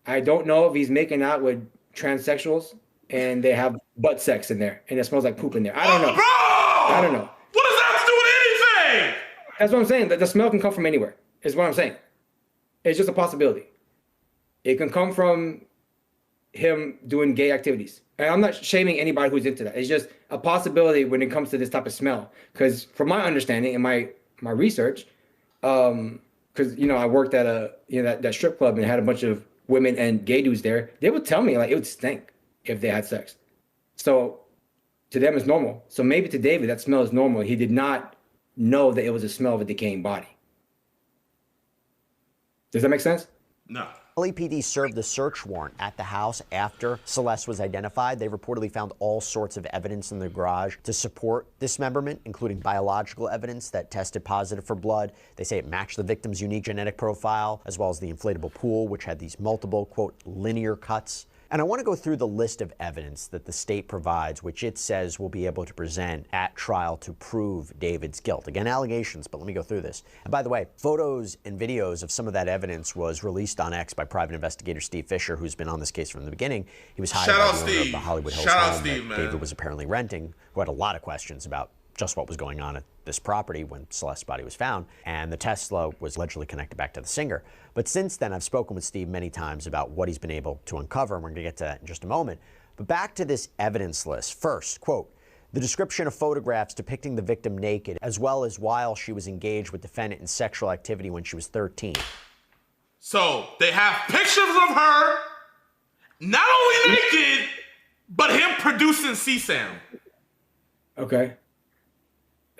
I don't know if he's making out with transsexuals and they have butt sex in there and it smells like poop in there. I don't know. Bro! I don't know. What does that have to do with anything? That's what I'm saying. The smell can come from anywhere, is what I'm saying. It's just a possibility. It can come from him doing gay activities. And I'm not shaming anybody who's into that. It's just a possibility when it comes to this type of smell. Because from my understanding and my research, because I worked at that strip club and had a bunch of women and gay dudes there. They would tell me like it would stink if they had sex. So to them it's normal. So maybe to David that smell is normal. He did not know that it was a smell of a decaying body. Does that make sense? No. LAPD served the search warrant at the house after Celeste was identified. They reportedly found all sorts of evidence in the garage to support dismemberment, including biological evidence that tested positive for blood. They say it matched the victim's unique genetic profile, as well as the inflatable pool, which had these multiple, quote, linear cuts. And I want to go through the list of evidence that the state provides, which it says will be able to present at trial to prove David's guilt. Again, allegations, but let me go through this. And by the way, photos and videos of some of that evidence was released on X by private investigator Steve Fisher, who's been on this case from the beginning. He was hired by the owner of the Hollywood Hills home that David was apparently renting, who had a lot of questions about just what was going on at this property when Celeste's body was found. And the Tesla was allegedly connected back to the singer. But since then, I've spoken with Steve many times about what he's been able to uncover, and we're going to get to that in just a moment. But back to this evidence list. First, quote, The description of photographs depicting the victim naked, as well as while she was engaged with defendant in sexual activity when she was 13. So they have pictures of her, not only naked, but him producing CSAM. Okay.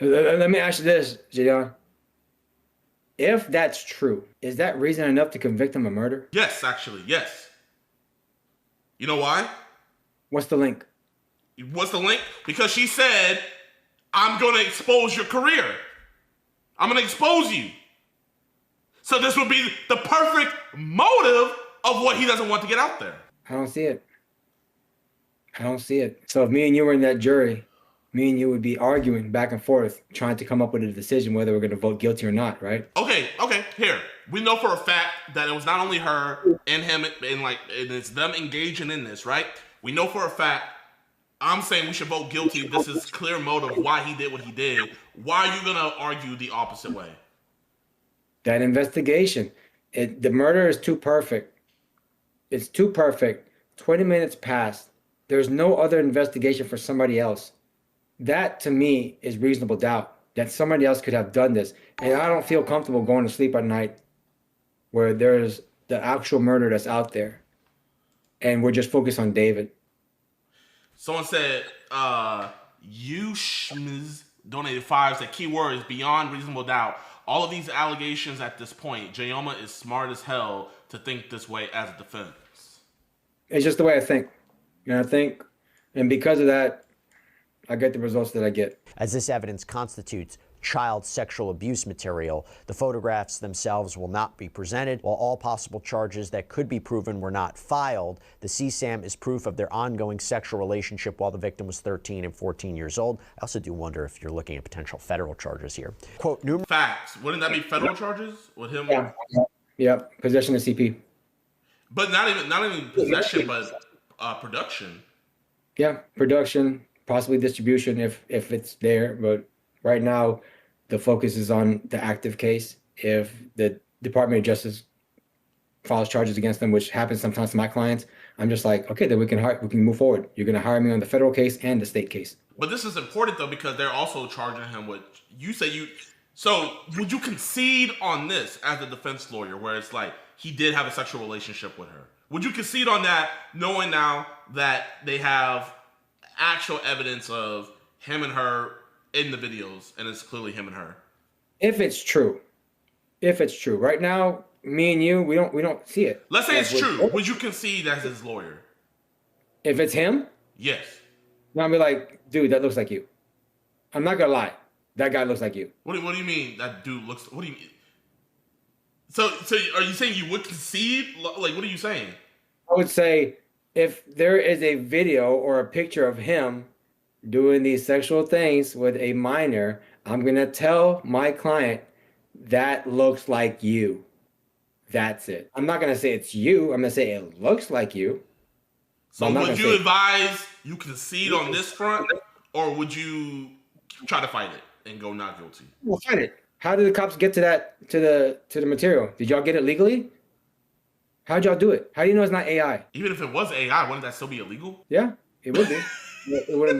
Let me ask you this, JiDon. If that's true, is that reason enough to convict him of murder? Yes, actually, yes. You know why? What's the link? What's the link? Because she said, I'm going to expose your career. I'm going to expose you. So this would be the perfect motive of what he doesn't want to get out there. I don't see it. I don't see it. So if me and you were in that jury, me and you would be arguing back and forth, trying to come up with a decision whether we're going to vote guilty or not, right? Okay, here. We know for a fact that it was not only her and him, and it's them engaging in this, right? We know for a fact. I'm saying we should vote guilty. This is clear motive why he did what he did. Why are you gonna argue the opposite way? That investigation. The murder is too perfect. It's too perfect. 20 minutes passed. There's no other investigation for somebody else. That to me is reasonable doubt that somebody else could have done this. And I don't feel comfortable going to sleep at night where there's the actual murder that's out there. And we're just on David. Someone said, you schmiz donated 5, said keyword is beyond reasonable doubt. All of these allegations at this point, Jayoma is smart as hell to think this way as a defense. It's just the way I think. And because of that, I get the results that I get. As this evidence constitutes child sexual abuse material, the photographs themselves will not be presented. While all possible charges that could be proven were not filed, the CSAM is proof of their ongoing sexual relationship while the victim was 13 and 14 years old. I also do wonder if you're looking at potential federal charges here. Quote, facts. Wouldn't that be federal charges with him? Yeah. Possession of CP. But not even possession, but production. Yeah, production, possibly distribution if it's there, but right now, the focus is on the active case. If the Department of Justice files charges against them, which happens sometimes to my clients, I'm just like, okay, then we can move forward. You're going to hire me on the federal case and the state case. But this is important though because they're also charging him with. You say you. So would you concede on this as a defense lawyer, where it's like he did have a sexual relationship with her? Would you concede on that, knowing now that they have actual evidence of him and her in the videos, and it's clearly him and her? If it's true, right now, me and you, we don't see it. Let's say it's true. Would you concede as his lawyer? If it's him? Yes. Now I'll be like, dude, that looks like you. I'm not gonna lie. That guy looks like you. What do you mean that dude looks? What do you mean? So are you saying you would concede? Like, what are you saying? I would say if there is a video or a picture of him doing these sexual things with a minor, I'm going to tell my client that looks like you. That's it. I'm not going to say it's you. I'm going to say it looks like you. So would you advise you concede on this front, or would you try to fight it and go not guilty? We'll fight it. How did the cops get to that, to the material? Did y'all get it legally? How'd y'all do it? How do you know it's not AI? Even if it was AI, wouldn't that still be illegal? Yeah, it would be. It wouldn't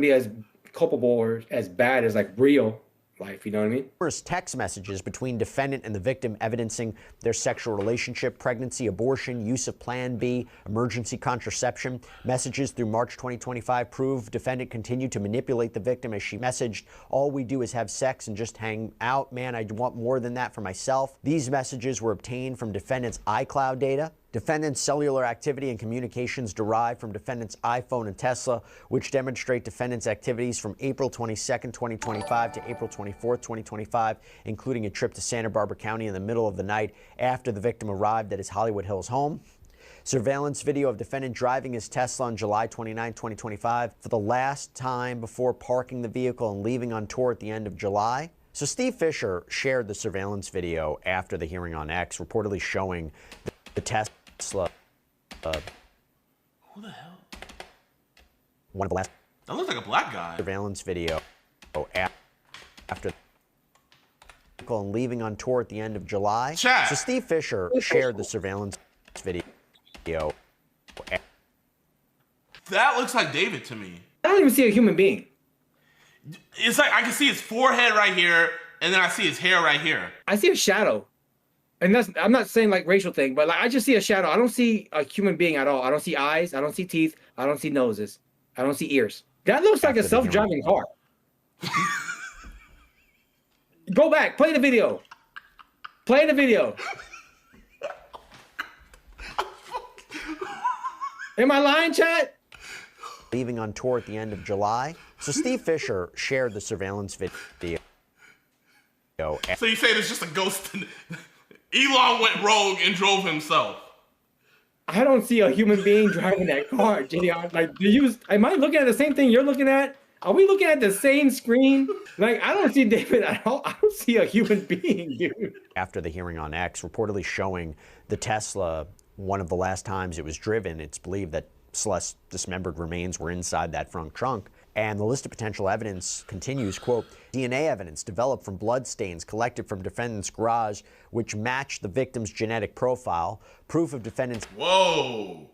be as culpable or as bad as like real life, you know what I mean? First text messages between defendant and the victim evidencing their sexual relationship, pregnancy, abortion, use of Plan B, emergency contraception. Messages through March 2025 prove defendant continued to manipulate the victim as she messaged, "All we do is have sex and just hang out. Man, I want more than that for myself." These messages were obtained from defendant's iCloud data. Defendant's cellular activity and communications derived from defendant's iPhone and Tesla, which demonstrate defendant's activities from April 22nd, 2025 to April 24th, 2025, including a trip to Santa Barbara County in the middle of the night after the victim arrived at his Hollywood Hills home. Surveillance video of defendant driving his Tesla on July 29, 2025 for the last time before parking the vehicle and leaving on tour at the end of July. So Steve Fisher shared the surveillance video after the hearing on X, reportedly showing the Tesla. Who the hell? One of the last. That looks like a black guy. Surveillance video after and leaving on tour at the end of July. Chat. So Steve Fisher shared the surveillance video. That looks like David to me. I don't even see a human being. It's like I can see his forehead right here, and then I see his hair right here. I see a shadow. And that's, I'm not saying like racial thing, but like I just see a shadow. I don't see a human being at all. I don't see eyes. I don't see teeth. I don't see noses. I don't see ears. That looks like a self-driving car. Go back. Play the video. Play the video. Am I lying, chat? Leaving on tour at the end of July. So Steve Fisher shared the surveillance video. So you say there's just a ghost? Elon went rogue and drove himself. I don't see a human being driving that car, JiDion. Like, am I looking at the same thing you're looking at? Are we looking at the same screen? Like, I don't see David at all. I don't see a human being, dude. After the hearing on X, reportedly showing the Tesla one of the last times it was driven. It's believed that Celeste's dismembered remains were inside that front trunk. And the list of potential evidence continues, quote, DNA evidence developed from blood stains collected from defendant's garage, which matched the victim's genetic profile, proof of defendant's... Whoa.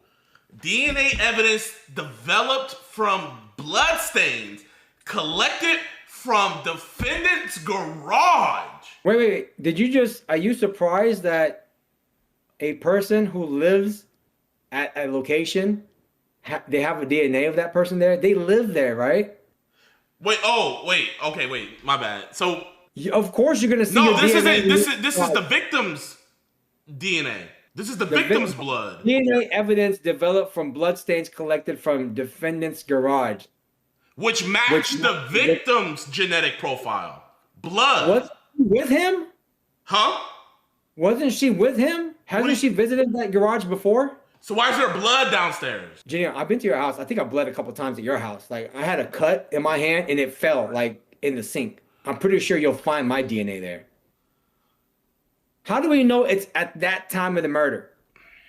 DNA evidence developed from blood stains collected from defendant's garage. Wait. Did you just... Are you surprised that a person who lives at a location... they have a DNA of that person there? They live there, right? Wait, okay, wait, my bad. So of course you're gonna see. No, this isn't. This is the victim's DNA. This is the victim's blood. DNA evidence developed from bloodstains collected from defendant's garage, which matched the victim's genetic profile. Blood. Was she with him? Huh? Wasn't she with him? Hasn't she visited that garage before? So why is there blood downstairs? JiDion, I've been to your house. I think I bled a couple times at your house. Like, I had a cut in my hand and it fell like in the sink. I'm pretty sure you'll find my DNA there. How do we know it's at that time of the murder?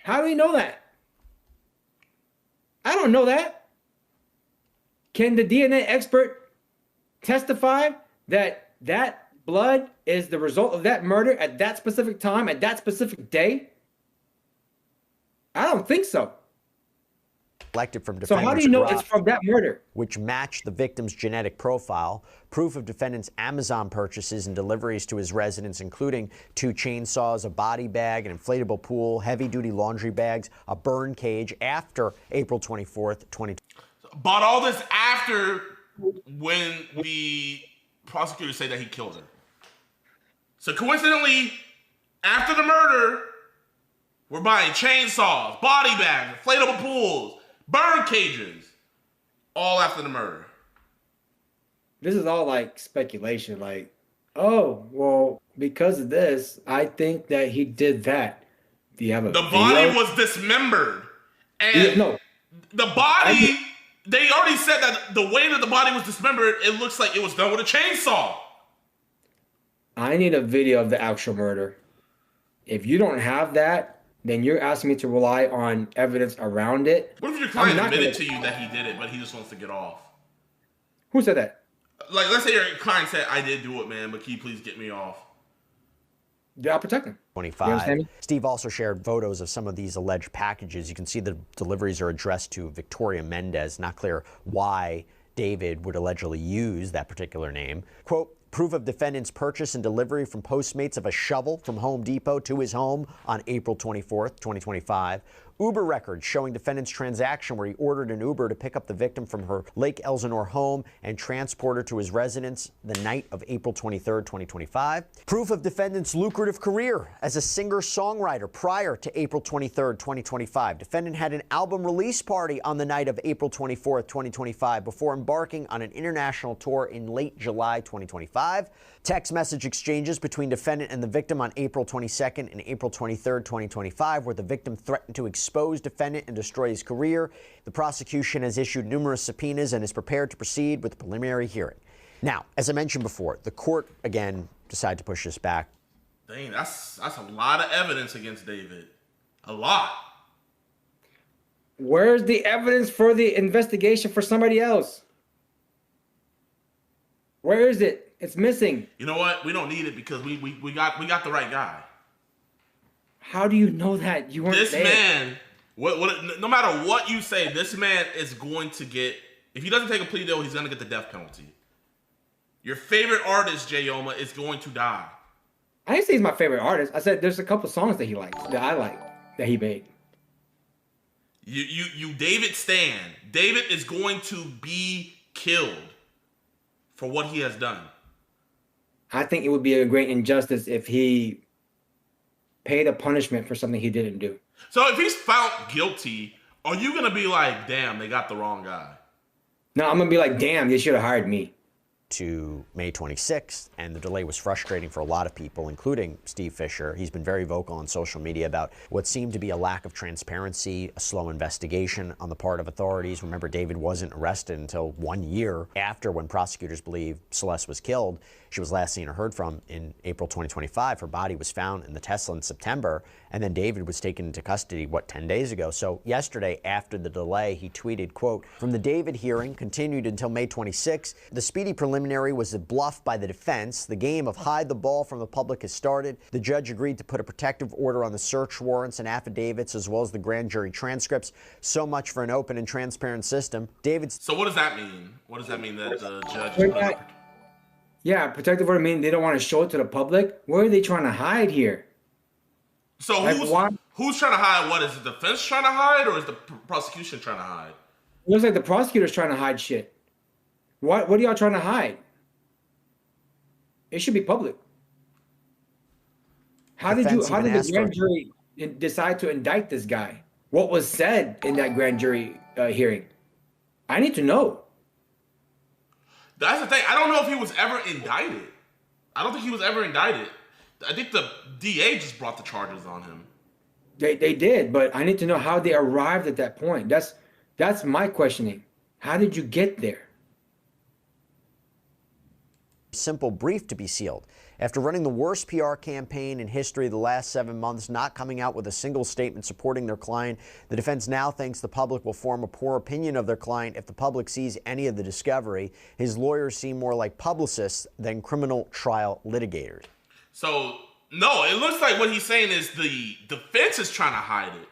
How do we know that? I don't know that. Can the DNA expert testify that that blood is the result of that murder at that specific time, at that specific day? I don't think so. Collected from so how do you know it's from that murder? Which matched the victim's genetic profile, proof of defendant's Amazon purchases and deliveries to his residence, including 2 chainsaws, a body bag, an inflatable pool, heavy-duty laundry bags, a burn cage after April 24th, 2020. Bought all this after when the prosecutors say that he killed her. So coincidentally, after the murder, we're buying chainsaws, body bags, inflatable pools, burn cages, all after the murder. This is all like speculation. Like, oh, well, because of this, I think that he did that. Do you have a The video? body was dismembered. And no. The body, they already said that the way that the body was dismembered, it looks like it was done with a chainsaw. I need a video of the actual murder. If you don't have that, then you're asking me to rely on evidence around it. What if your client admitted to you that he did it, but he just wants to get off? Who said that? Like, let's say your client said, I did do it, man, but can you please get me off? Yeah, I'll protect him. 25. Steve also shared photos of some of these alleged packages. You can see the deliveries are addressed to Victoria Mendez. Not clear why David would allegedly use that particular name. Quote, proof of defendant's purchase and delivery from Postmates of a shovel from Home Depot to his home on April 24th, 2025. Uber records showing defendant's transaction where he ordered an Uber to pick up the victim from her Lake Elsinore home and transport her to his residence the night of April 23rd, 2025. Proof of defendant's lucrative career as a singer-songwriter prior to April 23rd, 2025. Defendant had an album release party on the night of April 24th, 2025 before embarking on an international tour in late July 2025. Text message exchanges between defendant and the victim on April 22nd and April 23rd, 2025, where the victim threatened to expose defendant and destroy his career. The prosecution has issued numerous subpoenas and is prepared to proceed with the preliminary hearing. Now, as I mentioned before, the court, again, decided to push this back. Dang, that's a lot of evidence against David. A lot. Where's the evidence for the investigation for somebody else? Where is it? It's missing. You know what? We don't need it because we got the right guy. How do you know that? You weren't This there. man, no matter what you say, this man is going to get If he doesn't take a plea deal, he's gonna get the death penalty. Your favorite artist, Jayoma, is going to die. I didn't say he's my favorite artist. I said there's a couple songs that he likes, that I like, that he made. You David Stan. David is going to be killed for what he has done. I think it would be a great injustice if he paid a punishment for something he didn't do. So if he's found guilty, are you gonna be like, damn, they got the wrong guy? No, I'm gonna be like, damn, they should have hired me. To May 26th, and the delay was frustrating for a lot of people, including Steve Fisher. He's been very vocal on social media about what seemed to be a lack of transparency, a slow investigation on the part of authorities. Remember, David wasn't arrested until 1 year after, when prosecutors believe Celeste was killed. She was last seen or heard from in April 2025. Her body was found in the Tesla in September, and then David was taken into custody, 10 days ago? So yesterday, after the delay, he tweeted, quote, "From the David hearing continued until May 26, the speedy preliminary was a bluff by the defense. The game of hide the ball from the public has started. The judge agreed to put a protective order on the search warrants and affidavits, as well as the grand jury transcripts. So much for an open and transparent system." David's. So what does that mean? What does that mean that the judge? Yeah, protective order mean they don't want to show it to the public. What are they trying to hide here? So who's trying to hide? What is the defense trying to hide, or is the prosecution trying to hide? It looks like the prosecutor's trying to hide shit. What are y'all trying to hide? It should be public. How did the grand jury decide to indict this guy? What was said in that grand jury hearing? I need to know. That's the thing. I don't know if he was ever indicted. I don't think he was ever indicted. I think the DA just brought the charges on him. They did, but I need to know how they arrived at that point. That's my questioning. How did you get there? Simple brief to be sealed. After running the worst PR campaign in history the last 7 months, not coming out with a single statement supporting their client, the defense now thinks the public will form a poor opinion of their client if the public sees any of the discovery. His lawyers seem more like publicists than criminal trial litigators. So, no, it looks like what he's saying is the defense is trying to hide it.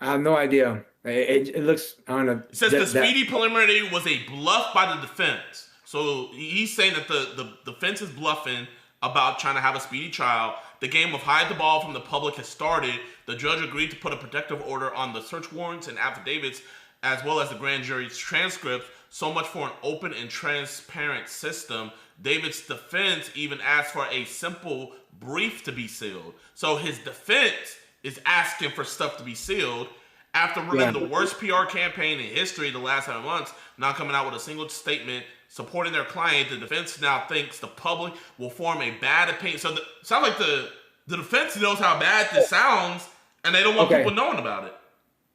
I have no idea. It looks, I don't know. It says the speedy preliminary was a bluff by the defense. So he's saying that the defense is bluffing about trying to have a speedy trial. The game of hide the ball from the public has started. The judge agreed to put a protective order on the search warrants and affidavits, as well as the grand jury's transcripts. So much for an open and transparent system. David's defense even asked for a simple brief to be sealed. So his defense is asking for stuff to be sealed. After running the worst PR campaign in history the last 7 months, not coming out with a single statement supporting their client, the defense now thinks the public will form a bad opinion. So it sounds like the defense knows how bad this sounds, and they don't want people knowing about it.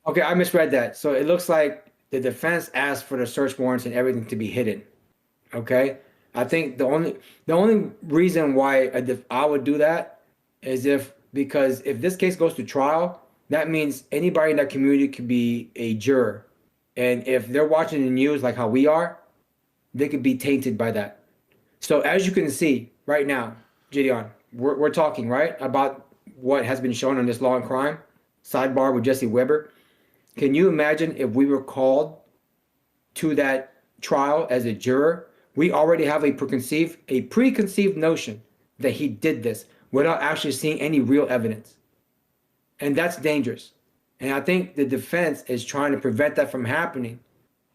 Okay, I misread that. So it looks like the defense asked for the search warrants and everything to be hidden. Okay? I think the only reason why I would do that is because if this case goes to trial, that means anybody in that community could be a juror. And if they're watching the news like how we are, they could be tainted by that. So as you can see right now, JiDion, we're talking, right, about what has been shown on this Law and Crime sidebar with Jesse Weber. Can you imagine if we were called to that trial as a juror? We already have a preconceived notion that he did this without actually seeing any real evidence. And that's dangerous. And I think the defense is trying to prevent that from happening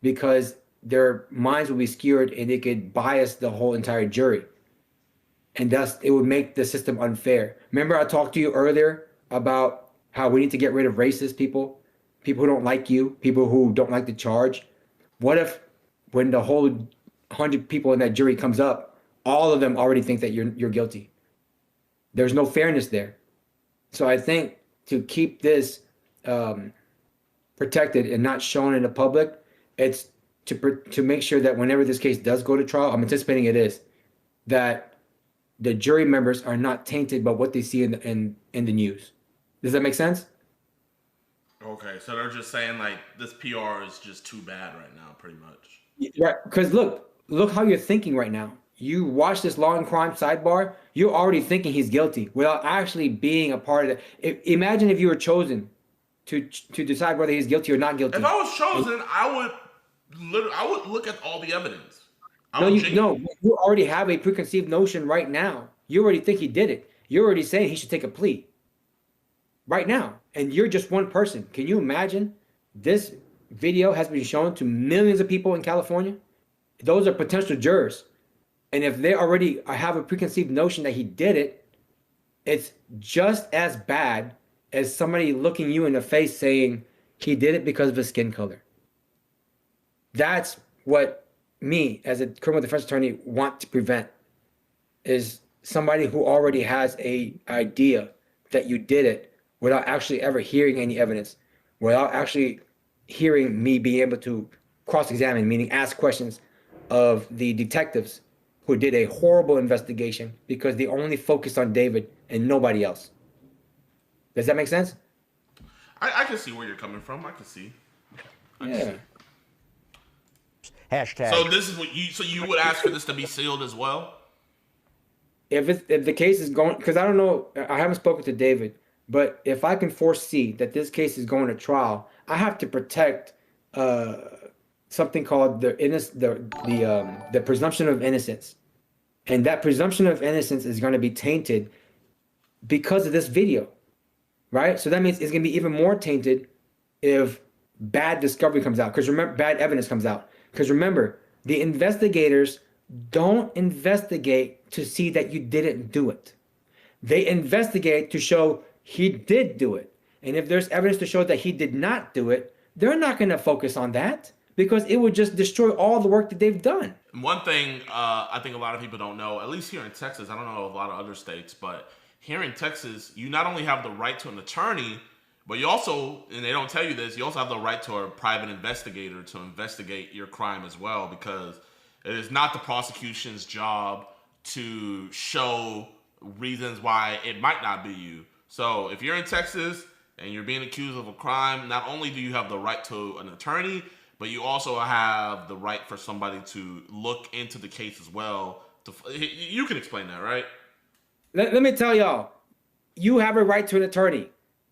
because their minds will be skewed and they could bias the whole entire jury. And thus it would make the system unfair. Remember I talked to you earlier about how we need to get rid of racist people who don't like you, people who don't like the charge. What if when the whole 100 people in that jury comes up, all of them already think that you're guilty? There's no fairness there. So I think to keep this protected and not shown in the public, it's to make sure that whenever this case does go to trial, I'm anticipating it is, that the jury members are not tainted by what they see in the news. Does that make sense? Okay, so they're just saying like this PR is just too bad right now, pretty much. Right, because look how you're thinking right now. You watch this Law and Crime sidebar, you're already thinking he's guilty without actually being a part of it. Imagine if you were chosen to decide whether he's guilty or not guilty. If I was chosen, I would look at all the evidence. No, you already have a preconceived notion right now. You already think he did it. You're already saying he should take a plea right now. And you're just one person. Can you imagine? This video has been shown to millions of people in California. Those are potential jurors. And if they already have a preconceived notion that he did it, it's just as bad as somebody looking you in the face saying he did it because of his skin color. That's what me, as a criminal defense attorney, want to prevent, is somebody who already has a idea that you did it without actually ever hearing any evidence, without actually hearing me be able to cross-examine, meaning ask questions of the detectives who did a horrible investigation because they only focused on David and nobody else. Does that make sense? I can see where you're coming from. I can see. Hashtag. So this is what you would ask for this to be sealed as well? If the case is going, because I don't know, I haven't spoken to David, but if I can foresee that this case is going to trial, I have to protect something called the presumption of innocence, and that presumption of innocence is going to be tainted because of this video, right? So that means it's going to be even more tainted if bad discovery comes out, because remember, bad evidence comes out. Because remember, the investigators don't investigate to see that you didn't do it. They investigate to show he did do it. And if there's evidence to show that he did not do it, they're not going to focus on that because it would just destroy all the work that they've done. One thing I think a lot of people don't know, at least here in Texas, I don't know a lot of other states, but here in Texas, you not only have the right to an attorney, but you also, and they don't tell you this, you also have the right to a private investigator to investigate your crime as well, because it is not the prosecution's job to show reasons why it might not be you. So if you're in Texas and you're being accused of a crime, not only do you have the right to an attorney, but you also have the right for somebody to look into the case as well. You can explain that, right? Let me tell y'all, you have a right to an attorney,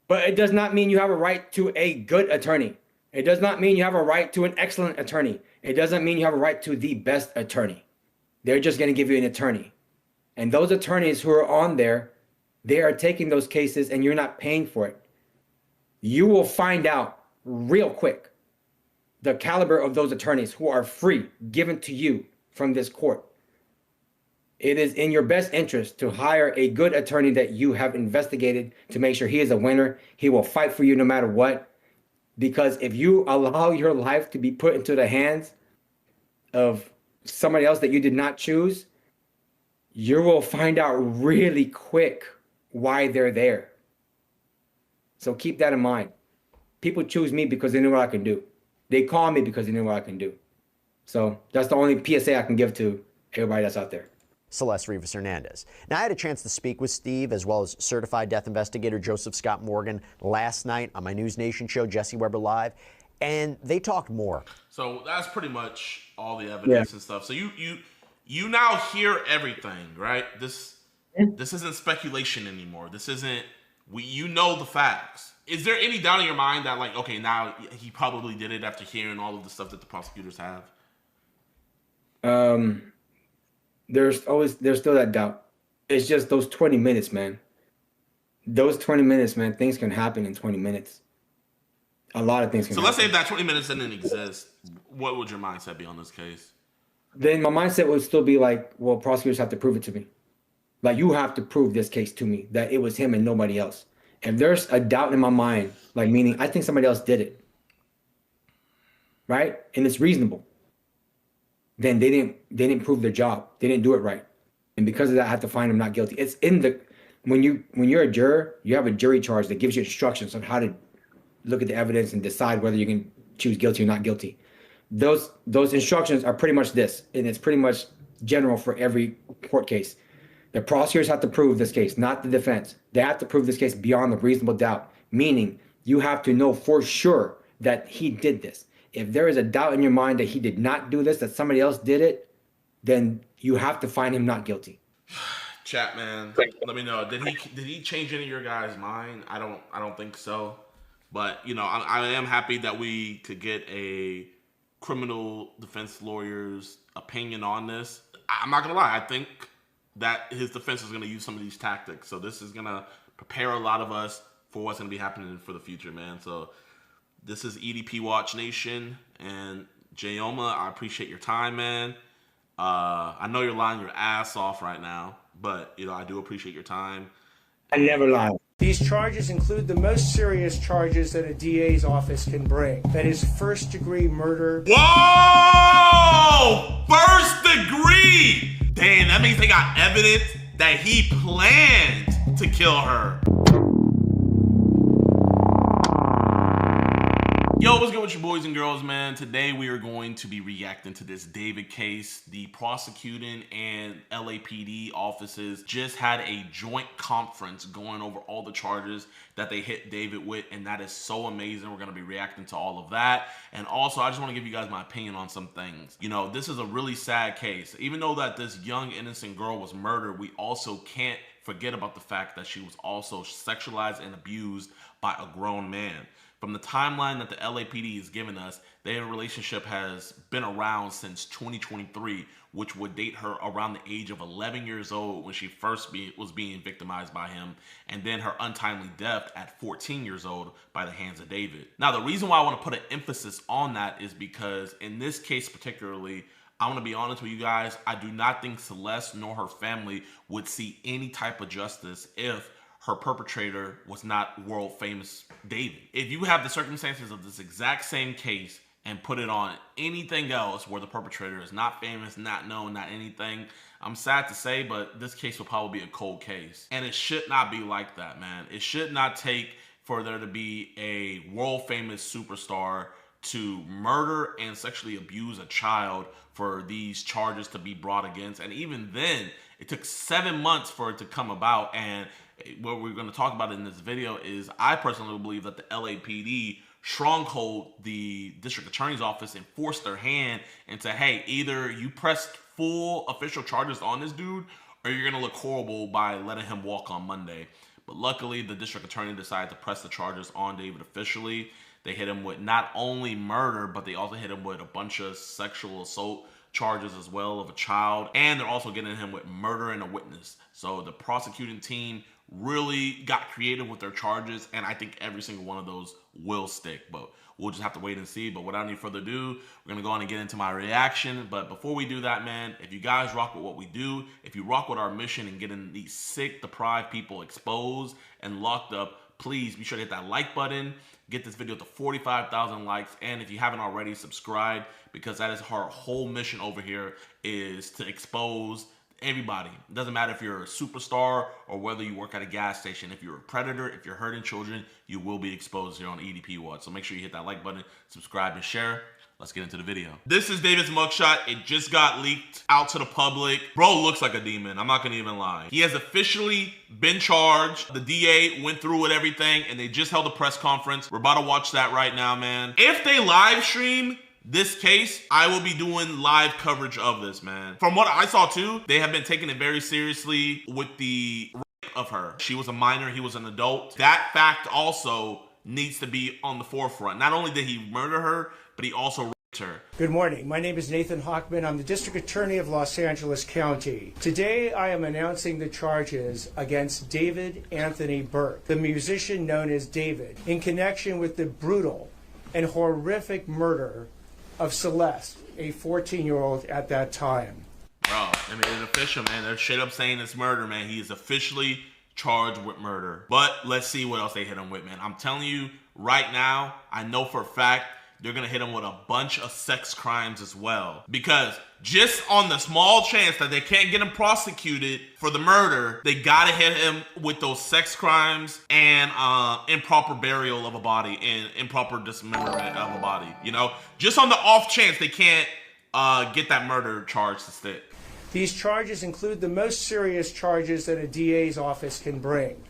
but it does not mean you have a right to a good attorney. It does not mean you have a right to an excellent attorney. It doesn't mean you have a right to the best attorney. They're just going to give you an attorney. And those attorneys who are on there, they are taking those cases and you're not paying for it. You will find out real quick the caliber of those attorneys who are free, given to you from this court. It is in your best interest to hire a good attorney that you have investigated to make sure he is a winner. He will fight for you no matter what. Because if you allow your life to be put into the hands of somebody else that you did not choose, you will find out really quick why they're there. So keep that in mind. People choose me because they know what I can do. They call me because they know what I can do. So that's the only PSA I can give to everybody that's out there. Celeste Rivas Hernandez. Now, I had a chance to speak with Steve as well as certified death investigator Joseph Scott Morgan last night on my News Nation show, Jesse Weber Live, and they talked more. So that's pretty much all the evidence and stuff. So you now hear everything, right? This isn't speculation anymore. This isn't, you know the facts. Is there any doubt in your mind that, like, okay, now he probably did it after hearing all of the stuff that the prosecutors have? There's still that doubt. It's just those 20 minutes, man. Those 20 minutes, man, things can happen in 20 minutes. A lot of things can happen. So let's say if that 20 minutes didn't exist, what would your mindset be on this case? Then my mindset would still be like, well, prosecutors have to prove it to me. Like, you have to prove this case to me, that it was him and nobody else. If there's a doubt in my mind, like meaning I think somebody else did it, right? And it's reasonable. Then they didn't prove their job. They didn't do it right. And because of that, I have to find them not guilty. It's in the, when you're a juror, you have a jury charge that gives you instructions on how to look at the evidence and decide whether you can choose guilty or not guilty. Those instructions are pretty much this, and it's pretty much general for every court case. The prosecutors have to prove this case, not the defense. They have to prove this case beyond a reasonable doubt, meaning you have to know for sure that he did this. If there is a doubt in your mind that he did not do this, that somebody else did it, then you have to find him not guilty. Chat, man, let me know. Did he change any of your guys' mind? I don't think so. But, you know, I am happy that we could get a criminal defense lawyer's opinion on this. I'm not gonna lie, I think that his defense is gonna use some of these tactics. So this is gonna prepare a lot of us for what's gonna be happening for the future, man. So this is EDP Watch Nation, and Jayoma, I appreciate your time, man. I know you're lying your ass off right now, but, you know, I do appreciate your time. I never lie. These charges include the most serious charges that a DA's office can bring. That is first-degree murder. Whoa! First degree! Damn, that means they got evidence that he planned to kill her. Yo, what's good with your boys and girls, man? Today we are going to be reacting to this David case. The prosecuting and LAPD offices just had a joint conference going over all the charges that they hit David with, and that is so amazing. We're going to be reacting to all of that. And also, I just want to give you guys my opinion on some things. You know, this is a really sad case. Even though that this young, innocent girl was murdered, we also can't forget about the fact that she was also sexualized and abused by a grown man. From the timeline that the LAPD has given us, their relationship has been around since 2023, which would date her around the age of 11 years old when she first was being victimized by him, and then her untimely death at 14 years old by the hands of David. Now, the reason why I want to put an emphasis on that is because in this case particularly, I want to be honest with you guys, I do not think Celeste nor her family would see any type of justice if her perpetrator was not world famous David. If you have the circumstances of this exact same case and put it on anything else where the perpetrator is not famous, not known, not anything, I'm sad to say, but this case will probably be a cold case. And it should not be like that, man. It should not take for there to be a world famous superstar to murder and sexually abuse a child for these charges to be brought against. And even then, it took 7 months for it to come about. And what we're going to talk about in this video is I personally believe that the LAPD stronghold the district attorney's office and forced their hand into, hey, either you pressed full official charges on this dude or you're going to look horrible by letting him walk on Monday. But luckily, the district attorney decided to press the charges on David officially. They hit him with not only murder, but they also hit him with a bunch of sexual assault charges as well of a child. And they're also getting him with murder and a witness. So the prosecuting team really got creative with their charges, and I think every single one of those will stick, but we'll just have to wait and see. But without any further ado, we're gonna go on and get into my reaction. But before we do that, man, if you guys rock with what we do, if you rock with our mission and getting these sick, deprived people exposed and locked up, please be sure to hit that like button, get this video to 45,000 likes, and if you haven't already, subscribe, because that is our whole mission over here, is to expose everybody. It doesn't matter if you're a superstar or whether you work at a gas station. If you're a predator, if you're hurting children, you will be exposed here on EDP Watch. So make sure you hit that like button, subscribe, and share. Let's get into the video. This is David's mugshot. It just got leaked out to the public. Bro looks like a demon. I'm not gonna even lie. He has officially been charged. The DA went through with everything, and they just held a press conference. We're about to watch that right now, man. If they live stream this case, I will be doing live coverage of this, man. From what I saw too, they have been taking it very seriously with the rape of her. She was a minor, he was an adult. That fact also needs to be on the forefront. Not only did he murder her, but he also raped her. Good morning. My name is Nathan Hochman. I'm the District Attorney of Los Angeles County. Today, I am announcing the charges against David Anthony Burke, the musician known as David, in connection with the brutal and horrific murder of Celeste, a 14-year-old at that time. Bro, I mean, it's official, man. They're straight up saying it's murder, man. He is officially charged with murder. But let's see what else they hit him with, man. I'm telling you right now, I know for a fact they're going to hit him with a bunch of sex crimes as well. Because just on the small chance that they can't get him prosecuted for the murder, they got to hit him with those sex crimes and improper burial of a body and improper dismemberment of a body. You know, just on the off chance they can't get that murder charge to stick. These charges include the most serious charges that a DA's office can bring.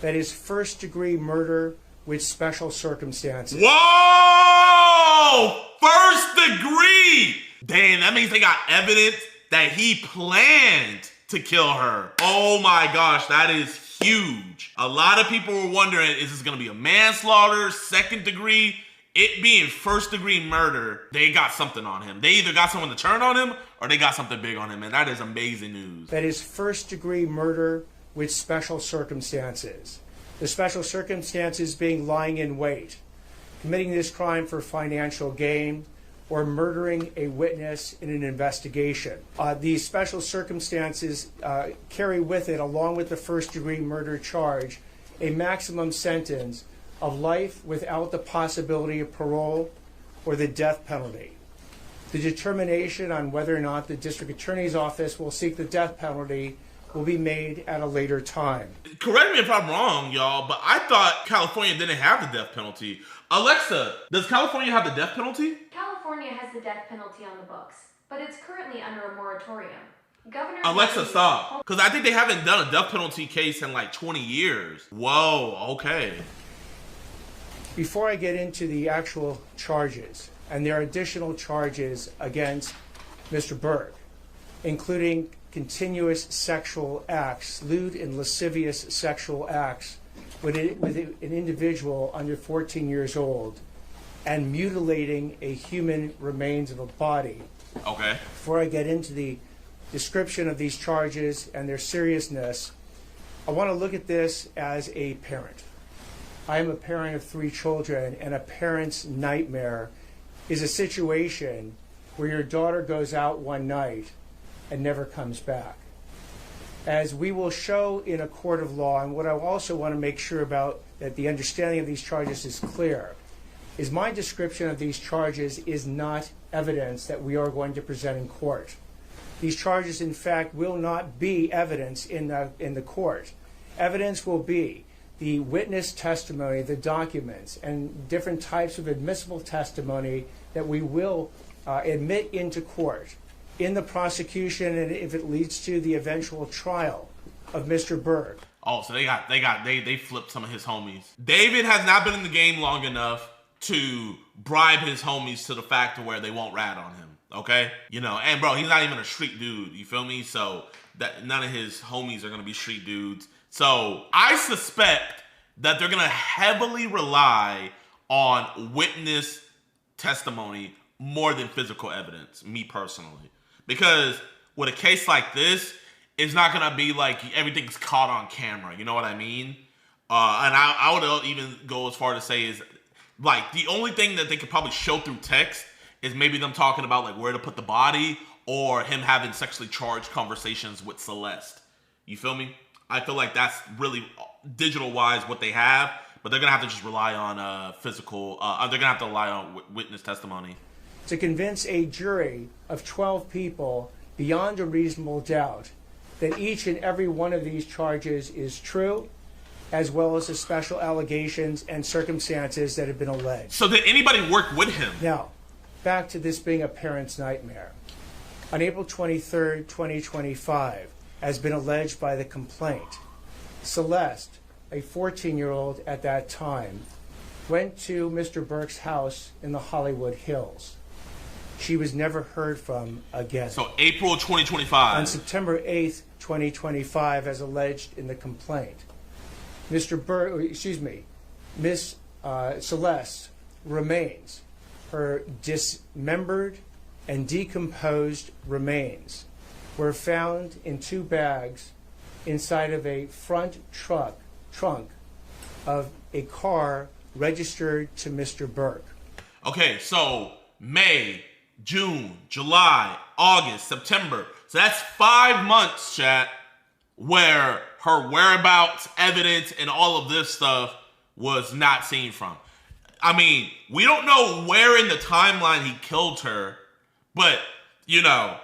That is first-degree murder with special circumstances. Whoa! First degree! Damn, that means they got evidence that he planned to kill her. Oh my gosh, that is huge. A lot of people were wondering, is this gonna be a manslaughter, second degree? It being first degree murder, they got something on him. They either got someone to turn on him or they got something big on him, and that is amazing news. That is first degree murder with special circumstances. The special circumstances being lying in wait, committing this crime for financial gain, or murdering a witness in an investigation. These special circumstances carry with it, along with the first degree murder charge, a maximum sentence of life without the possibility of parole or the death penalty. The determination on whether or not the district attorney's office will seek the death penalty will be made at a later time. Correct me if I'm wrong, y'all, but I thought California didn't have the death penalty. Alexa, does California have the death penalty? California has the death penalty on the books, but it's currently under a moratorium. Governor Alexa, stop. Because I think they haven't done a death penalty case in like 20 years. Whoa, okay. Before I get into the actual charges, and there are additional charges against Mr. Burke, including continuous sexual acts, lewd and lascivious sexual acts with an individual under 14 years old, and mutilating a human remains of a body. Okay. Before I get into the description of these charges and their seriousness, I want to look at this as a parent. I am a parent of 3 children, and a parent's nightmare is a situation where your daughter goes out one night and never comes back. As we will show in a court of law, and what I also want to make sure about that the understanding of these charges is clear, is my description of these charges is not evidence that we are going to present in court. These charges, in fact, will not be evidence in the court. Evidence will be the witness testimony, the documents, and different types of admissible testimony that we will admit into court in the prosecution, and if it leads to the eventual trial of Mr. Burke. Oh, so they flipped some of his homies. David has not been in the game long enough to bribe his homies to the fact to where they won't rat on him. Okay? You know, and bro, he's not even a street dude, you feel me? So that none of his homies are gonna be street dudes. So I suspect that they're gonna heavily rely on witness testimony more than physical evidence, me personally. Because with a case like this, it's not gonna be like everything's caught on camera, you know what I mean? And I would even go as far to say is, like, the only thing that they could probably show through text is maybe them talking about like where to put the body, or him having sexually charged conversations with Celeste. You feel me? I feel like that's really digital-wise what they have, but they're gonna have to just rely on physical. They're gonna have to rely on witness testimony to convince a jury of 12 people beyond a reasonable doubt that each and every one of these charges is true, as well as the special allegations and circumstances that have been alleged. So did anybody work with him? Now, back to this being a parent's nightmare. On April 23rd, 2025, has been alleged by the complaint, Celeste, a 14-year-old at that time, went to Mr. Burke's house in the Hollywood Hills. She was never heard from again. So April 2025. On September 8th, 2025, as alleged in the complaint, Miss Celeste remains, her dismembered and decomposed remains were found in 2 bags inside of a front trunk of a car registered to Mr. Burke. Okay, so May, June, July, August, September. So that's 5 months, chat, where her whereabouts, evidence, and all of this stuff was not seen from. I mean, we don't know where in the timeline he killed her, but, you know,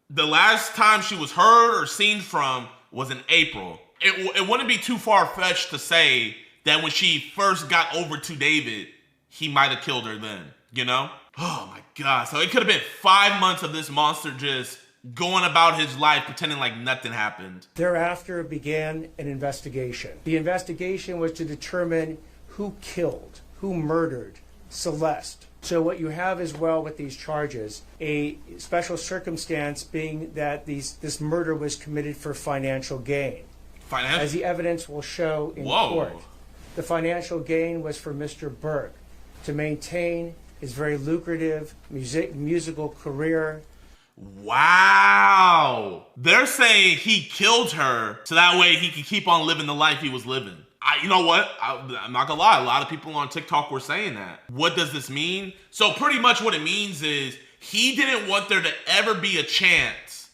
the last time she was heard or seen from was in April. It wouldn't be too far-fetched to say that when she first got over to David, he might have killed her then, you know? Oh my God. So it could have been 5 months of this monster just going about his life pretending like nothing happened. Thereafter began an investigation. The investigation was to determine who killed, who murdered Celeste. So what you have as well with these charges, a special circumstance being that this murder was committed for financial gain. As the evidence will show in court. The financial gain was for Mr. Burke to maintain his very lucrative musical career. Wow. They're saying he killed her so that way he could keep on living the life he was living. You know what? I'm not gonna lie. A lot of people on TikTok were saying that. What does this mean? So pretty much what it means is he didn't want there to ever be a chance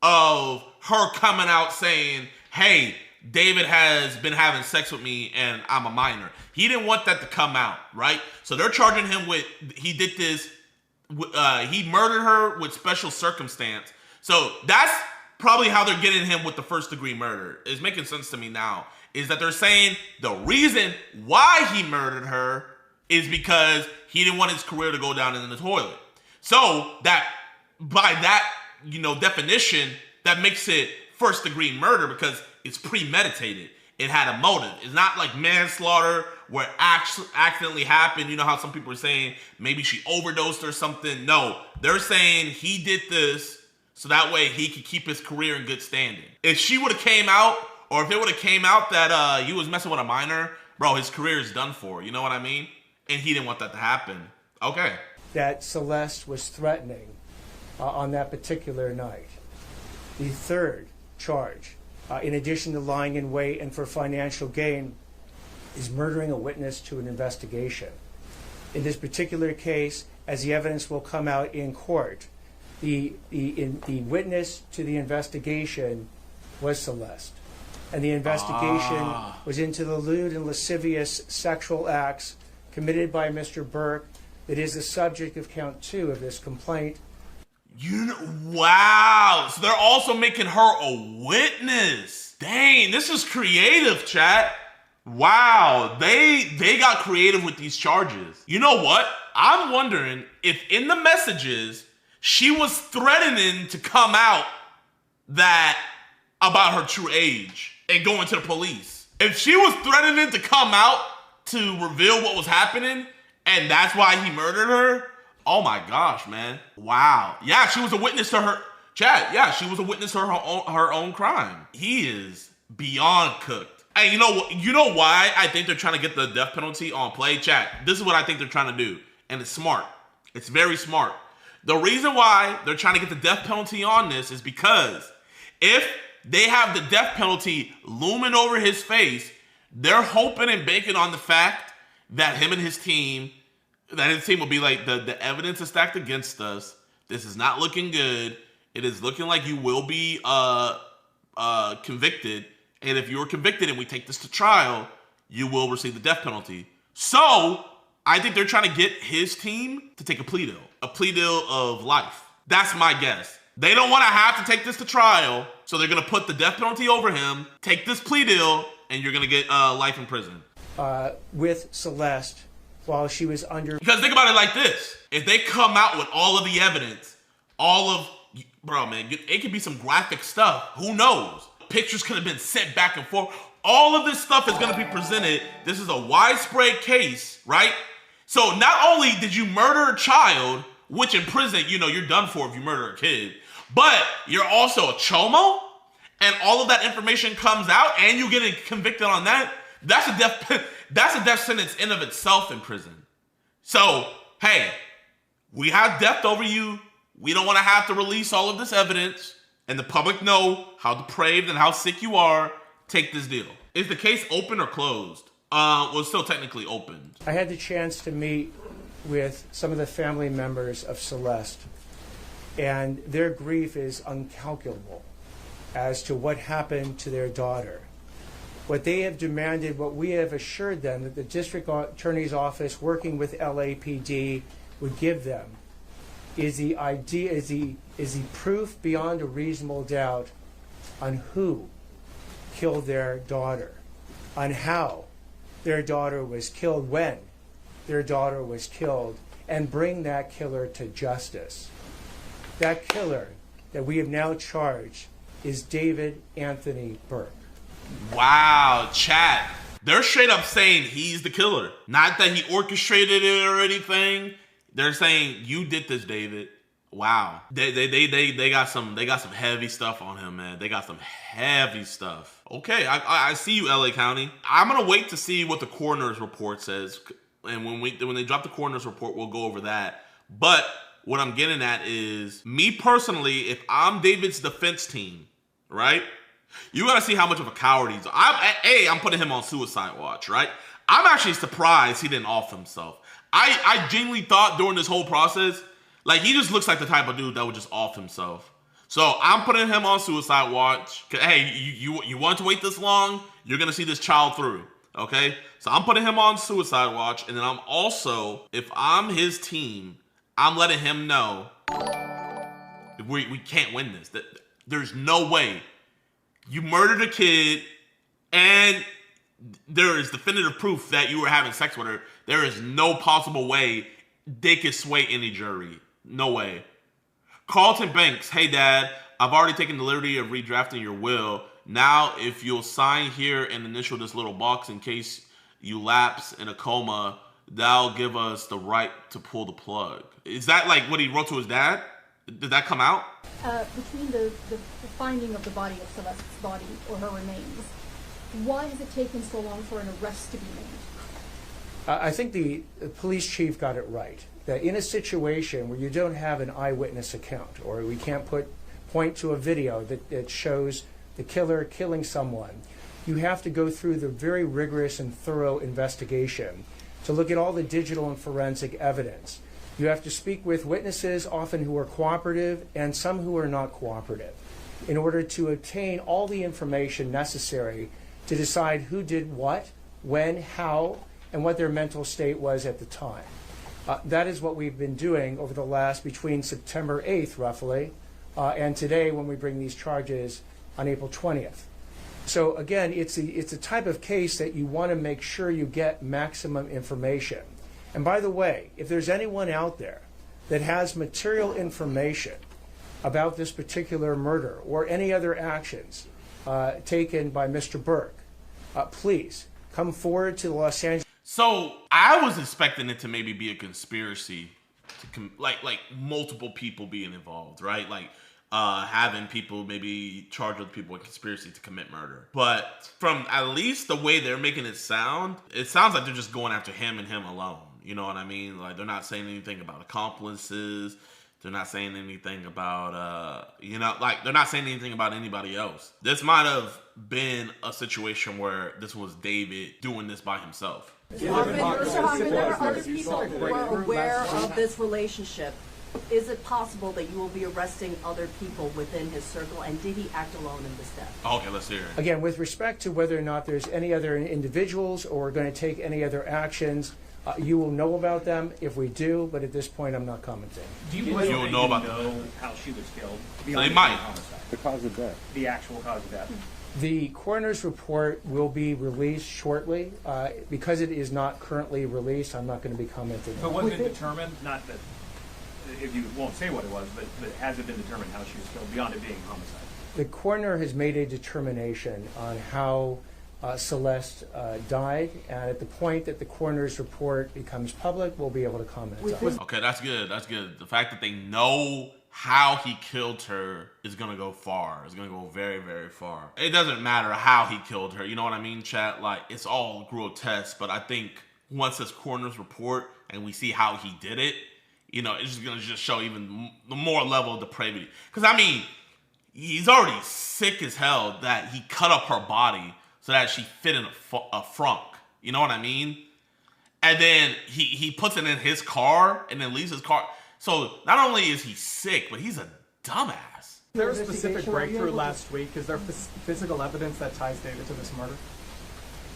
of her coming out saying, hey, David has been having sex with me and I'm a minor. He didn't want that to come out, right? So they're charging him with, he did this, he murdered her with special circumstance. So that's probably how they're getting him with the first degree murder. It's making sense to me now. Is that they're saying the reason why he murdered her is because he didn't want his career to go down in the toilet. So that by that, definition, that makes it first degree murder because it's premeditated. It had a motive. It's not like manslaughter where it accidentally happened. You know how some people are saying maybe she overdosed or something. No, they're saying he did this so that way he could keep his career in good standing. If she would have came out, or if it would have came out that he was messing with a minor, bro, his career is done for. You know what I mean? And he didn't want that to happen. Okay. That Celeste was threatening on that particular night. The third charge, in addition to lying in wait and for financial gain, is murdering a witness to an investigation. In this particular case, as the evidence will come out in court, the witness to the investigation was Celeste. And the investigation was into the lewd and lascivious sexual acts committed by Mr. Burke that is the subject of count 2 of this complaint. Wow. So they're also making her a witness. Dang, this is creative, chat. Wow. They got creative with these charges. You know what? I'm wondering if in the messages she was threatening to come out about her true age and going to the police. If she was threatening to come out to reveal what was happening and that's why he murdered her, oh my gosh, man. Wow. Yeah, she was a witness to her, chat, yeah, she was a witness to her own crime. He is beyond cooked. And you know why I think they're trying to get the death penalty on play? Chat, this is what I think they're trying to do. And it's smart. It's very smart. The reason why they're trying to get the death penalty on this is because if they have the death penalty looming over his face, they're hoping and banking on the fact that him and his team, will be like, the evidence is stacked against us. This is not looking good. It is looking like you will be convicted. And if you're convicted and we take this to trial, you will receive the death penalty. So I think they're trying to get his team to take a plea deal of life. That's my guess. They don't want to have to take this to trial, so they're going to put the death penalty over him, take this plea deal, and you're going to get life in prison. With Celeste, while she was under... Because think about it like this. If they come out with all of the evidence, bro, man, it could be some graphic stuff. Who knows? Pictures could have been sent back and forth. All of this stuff is going to be presented. This is a widespread case, right? So not only did you murder a child, which in prison, you're done for if you murder a kid, but you're also a chomo, and all of that information comes out, and you getting convicted on that. That's a death sentence in of itself in prison. So, hey, we have death over you. We don't want to have to release all of this evidence, and the public know how depraved and how sick you are. Take this deal. Is the case open or closed? Well, it's still technically open. I had the chance to meet with some of the family members of Celeste, and their grief is uncalculable as to what happened to their daughter. What they have demanded, what we have assured them that the district attorney's office working with LAPD would give them is the proof beyond a reasonable doubt on who killed their daughter, on how their daughter was killed, when their daughter was killed, and bring that killer to justice. That killer that we have now charged is David Anthony Burke. Wow, chat. They're straight up saying he's the killer. Not that he orchestrated it or anything. They're saying you did this, David. Wow. They got some heavy stuff on him, man. They got some heavy stuff. Okay, I see you, LA County. I'm gonna wait to see what the coroner's report says, and when they drop the coroner's report, we'll go over that. But what I'm getting at is, me personally, if I'm David's defense team, right? You gotta see how much of a coward he's. I'm putting him on suicide watch, right? I'm actually surprised he didn't off himself. I genuinely thought during this whole process, like, he just looks like the type of dude that would just off himself. So I'm putting him on suicide watch. Hey, you want to wait this long? You're gonna see this child through, okay? So I'm putting him on suicide watch, and then I'm also, if I'm his team, I'm letting him know we can't win this. There's no way. You murdered a kid, and there is definitive proof that you were having sex with her. There is no possible way they could sway any jury. No way. Carlton Banks, hey dad, I've already taken the liberty of redrafting your will. Now, if you'll sign here and initial this little box in case you lapse in a coma, that'll give us the right to pull the plug. Is that like what he wrote to his dad? Did that come out? Between the finding of the body of Celeste's body or her remains, why has it taken so long for an arrest to be made? I think the police chief got it right, that in a situation where you don't have an eyewitness account, or we can't point to a video that shows the killer killing someone, you have to go through the very rigorous and thorough investigation to look at all the digital and forensic evidence. You have to speak with witnesses, often who are cooperative, and some who are not cooperative, in order to obtain all the information necessary to decide who did what, when, how, and what their mental state was at the time. That is what we've been doing over the last, between September 8th, roughly, and today when we bring these charges on April 20th. So again, it's a type of case that you want to make sure you get maximum information. And by the way, if there's anyone out there that has material information about this particular murder or any other actions taken by Mr. Burke, please come forward to the Los Angeles. So I was expecting it to maybe be a conspiracy, to like multiple people being involved, right? Like having people maybe charge other people with conspiracy to commit murder. But from at least the way they're making it sounds like they're just going after him and him alone. You know what I mean? Like, they're not saying anything about accomplices. They're not saying anything about, they're not saying anything about anybody else. This might have been a situation where this was David doing this by himself. Mr. Hoffman, there are other people who are aware of this relationship. Is it possible that you will be arresting other people within his circle, and did he act alone in this death? Okay, let's hear it. Again, with respect to whether or not there's any other individuals or going to take any other actions, you will know about them if we do, but at this point, I'm not commenting. Do you believe will know about how she was killed? They might. The cause of death. The actual cause of death. The coroner's report will be released shortly. Because it is not currently released, I'm not going to be commenting. But was it determined, not that, if you won't say what it was, but has it been determined how she was killed beyond it being homicide? The coroner has made a determination on how Celeste died, and at the point that the coroner's report becomes public, we'll be able to comment on it. Okay, that's good. That's good. The fact that they know how he killed her is going to go far. It's going to go very, very far. It doesn't matter how he killed her. You know what I mean, chat? Like, it's all grotesque, but I think once this coroner's report and we see how he did it, it's just going to just show even the more level of depravity. Because, I mean, he's already sick as hell that he cut up her body so that she fit in a frunk. You know what I mean? And then he puts it in his car and then leaves his car. So not only is he sick, but he's a dumbass. Is there a specific breakthrough last week? Is there physical evidence that ties David to this murder?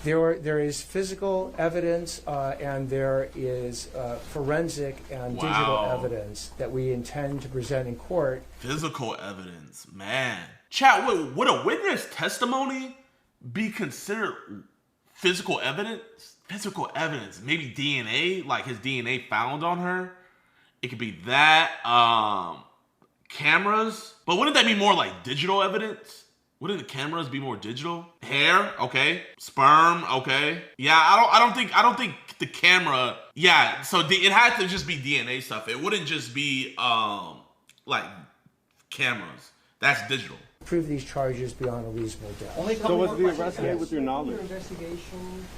There is physical evidence and there is forensic and digital evidence that we intend to present in court. Physical evidence, man. Chat, would a witness testimony be considered physical evidence? Physical evidence, maybe DNA, like his DNA found on her. It could be that, cameras. But wouldn't that be more like digital evidence? Wouldn't the cameras be more digital? Hair, okay. Sperm, okay. Yeah, I don't think the camera. Yeah, so it had to just be DNA stuff. It wouldn't just be like cameras. That's digital. Prove these charges beyond a reasonable doubt. So was the arrest made with your knowledge?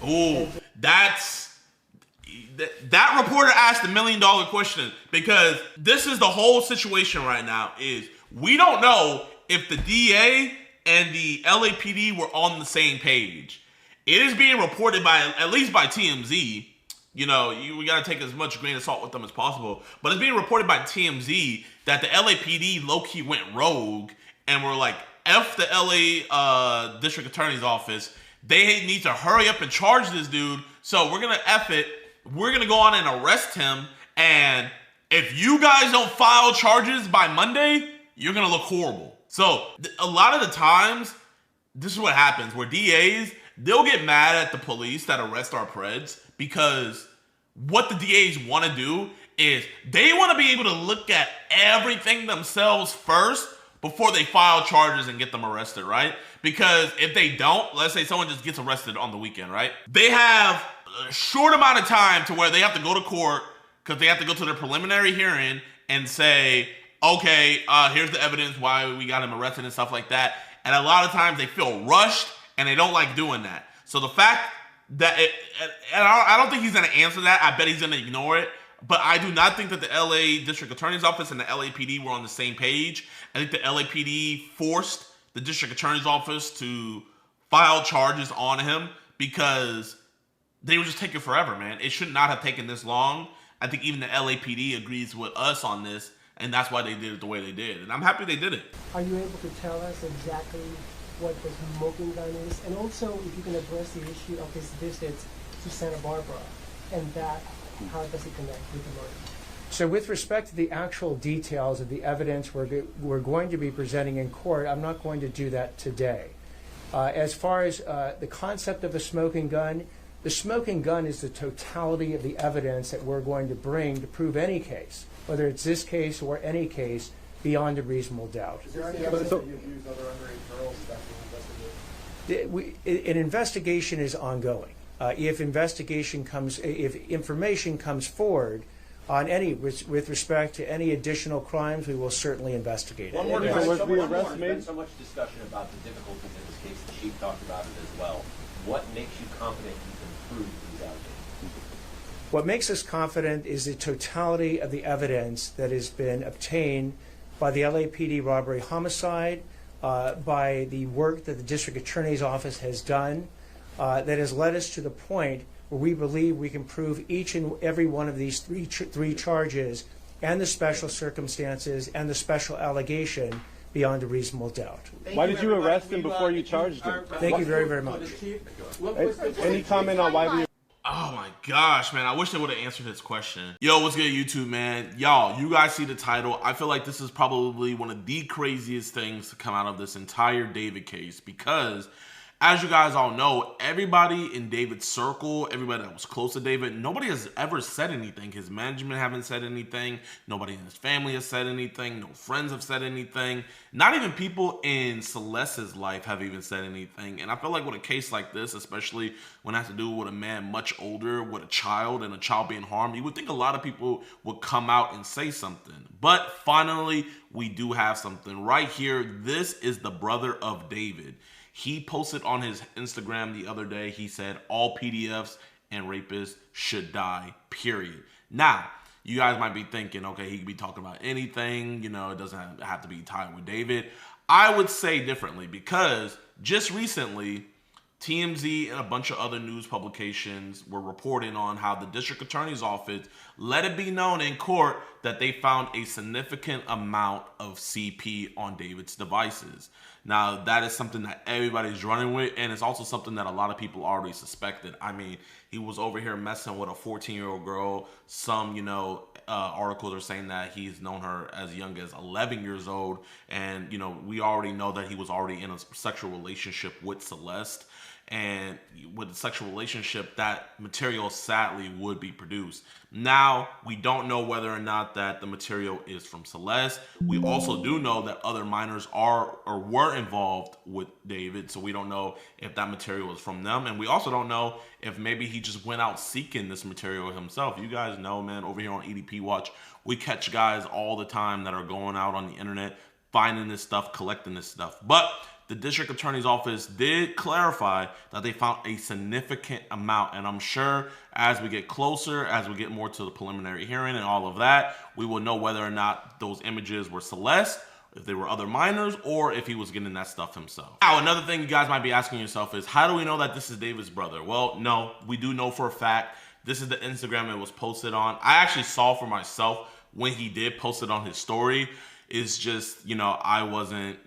Ooh, that reporter asked $1 million question, because this is the whole situation right now. Is we don't know if the DA and the LAPD were on the same page. It is being reported by, at least by TMZ. You know, we got to take as much grain of salt with them as possible. But it's being reported by TMZ that the LAPD low-key went rogue and were like, F the LA District Attorney's Office. They need to hurry up and charge this dude. So we're going to F it. We're going to go on and arrest him. And if you guys don't file charges by Monday, you're going to look horrible. So a lot of the times, this is what happens, where DAs, they'll get mad at the police that arrest our preds, because what the DAs want to do is they want to be able to look at everything themselves first before they file charges and get them arrested, right? Because if they don't, let's say someone just gets arrested on the weekend, right? They have a short amount of time to where they have to go to court, because they have to go to their preliminary hearing and say, okay, here's the evidence why we got him arrested and stuff like that. And a lot of times they feel rushed and they don't like doing that. So the fact that, and I don't think he's going to answer that. I bet he's going to ignore it. But I do not think that the LA District Attorney's Office and the LAPD were on the same page. I think the LAPD forced the District Attorney's Office to file charges on him because they were just taking forever, man. It should not have taken this long. I think even the LAPD agrees with us on this. And that's why they did it the way they did. And I'm happy they did it. Are you able to tell us exactly what the smoking gun is? And also, if you can address the issue of his visits to Santa Barbara, and that, how does it connect with the murder? So with respect to the actual details of the evidence we're going to be presenting in court, I'm not going to do that today. As far as the concept of a smoking gun, the smoking gun is the totality of the evidence that we're going to bring to prove any case, whether it's this case or any case, beyond a reasonable doubt. Is there any evidence that you've used other underage girls that you investigate? An investigation is ongoing. If information comes forward on any with respect to any additional crimes, we will certainly investigate it. One more question. There's been so much discussion about the difficulties in this case. The chief talked about it as well. What makes you confident you can prove these allegations? What makes us confident is the totality of the evidence that has been obtained by the LAPD robbery homicide, by the work that the District Attorney's Office has done, that has led us to the point where we believe we can prove each and every one of these three charges and the special circumstances and the special allegation beyond a reasonable doubt. Why did you arrest him before you charged him? Thank you very, very much. Any comment on why we... Oh my gosh, man. I wish they would have answered his question. Yo, what's good, YouTube, man? Y'all, you guys see the title. I feel like this is probably one of the craziest things to come out of this entire David case, because as you guys all know, everybody in David's circle, everybody that was close to David, nobody has ever said anything. His management haven't said anything. Nobody in his family has said anything. No friends have said anything. Not even people in Celeste's life have even said anything. And I feel like with a case like this, especially when it has to do with a man much older, with a child and a child being harmed, you would think a lot of people would come out and say something. But finally, we do have something right here. This is the brother of David. He posted on his Instagram the other day, he said, all PDFs and rapists should die, period. Now, you guys might be thinking, okay, he could be talking about anything, you know, it doesn't have to be tied with David. I would say differently, because just recently, TMZ and a bunch of other news publications were reporting on how the District Attorney's Office let it be known in court that they found a significant amount of CP on David's devices. Now, that is something that everybody's running with, and it's also something that a lot of people already suspected. I mean, he was over here messing with a 14-year-old girl. Some, you know, articles are saying that he's known her as young as 11 years old. And, you know, we already know that he was already in a sexual relationship with Celeste. and with a sexual relationship, that material sadly would be produced. Now, we don't know whether or not that the material is from Celeste. We also do know that other minors are or were involved with David, so we don't know if that material is from them. And we also don't know if maybe he just went out seeking this material himself. You guys know, man, over here on EDP Watch, we catch guys all the time that are going out on the internet, finding this stuff, collecting this stuff. But the district attorney's office did clarify that they found a significant amount. And I'm sure as we get closer, as we get more to the preliminary hearing and all of that, we will know whether or not those images were Celeste, if they were other minors, or if he was getting that stuff himself. Now, another thing you guys might be asking yourself is, how do we know that this is David's brother? Well, no, we do know for a fact. This is the Instagram it was posted on. I actually saw for myself when he did post it on his story. It's just, you know, I wasn't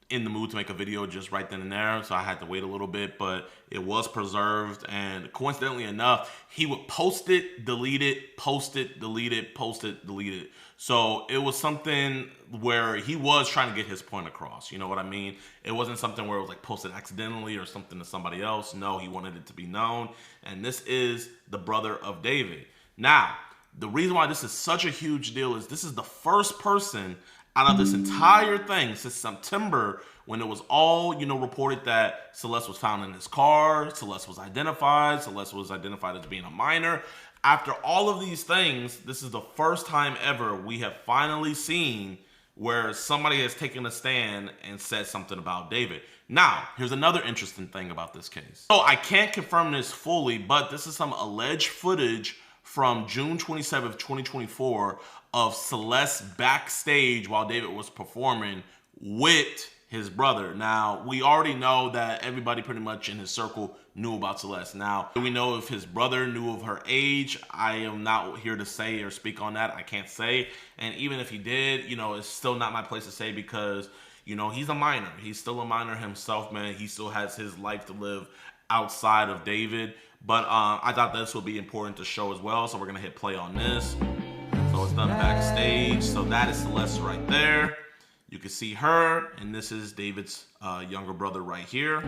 in the mood to make a video just right then and there, so I had to wait a little bit, but it was preserved. And coincidentally enough, he would post it, delete it, post it, delete it, post it, delete it. So it was something where he was trying to get his point across, you know what I mean? It wasn't something where it was like posted accidentally or something to somebody else. No, he wanted it to be known, and this is the brother of David. Now, the reason why this is such a huge deal is this is the first person out of this entire thing since September, when it was all, you know, reported that Celeste was found in his car, Celeste was identified as being a minor. After all of these things, this is the first time ever we have finally seen where somebody has taken a stand and said something about David. Now, here's another interesting thing about this case. So I can't confirm this fully, but this is some alleged footage from June 27th, 2024 of Celeste backstage while David was performing with his brother. Now, we already know that everybody pretty much in his circle knew about Celeste. Now, do we know if his brother knew of her age? I am not here to say or speak on that. I can't say. And even if he did, you know, it's still not my place to say because, you know, he's a minor. He's still a minor himself, man. He still has his life to live outside of David. But I thought this would be important to show as well. So we're going to hit play on this. So it's done backstage. So that is Celeste right there. You can see her, and this is David's younger brother right here.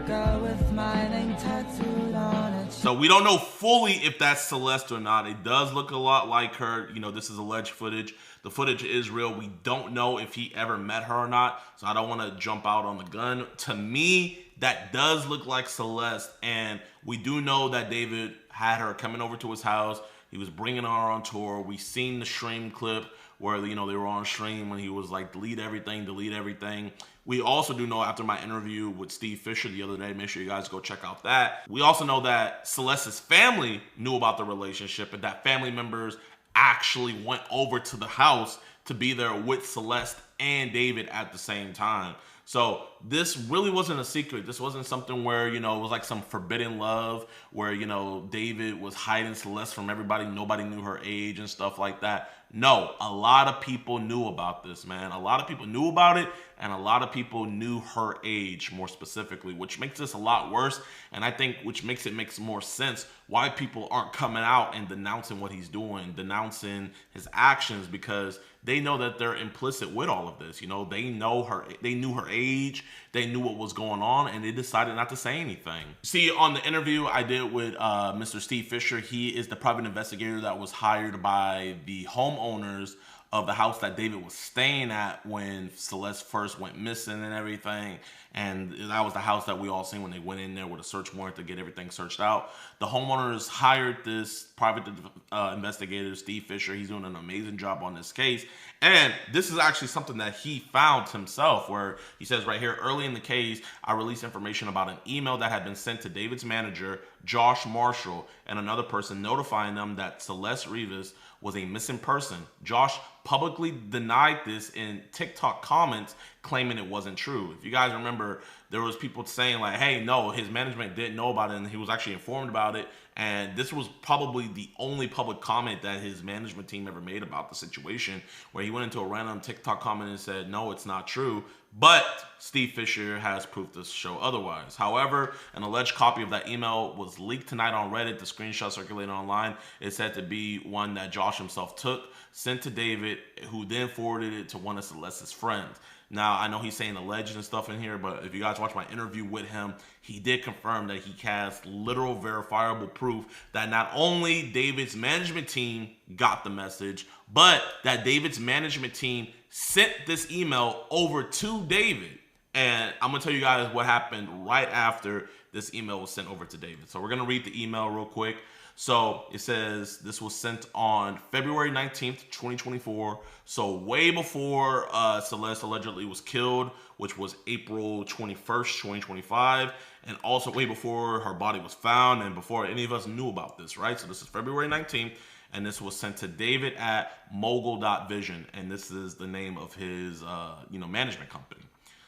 So we don't know fully if that's Celeste or not. It does look a lot like her. You know, this is alleged footage. The footage is real. We don't know if he ever met her or not, so I don't want to jump out on the gun. To me, that does look like Celeste, and we do know that David had her coming over to his house. He was bringing her on tour. We seen the stream clip where, you know, they were on stream when he was like, delete everything, delete everything. We also do know after my interview with Steve Fisher the other day, make sure you guys go check out that. We also know that Celeste's family knew about the relationship and that family members actually went over to the house to be there with Celeste and David at the same time. So this really wasn't a secret. This wasn't something where, you know, it was like some forbidden love where, you know, David was hiding Celeste from everybody. Nobody knew her age and stuff like that. No, a lot of people knew about this, man. A lot of people knew about it, and a lot of people knew her age more specifically, which makes this a lot worse. And I think which makes it makes more sense why people aren't coming out and denouncing what he's doing, denouncing his actions, because they know that they're implicit with all of this. You know, they know her, they knew her age, they knew what was going on, and they decided not to say anything. See, on the interview I did with Mr. Steve Fisher, he is the private investigator that was hired by the homeowners of the house that David was staying at when Celeste first went missing and everything. And that was the house that we all seen when they went in there with a search warrant to get everything searched out. The homeowners hired this private investigator, Steve Fisher. He's doing an amazing job on this case. And this is actually something that he found himself, where he says right here, early in the case, I released information about an email that had been sent to David's manager, Josh Marshall, and another person notifying them that Celeste Rivas was a missing person. Josh publicly denied this in TikTok comments, claiming it wasn't true. If you guys remember, there was people saying like, hey, no, his management didn't know about it, and he was actually informed about it. And this was probably the only public comment that his management team ever made about the situation, where he went into a random TikTok comment and said, no, it's not true. But Steve Fisher has proof to show otherwise. However, an alleged copy of that email was leaked tonight on Reddit. The screenshot circulating online is said to be one that Josh himself took, sent to David, who then forwarded it to one of Celeste's friends. Now, I know he's saying alleged and stuff in here, but if you guys watch my interview with him, he did confirm that he has literal verifiable proof that not only David's management team got the message, but that David's management team sent this email over to David. And I'm gonna tell you guys what happened right after this email was sent over to David. So we're gonna read the email real quick. So it says this was sent on February 19th, 2024. So way before Celeste allegedly was killed, which was April 21st, 2025. And also way before her body was found and before any of us knew about this, right? So this is February 19th. And this was sent to David at mogul.vision. And this is the name of his management company.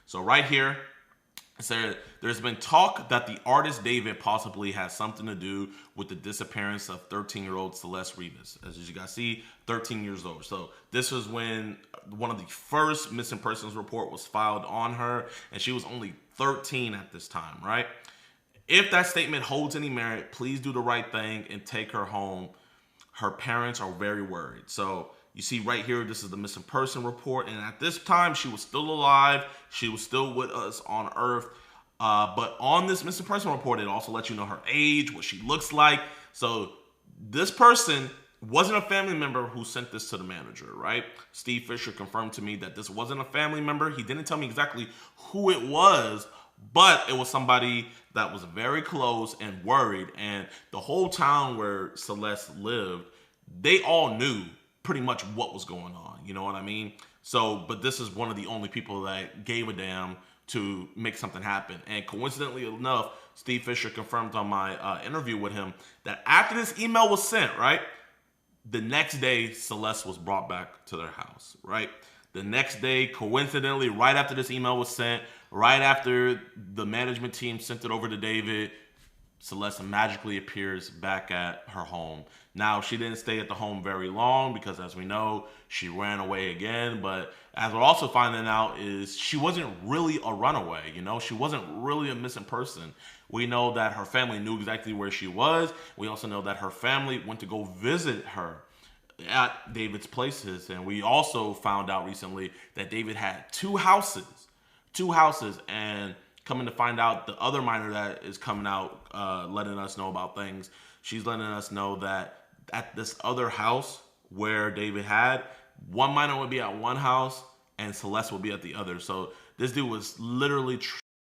So right here, it said, there's been talk that the artist David possibly has something to do with the disappearance of 13-year-old Celeste Rivas. As you guys see, 13 years old. So this was when one of the first missing persons report was filed on her, and she was only 13 at this time, right? If that statement holds any merit, please do the right thing and take her home. Her parents are very worried. So you see right here, this is the missing person report. And at this time, she was still alive. She was still with us on Earth. But on this missing person report, it also lets you know her age, what she looks like. So this person wasn't a family member who sent this to the manager, right? Steve Fisher confirmed to me that this wasn't a family member. He didn't tell me exactly who it was, but it was somebody that was very close and worried. And the whole town where Celeste lived, they all knew pretty much what was going on, you know what I mean? So, but this is one of the only people that gave a damn to make something happen. And coincidentally enough, Steve Fisher confirmed on my interview with him that after this email was sent, right, the next day Celeste was brought back to their house, right? The next day, coincidentally, right after this email was sent, right after the management team sent it over to David, Celeste magically appears back at her home. Now, she didn't stay at the home very long because, as we know, she ran away again. But as we're also finding out is she wasn't really a runaway, you know? She wasn't really a missing person. We know that her family knew exactly where she was. We also know that her family went to go visit her at David's places. And we also found out recently that David had two houses. And coming to find out, the other minor that is coming out, letting us know about things, she's letting us know that at this other house where David had, one minor would be at one house and Celeste would be at the other. So this dude was literally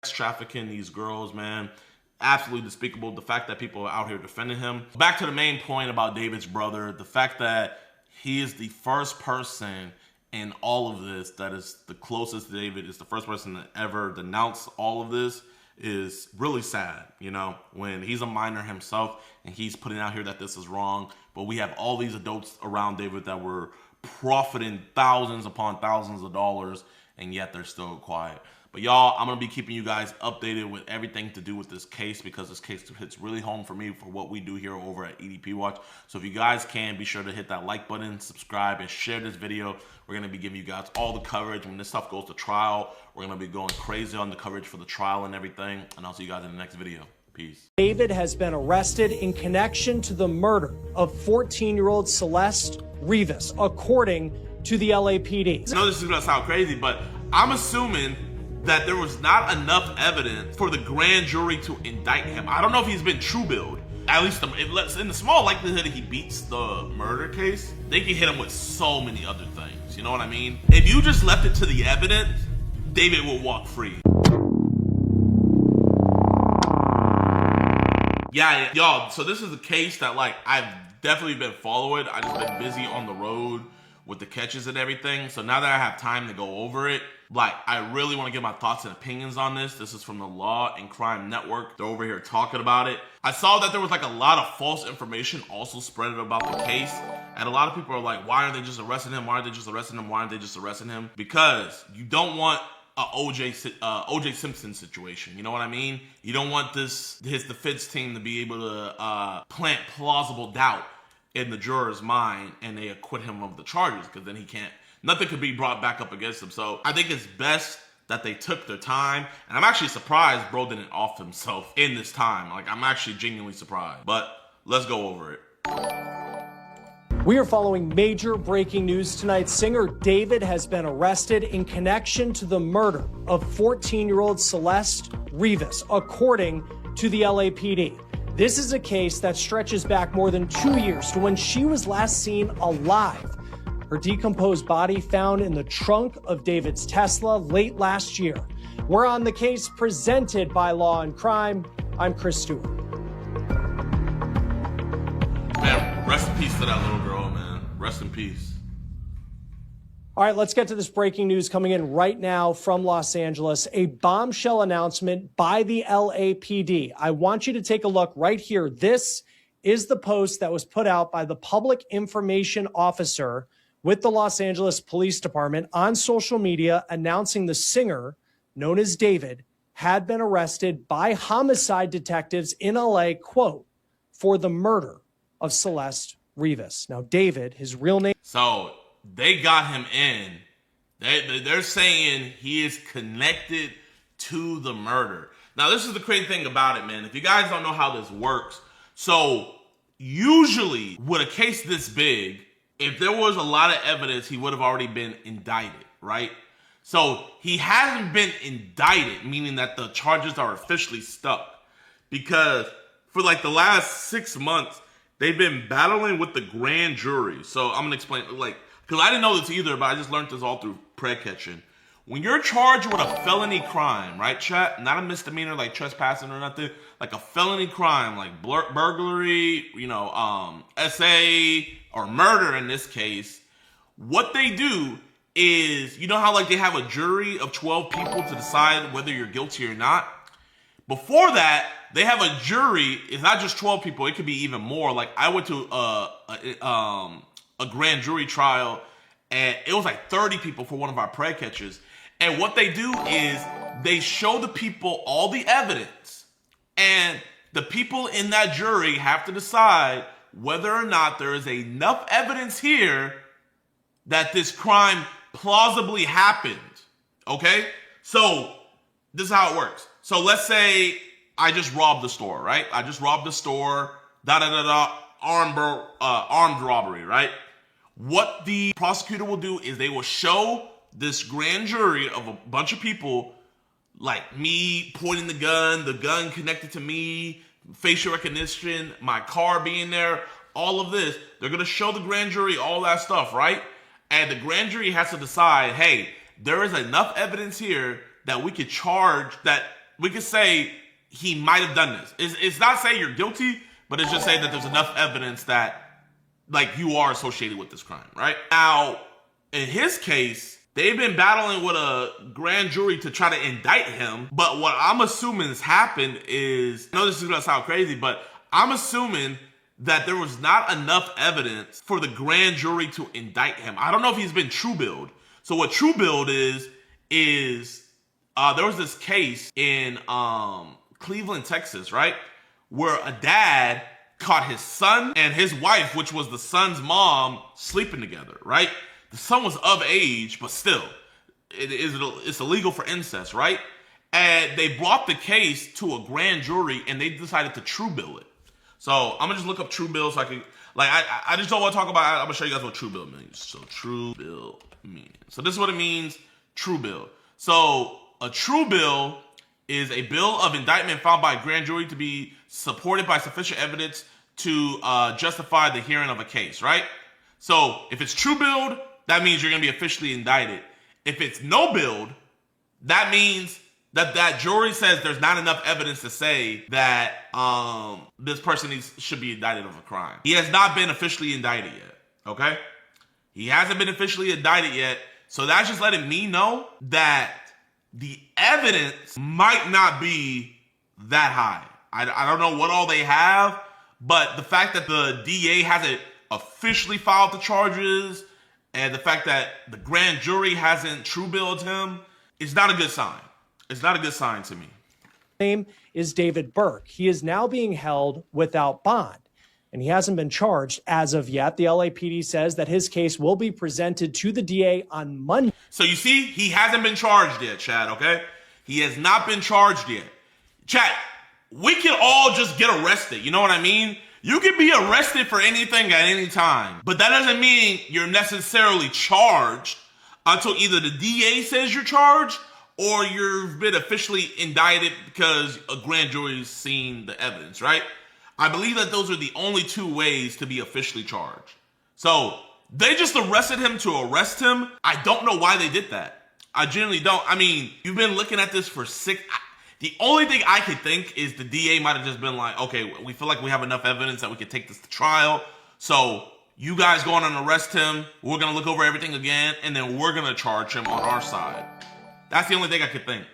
trafficking these girls, man. Absolutely despicable. The fact that people are out here defending him. Back to the main point about David's brother, the fact that he is the first person in all of this that is the closest to David, is the first person that ever denounced all of this, is really sad, you know, when he's a minor himself and he's putting out here that this is wrong. But we have all these adults around David that were profiting thousands upon thousands of dollars, and yet they're still quiet. But y'all, I'm going to be keeping you guys updated with everything to do with this case, because this case hits really home for me for what we do here over at EDP Watch. So if you guys can, be sure to hit that like button, subscribe, and share this video. We're going to be giving you guys all the coverage. When this stuff goes to trial, we're going to be going crazy on the coverage for the trial and everything. And I'll see you guys in the next video. Peace. David has been arrested in connection to the murder of 14-year-old Celeste Rivas, according to the LAPD. I know this is going to sound crazy, but I'm assuming that there was not enough evidence for the grand jury to indict him. I don't know if he's been true-billed. At least in the small likelihood that he beats the murder case, they can hit him with so many other things. You know what I mean? If you just left it to the evidence, David will walk free. Yeah, y'all, so this is a case that, like, I've definitely been following. I've just been busy on the road with the catches and everything. So now that I have time to go over it, like, I really want to get my thoughts and opinions on this. This is from the Law and Crime Network. They're over here talking about it. I saw that there was like a lot of false information also spread about the case. And a lot of people are like, why aren't they just arresting him? Why aren't they just arresting him? Why aren't they just arresting him? Because you don't want a OJ Simpson situation. You know what I mean? You don't want his defense team to be able to plant plausible doubt in the juror's mind and they acquit him of the charges, because then nothing could be brought back up against him. So I think it's best that they took their time. And I'm actually surprised bro didn't off himself in this time. Like, I'm actually genuinely surprised. But let's go over it. We are following major breaking news tonight. Singer David has been arrested in connection to the murder of 14-year-old Celeste Rivas, according to the LAPD. This is a case that stretches back more than 2 years to when she was last seen alive. Her decomposed body found in the trunk of David's Tesla late last year. We're on the case presented by Law and Crime. I'm Chris Stewart. Man, rest in peace to that little girl, man. Rest in peace. All right, let's get to this breaking news coming in right now from Los Angeles. A bombshell announcement by the LAPD. I want you to take a look right here. This is the post that was put out by the public information officer with the Los Angeles Police Department on social media announcing the singer, known as David, had been arrested by homicide detectives in LA, quote, for the murder of Celeste Rivas. Now, David, his real name. So they got him in. They're saying he is connected to the murder. Now, this is the crazy thing about it, man. If you guys don't know how this works, so usually with a case this big, if there was a lot of evidence, he would have already been indicted, right? So he hasn't been indicted, meaning that the charges are officially stuck. Because for like the last 6 months, they've been battling with the grand jury. So I'm gonna explain, like, because I didn't know this either, but I just learned this all through preg catching. When you're charged with a felony crime, right, chat? Not a misdemeanor like trespassing or nothing, like a felony crime, like burglary, SA, or murder in this case, what they do is, you know how like they have a jury of 12 people to decide whether you're guilty or not? Before that, they have a jury. It's not just 12 people. It could be even more. Like I went to a grand jury trial, and it was like 30 people for one of our preg catchers. And what they do is they show the people all the evidence, and the people in that jury have to decide whether or not there is enough evidence here that this crime plausibly happened. Okay? So this is how it works. So let's say I just robbed the store, right? I just robbed the store, armed robbery, right? What the prosecutor will do is they will show this grand jury of a bunch of people, like me pointing the gun connected to me, facial recognition, my car being there, all of this. They're going to show the grand jury all that stuff, right? And the grand jury has to decide, hey, there is enough evidence here that we could charge, that we could say he might have done this. It's not saying you're guilty, but it's just saying that there's enough evidence that, like, you are associated with this crime, right? Now, in his case, they've been battling with a grand jury to try to indict him. But what I'm assuming has happened is, I know this is going to sound crazy, but I'm assuming that there was not enough evidence for the grand jury to indict him. I don't know if he's been true billed. So what true billed is there was this case in Cleveland, Texas, right? Where a dad caught his son and his wife, which was the son's mom, sleeping together, right? The son was of age, but still, it's illegal for incest, right? And they brought the case to a grand jury, and they decided to true bill it. So I'm gonna just look up true bill so I can, like, I just don't want to talk about it. I'm gonna show you guys what true bill means. So true bill means. So this is what it means, true bill. So a true bill is a bill of indictment found by a grand jury to be supported by sufficient evidence to justify the hearing of a case, right? So if it's true billed, that means you're going to be officially indicted. If it's no billed, that means that jury says there's not enough evidence to say that this person should be indicted of a crime. He has not been officially indicted yet, okay? He hasn't been officially indicted yet, so that's just letting me know that the evidence might not be that high. I don't know what all they have, but the fact that the DA hasn't officially filed the charges and the fact that the grand jury hasn't true billed him is not a good sign. It's not a good sign to me. Name is David Burke. He is now being held without bond, and he hasn't been charged as of yet. The LAPD says that his case will be presented to the DA on Monday. So you see, he hasn't been charged yet, Chad, okay? He has not been charged yet. Chad, we can all just get arrested. You know what I mean? You can be arrested for anything at any time, but that doesn't mean you're necessarily charged until either the DA says you're charged or you've been officially indicted because a grand jury's seen the evidence, right? I believe that those are the only two ways to be officially charged. So they just arrested him to arrest him. I don't know why they did that. I genuinely don't. I mean, you've been looking at this for the only thing I could think is the DA might have just been like, okay, we feel like we have enough evidence that we could take this to trial. So you guys go on and arrest him. We're going to look over everything again, and then we're going to charge him on our side. That's the only thing I could think.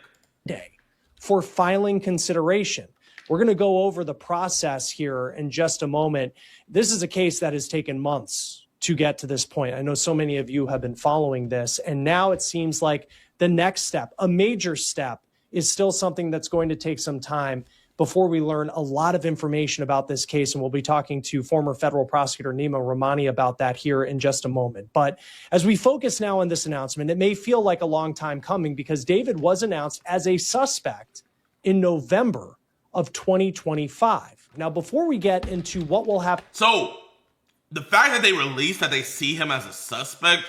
For filing consideration. We're going to go over the process here in just a moment. This is a case that has taken months to get to this point. I know so many of you have been following this, and now it seems like the next step, a major step, is still something that's going to take some time before we learn a lot of information about this case. And we'll be talking to former federal prosecutor Nima Rahmani about that here in just a moment. But as we focus now on this announcement, it may feel like a long time coming because David was announced as a suspect in November of 2025. Now, before we get into what will happen. So the fact that they released that they see him as a suspect,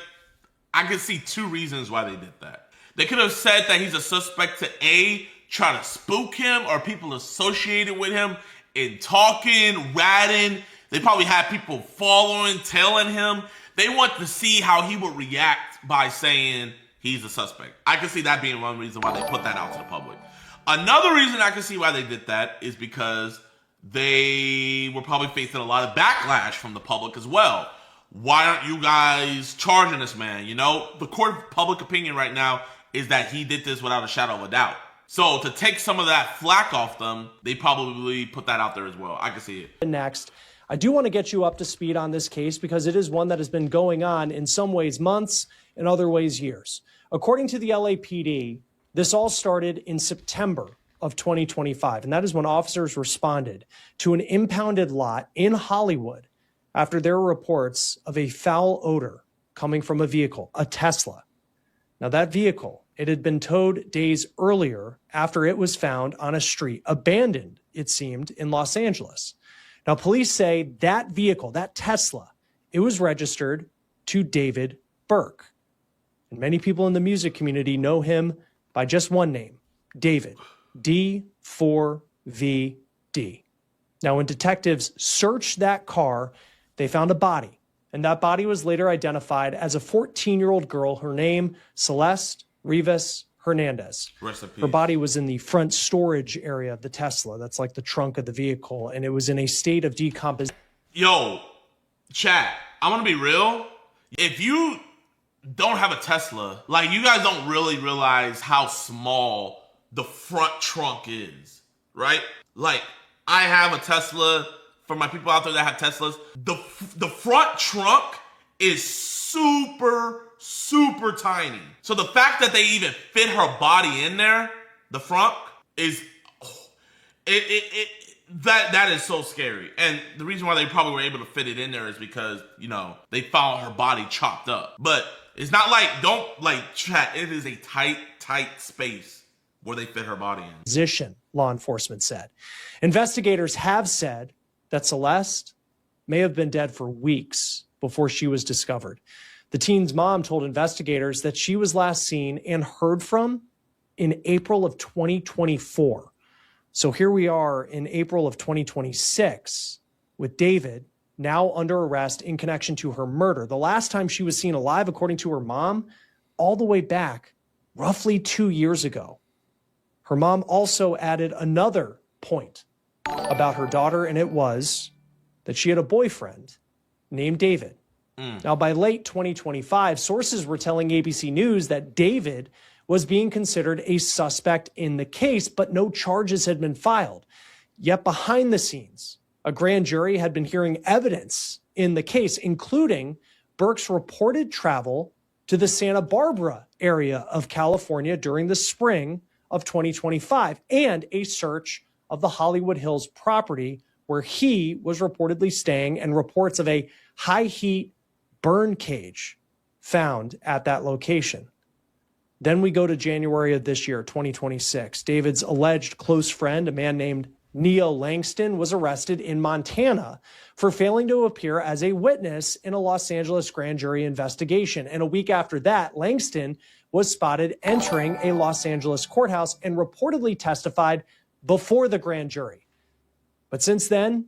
I can see two reasons why they did that. They could have said that he's a suspect to A, try to spook him or people associated with him in talking, ratting. They probably had people following, tailing him. They want to see how he would react by saying he's a suspect. I can see that being one reason why they put that out to the public. Another reason I can see why they did that is because they were probably facing a lot of backlash from the public as well. Why aren't you guys charging this man? You know, the court of public opinion right now is that he did this without a shadow of a doubt. So to take some of that flack off them, they probably put that out there as well. I can see it. Next, I do want to get you up to speed on this case because it is one that has been going on in some ways months, in other ways years. According to the LAPD, this all started in September of 2025, and that is when officers responded to an impounded lot in Hollywood after there were reports of a foul odor coming from a vehicle, a Tesla. Now that vehicle, it had been towed days earlier after it was found on a street, abandoned, it seemed, in Los Angeles. Now police say that vehicle, that Tesla, it was registered to David Burke. And many people in the music community know him by just one name, David, D4VD. Now, when detectives searched that car, they found a body, and that body was later identified as a 14-year-old girl, her name, Celeste Rivas Hernandez. Rest in peace. Her body was in the front storage area of the Tesla. That's like the trunk of the vehicle, and it was in a state of decomposition. Yo, chat, I'm gonna be real. If you don't have a Tesla, like you guys don't really realize how small the front trunk is, right? Like I have a Tesla. For my people out there that have Teslas, the front trunk is super, super tiny. So the fact that they even fit her body in there, the front, is that is so scary. And the reason why they probably were able to fit it in there is because, you know, they found her body chopped up. But it's not like, chat, it is a tight space where they fit her body in. Position, law enforcement said. Investigators have said that Celeste may have been dead for weeks before she was discovered. The teen's mom told investigators that she was last seen and heard from in April of 2024. So here we are in April of 2026 with David now under arrest in connection to her murder. The last time she was seen alive, according to her mom, all the way back roughly 2 years ago. Her mom also added another point about her daughter, and it was that she had a boyfriend named David. Now, by late 2025, sources were telling ABC News that David was being considered a suspect in the case, but no charges had been filed. Yet behind the scenes, a grand jury had been hearing evidence in the case, including Burke's reported travel to the Santa Barbara area of California during the spring of 2025 and a search of the Hollywood Hills property where he was reportedly staying, and reports of a high heat burn cage found at that location. Then we go to January of this year, 2026. David's alleged close friend, a man named Nia Langston was arrested in Montana for failing to appear as a witness in a Los Angeles grand jury investigation. And a week after that, Langston was spotted entering a Los Angeles courthouse and reportedly testified before the grand jury. But since then,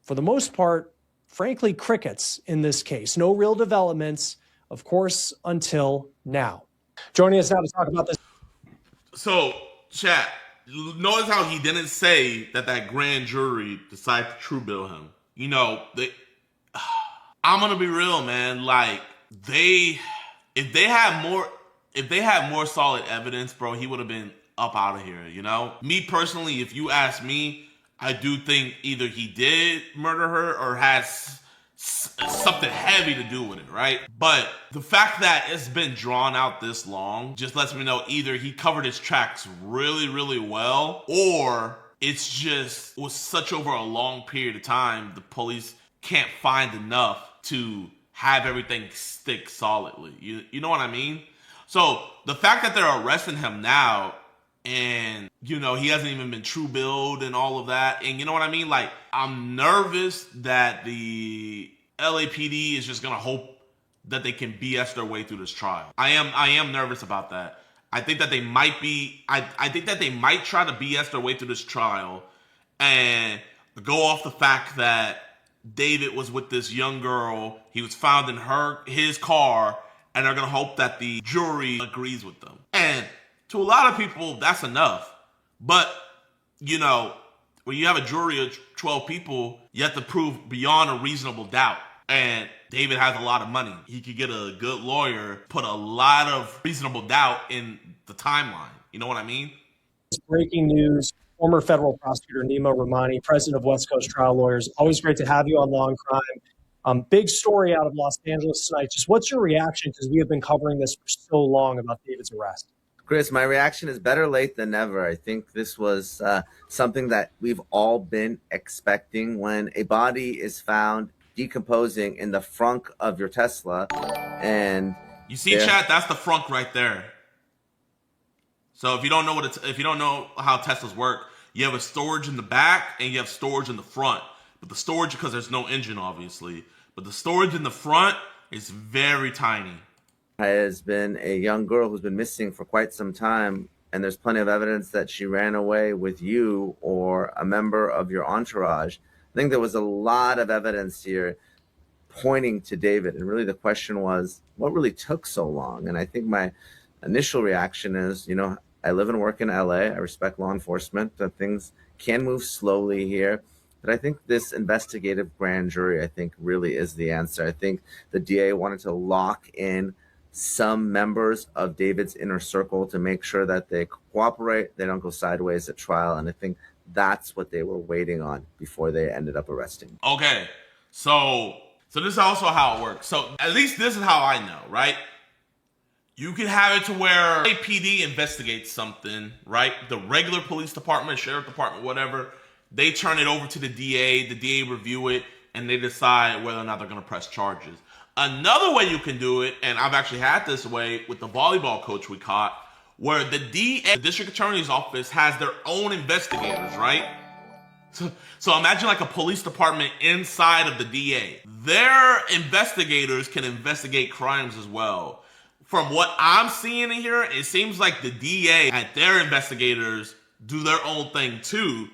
for the most part, frankly, crickets in this case. No real developments, of course, until now. Joining us now to talk about this. So, chat, notice how he didn't say that grand jury decided to true bill him. You know, I'm gonna be real, man. Like, if they had more solid evidence, bro, he would have been up out of here, you know? Me personally, if you ask me, I do think either he did murder her or has something heavy to do with it, right? But the fact that it's been drawn out this long just lets me know either he covered his tracks really, really well, or it was such over a long period of time, the police can't find enough to have everything stick solidly. You know what I mean? So the fact that they're arresting him now, and, you know, he hasn't even been true billed and all of that. And you know what I mean? Like, I'm nervous that the LAPD is just going to hope that they can BS their way through this trial. I am nervous about that. I think that they might be, I think that they might try to BS their way through this trial and go off the fact that David was with this young girl. He was found in his car, and they're going to hope that the jury agrees with them. And to a lot of people, that's enough. But, you know, when you have a jury of 12 people, you have to prove beyond a reasonable doubt. And David has a lot of money. He could get a good lawyer, put a lot of reasonable doubt in the timeline. You know what I mean? Breaking news. Former federal prosecutor Nima Rahmani, president of West Coast Trial Lawyers. Always great to have you on Law and Crime. Big story out of Los Angeles tonight. Just what's your reaction? Because we have been covering this for so long about David's arrest. Chris, my reaction is better late than never. I think this was something that we've all been expecting. When a body is found decomposing in the frunk of your Tesla, and you see, chat, that's the frunk right there. So if you don't know how Teslas work, you have a storage in the back and you have storage in the front. But the storage, because there's no engine, obviously, but the storage in the front is very tiny. Has been a young girl who's been missing for quite some time, and there's plenty of evidence that she ran away with you or a member of your entourage. I think there was a lot of evidence here pointing to David, and really the question was, what really took so long? And I think my initial reaction is, you know, I live and work in LA. I respect law enforcement. That things can move slowly here. But I think this investigative grand jury, I think, really is the answer. I think the DA wanted to lock in some members of David's inner circle to make sure that they cooperate, they don't go sideways at trial. And I think that's what they were waiting on before they ended up arresting. Okay, so this is also how it works. So at least this is how I know, right? You can have it to where APD investigates something, right? The regular police department, sheriff department, whatever, they turn it over to the DA review it, and they decide whether or not they're going to press charges. Another way you can do it, and I've actually had this way with the volleyball coach we caught, where the DA, the district attorney's office, has their own investigators, right? So imagine like a police department inside of the DA. Their investigators can investigate crimes as well. From what I'm seeing in here, it seems like the DA and their investigators do their own thing too.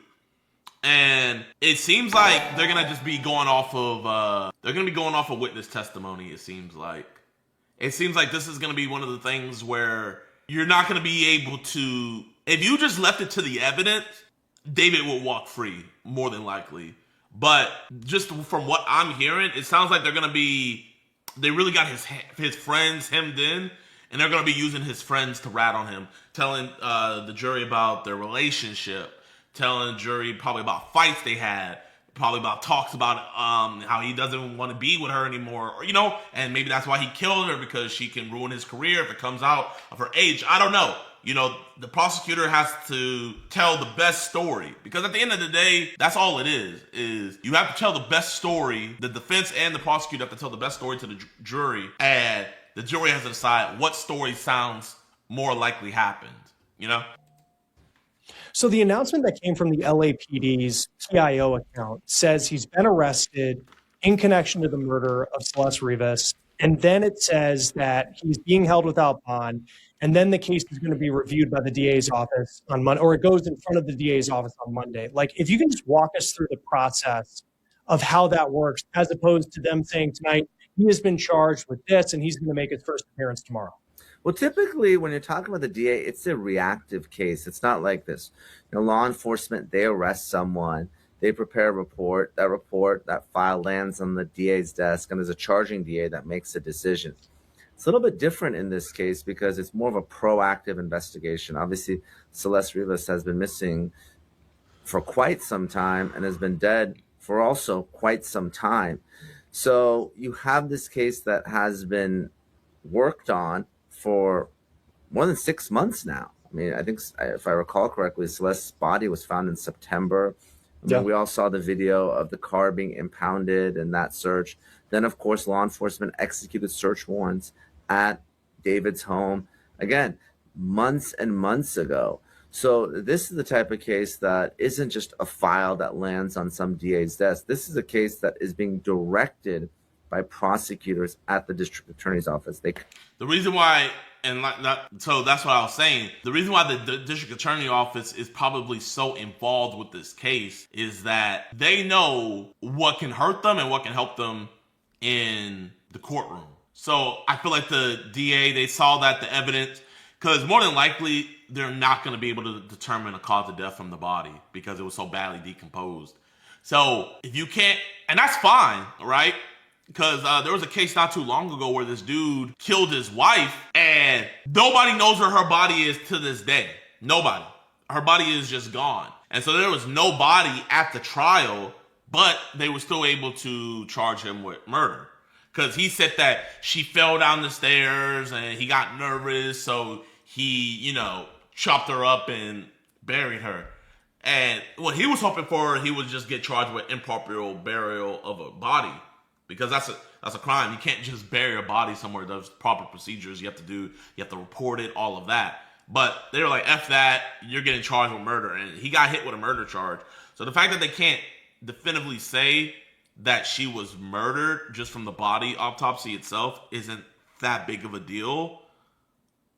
And it seems like they're gonna just be going off of witness testimony. It seems like this is gonna be one of the things where you're not gonna be able to, if you just left it to the evidence, David will walk free more than likely. But just from what I'm hearing, it sounds like they really got his friends hemmed in, and they're gonna be using his friends to rat on him, telling the jury about their relationship, telling the jury probably about fights they had, probably about talks about how he doesn't want to be with her anymore, or, you know, and maybe that's why he killed her, because she can ruin his career if it comes out of her age. I don't know. You know, the prosecutor has to tell the best story, because at the end of the day, that's all it is you have to tell the best story. The defense and the prosecutor have to tell the best story to the jury, and the jury has to decide what story sounds more likely happened, you know? So the announcement that came from the LAPD's PIO account says he's been arrested in connection to the murder of Celeste Rivas. And then it says that he's being held without bond. And then the case is going to be reviewed by the DA's office on Monday, or it goes in front of the DA's office on Monday. Like, if you can just walk us through the process of how that works, as opposed to them saying tonight, he has been charged with this and he's going to make his first appearance tomorrow. Well, typically when you're talking about the DA, it's a reactive case. It's not like this. Law enforcement, they arrest someone, they prepare a report, that file lands on the DA's desk, and there's a charging DA that makes a decision. It's a little bit different in this case because it's more of a proactive investigation. Obviously, Celeste Rivas has been missing for quite some time and has been dead for also quite some time. So you have this case that has been worked on for more than 6 months now. I mean, I think, if I recall correctly, Celeste's body was found in September. We all saw the video of the car being impounded and that search. Then, of course, law enforcement executed search warrants at David's home, again, months and months ago. So this is the type of case that isn't just a file that lands on some DA's desk. This is a case that is being directed by prosecutors at the district attorney's office. The reason why, so that's what I was saying. The reason why the district attorney office is probably so involved with this case is that they know what can hurt them and what can help them in the courtroom. So I feel like the DA, they saw that the evidence, because more than likely they're not going to be able to determine a cause of death from the body because it was so badly decomposed. So if you can't, and that's fine, right? Because there was a case not too long ago where this dude killed his wife and nobody knows where her body is to this day. Nobody. Her body is just gone. And so there was no body at the trial, but they were still able to charge him with murder. Because he said that she fell down the stairs and he got nervous, so he, chopped her up and buried her. And what he was hoping for, he would just get charged with improper burial of a body. Because that's a crime. You can't just bury a body somewhere. There's proper procedures you have to report it, all of that. But they were like, F that, you're getting charged with murder. And he got hit with a murder charge. So the fact that they can't definitively say that she was murdered just from the body autopsy itself isn't that big of a deal.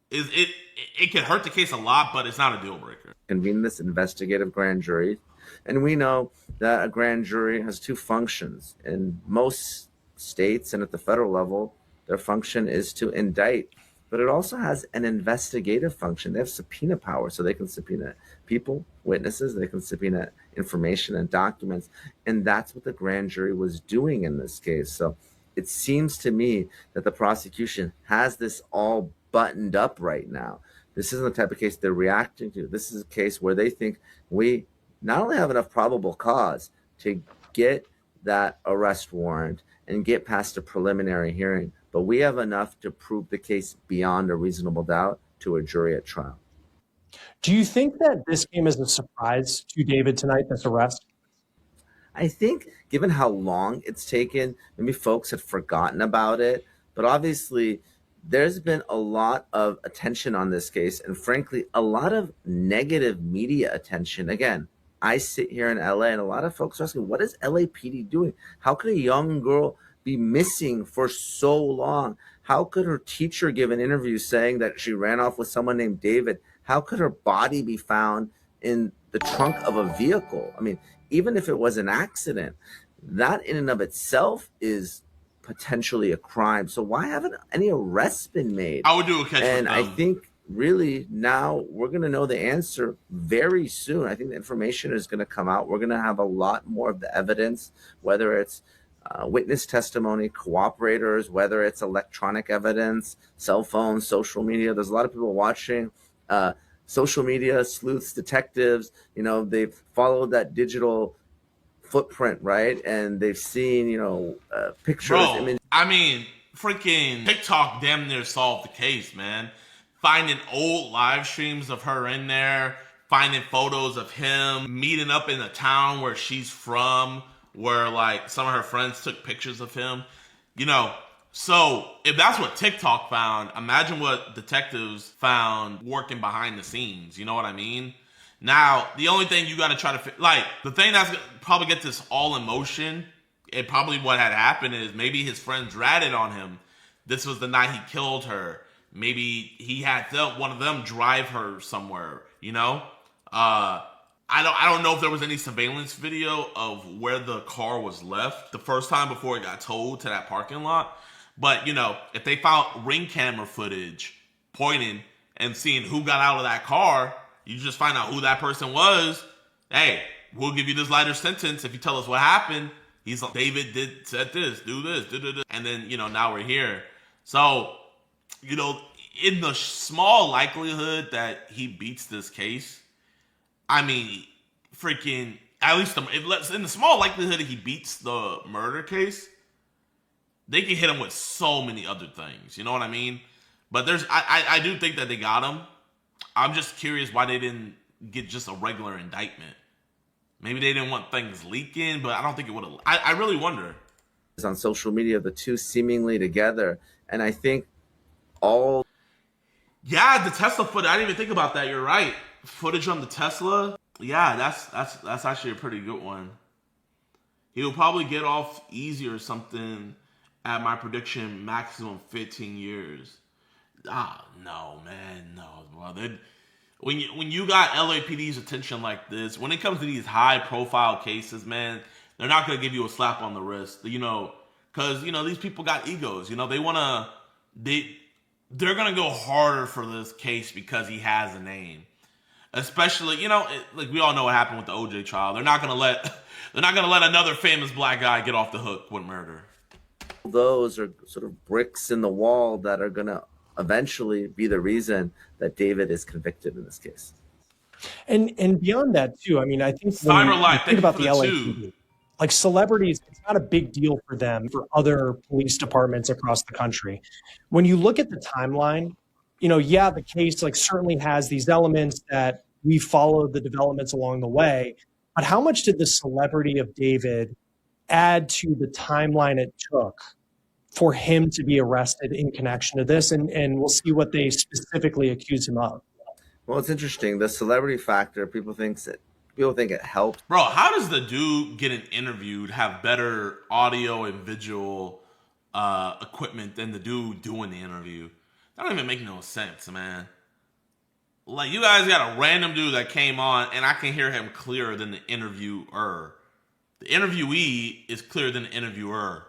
It can hurt the case a lot, but it's not a deal breaker. Convene this investigative grand jury. And we know that a grand jury has two functions. In most states and at the federal level, their function is to indict. But it also has an investigative function. They have subpoena power, so they can subpoena people, witnesses, they can subpoena information and documents. And that's what the grand jury was doing in this case. So it seems to me that the prosecution has this all buttoned up right now. This isn't the type of case they're reacting to. This is a case where they think we not only have enough probable cause to get that arrest warrant and get past a preliminary hearing, but we have enough to prove the case beyond a reasonable doubt to a jury at trial. Do you think that this came as a surprise to David tonight, this arrest? I think given how long it's taken, maybe folks had forgotten about it, but obviously there's been a lot of attention on this case and frankly, a lot of negative media attention. Again, I sit here in LA and a lot of folks are asking, what is LAPD doing? How could a young girl be missing for so long? How could her teacher give an interview saying that she ran off with someone named David? How could her body be found in the trunk of a vehicle? I mean, even if it was an accident, that in and of itself is potentially a crime. So why haven't any arrests been made? I would do a catch. And I think really now we're going to know the answer very soon. I think the information is going to come out. We're going to have a lot more of the evidence, whether it's witness testimony, cooperators, whether it's electronic evidence, cell phones, social media. There's a lot of people watching. Social media, sleuths, detectives, they've followed that digital footprint, right? And they've seen, pictures. Bro, I mean, freaking TikTok damn near solved the case, man. Finding old live streams of her in there, finding photos of him meeting up in the town where she's from, where like some of her friends took pictures of him, So if that's what TikTok found, imagine what detectives found working behind the scenes. You know what I mean? Now, the only thing you got to try to like the thing that's gonna probably get this all in motion. And probably what had happened is maybe his friends ratted on him. This was the night he killed her. Maybe he had one of them drive her somewhere. You know, I don't know if there was any surveillance video of where the car was left the first time before it got towed to that parking lot. But you know, if they found ring camera footage pointing and seeing who got out of that car, you just find out who that person was. Hey, we'll give you this lighter sentence if you tell us what happened. He's like, David said this, do this, and then, you know, now we're here. So, you know, in the small likelihood that he beats this case, I mean, freaking, at least in the small likelihood that he beats the murder case, they can hit him with so many other things. You know what I mean? But I do think that they got him. I'm just curious why they didn't get just a regular indictment. Maybe they didn't want things leaking, but I don't think it would have. I really wonder. On social media, the two seemingly together. And I think all... Yeah, the Tesla footage. I didn't even think about that. You're right. Footage on the Tesla. Yeah, that's actually a pretty good one. He'll probably get off easy or something at my prediction, maximum 15 years. No, man. No, bro. When you got LAPD's attention like this, when it comes to these high profile cases, man, they're not going to give you a slap on the wrist, you know, because, you know, these people got egos, you know, they're going to go harder for this case because he has a name, especially, you know, like we all know what happened with the OJ trial. They're not going to let another famous black guy get off the hook with murder. Those are sort of bricks in the wall that are going to eventually be the reason that David is convicted in this case. And beyond that too, I mean, I think when you think about the LAPD, like celebrities, it's not a big deal for them, for other police departments across the country. When you look at the timeline, you know, yeah, the case like certainly has these elements that we followed the developments along the way, but how much did the celebrity of David add to the timeline it took for him to be arrested in connection to this? And we'll see what they specifically accuse him of. Well, it's interesting. The celebrity factor, people think it helps. Bro, how does the dude getting interviewed have better audio and visual equipment than the dude doing the interview? That don't even make no sense, man. Like, you guys got a random dude that came on, and I can hear him clearer than the interviewer. The interviewee is clearer than the interviewer.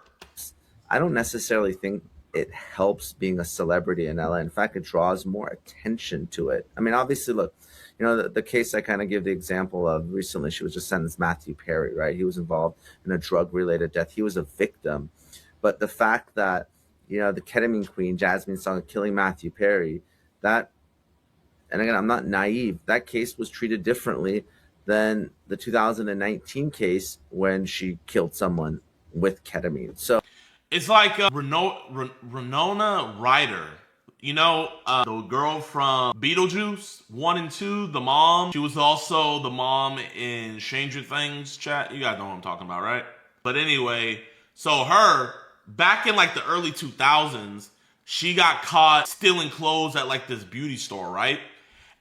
I don't necessarily think it helps being a celebrity in LA. In fact, it draws more attention to it. I mean, obviously, look, you know, the case I kind of give the example of recently, she was just sentenced, Matthew Perry, right? He was involved in a drug-related death. He was a victim. But the fact that, you know, the ketamine queen, Jasmine Song, killing Matthew Perry, that, and again, I'm not naive, that case was treated differently than the 2019 case when she killed someone with ketamine. So it's like Winona Ryder, you know, the girl from Beetlejuice 1 and 2, the mom. She was also the mom in Stranger Things, chat. You guys know what I'm talking about, right? But anyway, so her, back in like the early 2000s, she got caught stealing clothes at like this beauty store, right?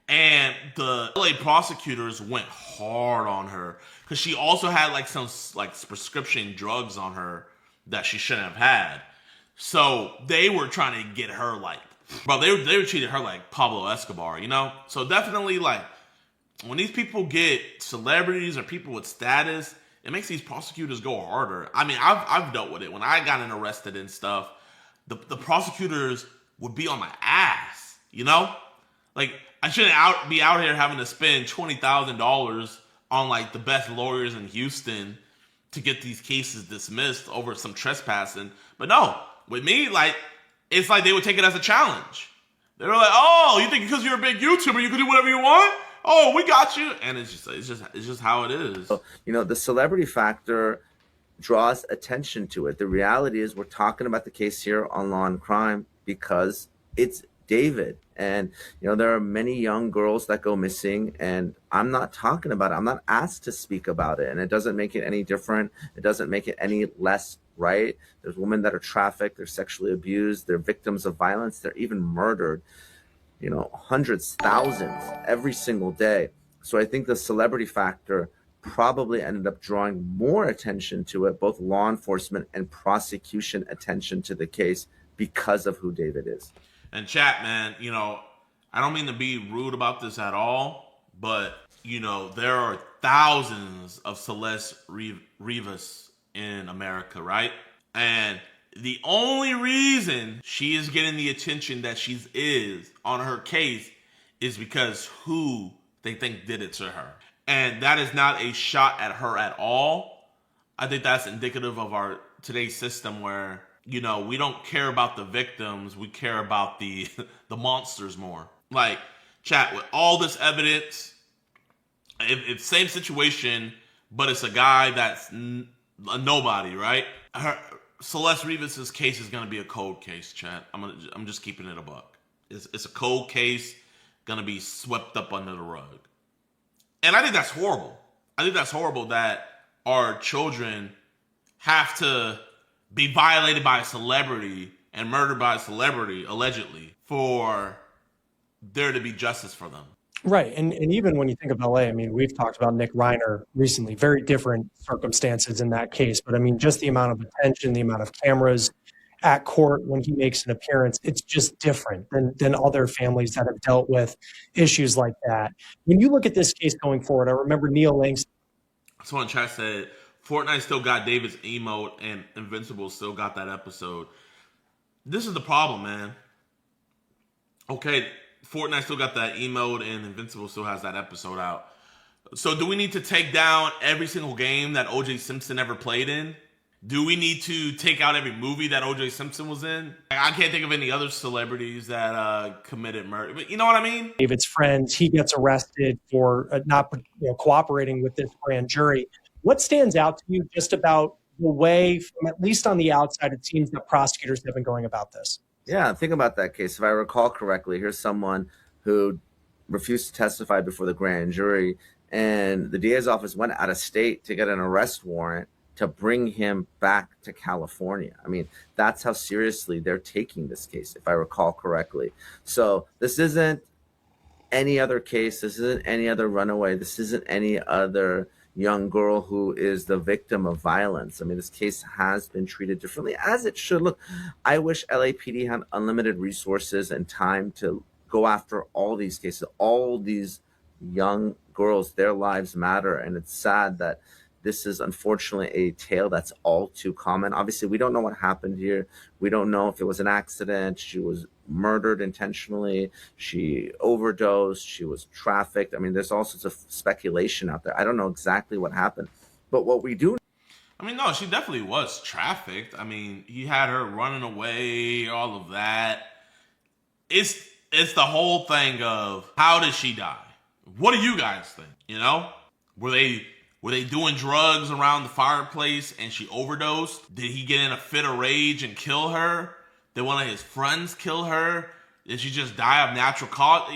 And the LA prosecutors went hard on her because she also had like some like prescription drugs on her that she shouldn't have had. So they were trying to get her like, bro, they were treating her like Pablo Escobar, you know? So definitely, like, when these people get celebrities or people with status, it makes these prosecutors go harder. I mean, I've dealt with it. When I got arrested and stuff, the prosecutors would be on my ass, you know? Like, I shouldn't be out here having to spend $20,000 on like the best lawyers in Houston to get these cases dismissed over some trespassing. But no, with me, like, it's like they would take it as a challenge. They were like, "Oh, you think because you're a big YouTuber, you can do whatever you want? Oh, we got you." And it's just how it is. You know, the celebrity factor draws attention to it. The reality is we're talking about the case here on Law and Crime because it's David. And, you know, there are many young girls that go missing, and I'm not talking about it. I'm not asked to speak about it. And it doesn't make it any different. It doesn't make it any less right. There's women that are trafficked, they're sexually abused, they're victims of violence, they're even murdered, you know, hundreds, thousands every single day. So I think the celebrity factor probably ended up drawing more attention to it, both law enforcement and prosecution attention to the case because of who David is. And chat, man, you know, I don't mean to be rude about this at all, but, you know, there are thousands of Celeste Rivas in America, right? And the only reason she is getting the attention that she is on her case is because who they think did it to her. And that is not a shot at her at all. I think that's indicative of our today's system where, you know, we don't care about the victims. We care about the monsters more. Like, chat, with all this evidence, it's same situation, but it's a guy that's a nobody, right? Celeste Rivas' case is going to be a cold case, chat. I'm just keeping it a buck. It's a cold case, going to be swept up under the rug. And I think that's horrible. I think that's horrible that our children have to be violated by a celebrity and murdered by a celebrity, allegedly, for there to be justice for them. Right. And even when you think of LA, I mean, we've talked about Nick Reiner recently, very different circumstances in that case. But I mean, just the amount of attention, the amount of cameras at court when he makes an appearance, it's just different than other families that have dealt with issues like that. When you look at this case going forward, I remember Neil Langston. Someone in chat said, Fortnite still got David's emote and Invincible still got that episode. This is the problem, man. Okay, Fortnite still got that emote and Invincible still has that episode out. So do we need to take down every single game that O.J. Simpson ever played in? Do we need to take out every movie that O.J. Simpson was in? I can't think of any other celebrities that committed murder. But you know what I mean? David's friends, he gets arrested for not cooperating with this grand jury. What stands out to you just about the way, from at least on the outside, it seems that prosecutors have been going about this? Yeah, think about that case. If I recall correctly, here's someone who refused to testify before the grand jury, and the DA's office went out of state to get an arrest warrant to bring him back to California. I mean, that's how seriously they're taking this case, if I recall correctly. So this isn't any other case. This isn't any other runaway. This isn't any other young girl who is the victim of violence. I mean, this case has been treated differently, as it should. Look, I wish LAPD had unlimited resources and time to go after all these cases, all these young girls. Their lives matter, and it's sad that this is unfortunately a tale that's all too common. Obviously, we don't know what happened here. We don't know if it was an accident. She was murdered intentionally. She overdosed. She was trafficked. I mean, there's all sorts of speculation out there. I don't know exactly what happened. But what we do... I mean, no, she definitely was trafficked. I mean, he had her running away, all of that. It's the whole thing of, how did she die? What do you guys think? You know? Were they doing drugs around the fireplace and she overdosed? Did he get in a fit of rage and kill her? Did one of his friends kill her? Did she just die of natural cause?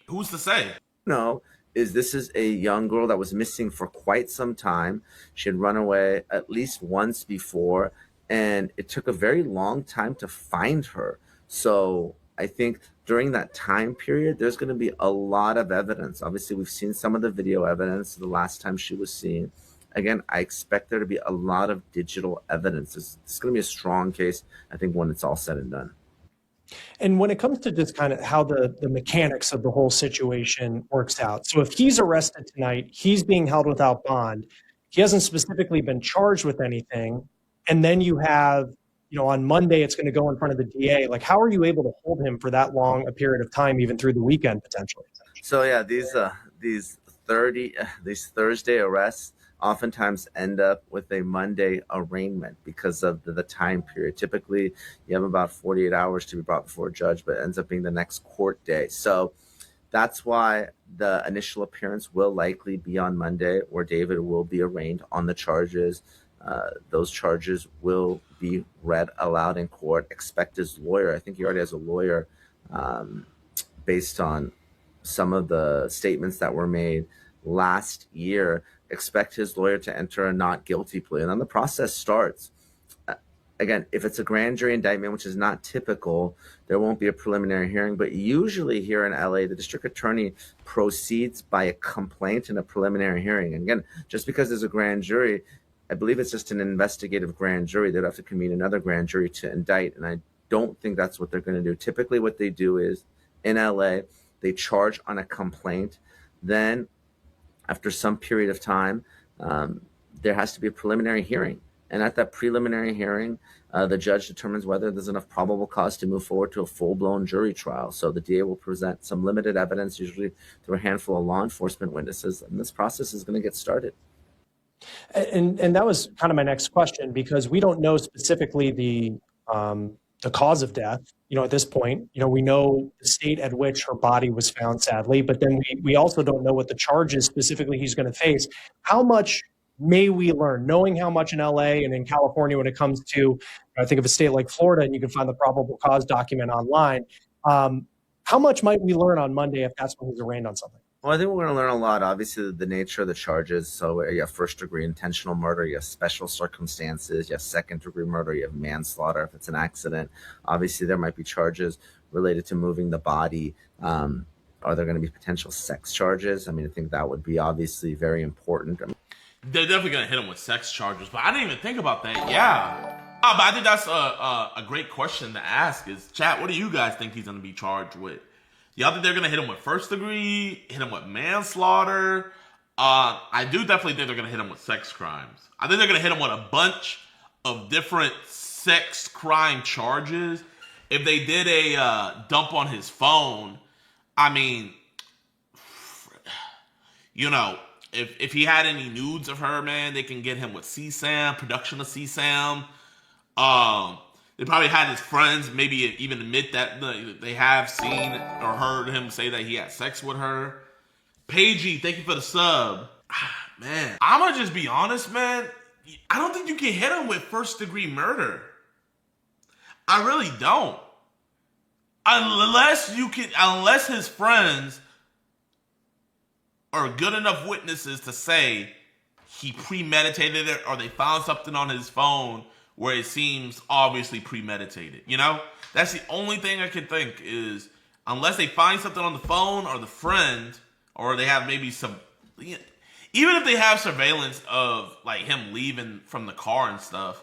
Who's to say? No, this is a young girl that was missing for quite some time. She had run away at least once before, and it took a very long time to find her. So I think during that time period, there's going to be a lot of evidence. Obviously, we've seen some of the video evidence the last time she was seen. Again, I expect there to be a lot of digital evidence. It's going to be a strong case, I think, when it's all said and done. And when it comes to just kind of how the mechanics of the whole situation works out. So if he's arrested tonight, he's being held without bond. He hasn't specifically been charged with anything. And then you have, you know, on Monday, it's going to go in front of the DA. Like, how are you able to hold him for that long a period of time, even through the weekend, potentially? So, yeah, these Thursday arrests oftentimes end up with a Monday arraignment because of the time period. Typically, you have about 48 hours to be brought before a judge, but it ends up being the next court day. So that's why the initial appearance will likely be on Monday, where David will be arraigned on the charges. Those charges will be read aloud in court. Expect his lawyer. I think he already has a lawyer based on some of the statements that were made last year. Expect his lawyer to enter a not guilty plea, and then the process starts. again, if it's a grand jury indictment, which is not typical, there won't be a preliminary hearing. But usually here in LA, the district attorney proceeds by a complaint and a preliminary hearing. And again, just because there's a grand jury, I believe it's just an investigative grand jury. They'd have to convene another grand jury to indict. And I don't think that's what they're going to do. Typically what they do is in LA, they charge on a complaint. Then after some period of time, there has to be a preliminary hearing. And at that preliminary hearing, the judge determines whether there's enough probable cause to move forward to a full-blown jury trial. So the DA will present some limited evidence, usually through a handful of law enforcement witnesses, and this process is going to get started. And that was kind of my next question, because we don't know specifically the cause of death. You know, at this point, you know, we know the state at which her body was found, sadly, but then we also don't know what the charges specifically he's going to face. How much may we learn, knowing how much in LA and in California when it comes to, I think of a state like Florida, and you can find the probable cause document online. How much might we learn on Monday if that's when he's arraigned on something? Well, I think we're going to learn a lot. Obviously, the nature of the charges. So you have first-degree intentional murder, you have special circumstances, you have second-degree murder, you have manslaughter if it's an accident. Obviously, there might be charges related to moving the body. Are there going to be potential sex charges? I mean, I think that would be obviously very important. They're definitely going to hit him with sex charges, but I didn't even think about that. Yeah. But I think that's a great question to ask is, chat, what do you guys think he's going to be charged with? Y'all think they're going to hit him with first degree, hit him with manslaughter? I do definitely think they're going to hit him with sex crimes. I think they're going to hit him with a bunch of different sex crime charges. If they did a dump on his phone, I mean, you know, if he had any nudes of her, man, they can get him with CSAM, production of CSAM. They probably had his friends maybe even admit that they have seen or heard him say that he had sex with her. Pagey, thank you for the sub. Man, I'm gonna just be honest, man. I don't think you can hit him with first degree murder. I really don't. Unless his friends are good enough witnesses to say he premeditated it or they found something on his phone where it seems obviously premeditated. You know? That's the only thing I can think is unless they find something on the phone or the friend or they have maybe some... Even if they have surveillance of like him leaving from the car and stuff,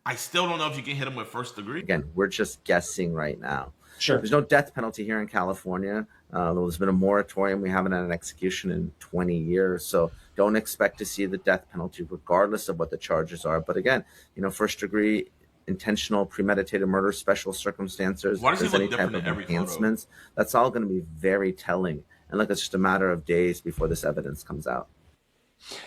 I still don't know if you can hit him with first degree. Again, we're just guessing right now. Sure. There's no death penalty here in California. There's been a moratorium. We haven't had an execution in 20 years. So don't expect to see the death penalty regardless of what the charges are. But again, you know, first degree intentional premeditated murder, special circumstances, Why does he there's look any type different of in every enhancements, that's all going to be very telling. And like, it's just a matter of days before this evidence comes out.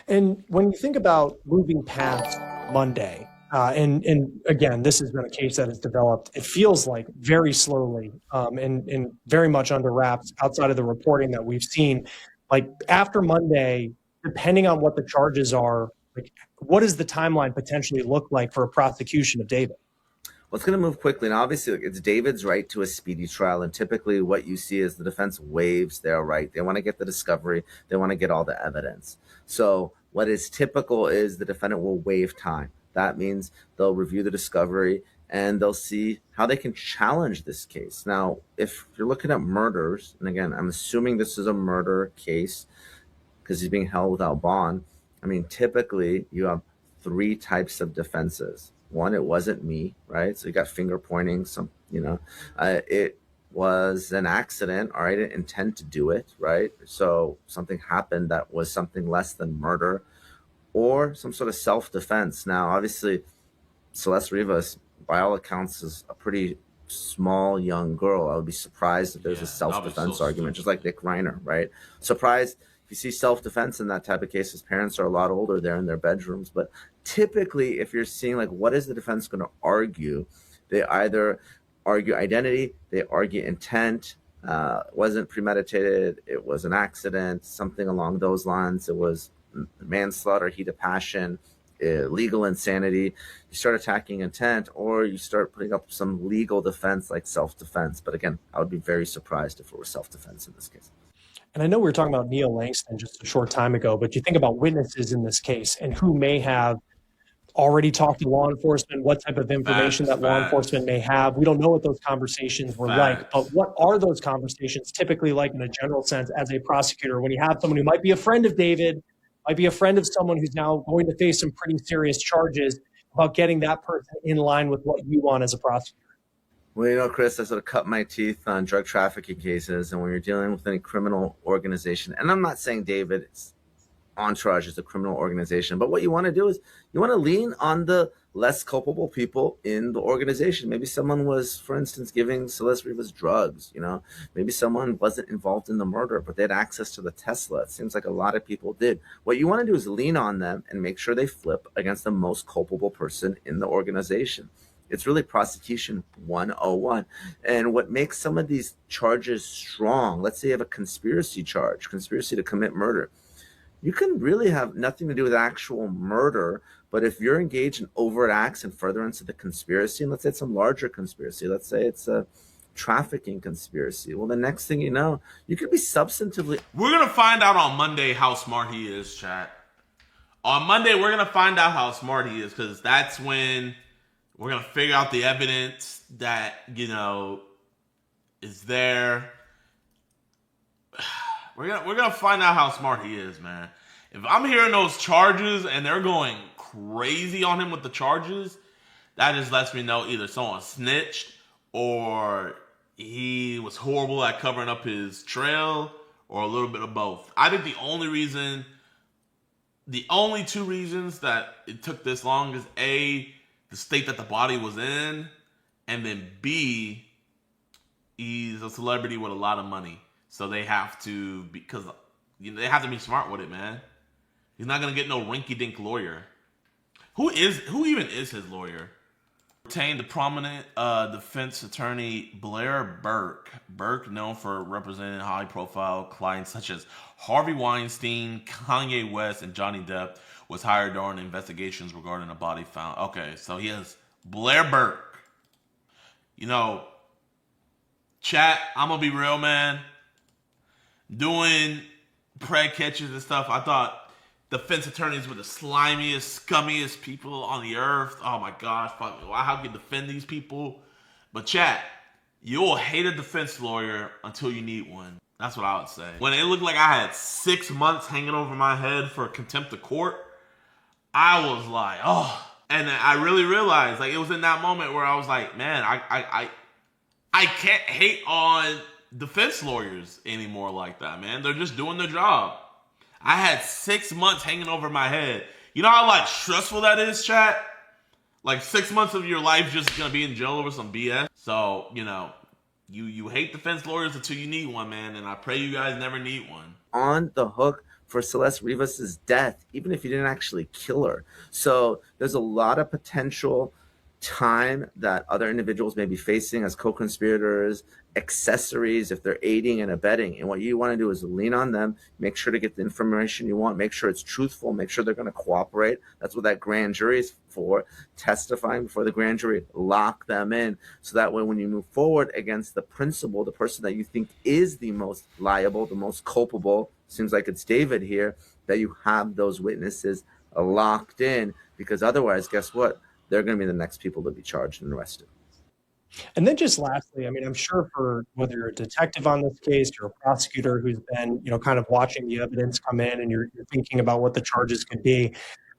And when you think about moving past Monday, and again, this has been a case that has developed, it feels like very slowly and very much under wraps outside of the reporting that we've seen. Like after Monday, depending on what the charges are, like what does the timeline potentially look like for a prosecution of David? Well, it's going to move quickly. And obviously, it's David's right to a speedy trial. And typically what you see is the defense waives their right. They want to get the discovery. They want to get all the evidence. So what is typical is the defendant will waive time. That means they'll review the discovery and they'll see how they can challenge this case. Now, if you're looking at murders, and again, I'm assuming this is a murder case because he's being held without bond. I mean, typically you have three types of defenses. One, it wasn't me, right? So you got finger pointing, it was an accident, or I didn't intend to do it, right? So something happened that was something less than murder, or some sort of self-defense. Now, obviously, Celeste Rivas, by all accounts, is a pretty small young girl. I would be surprised if there's a self-defense argument, just like Nick Reiner, right? Surprised if you see self-defense in that type of case. His parents are a lot older, they're in their bedrooms. But typically, if you're seeing like what is the defense going to argue, they either argue identity, they argue intent, wasn't premeditated, it was an accident, something along those lines. It was manslaughter, heat of passion, legal insanity. You start attacking intent, or you start putting up some legal defense like self-defense. But again, I would be very surprised if it were self-defense in this case. And I know we were talking about Neil Langston just a short time ago, but you think about witnesses in this case and who may have already talked to law enforcement, what type of information Facts, that law facts. enforcement may have. We don't know what those conversations were like, but what are those conversations typically like in a general sense as a prosecutor when you have someone who might be a friend of David, might be a friend of someone who's now going to face some pretty serious charges, about getting that person in line with what you want as a prosecutor? Well, you know, Chris, I sort of cut my teeth on drug trafficking cases, and when you're dealing with any criminal organization, and I'm not saying David's entourage is a criminal organization, but what you want to do is you want to lean on the less culpable people in the organization. Maybe someone was, for instance, giving Celeste Rivas drugs, you know, maybe someone wasn't involved in the murder, but they had access to the Tesla. It seems like a lot of people did. What you want to do is lean on them and make sure they flip against the most culpable person in the organization. It's really prosecution 101. And what makes some of these charges strong, let's say you have a conspiracy charge, conspiracy to commit murder. You can really have nothing to do with actual murder, but if you're engaged in overt acts and furtherance of the conspiracy, and let's say it's some larger conspiracy, let's say it's a trafficking conspiracy, well, the next thing you know, you could be substantively... We're going to find out on Monday how smart he is, chat. On Monday, we're going to find out how smart he is, because that's when we're going to figure out the evidence that, you know, is there. We're gonna find out how smart he is, man. If I'm hearing those charges and they're going crazy on him with the charges, that just lets me know either someone snitched or he was horrible at covering up his trail, or a little bit of both. I think the only two reasons that it took this long is A, the state that the body was in, and then B, he's a celebrity with a lot of money. So they have to, because you know, they have to be smart with it, man. He's not gonna get no rinky-dink lawyer. Who even is his lawyer? Retained the prominent defense attorney Blair Burke. Burke, known for representing high-profile clients such as Harvey Weinstein, Kanye West, and Johnny Depp, was hired during investigations regarding a body found. Okay, so he has Blair Burke. You know, chat, I'm gonna be real, man. Doing pred catches and stuff, I thought defense attorneys were the slimiest, scummiest people on the earth. Oh my gosh, fuck, how can you defend these people? But chat, you'll hate a defense lawyer until you need one. That's what I would say. When it looked like I had 6 months hanging over my head for contempt of court, I was like, oh. And then I really realized, like, it was in that moment where I was like, man, I can't hate on defense lawyers anymore like that, man. They're just doing their job. I had 6 months hanging over my head. You know how like stressful that is, chat? Like 6 months of your life just gonna be in jail over some BS. So, you know, you hate defense lawyers until you need one, man. And I pray you guys never need one. On the hook for Celeste Rivas's death, even if you didn't actually kill her. So there's a lot of potential time that other individuals may be facing as co-conspirators, accessories, if they're aiding and abetting. And what you want to do is lean on them, make sure to get the information you want, make sure it's truthful, make sure they're going to cooperate. That's what that grand jury is for, testifying before the grand jury. Lock them in, so that way when you move forward against the principal, the person that you think is the most liable, the most culpable, seems like it's David here, that you have those witnesses locked in, because otherwise, guess what? They're going to be the next people to be charged and arrested. And then just lastly, I mean, I'm sure for whether you're a detective on this case, you're a prosecutor who's been, you know, kind of watching the evidence come in and you're thinking about what the charges could be.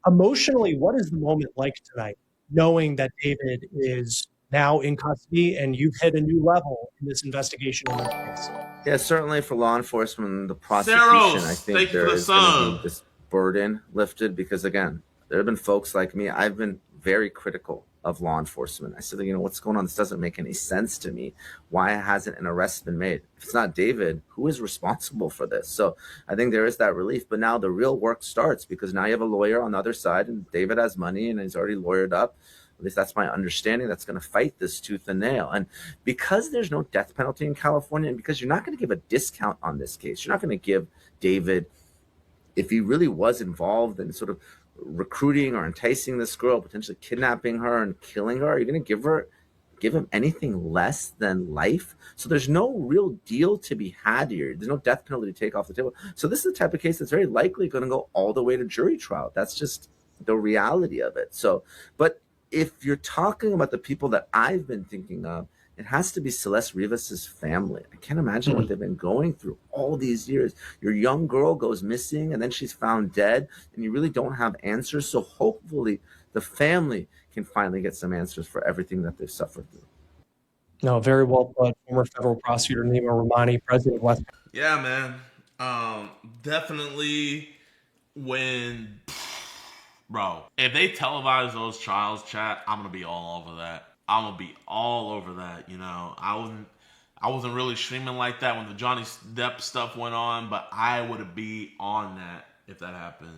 Emotionally, what is the moment like tonight, knowing that David is now in custody and you've hit a new level in this investigation in this case? Yeah, certainly for law enforcement and the prosecution, Saros, I think there is going to be this burden lifted, because again, there have been folks like me. I've been very critical of law enforcement. I said, you know, what's going on? This doesn't make any sense to me. Why hasn't an arrest been made? If it's not David, who is responsible for this? So I think there is that relief. But now the real work starts, because now you have a lawyer on the other side, and David has money and he's already lawyered up. At least that's my understanding. That's going to fight this tooth and nail. And because there's no death penalty in California, and because you're not going to give a discount on this case, you're not going to give David, if he really was involved in sort of recruiting or enticing this girl, potentially kidnapping her and killing her, are you going to give him anything less than life? So there's no real deal to be had here. There's no death penalty to take off the table. So this is the type of case that's very likely going to go all the way to jury trial. That's just the reality of it. So, but if you're talking about the people that I've been thinking of, it has to be Celeste Rivas's family. I can't imagine what they've been going through all these years. Your young girl goes missing and then she's found dead and you really don't have answers. So hopefully the family can finally get some answers for everything that they've suffered through. No, very well put. Former federal prosecutor Nima Rahmani, president of West. Yeah, man. Definitely when, bro, if they televise those trials, chat, I'm gonna be all over that. I'm gonna be all over that. You know, I wasn't really streaming like that when the Johnny Depp stuff went on, but I would be on that if that happened.